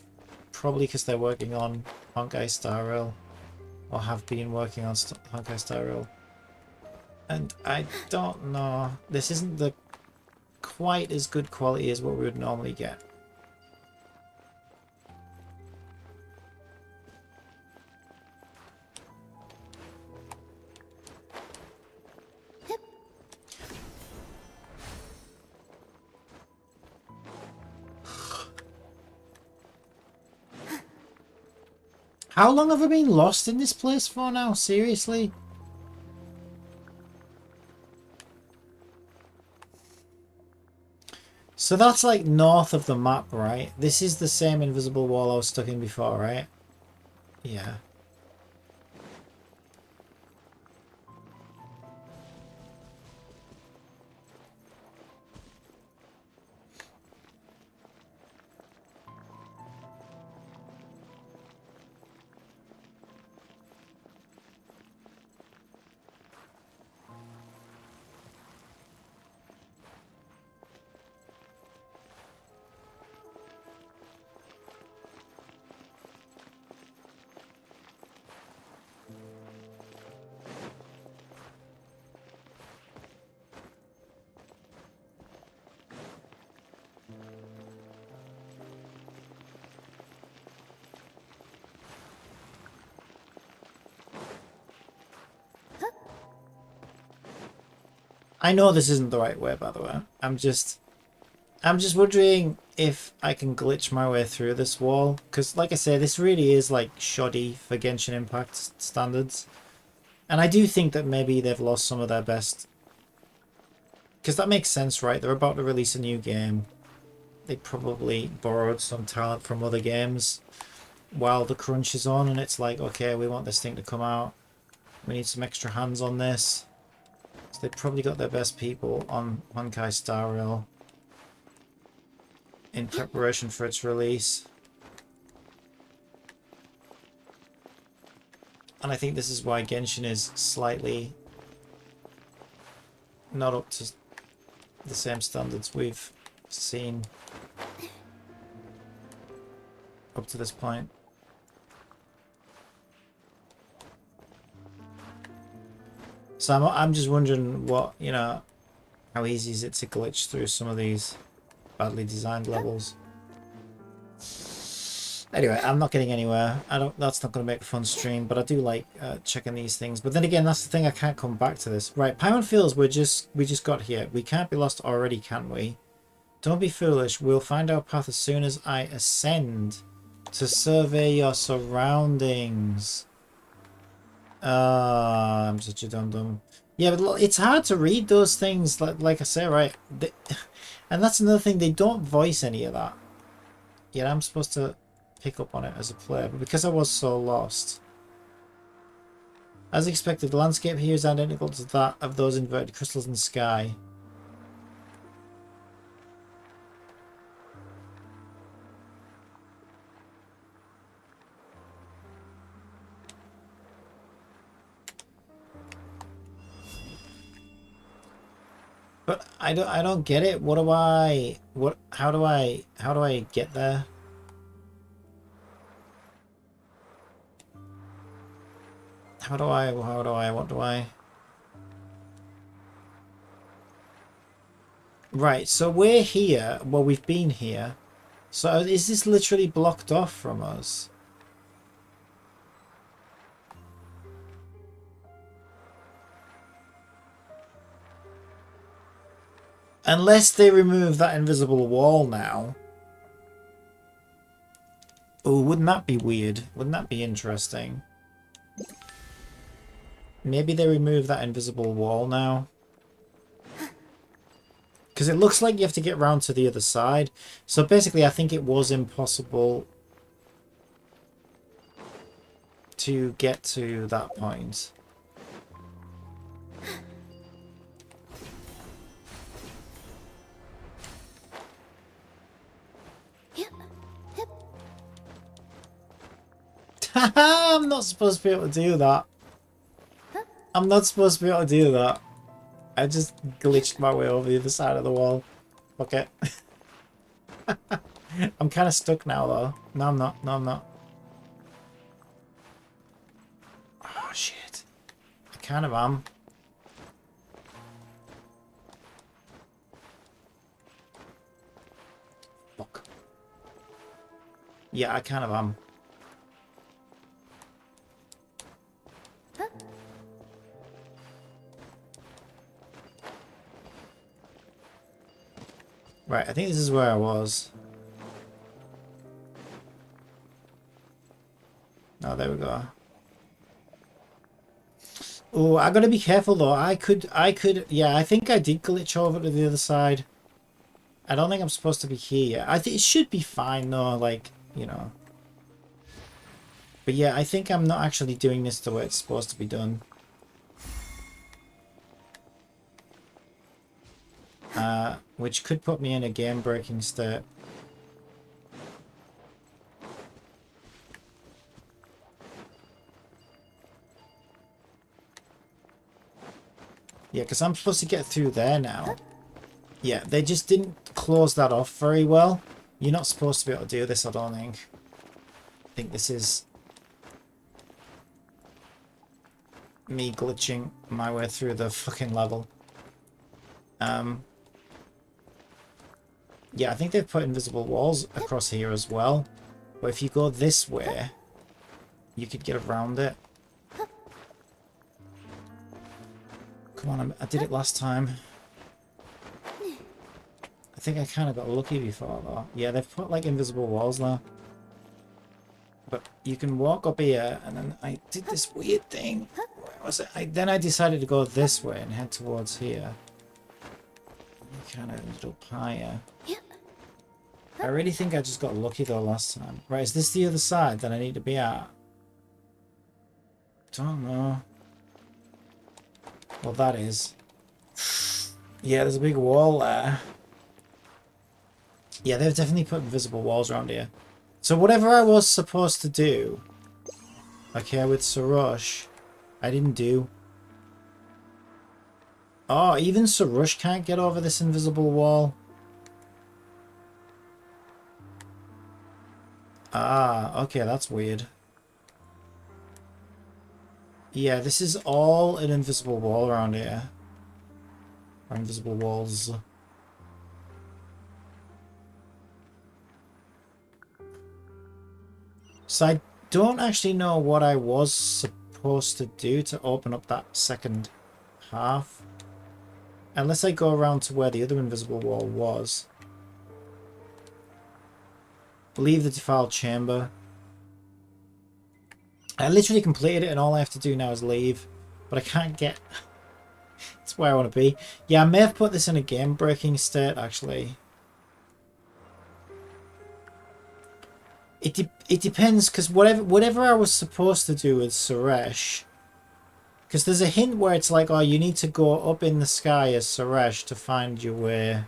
Probably because they're working on Honkai Star Rail, or have been working on Honkai Star Rail. And I don't know. This isn't the quite as good quality as what we would normally get. How long have I been lost in this place for now? Seriously? So that's like north of the map, right? This is the same invisible wall I was stuck in before, right? Yeah. I know this isn't the right way, by the way. I'm just wondering if I can glitch my way through this wall. Because, like I say, this really is, like, shoddy for Genshin Impact standards. And I do think that maybe they've lost some of their best. Because that makes sense, right? They're about to release a new game. They probably borrowed some talent from other games while the crunch is on. And it's like, okay, we want this thing to come out. We need some extra hands on this. So they probably got their best people on Honkai Star Rail in preparation for its release. And I think this is why Genshin is slightly not up to the same standards we've seen up to this point. So I'm just wondering what, you know, how easy is it to glitch through some of these badly designed levels. Anyway, I'm not getting anywhere. That's not going to make a fun stream, but I do like checking these things. But then again, that's the thing, I can't come back to this. Right, Paimon Fields, we just got here. We can't be lost already, can we? Don't be foolish. We'll find our path as soon as I ascend to survey your surroundings. I'm such a dum-dum. Yeah, but it's hard to read those things, like I say, right? And that's another thing, they don't voice any of that. Yet I'm supposed to pick up on it as a player, but because I was so lost. As expected, the landscape here is identical to that of those inverted crystals in the sky. But I don't get it. How do I get there? What do I? Right, so we're here. Well, we've been here. So is this literally blocked off from us? Unless they remove that invisible wall now. Oh, wouldn't that be weird? Wouldn't that be interesting? Maybe they remove that invisible wall now. Because it looks like you have to get round to the other side. So basically, I think it was impossible to get to that point. I'm not supposed to be able to do that. I'm not supposed to be able to do that. I just glitched my way over the other side of the wall. Okay. I'm kind of stuck now, though. No, I'm not. No, I'm not. Oh, shit. I kind of am. Fuck. Yeah, I kind of am. Right, I think this is where I was. Oh, there we go. Oh, I gotta be careful though. I could, yeah, I think I did glitch over to the other side. I don't think I'm supposed to be here. I think it should be fine though, like, you know. But yeah, I think I'm not actually doing this the way it's supposed to be done. Which could put me in a game-breaking state. Yeah, because I'm supposed to get through there now. Yeah, they just didn't close that off very well. You're not supposed to be able to do this, I don't think. I think this is me glitching my way through the fucking level. Yeah, I think they've put invisible walls across here as well. But if you go this way, you could get around it. Come on, I did it last time. I think I kind of got lucky before though. Yeah, they've put like invisible walls now. But you can walk up here, and then I did this weird thing. Where was it? Then I decided to go this way and head towards here. Kind of ended up higher. I really think I just got lucky though last time. Right, is this the other side that I need to be at? Don't know. Well, that is. Yeah, there's a big wall there. Yeah, they've definitely put invisible walls around here. So whatever I was supposed to do, okay, with Sarush, I didn't do. Oh, even Sarush can't get over this invisible wall. Ah, okay, that's weird. Yeah, this is all an invisible wall around here. Or invisible walls. So I don't actually know what I was supposed to do to open up that second half. Unless I go around to where the other invisible wall was. Leave the defiled chamber. I literally completed it and all I have to do now is leave. But I can't get... That's where I want to be. Yeah, I may have put this in a game-breaking state, actually. It depends, because whatever I was supposed to do with Suresh... Because there's a hint where it's like, oh, you need to go up in the sky as Suresh to find your way.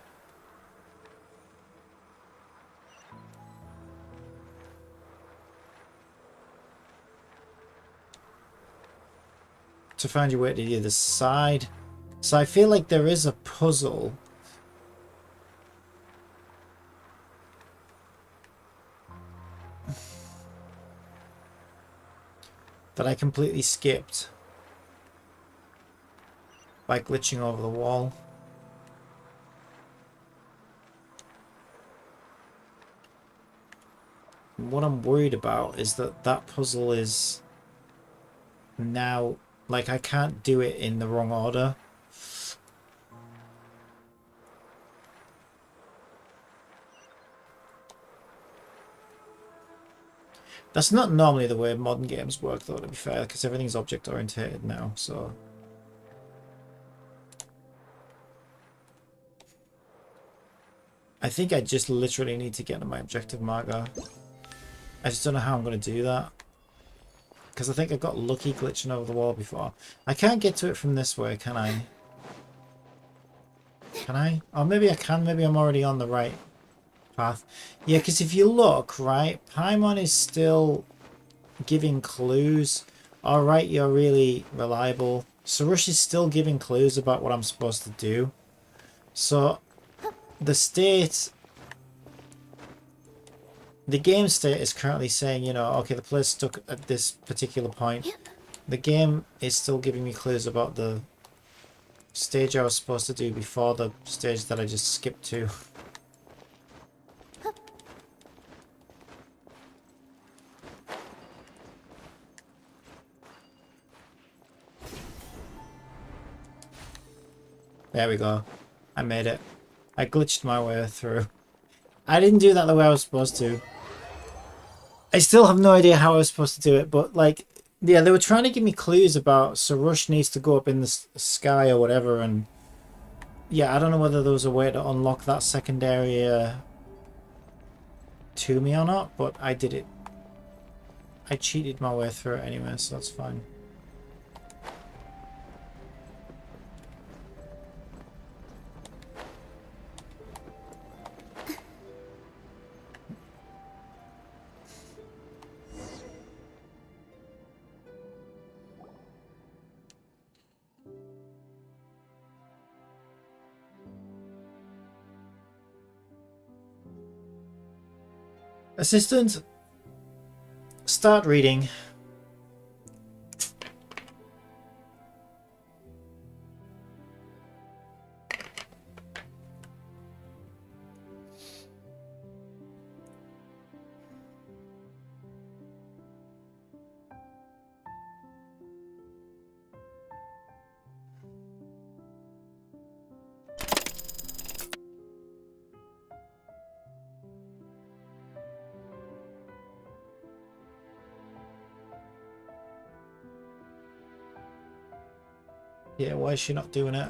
To find your way to the other side. So I feel like there is a puzzle. That I completely skipped. By glitching over the wall. And what I'm worried about is that that puzzle is now, like, I can't do it in the wrong order. That's not normally the way modern games work though, to be fair, because everything's object oriented now, so... I think I just literally need to get to my objective marker. I just don't know how I'm going to do that. Because I think I got lucky glitching over the wall before. I can't get to it from this way, can I? Can I? Or maybe I can. Maybe I'm already on the right path. Yeah, because if you look, right, Paimon is still giving clues. Alright, you're really reliable. Sarush is still giving clues about what I'm supposed to do. So... the state, the game state is currently saying, you know, okay, the player's stuck at this particular point. The game is still giving me clues about the stage I was supposed to do before the stage that I just skipped to. There we go. I made it. I glitched my way through. I didn't do that the way I was supposed to. I still have no idea how I was supposed to do it, but like, yeah, they were trying to give me clues about Sarush needs to go up in the sky or whatever, and yeah, I don't know whether there was a way to unlock that second area to me or not, but I did it. I cheated my way through it anyway, so that's fine. Assistant, start reading. Yeah, why is she not doing it?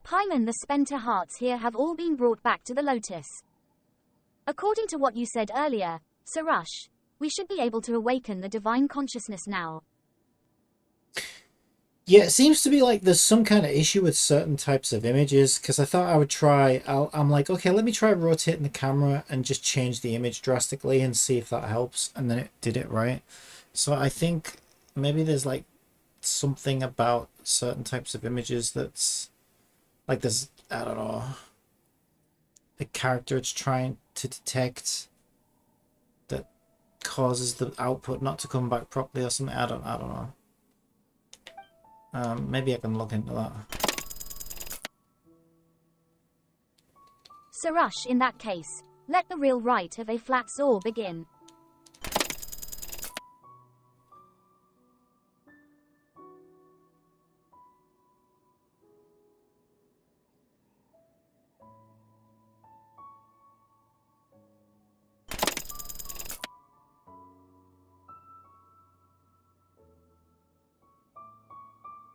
Paimon, the Spenter hearts here have all been brought back to the Lotus. According to what you said earlier, Sarush, we should be able to awaken the divine consciousness now. Yeah, it seems to be like there's some kind of issue with certain types of images, because I thought I would try, I'm like, okay, let me try rotating the camera and just change the image drastically and see if that helps, and then it did it right. So I think maybe there's like something about certain types of images that's like there's, I don't know, the character it's trying to detect that causes the output not to come back properly or something. I don't know. Maybe I can look into that. Sarush, in that case, let the real rite of a flat saw begin.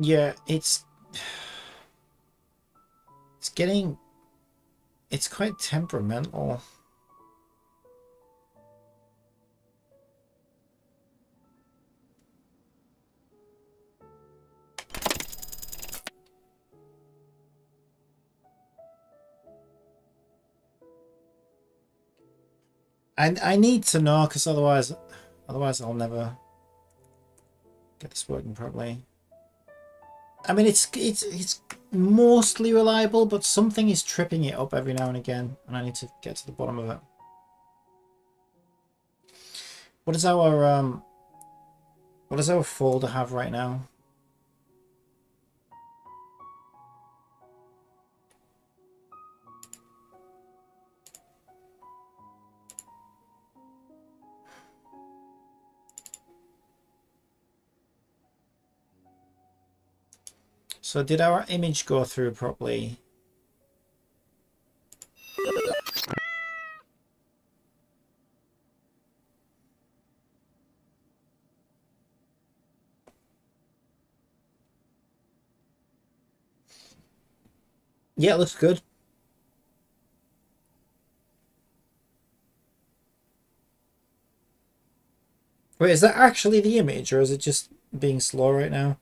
Yeah, it's getting, it's quite temperamental. I need to know, because otherwise I'll never get this working properly. I mean, it's mostly reliable, but something is tripping it up every now and again, and I need to get to the bottom of it. What does our folder have right now? So did our image go through properly? Yeah, it looks good. Wait, is that actually the image, or is it just being slow right now?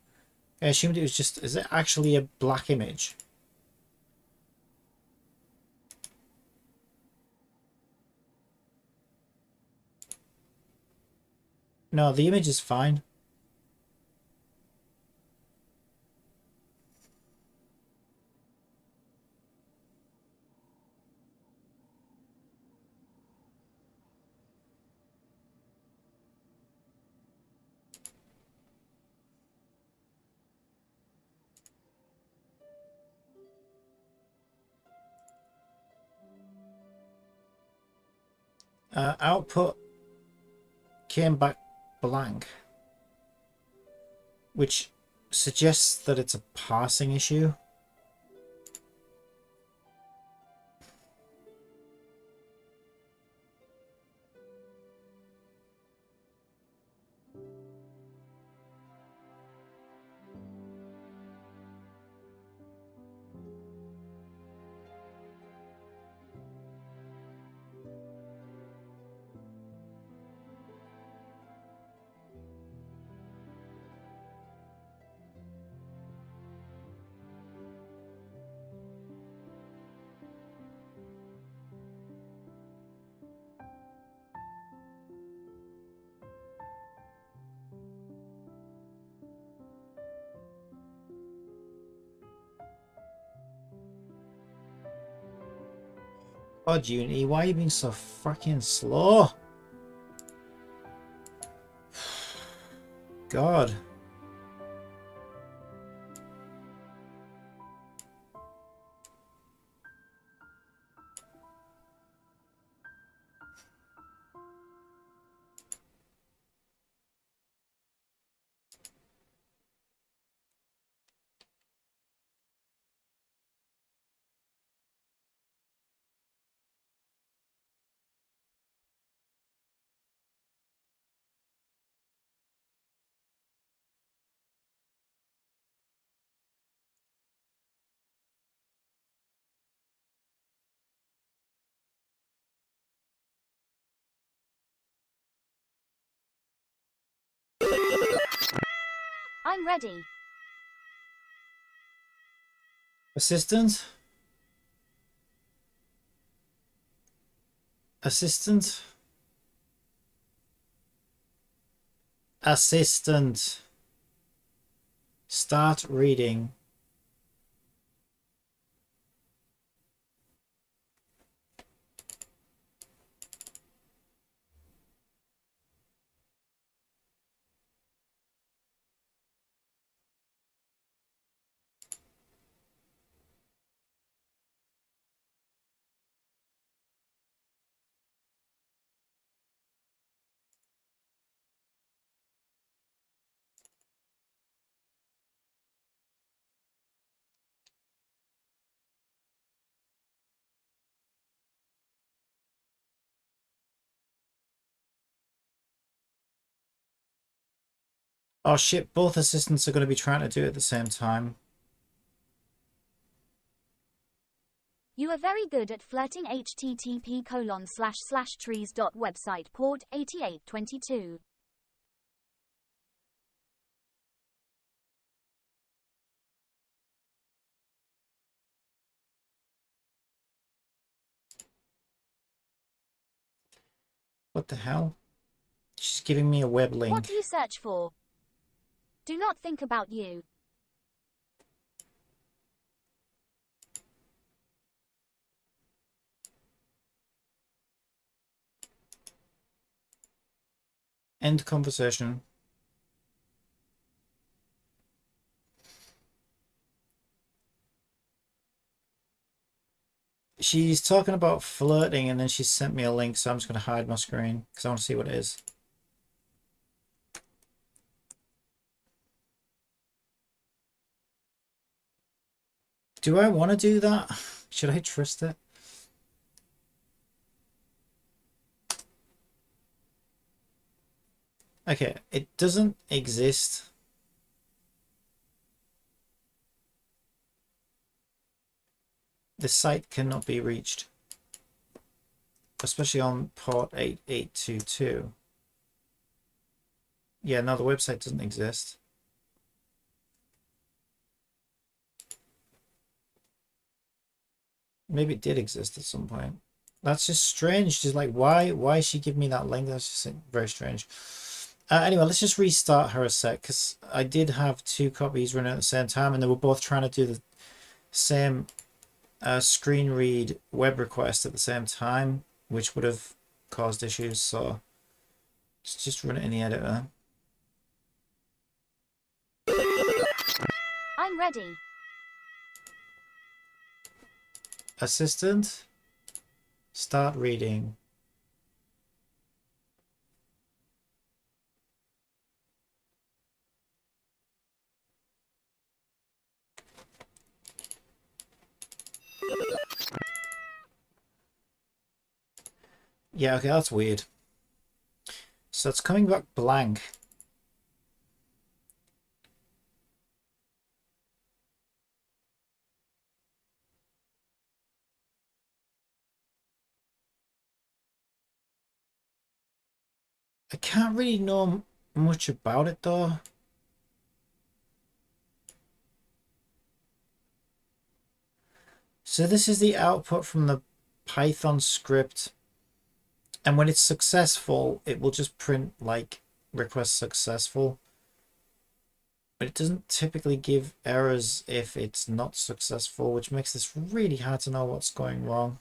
I assumed it was just, is it actually a black image? No, the image is fine. Output came back blank, which suggests that it's a parsing issue. God, Unity, why are you being so fucking slow? God. I'm ready. Assistant? Assistant? Assistant. Start reading. Oh shit, both assistants are going to be trying to do it at the same time. You are very good at flirting. http://trees.website port 8822. What the hell? She's giving me a web What link. do you search for? Do not think about you. End conversation. She's talking about flirting and then she sent me a link, so I'm just going to hide my screen because I want to see what it is. Do I want to do that? Should I trust it? Okay, it doesn't exist. The site cannot be reached, especially on port 8822. Yeah, no, the website doesn't exist. Maybe it did exist at some point. That's just strange. She's like, why she give me that link? That's just very strange. Anyway, let's just restart her a sec, because I did have two copies running at the same time, and they were both trying to do the same screen read web request at the same time, which would have caused issues. So let's just run it in the editor. I'm ready. Assistant, start reading. Yeah, okay, that's weird. So it's coming back blank. I can't really know much about it though. So this is the output from the Python script, and when it's successful it will just print like request successful, but it doesn't typically give errors if it's not successful, which makes this really hard to know what's going wrong.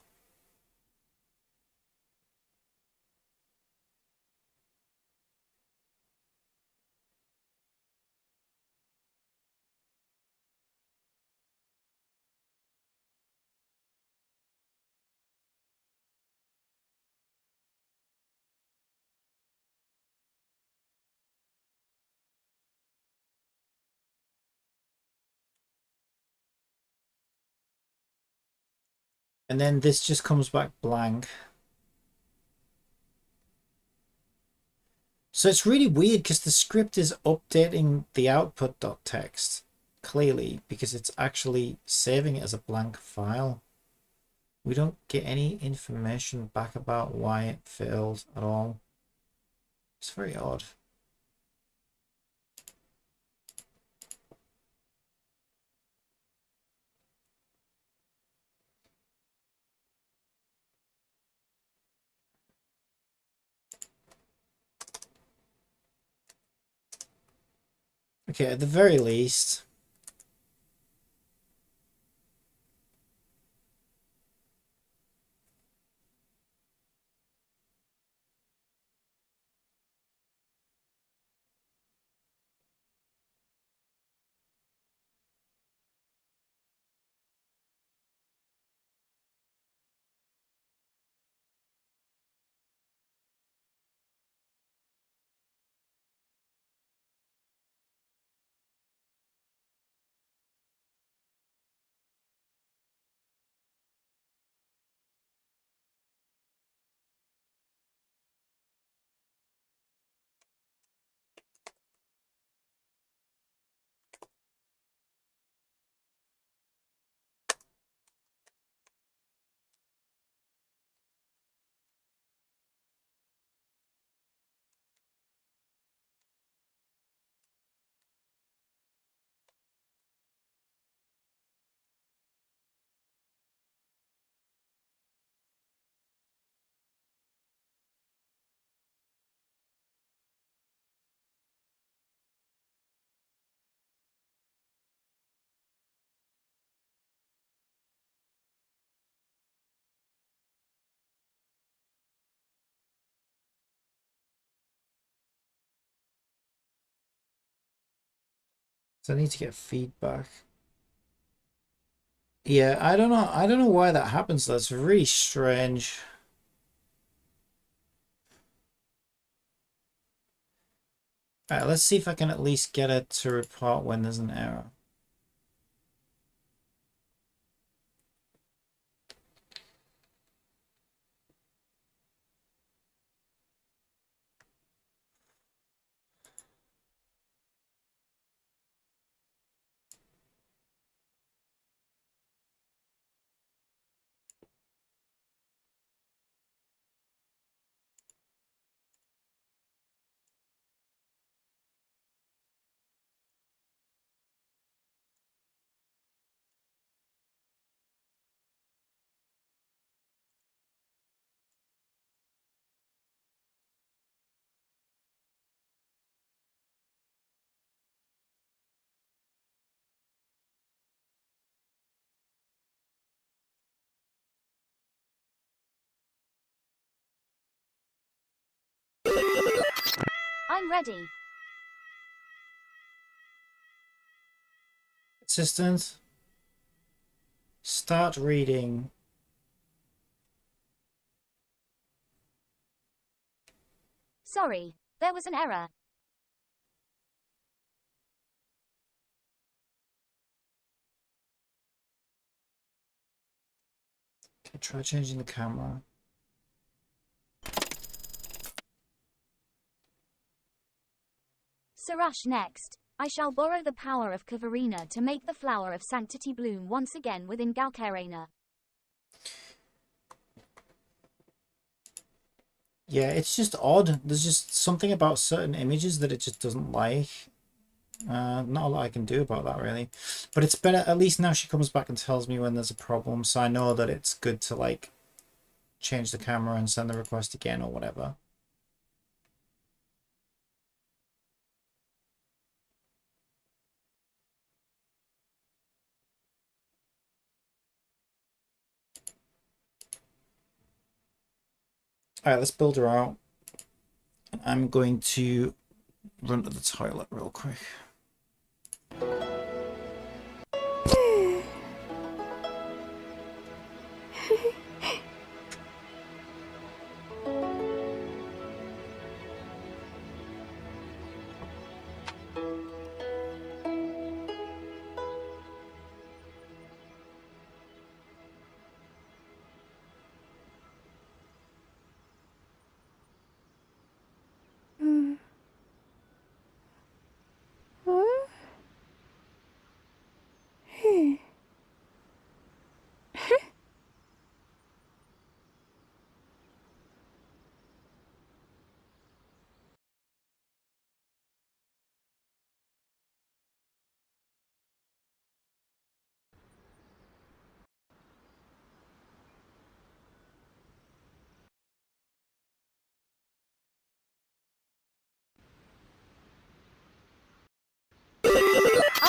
And then this just comes back blank. So it's really weird because the script is updating the output.txt clearly because it's actually saving it as a blank file. We don't get any information back about why it failed at all. It's very odd. Okay, at the very least. So I need to get feedback. Yeah, I don't know. I don't know why that happens. That's really strange. Alright, let's see if I can at least get it to report when there's an error. I'm ready. Assistant, start reading. Sorry, there was an error. Okay, try changing the camera. Sarash next. I shall borrow the power of Kavarina to make the flower of sanctity bloom once again within Galkarena. Yeah, it's just odd. There's just something about certain images that it just doesn't like. Not a lot I can do about that, really. But it's better, at least now she comes back and tells me when there's a problem, so I know that it's good to, like, change the camera and send the request again or whatever. Alright, let's build her out. I'm going to run to the toilet real quick.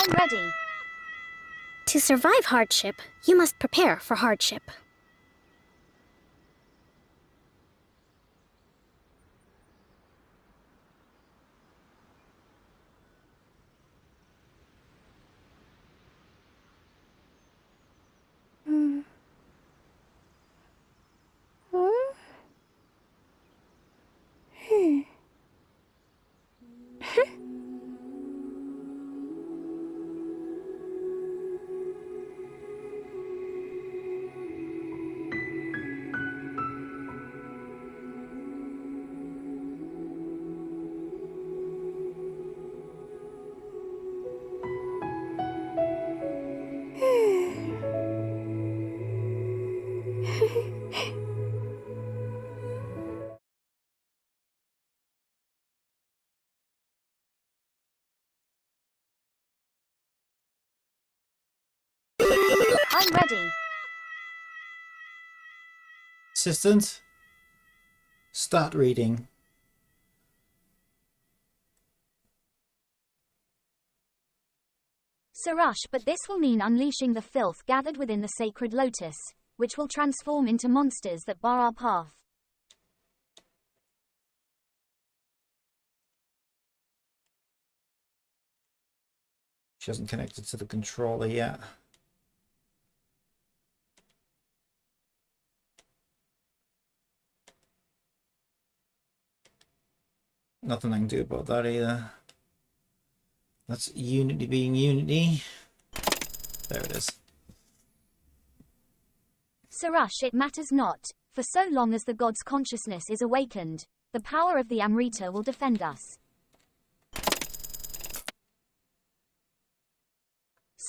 I'm ready. To survive hardship, you must prepare for hardship. I'm ready. Assistant, start reading. Sarash, but this will mean unleashing the filth gathered within the sacred lotus, which will transform into monsters that bar our path. She hasn't connected to the controller yet. Nothing I can do about that either. That's Unity being Unity. There it is. Sarash, it matters not, for so long as the god's consciousness is awakened, the power of the Amrita will defend us.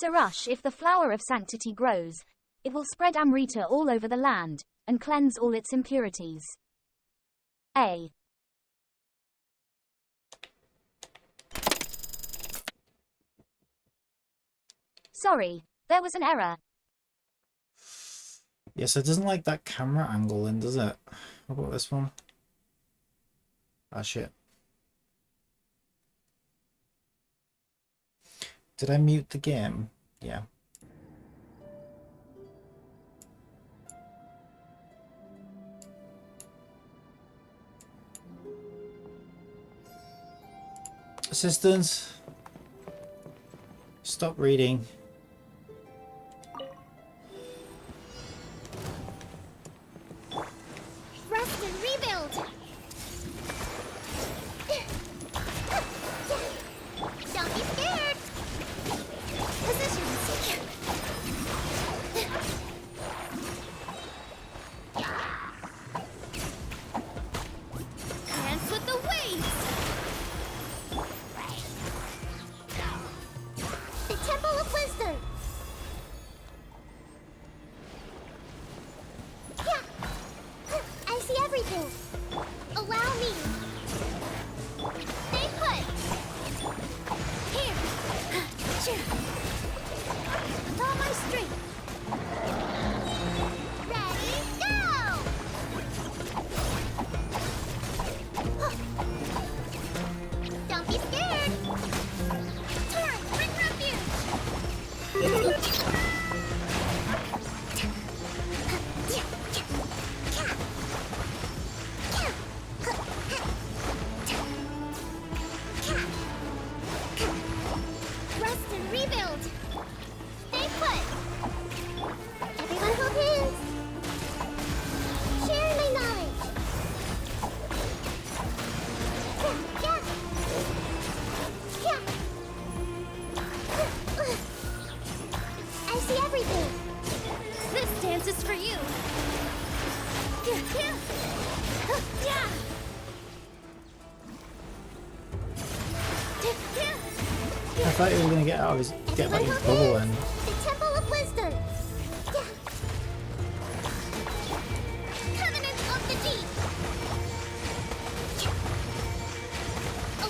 Sarash, if the flower of sanctity grows, it will spread Amrita all over the land, and cleanse all its impurities. A. Sorry, there was an error. Yes, it doesn't like that camera angle in, does it? What about this one? Ah, shit. Did I mute the game? Yeah. Assistants, stop reading. Rest and rebuild! Don't be scared! Positions! Dance with the waves! The Temple of Wisdom! Yeah. I see everything! Allow me! Stay put! Here! With all my strength! Ready, go! Don't be scared! Torrent, bring refuge! Rest and rebuild! Stay put! Everyone hold hands! Share my knowledge! Yeah! Yeah! I see everything! This dance is for you! Yeah! I thought you were gonna get out of his get back in his bubble then. The Temple of Wisdom! Yeah! Covenant of the Deep!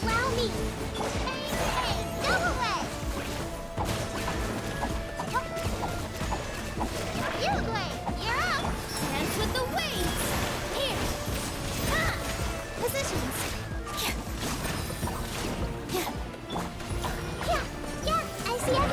Allow me! Hey, go away! You, Blade! You're up! Dance with the waves! Here! Ah! Positions! Yeah! Yeah! I see everything!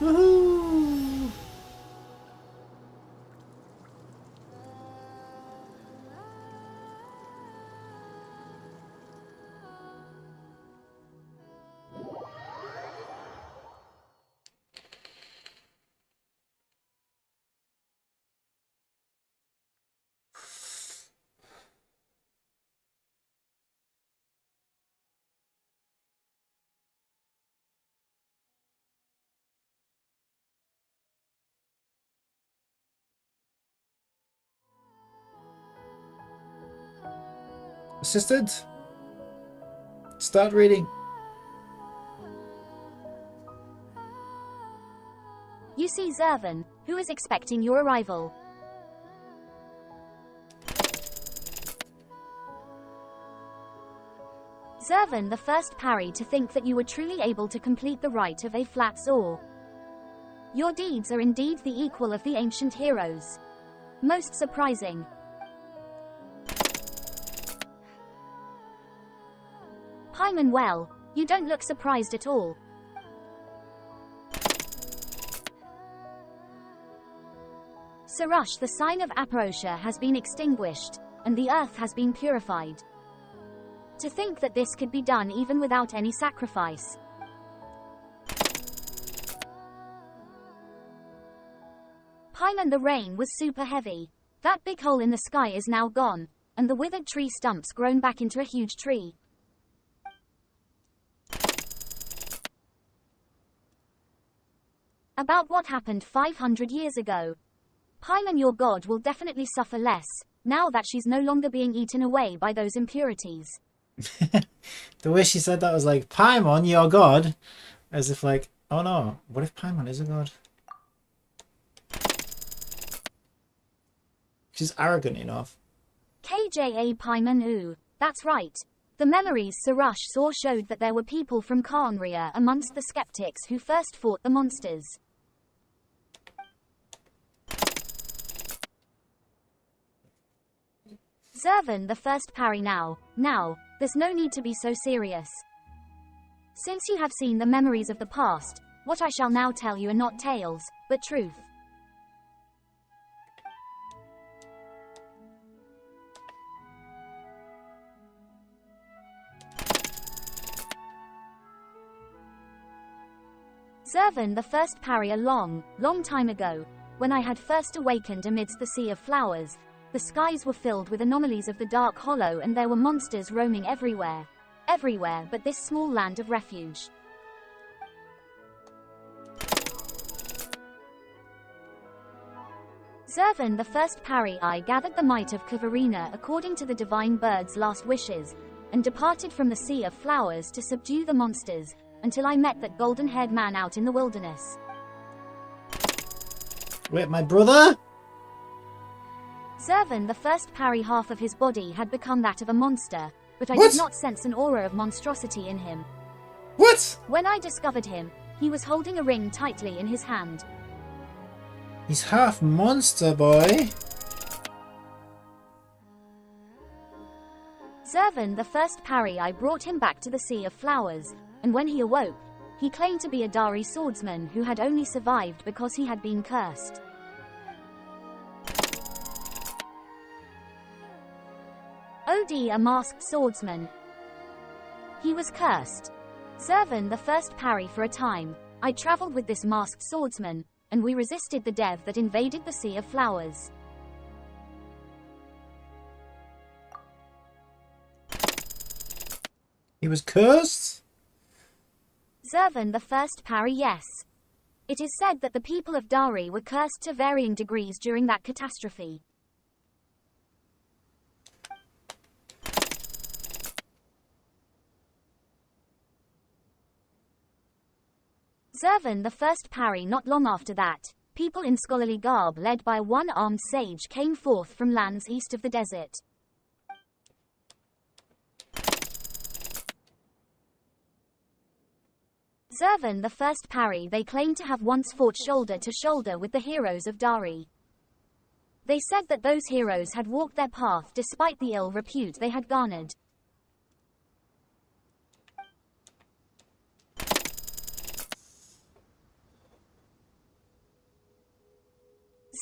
Woohoo! Assistant, start reading. You see Zervan, who is expecting your arrival. Zervan the first parry to think that you were truly able to complete the rite of a flat Zor. Your deeds are indeed the equal of the ancient heroes. Most surprising. Paimon, well, you don't look surprised at all. Sarash, the sign of Aparosha has been extinguished, and the earth has been purified. To think that this could be done even without any sacrifice. Paimon, the rain was super heavy. That big hole in the sky is now gone, and the withered tree stumps grown back into a huge tree. About what happened 500 years ago. Paimon, your god will definitely suffer less, now that she's no longer being eaten away by those impurities. The way she said that was like, Paimon, your god. As if like, oh no, what if Paimon is a god? She's arrogant enough. KJA Paimon, ooh, that's right. The memories Sarash saw showed that there were people from Khaenri'ah amongst the skeptics who first fought the monsters. Zervan the first parry now, there's no need to be so serious. Since you have seen the memories of the past, what I shall now tell you are not tales, but truth. Zervan the first parry a long time ago, when I had first awakened amidst the sea of flowers, the skies were filled with anomalies of the dark hollow and there were monsters roaming everywhere. Everywhere but this small land of refuge. Zervan the first parry, I gathered the might of Kavarina according to the divine bird's last wishes, and departed from the sea of flowers to subdue the monsters, until I met that golden-haired man out in the wilderness. Wait, my brother? Zervan the first parry, half of his body had become that of a monster, but I did not sense an aura of monstrosity in him. What? When I discovered him, he was holding a ring tightly in his hand. He's half monster, boy. Zervan the first parry, I brought him back to the Sea of Flowers, and when he awoke, he claimed to be a Dari swordsman who had only survived because he had been cursed. Odi, a masked swordsman. He was cursed. Zervan the first parry, for a time, I traveled with this masked swordsman, and we resisted the dev that invaded the Sea of Flowers. He was cursed? Zervan the first parry, yes. It is said that the people of Dari were cursed to varying degrees during that catastrophe. Zervan the first parry, not long after that, people in scholarly garb led by a one-armed sage came forth from lands east of the desert. Zervan the first parry, they claimed to have once fought shoulder to shoulder with the heroes of Dari. They said that those heroes had walked their path despite the ill repute they had garnered.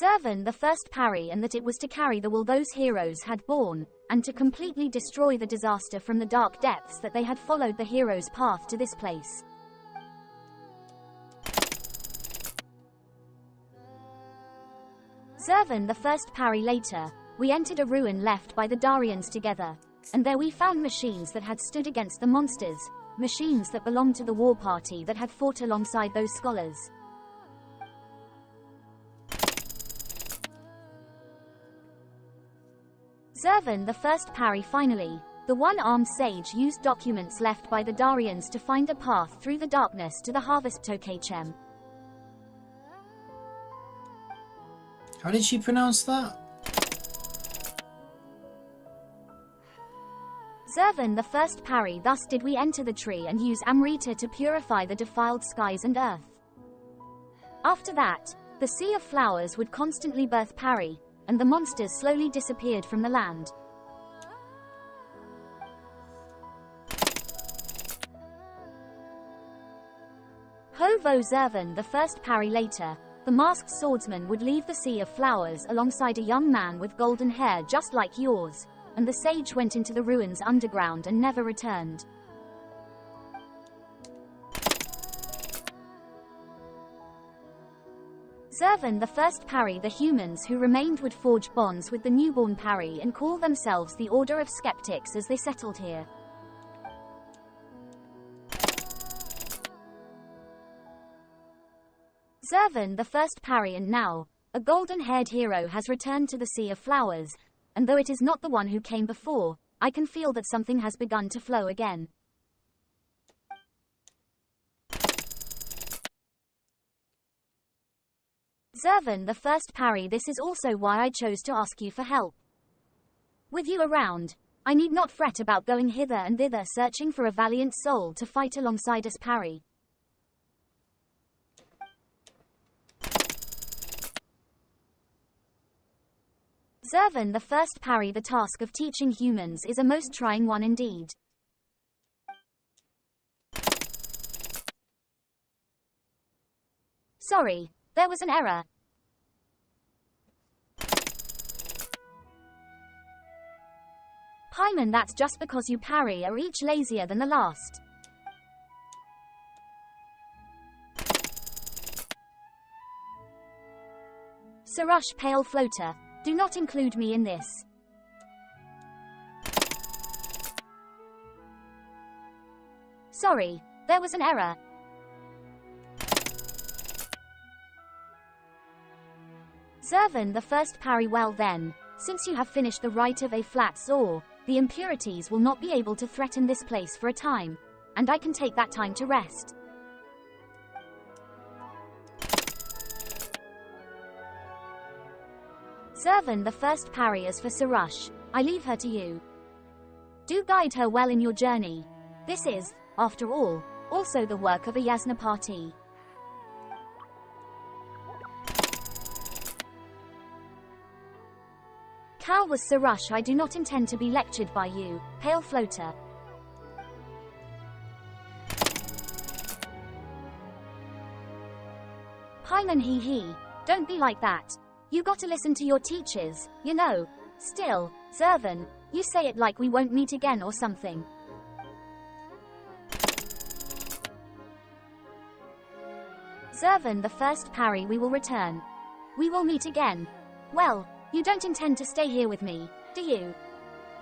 Zervan the first parry, and that it was to carry the will those heroes had borne, and to completely destroy the disaster from the dark depths that they had followed the hero's path to this place. Zervan the first parry later, we entered a ruin left by the Darians together, and there we found machines that had stood against the monsters, machines that belonged to the war party that had fought alongside those scholars. Zervan the first parry finally, the one-armed sage used documents left by the Darians to find a path through the darkness to the harvest Tokachem. How did she pronounce that? Zervan the first parry, thus did we enter the tree and use Amrita to purify the defiled skies and earth. After that, the sea of flowers would constantly birth parry, and the monsters slowly disappeared from the land. Hovo Zervan the first parry later, the masked swordsman would leave the sea of flowers alongside a young man with golden hair just like yours, and the sage went into the ruins underground and never returned. Zervan the first parry, the humans who remained would forge bonds with the newborn parry and call themselves the Order of Skeptics as they settled here. Zervan the first parry, and now, a golden-haired hero has returned to the Sea of Flowers, and though it is not the one who came before, I can feel that something has begun to flow again. Zervan the first parry, this is also why I chose to ask you for help. With you around, I need not fret about going hither and thither searching for a valiant soul to fight alongside us parry. Zervan the first parry, the task of teaching humans is a most trying one indeed. Sorry, there was an error. Paimon, that's just because you parry are each lazier than the last. Sarush, Pale Floater, do not include me in this. Sorry, there was an error. Zervan the first parry, well then, since you have finished the rite of a flat saw, the impurities will not be able to threaten this place for a time, and I can take that time to rest. Zervan the first parry, as for Sarush, I leave her to you. Do guide her well in your journey. This is, after all, also the work of a Yasna party. Cal was Sarush, I do not intend to be lectured by you, Pale Floater. Paimon, hee, don't be like that. You gotta listen to your teachers, you know. Still, Zervan, you say it like we won't meet again or something. Zervan the first parry, we will return. We will meet again. Well, you don't intend to stay here with me, do you?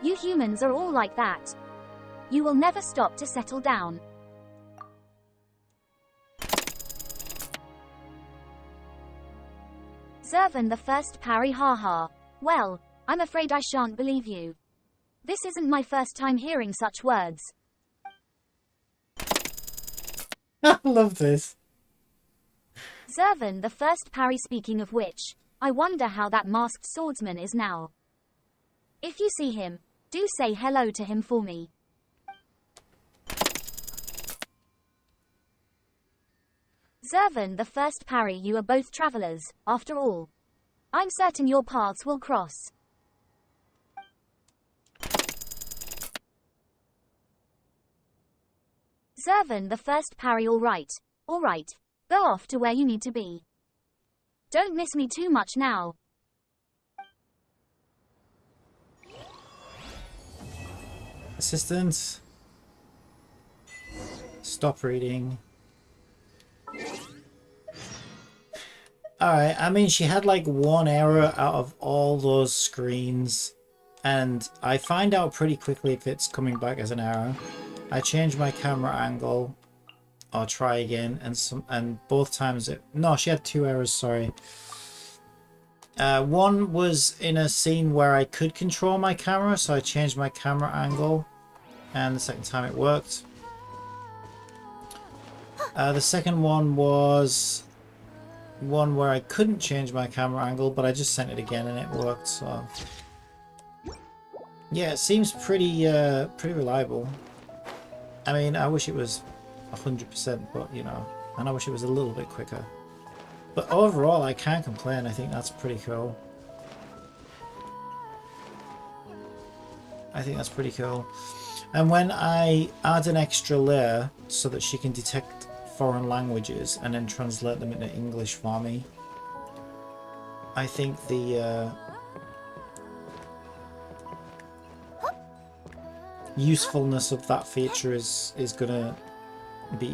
You humans are all like that. You will never stop to settle down. Zervan the first parry, haha. Well, I'm afraid I shan't believe you. This isn't my first time hearing such words. I love this. Zervan the first parry, speaking of which, I wonder how that masked swordsman is now. If you see him, do say hello to him for me. Zervan the first parry, you are both travelers, after all. I'm certain your paths will cross. Zervan the first parry, all right. Go off to where you need to be. Don't miss me too much now. Assistant. Stop reading. Alright, I mean, she had like one error out of all those screens, and I find out pretty quickly if it's coming back as an error. I change my camera angle, or try again, and both times no, she had two errors, sorry. One was in a scene where I could control my camera, so I changed my camera angle, and the second time it worked. The second one was one where I couldn't change my camera angle, but I just sent it again and it worked. So yeah, it seems pretty reliable. I mean, I wish it was 100%, but you know, and I wish it was a little bit quicker. But overall, I can't complain. I think that's pretty cool. I think that's pretty cool. And when I add an extra layer so that she can detect foreign languages and then translate them into English for me, I think the usefulness of that feature is gonna be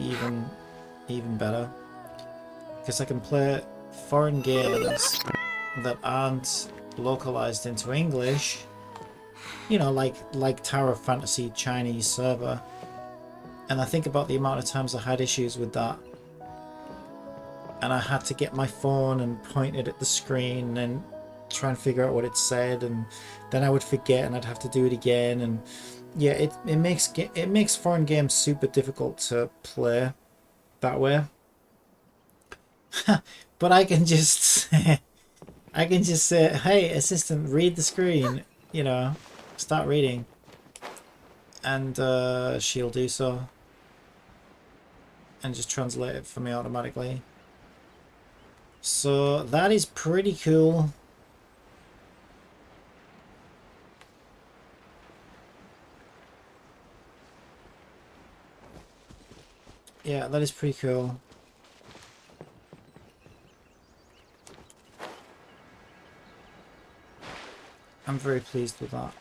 even better, because I can play foreign games that aren't localized into English, you know, like Tower Fantasy Chinese server. And I think about the amount of times I had issues with that, and I had to get my phone and point it at the screen and try and figure out what it said, and then I would forget and I'd have to do it again. And yeah, it makes foreign games super difficult to play that way. But I can just I can just say, hey assistant, read the screen, you know, start reading, and she'll do so and just translate it for me automatically. So that is pretty cool. Yeah, that is pretty cool. I'm very pleased with that.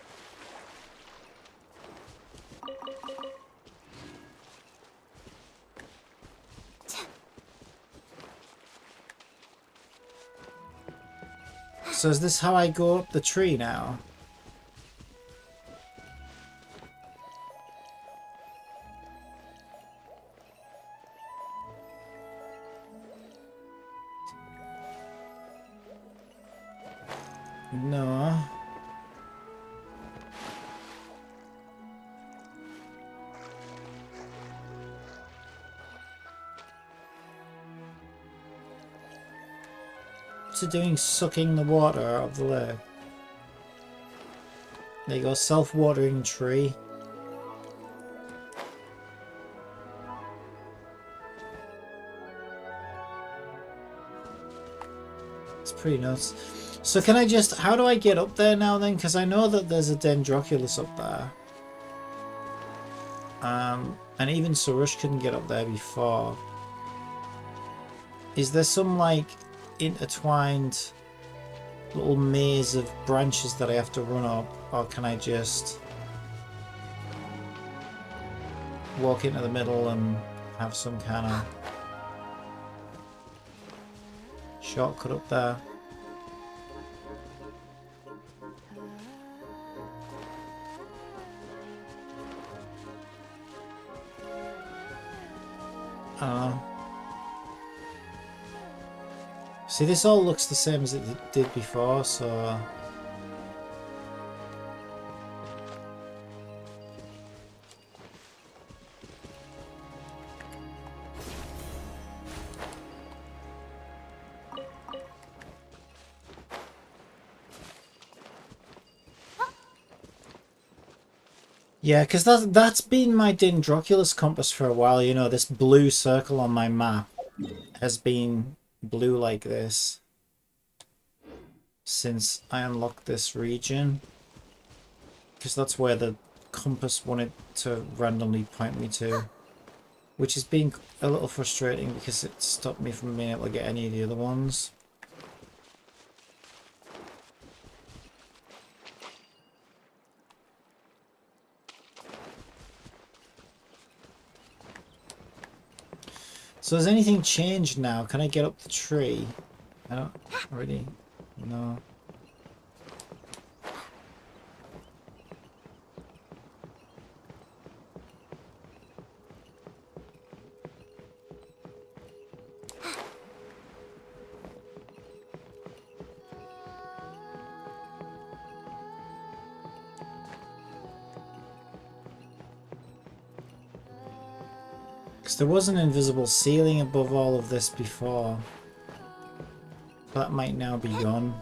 So is this how I go up the tree now? No. What's it doing, sucking the water out of the lake? There you go, self-watering tree. It's pretty nuts. So can I just, how do I get up there now then? Because I know that there's a Dendroculus up there. And even Sarush couldn't get up there before. Is there some like intertwined little maze of branches that I have to run up, or can I just walk into the middle and have some kind of shortcut up there? I don't know. See, this all looks the same as it did before, so... Yeah, because that's been my Dendroculus compass for a while, you know, this blue circle on my map has been blue like this since I unlocked this region, because that's where the compass wanted to randomly point me to, which has been a little frustrating because it stopped me from being able to get any of the other ones. So has anything changed now? Can I get up the tree? I don't really know. Because there was an invisible ceiling above all of this before. That might now be gone.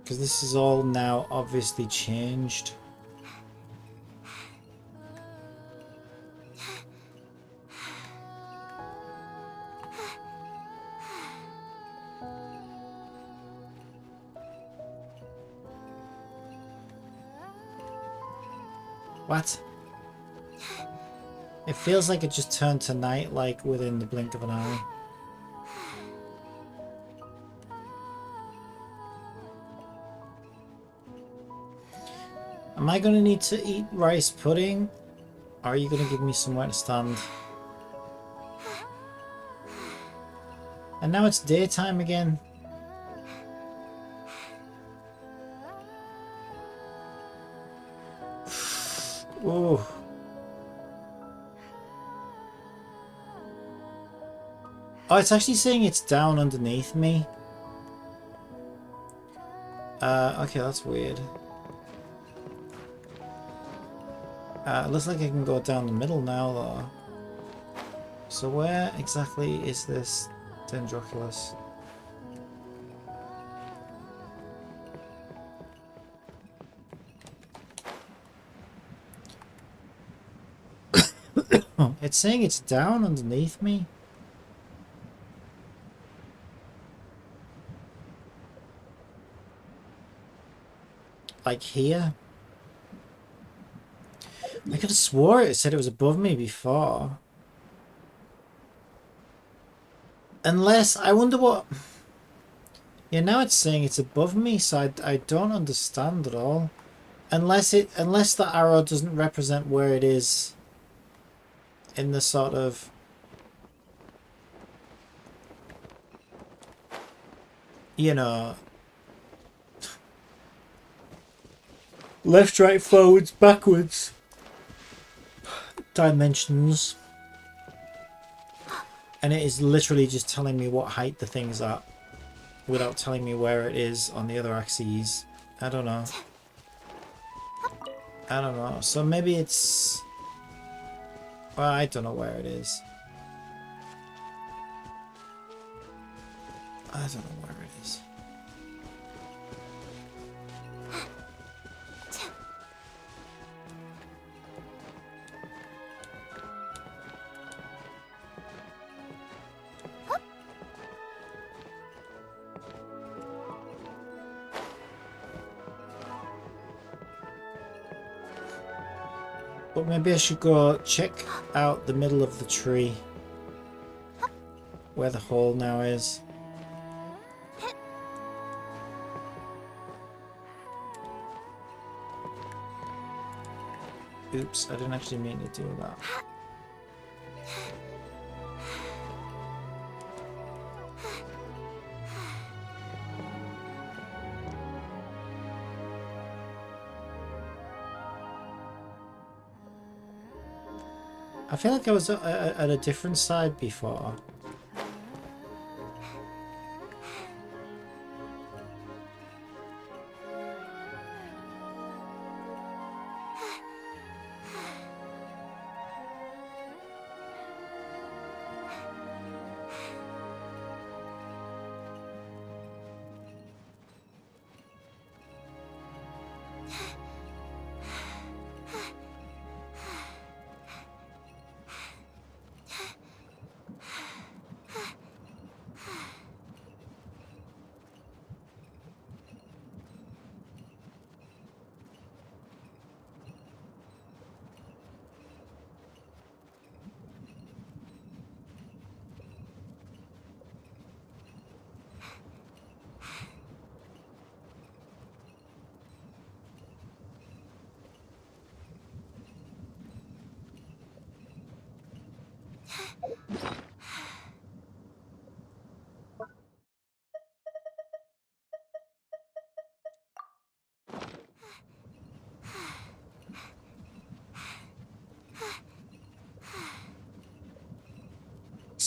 Because this is all now obviously changed. What? It feels like it just turned to night, like within the blink of an eye. Am I going to need to eat rice pudding? Or are you going to give me somewhere to stand? And now it's daytime again. Ooh. Oh, it's actually saying it's down underneath me. Okay, that's weird. Looks like I can go down the middle now, though. So where exactly is this Dendroculus? Oh, it's saying it's down underneath me. Like here. I could have swore it said it was above me before. Unless, I wonder what... Yeah, now it's saying it's above me, so I don't understand at all. Unless the arrow doesn't represent where it is in the sort of... You know... Left, right, forwards, backwards. Dimensions. And it is literally just telling me what height the thing's at without telling me where it is on the other axes. I don't know. I don't know. So maybe it's... Well, I don't know where it is. I don't know where it is. But maybe I should go check out the middle of the tree. Where the hole now is. Oops, I didn't actually mean to do that. I feel like I was at a different side before.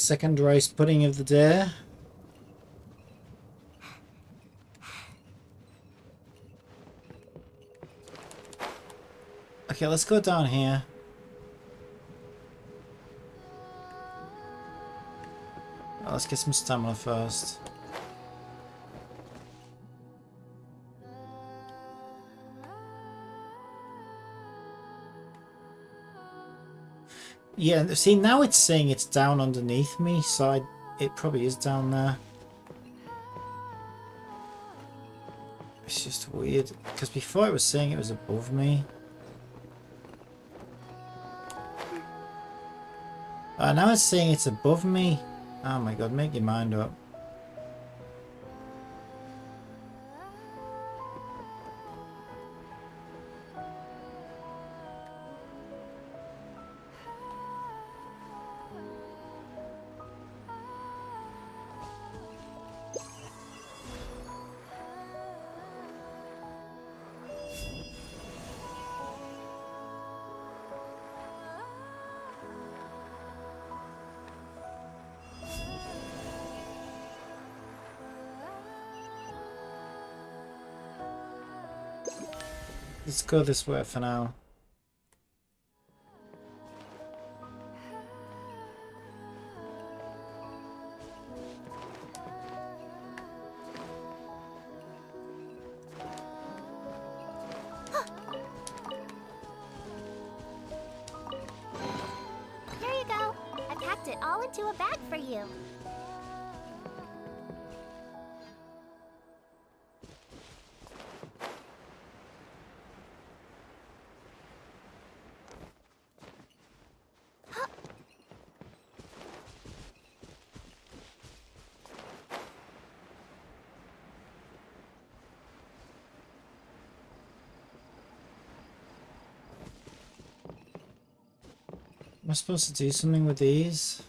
Second rice pudding of the day. Okay, let's go down here. Let's get some stamina first. Yeah, see, now it's saying it's down underneath me, so it probably is down there. It's just weird, because before it was saying it was above me. Now it's saying it's above me. Oh my god, make your mind up. Let's go this way for now. Here you go. I packed it all into a bag for you. Am I supposed to do something with these?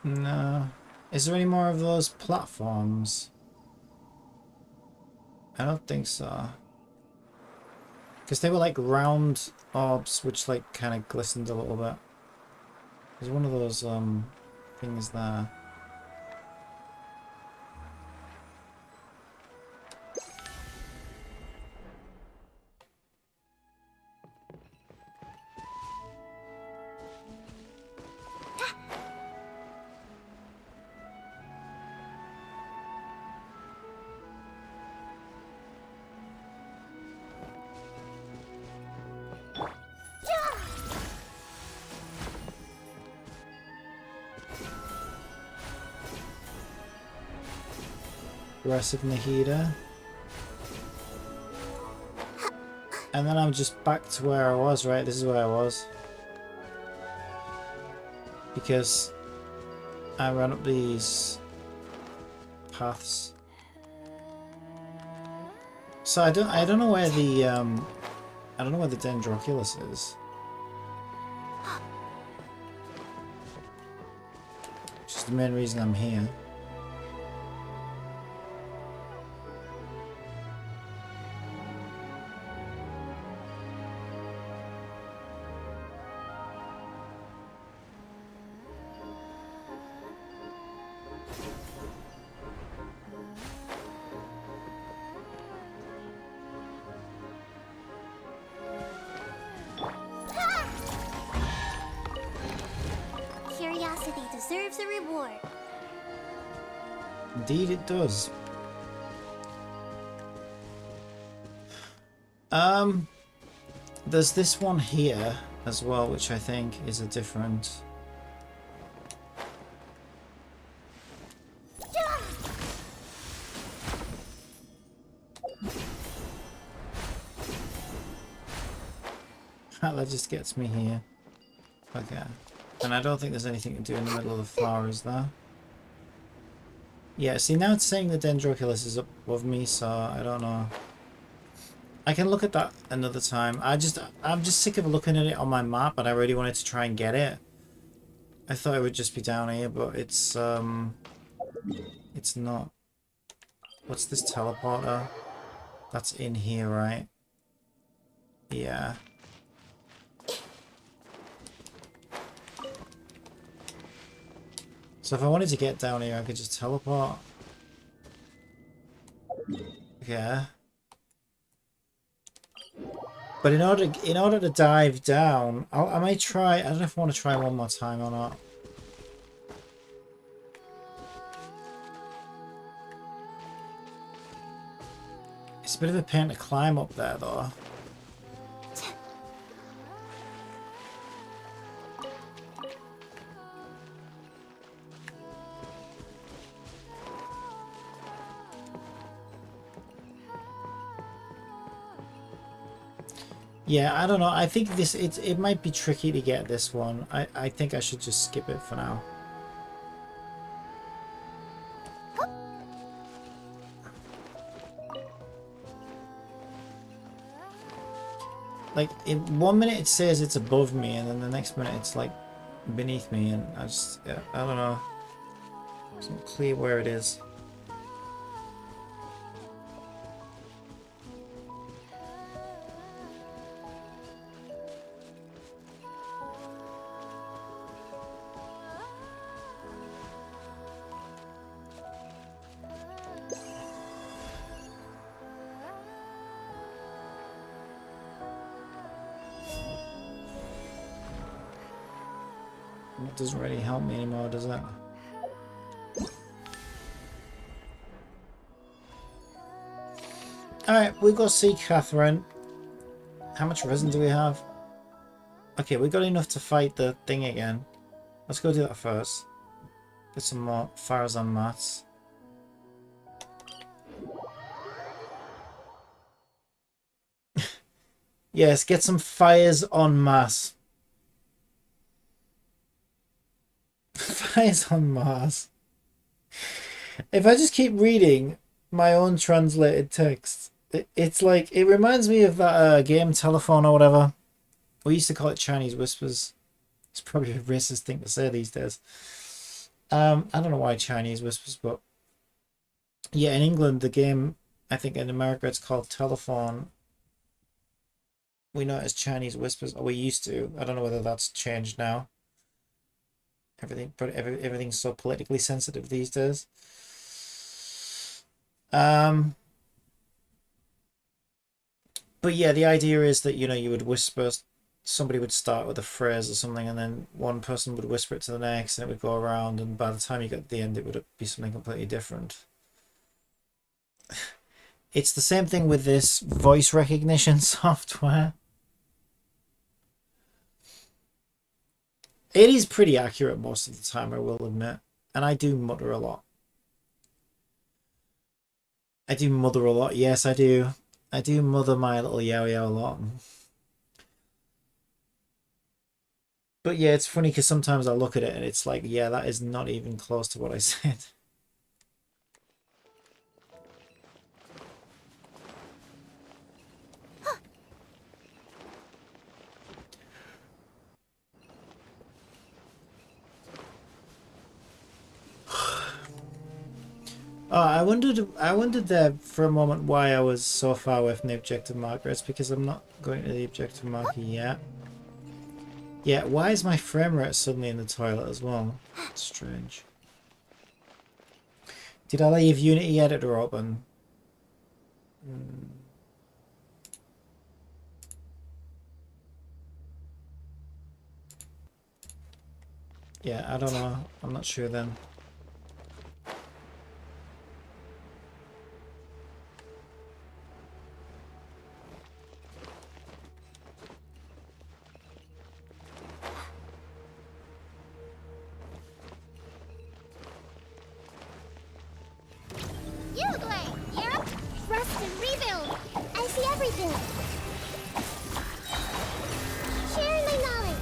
No. Is there any more of those platforms? I don't think so. Because they were like round orbs which like kind of glistened a little bit. There's one of those things there. Aggressive Nahida. And then I'm just back to where I was, right? This is where I was. Because I ran up these paths. So I don't know where the I don't know where the Dendroculus is. Which is the main reason I'm here. Curiosity deserves a reward. Indeed it does. There's this one here as well, which I think is a different... That just gets me here. Okay. And I don't think there's anything to do in the middle of the flower, is there? Yeah, see now it's saying the Dendroculus is up above me, so I don't know. I can look at that another time. I'm just sick of looking at it on my map, and I really wanted to try and get it. I thought it would just be down here, but it's not. What's this teleporter? That's in here, right? Yeah. So if I wanted to get down here, I could just teleport. Yeah. But in order to dive down, I might try. I don't know if I want to try one more time or not. It's a bit of a pain to climb up there, though. Yeah, I don't know. I think it might be tricky to get this one. I think I should just skip it for now. Like, in 1 minute it says it's above me, and then the next minute it's like beneath me, and I just, yeah, I don't know. It's not clear where it is. It doesn't really help me anymore, does it? Alright, we go see Catherine. How much resin do we have? Okay, we got enough to fight the thing again. Let's go do that first. Get some more fires on mats. Yes, get some fires on mass. Fires on Mars. If I just keep reading my own translated text, it's like, it reminds me of that game Telephone or whatever. We used to call it Chinese Whispers. It's probably a racist thing to say these days. I don't know why Chinese Whispers, but yeah, in England, the game, I think in America it's called Telephone. We know it as Chinese Whispers, or we used to. I don't know whether that's changed now. Everything's so politically sensitive these days. But yeah, the idea is that, you know, you would whisper, somebody would start with a phrase or something, and then one person would whisper it to the next, and it would go around, and by the time you got to the end, it would be something completely different. It's the same thing with this voice recognition software. It is pretty accurate most of the time, I will admit. And I do mutter a lot. I do mother a lot. Yes, I do. I do mother my little YaoYao a lot. But yeah, it's funny because sometimes I look at it and it's like, yeah, that is not even close to what I said. Oh, I wondered there for a moment why I was so far away from the objective marker. It's because I'm not going to the objective marker yet. Yeah, why is my frame rate suddenly in the toilet as well? That's strange. Did I leave Unity Editor open? Yeah, I don't know. I'm not sure then. Rest and rebuild! I see everything! Sharing my knowledge!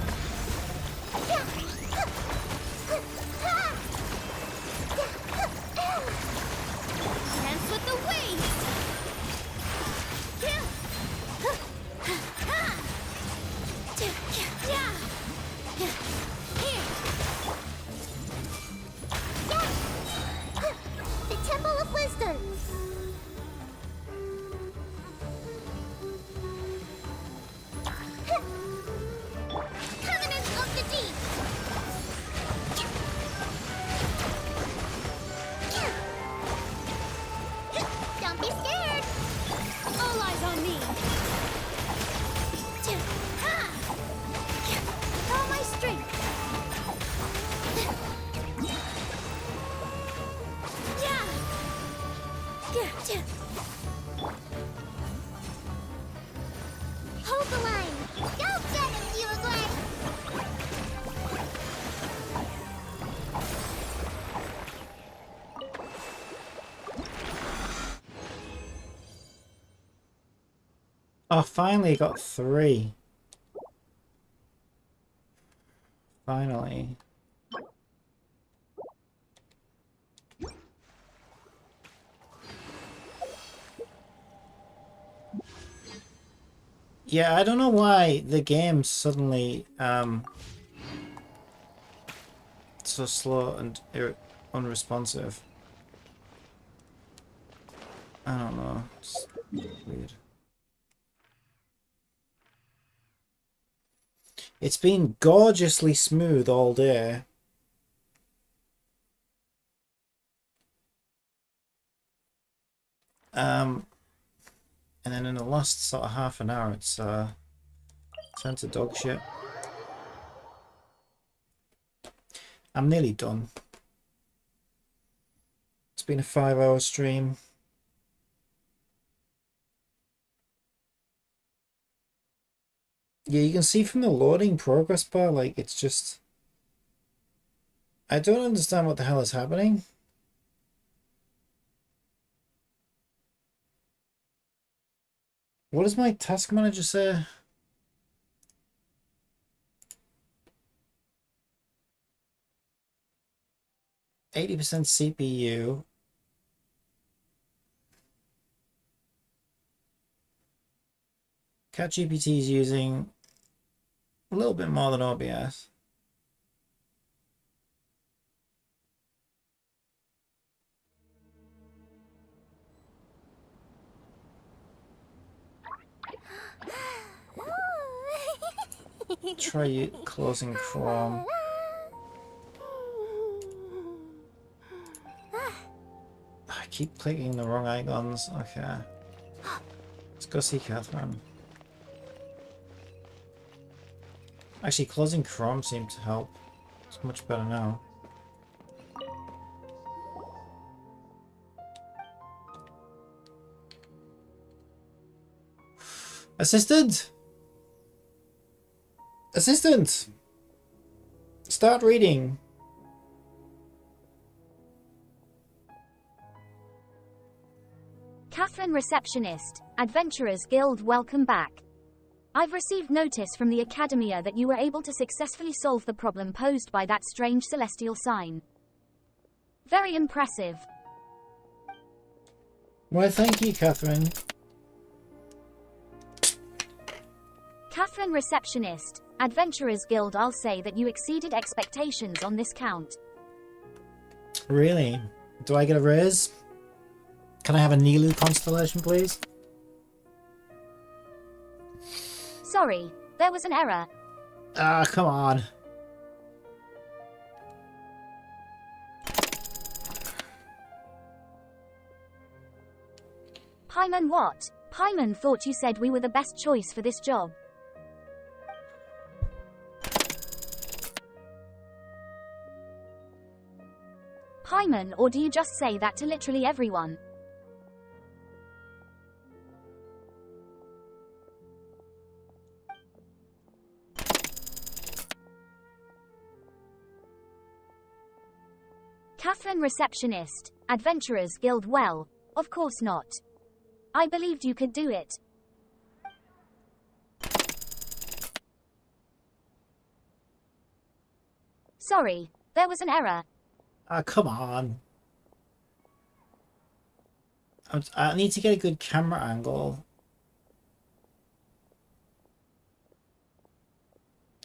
Hold the line. Go get him, Uruguay. Oh, finally got 3. Finally. Yeah, I don't know why the game's suddenly so slow and unresponsive. I don't know. It's weird. It's been gorgeously smooth all day. And then in the last sort of half an hour, it's turned to dog shit. I'm nearly done. It's been a 5-hour stream. Yeah, you can see from the loading progress bar, like, it's just... I don't understand what the hell is happening. What does my task manager say? %, CPU. ChatGPT is using a little bit more than OBS. Try it closing Chrome. I keep clicking the wrong icons. Okay. Let's go see Catherine. Actually, closing Chrome seemed to help. It's much better now. Assistant! Assistant! Start reading. Catherine Receptionist, Adventurers Guild, welcome back. I've received notice from the Academia that you were able to successfully solve the problem posed by that strange celestial sign. Very impressive. Well, thank you, Catherine. Catherine Receptionist, Adventurers Guild, I'll say that you exceeded expectations on this count. Really? Do I get a raise? Can I have a Nilu constellation, please? Sorry, there was an error. Ah, come on. Paimon what? Paimon thought you said we were the best choice for this job. Paimon, or do you just say that to literally everyone? Catherine Receptionist, Adventurers Guild, well, of course not. I believed you could do it. Sorry, there was an error. Ah, come on. I need to get a good camera angle.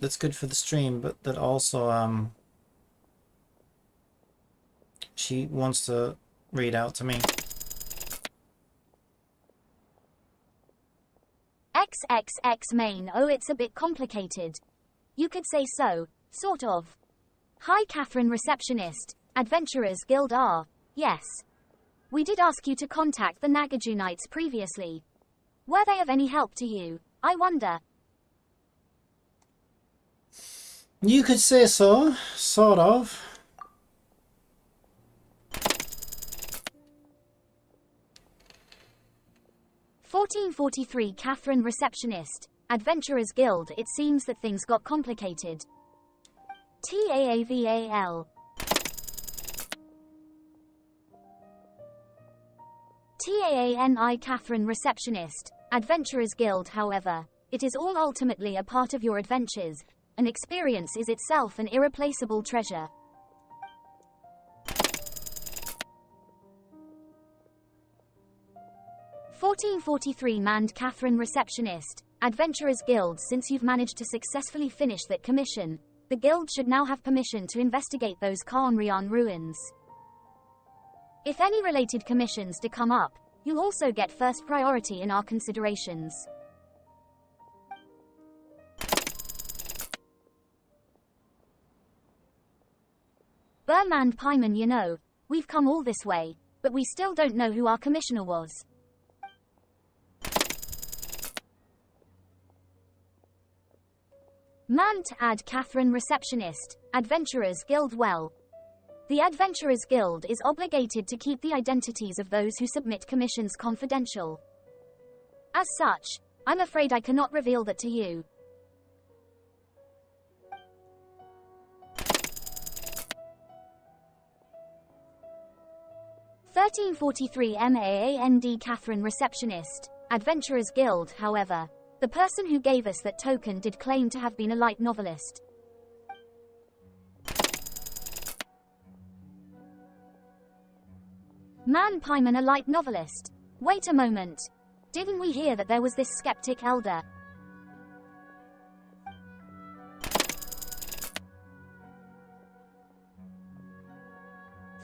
That's good for the stream, but that also, she wants to read out to me. XXX main, oh, it's a bit complicated. You could say so, sort of. Hi Catherine Receptionist, Adventurers Guild R. Yes. We did ask you to contact the Nagaju Knights previously. Were they of any help to you, I wonder? You could say so, sort of. 1443 Catherine Receptionist, Adventurers Guild. It seems that things got complicated. TAAVAL. TAANI Catherine Receptionist, Adventurers Guild. However, it is all ultimately a part of your adventures. An experience is itself an irreplaceable treasure. (1443) Manned Catherine Receptionist, Adventurers Guild. Since you've managed to successfully finish that commission, the guild should now have permission to investigate those Khaenri'ahn ruins. If any related commissions do come up, you'll also get first priority in our considerations. Burmand Pyman, you know, we've come all this way, but we still don't know who our commissioner was. Man to add Catherine Receptionist, Adventurers Guild. Well, the Adventurers Guild is obligated to keep the identities of those who submit commissions confidential. As such, I'm afraid I cannot reveal that to you. (1343) MAAND Catherine Receptionist, Adventurers Guild. However, the person who gave us that token did claim to have been a light novelist. Man Pyman, a light novelist? Wait a moment. Didn't we hear that there was this skeptic elder?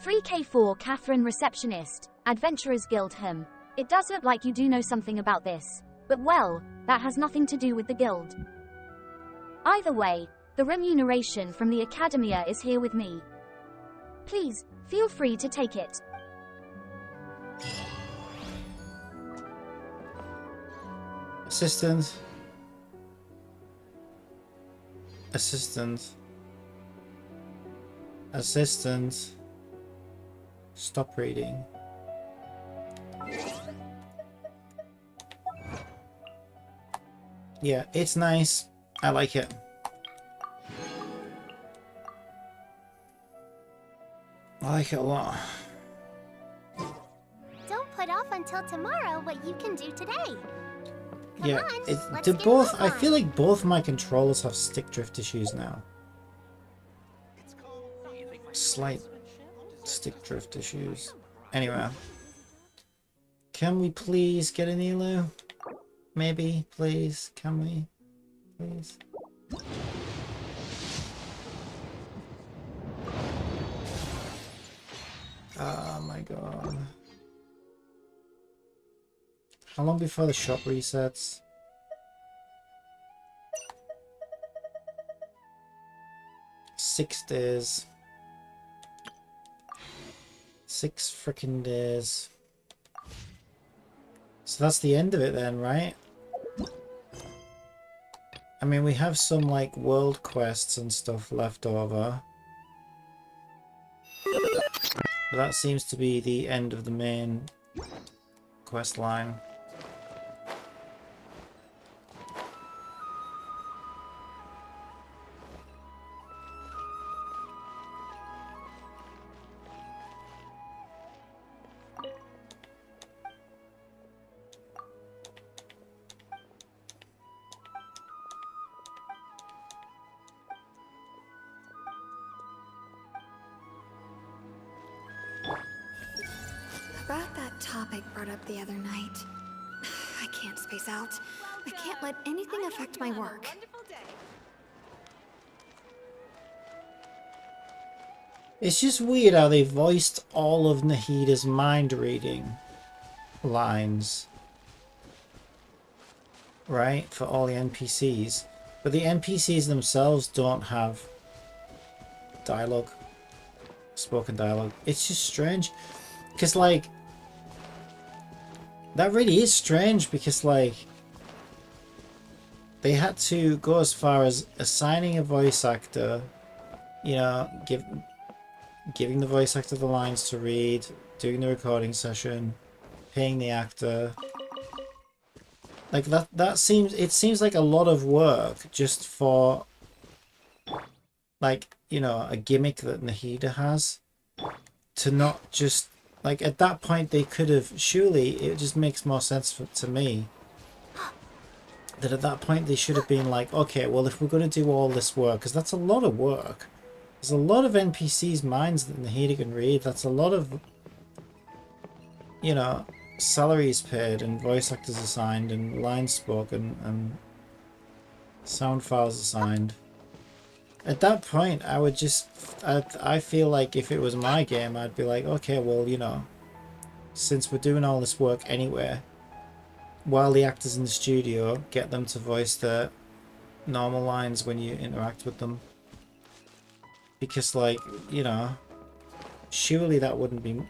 (3K4) Catherine Receptionist, Adventurers Guild. It does look like you do know something about this. But well, that has nothing to do with the guild. Either way, the remuneration from the Academia is here with me. Please, feel free to take it. Assistant. Assistant. Assistant. Stop reading. Yeah, it's nice. I like it. I like it a lot. Don't put off until tomorrow what you can do today. Come Yeah, on, let's do get both. a I move feel on. like both my controllers have stick drift issues now. Slight stick drift issues. Anyway, can we please get an elu? Maybe, please. Can we? Please. Oh my god. How long before the shop resets? Six days. 6 frickin' days. So that's the end of it then, right? I mean, we have some like world quests and stuff left over. But that seems to be the end of the main quest line. About that topic brought up the other night. I can't space out. I can't let anything affect my work. It's just weird how they voiced all of Nahida's mind reading lines, right, for all the NPCs, but the NPCs themselves don't have dialogue, spoken dialogue. It's just strange, because like that really is strange, because like they had to go as far as assigning a voice actor, you know, giving the voice actor the lines to read, doing the recording session, paying the actor, Like that seems like a lot of work just for like, you know, a gimmick that Nahida has, to not just like at that point they could have, surely it just makes more sense to me that at that point they should have been like, okay, well, if we're going to do all this work, because that's a lot of work, there's a lot of NPCs' minds that Nahida can read, that's a lot of, you know, salaries paid and voice actors assigned and lines spoken and sound files assigned. At that point, I would just, I feel like if it was my game, I'd be like, okay, well, you know, since we're doing all this work anyway, while the actors in the studio, get them to voice their normal lines when you interact with them. Because, like, you know, surely that wouldn't be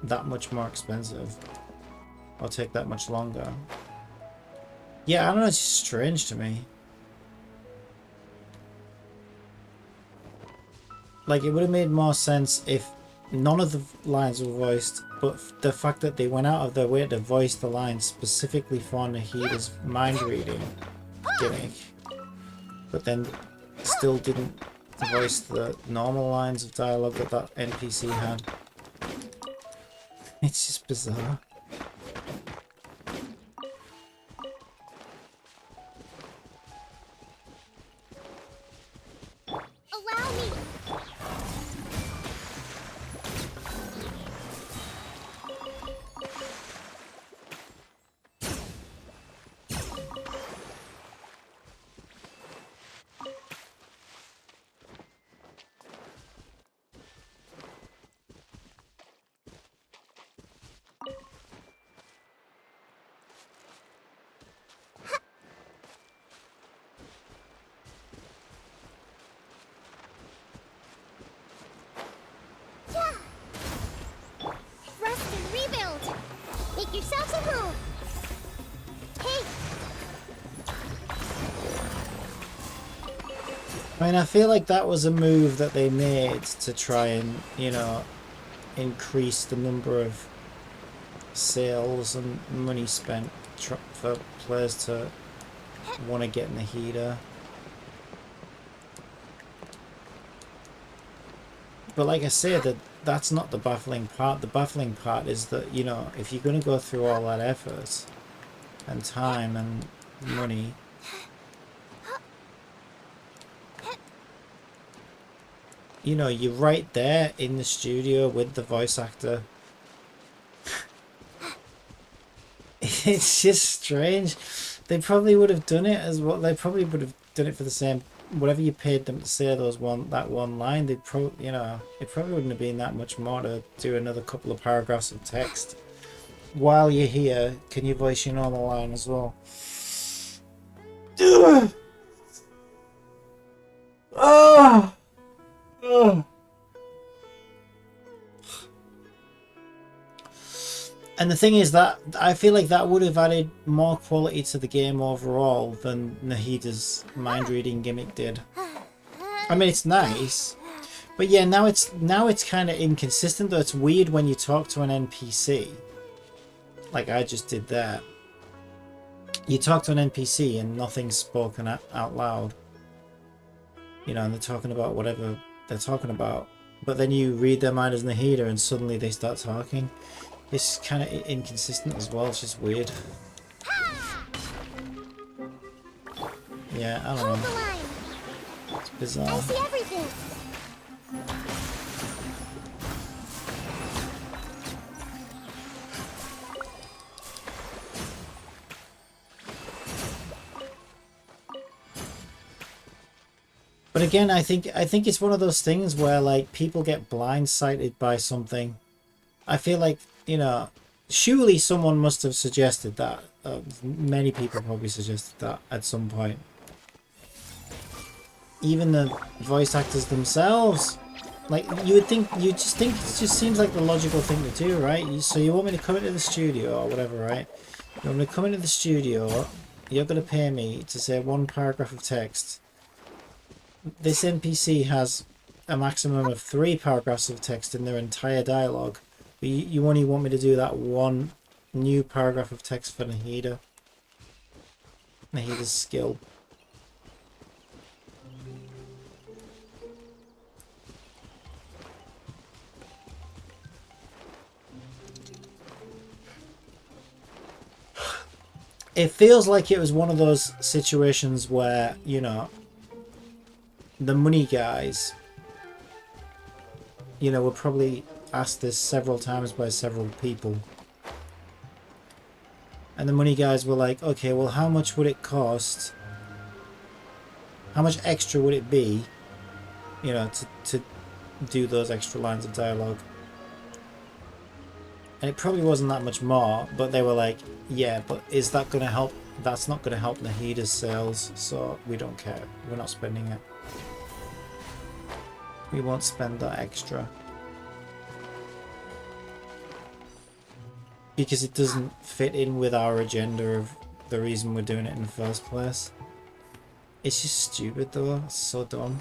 that much more expensive or take that much longer. Yeah, I don't know, it's just strange to me. Like, it would have made more sense if none of the lines were voiced, but the fact that they went out of their way to voice the lines specifically for Nahida's mind reading gimmick, but then still didn't voice the normal lines of dialogue that that NPC had. It's just bizarre. Allow me! Rest and rebuild! Make yourselves at home! Hey! I mean, I feel like that was a move that they made to try and, you know, increase the number of sales and money spent for players to want to get Nahida. But like I said, that's not the baffling part. The baffling part is that, you know, if you're going to go through all that effort and time and money, you know, you're right there in the studio with the voice actor. It's just strange. They probably would have done it as well. They probably would have done it for the same, whatever you paid them to say that one line. They'd you know, it probably wouldn't have been that much more to do another couple of paragraphs of text. While you're here, can you voice your normal line as well? Oh! Oh! And the thing is that I feel like that would have added more quality to the game overall than Nahida's mind reading gimmick did. I mean, it's nice, but yeah, now it's kind of inconsistent. Though it's weird when you talk to an NPC, like I just did there. You talk to an NPC and nothing's spoken out loud. You know, and they're talking about whatever they're talking about, but then you read their mind as Nahida and suddenly they start talking. It's kind of inconsistent as well. It's just weird. Yeah, I don't know. It's bizarre. I see everything. But again, I think it's one of those things where like people get blindsided by something. I feel like, you know, surely someone must have suggested that. Many people probably suggested that at some point. Even the voice actors themselves. Like, you would think, it just seems like the logical thing to do, right? So you want me to come into the studio or whatever, right? You want me to come into the studio, you're going to pay me to say one paragraph of text. This NPC has a maximum of 3 paragraphs of text in their entire dialogue. But you only want me to do that one new paragraph of text for Nahida. Nahida's skill. It feels like it was one of those situations where, you know, the money guys, you know, were probably asked this several times by several people. And the money guys were like, okay, well, how much would it cost? How much extra would it be, you know, to do those extra lines of dialogue? And it probably wasn't that much more, but they were like, yeah, but is that going to help? That's not going to help Nahida's sales, so we don't care. We're not spending it. We won't spend that extra. Because it doesn't fit in with our agenda of the reason we're doing it in the first place. It's just stupid though, it's so dumb.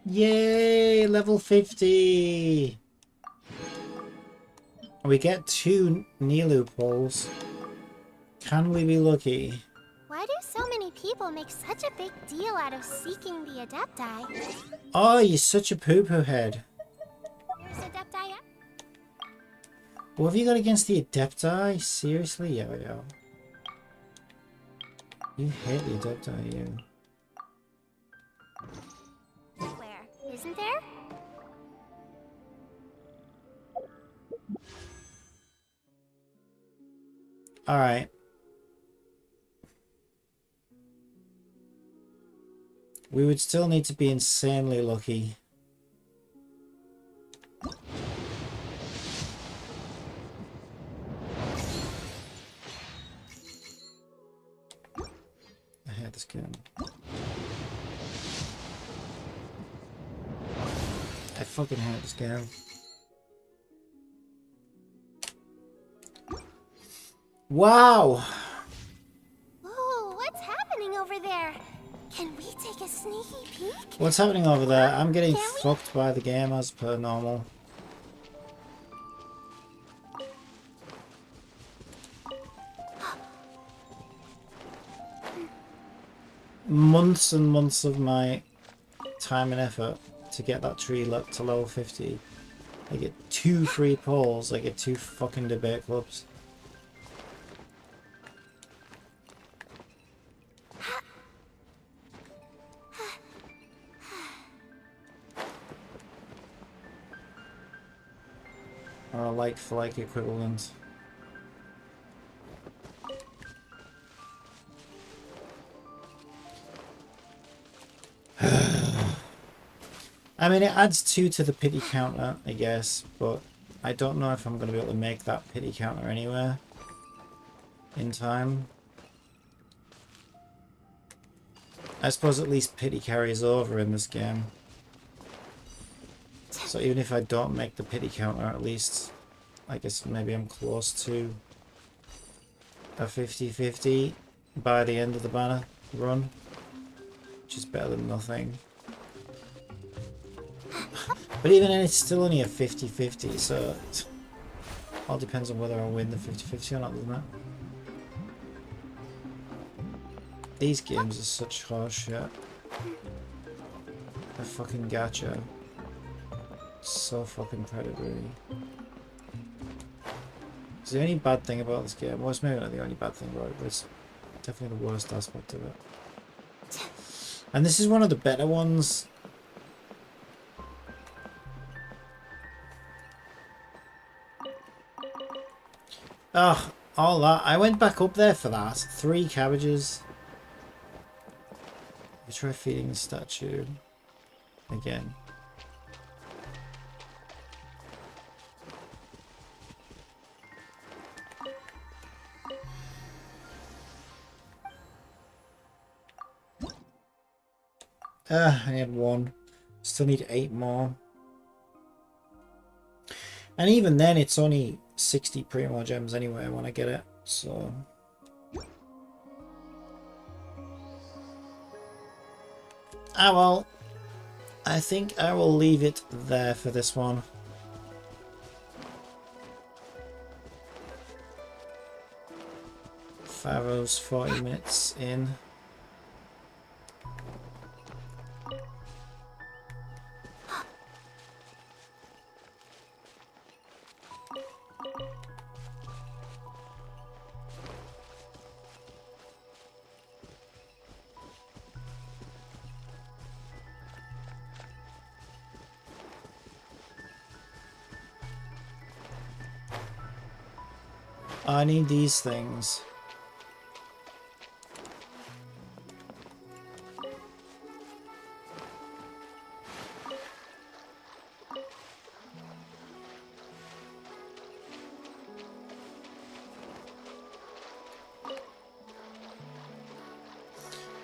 Yay! Level 50! We get 2 Nilu poles. Can we be lucky? Why do so many people make such a big deal out of seeking the Adepti? Oh, you're such a poo-poo head. There's Adepti. What have you got against the Adepti? Seriously, YaoYao. You hate the Adepti, you. Where? Isn't there? Alright. We would still need to be insanely lucky. I hate this game. I fucking hate this game. Wow! Whoa, what's happening over there? Can we take a sneaky peek? What's happening over there? I'm getting Can we? fucked by the game as per normal. Months and months of my time and effort to get that tree to level 50. I get 2 free polls, I get 2 fucking debate clubs. Or a like for like equivalent. I mean, it adds 2 to the pity counter, I guess, but I don't know if I'm going to be able to make that pity counter anywhere in time. I suppose at least pity carries over in this game. So even if I don't make the pity counter, at least I guess maybe I'm close to a 50-50 by the end of the banner run, which is better than nothing. But even then, it's still only a 50-50, so it all depends on whether I win the 50-50 or not, doesn't it? These games are such horseshit. They're fucking gacha. So fucking predatory. Is there any bad thing about this game? Well, it's maybe not the only bad thing about it, but it's definitely the worst aspect of it. And this is one of the better ones. Ugh, all that. I went back up there for that. 3 cabbages. We try feeding the statue again. I had 1. Still need 8 more. And even then, it's only 60 Primo Gems anyway when I get it, so... Ah well, I think I will leave it there for this one. Pharaoh's 40 minutes in. I need these things.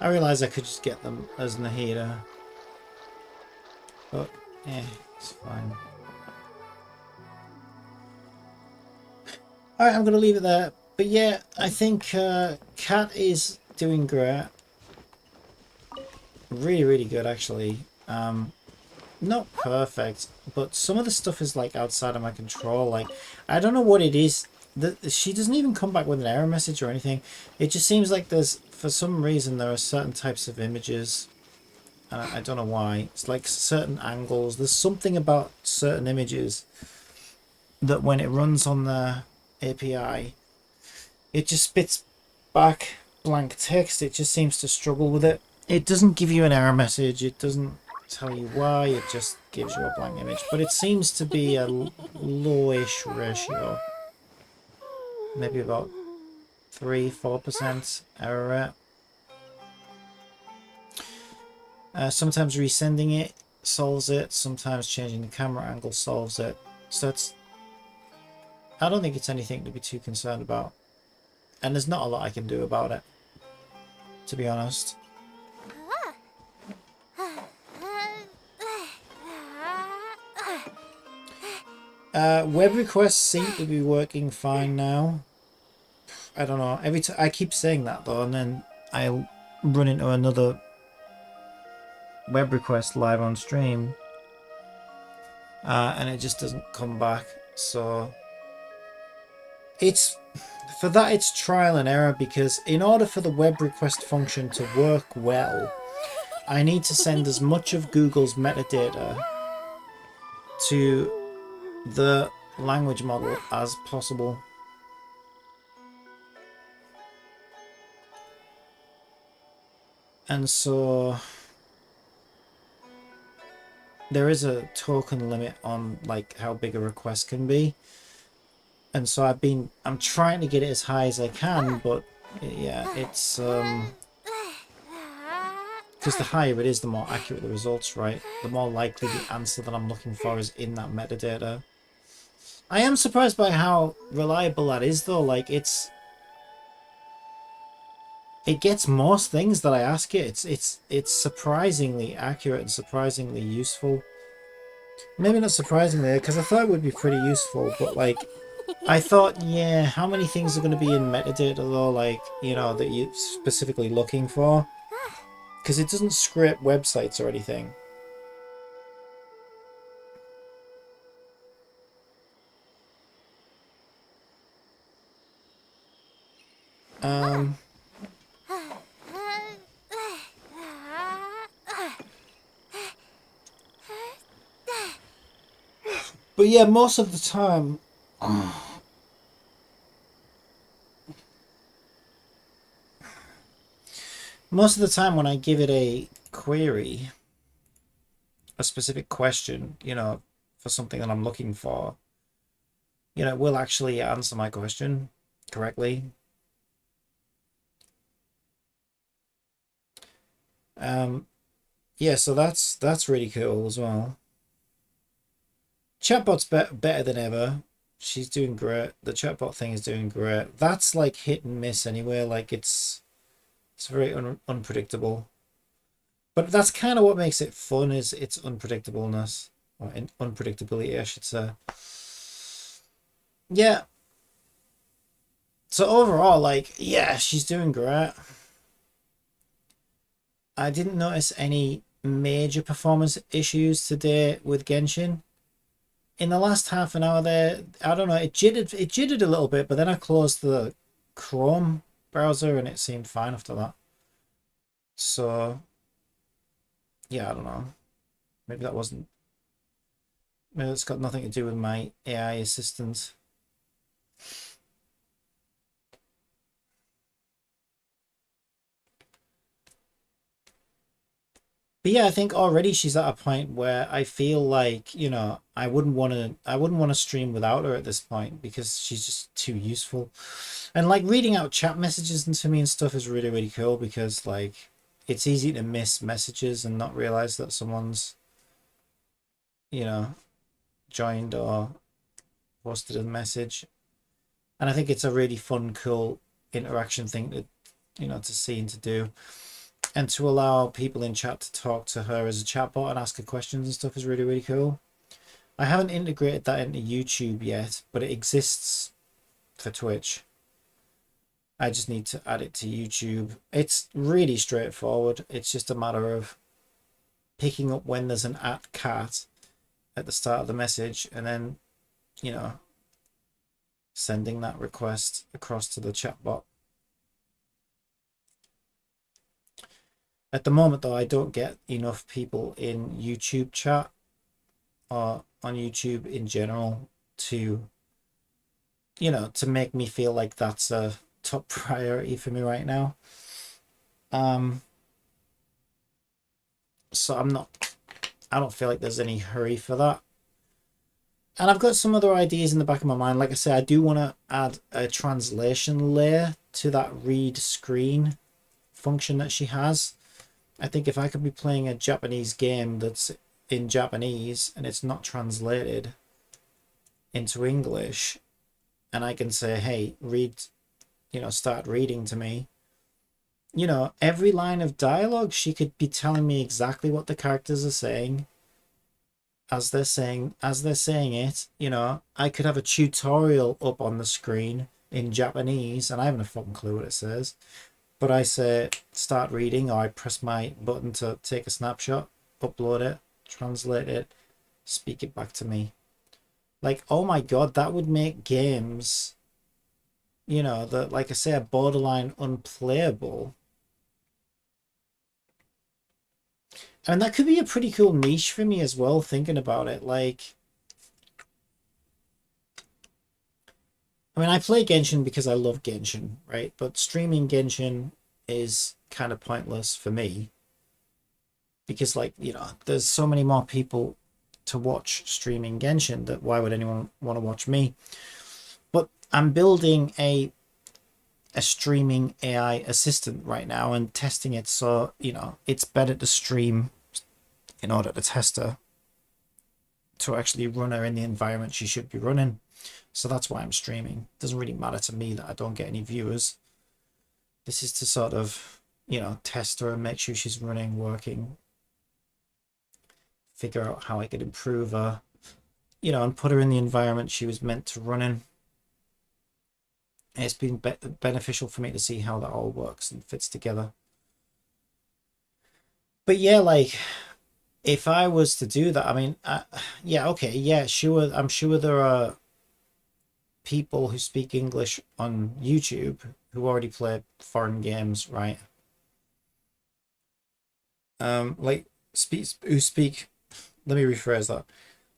I realize I could just get them as Nahida, but it's fine. Alright, I'm going to leave it there. But yeah, I think Cat is doing great. Really, really good, actually. Not perfect, but some of the stuff is like outside of my control. Like, I don't know what it is. She doesn't even come back with an error message or anything. It just seems like there's, for some reason, there are certain types of images. I don't know why. It's like certain angles. There's something about certain images that when it runs on the API, it just spits back blank text. It just seems to struggle with it. It doesn't give you an error message. It doesn't tell you why. It just gives you a blank image. But it seems to be a lowish ratio. Maybe about 3-4% error rate. Sometimes resending it solves it. Sometimes changing the camera angle solves it. So I don't think it's anything to be too concerned about. And there's not a lot I can do about it, to be honest. Web requests seem to be working fine now. I don't know. Every time I keep saying that though, and then I run into another web request live on stream, and it just doesn't come back. So it's trial and error, because in order for the web request function to work well, I need to send as much of Google's metadata to the language model as possible. And so there is a token limit on like how big a request can be. And so I'm trying to get it as high as I can, but yeah, it's because the higher it is, the more accurate the results, right? The more likely the answer that I'm looking for is in that metadata. I am surprised by how reliable that is, though. Like, it gets most things that I ask it. It's surprisingly accurate and surprisingly useful. Maybe not surprisingly, because I thought it would be pretty useful, but like, I thought, yeah, how many things are going to be in metadata though, like, you know, that you're specifically looking for? Because it doesn't scrape websites or anything. But yeah, most of the time... Most of the time when I give it a query, a specific question, you know, for something that I'm looking for, you know, it will actually answer my question correctly. Yeah, so that's really cool as well. Chatbot's better than ever. She's doing great. The chatbot thing is doing great. That's like hit and miss anyway. Like it's very unpredictable. But that's kind of what makes it fun, is its unpredictableness, or unpredictability, I should say. Yeah. So overall, like, yeah, she's doing great. I didn't notice any major performance issues today with Genshin. In the last half an hour there, I don't know, it jittered a little bit, but then I closed the Chrome browser and it seemed fine after that. So yeah, I don't know. Maybe that wasn't, maybe it's got nothing to do with my AI assistant. But yeah, I think already she's at a point where I feel like, you know, I wouldn't want to stream without her at this point, because she's just too useful. And like reading out chat messages and to me and stuff is really, really cool, because like it's easy to miss messages and not realize that someone's, you know, joined or posted a message. And I think it's a really fun, cool interaction thing to, you know, to see and to do. And to allow people in chat to talk to her as a chatbot and ask her questions and stuff is really, really cool. I haven't integrated that into YouTube yet, but it exists for Twitch. I just need to add it to YouTube. It's really straightforward. It's just a matter of picking up when there's an @cat at the start of the message, and then, you know, sending that request across to the chatbot. At the moment, though, I don't get enough people in YouTube chat or on YouTube in general to, you know, to make me feel like that's a top priority for me right now. So I don't feel like there's any hurry for that. And I've got some other ideas in the back of my mind. Like I say, I do want to add a translation layer to that read screen function that she has. I think if I could be playing a Japanese game that's in Japanese and it's not translated into English, and I can say, hey, read, you know, start reading to me, you know, every line of dialogue, she could be telling me exactly what the characters are saying as they're saying it. You know, I could have a tutorial up on the screen in Japanese and I haven't a fucking clue what it says. But I say start reading, or I press my button to take a snapshot, upload it, translate it, speak it back to me. Like, oh my god, that would make games, you know, that, like I say, are borderline unplayable. And that could be a pretty cool niche for me as well, thinking about it. Like, I mean, I play Genshin because I love Genshin, right? But streaming Genshin is kind of pointless for me. Because, like, you know, there's so many more people to watch streaming Genshin that why would anyone want to watch me? But I'm building a streaming AI assistant right now and testing it. So, you know, it's better to stream in order to test her, to actually run her in the environment she should be running. So that's why I'm streaming. It doesn't really matter to me that I don't get any viewers. This is to sort of, you know, test her and make sure she's running, working, figure out how I could improve her, you know, and put her in the environment she was meant to run in. And it's been beneficial for me to see how that all works and fits together. But yeah, like, if I was to do that, I mean, yeah, okay, yeah, sure. I'm sure there are people who speak English on YouTube who already play foreign games, right? Like who speak. Let me rephrase that.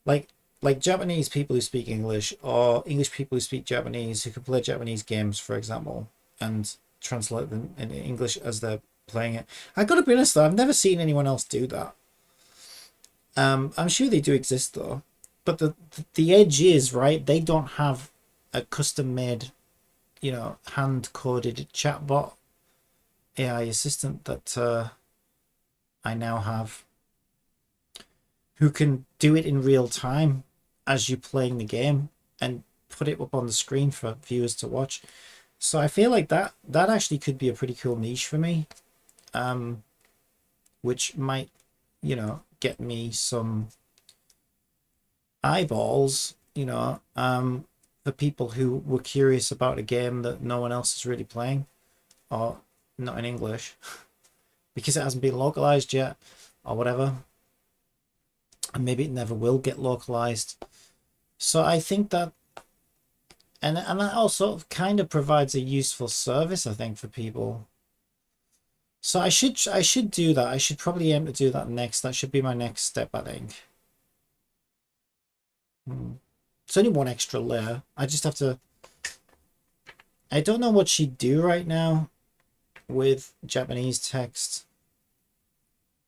Like Japanese people who speak English, or English people who speak Japanese, who can play Japanese games, for example, and translate them in English as they're playing it. I gotta be honest though, I've never seen anyone else do that. I'm sure they do exist though, but the edge is, right, they don't have a custom made, you know, hand coded chatbot AI assistant that I now have, who can do it in real time as you're playing the game and put it up on the screen for viewers to watch. So I feel like that actually could be a pretty cool niche for me. which might, you know, get me some eyeballs, you know, for people who were curious about a game that no one else is really playing, or not in English, because it hasn't been localized yet, or whatever. And maybe it never will get localized. So I think that, and that also kind of provides a useful service, I think, for people. So I should do that. I should probably aim to do that next. That should be my next step, I think. It's only one extra layer. I just have to... I don't know what she'd do right now with Japanese text.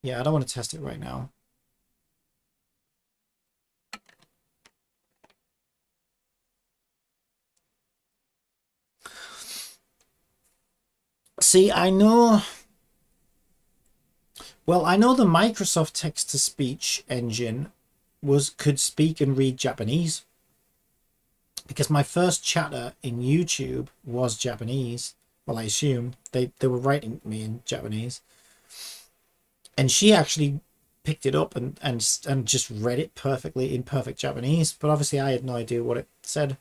Yeah, I don't want to test it right now. See, I know... Well, I know the Microsoft text-to-speech engine could speak and read Japanese, because my first chatter in YouTube was Japanese. Well, I assume they were writing me in Japanese, and she actually picked it up and just read it perfectly in perfect Japanese. But obviously, I had no idea what it said.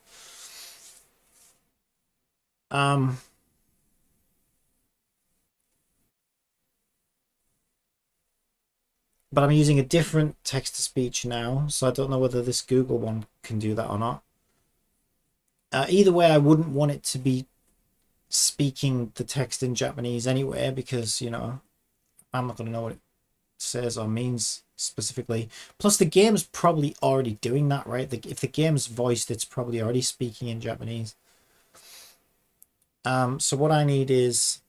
But I'm using a different text-to-speech now, so I don't know whether this Google one can do that or not. Either way, I wouldn't want it to be speaking the text in Japanese anyway, because, you know, I'm not going to know what it says or means specifically. Plus, the game's probably already doing that, right? If the game's voiced, it's probably already speaking in Japanese. So what I need is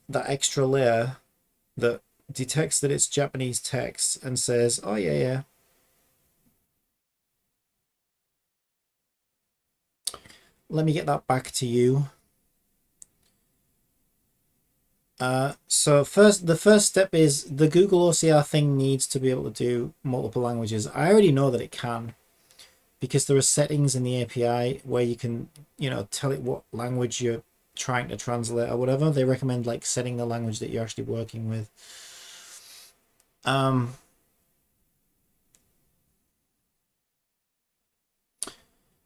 that extra layer that detects that it's Japanese text and says, oh yeah. Let me get that back to you. So the first step is the Google OCR thing needs to be able to do multiple languages. I already know that it can, because there are settings in the API where you can, you know, tell it what language you're trying to translate or whatever. They recommend like setting the language that you're actually working with.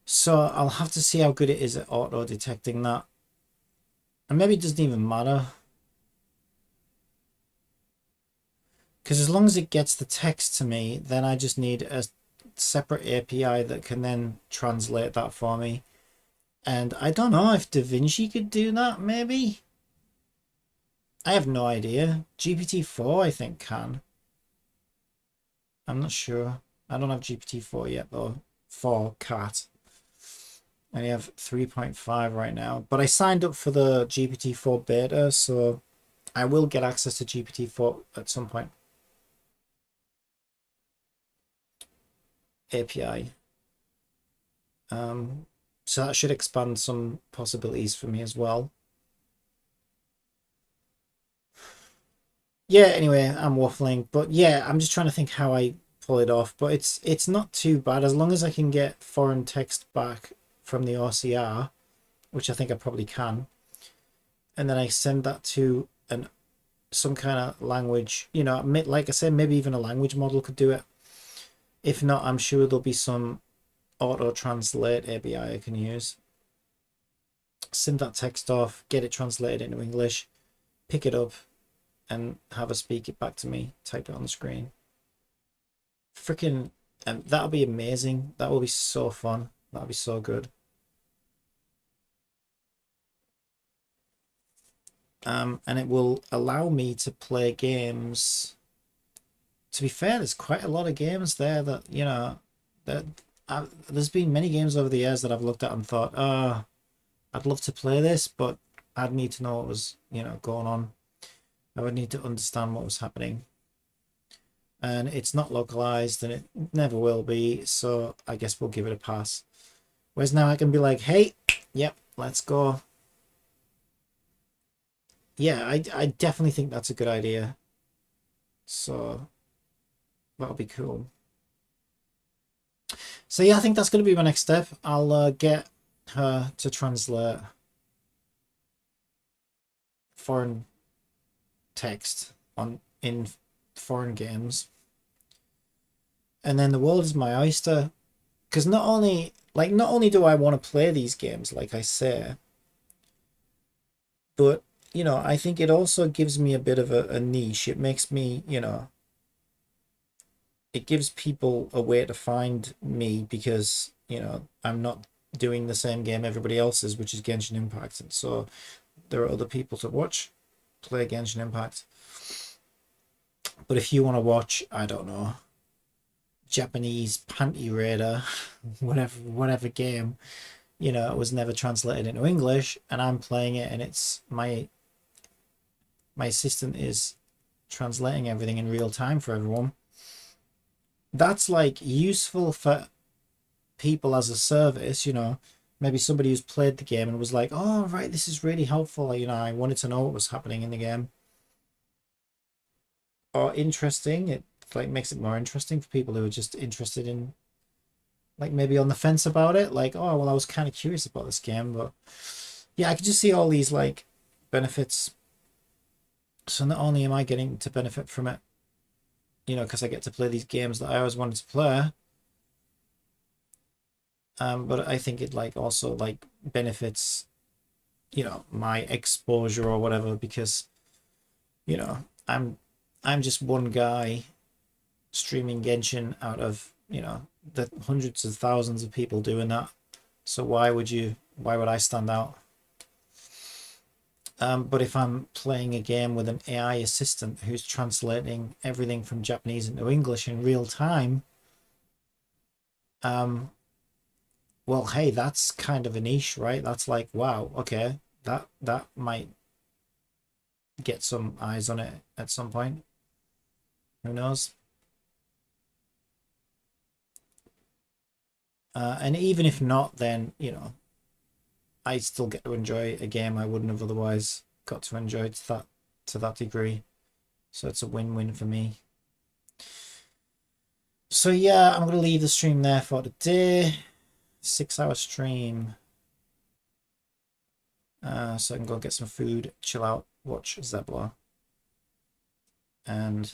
So I'll have to see how good it is at auto detecting that, and maybe it doesn't even matter, because as long as it gets the text to me, then I just need a separate API that can then translate that for me. And I don't know if DaVinci could do that, maybe? I have no idea. GPT-4 I think can. I'm not sure. I don't have GPT-4 yet though, for CAT. I have 3.5 right now, but I signed up for the GPT-4 beta, so I will get access to GPT-4 at some point. API. So that should expand some possibilities for me as well. Yeah, anyway, I'm waffling, but yeah, I'm just trying to think how I pull it off, but it's not too bad as long as I can get foreign text back from the OCR, which I think I probably can, and then I send that to some kind of language, you know, like I said, maybe even a language model could do it. If not, I'm sure there'll be some auto translate API I can use. Send that text off, get it translated into English, pick it up, and have her speak it back to me, type it on the screen. Freaking, that'll be amazing. That will be so fun. That'll be so good. And it will allow me to play games. To be fair, there's quite a lot of games there that, you know, that there's been many games over the years that I've looked at and thought, I'd love to play this, but I'd need to know what was, you know, going on. I would need to understand what was happening. And it's not localized, and it never will be, so I guess we'll give it a pass. Whereas now I can be like, hey, yep, let's go. Yeah, I definitely think that's a good idea. So that'll be cool. So yeah, I think that's going to be my next step. I'll get her to translate foreign text on in foreign games. And then the world is my oyster, because not only do I want to play these games, like I say, but you know, I think it also gives me a bit of a niche. It makes me, you know, it gives people a way to find me, because you know I'm not doing the same game everybody else is, which is Genshin Impact, and so there are other people to watch play Genshin Impact. But if you want to watch, I don't know, Japanese Panty Raider, whatever game, you know, it was never translated into English, and I'm playing it, and it's my assistant is translating everything in real time for everyone. That's like useful for people as a service, you know. Maybe somebody who's played the game and was like, oh right, this is really helpful, you know, I wanted to know what was happening in the game. Or interesting, it like makes it more interesting for people who are just interested in, like, maybe on the fence about it, like, oh well, I was kind of curious about this game. But yeah, I could just see all these like benefits. So not only am I getting to benefit from it, you know, because I get to play these games that I always wanted to play, but I think it like also like benefits, you know, my exposure or whatever, because you know I'm just one guy streaming Genshin out of, you know, the hundreds of thousands of people doing that. So why would I stand out? But if I'm playing a game with an AI assistant who's translating everything from Japanese into English in real time, well, hey, that's kind of a niche, right? That's like, wow, okay, that might get some eyes on it at some point. Who knows? And even if not, then, you know, I still get to enjoy a game I wouldn't have otherwise got to enjoy to that degree. So it's a win-win for me. So yeah, I'm gonna leave the stream there for today. 6-hour stream. So I can go get some food, chill out, watch Zebla. And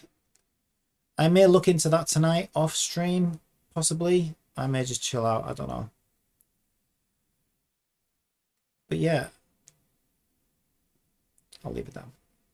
I may look into that tonight off stream, possibly. I may just chill out, I don't know. But yeah, I'll leave it there.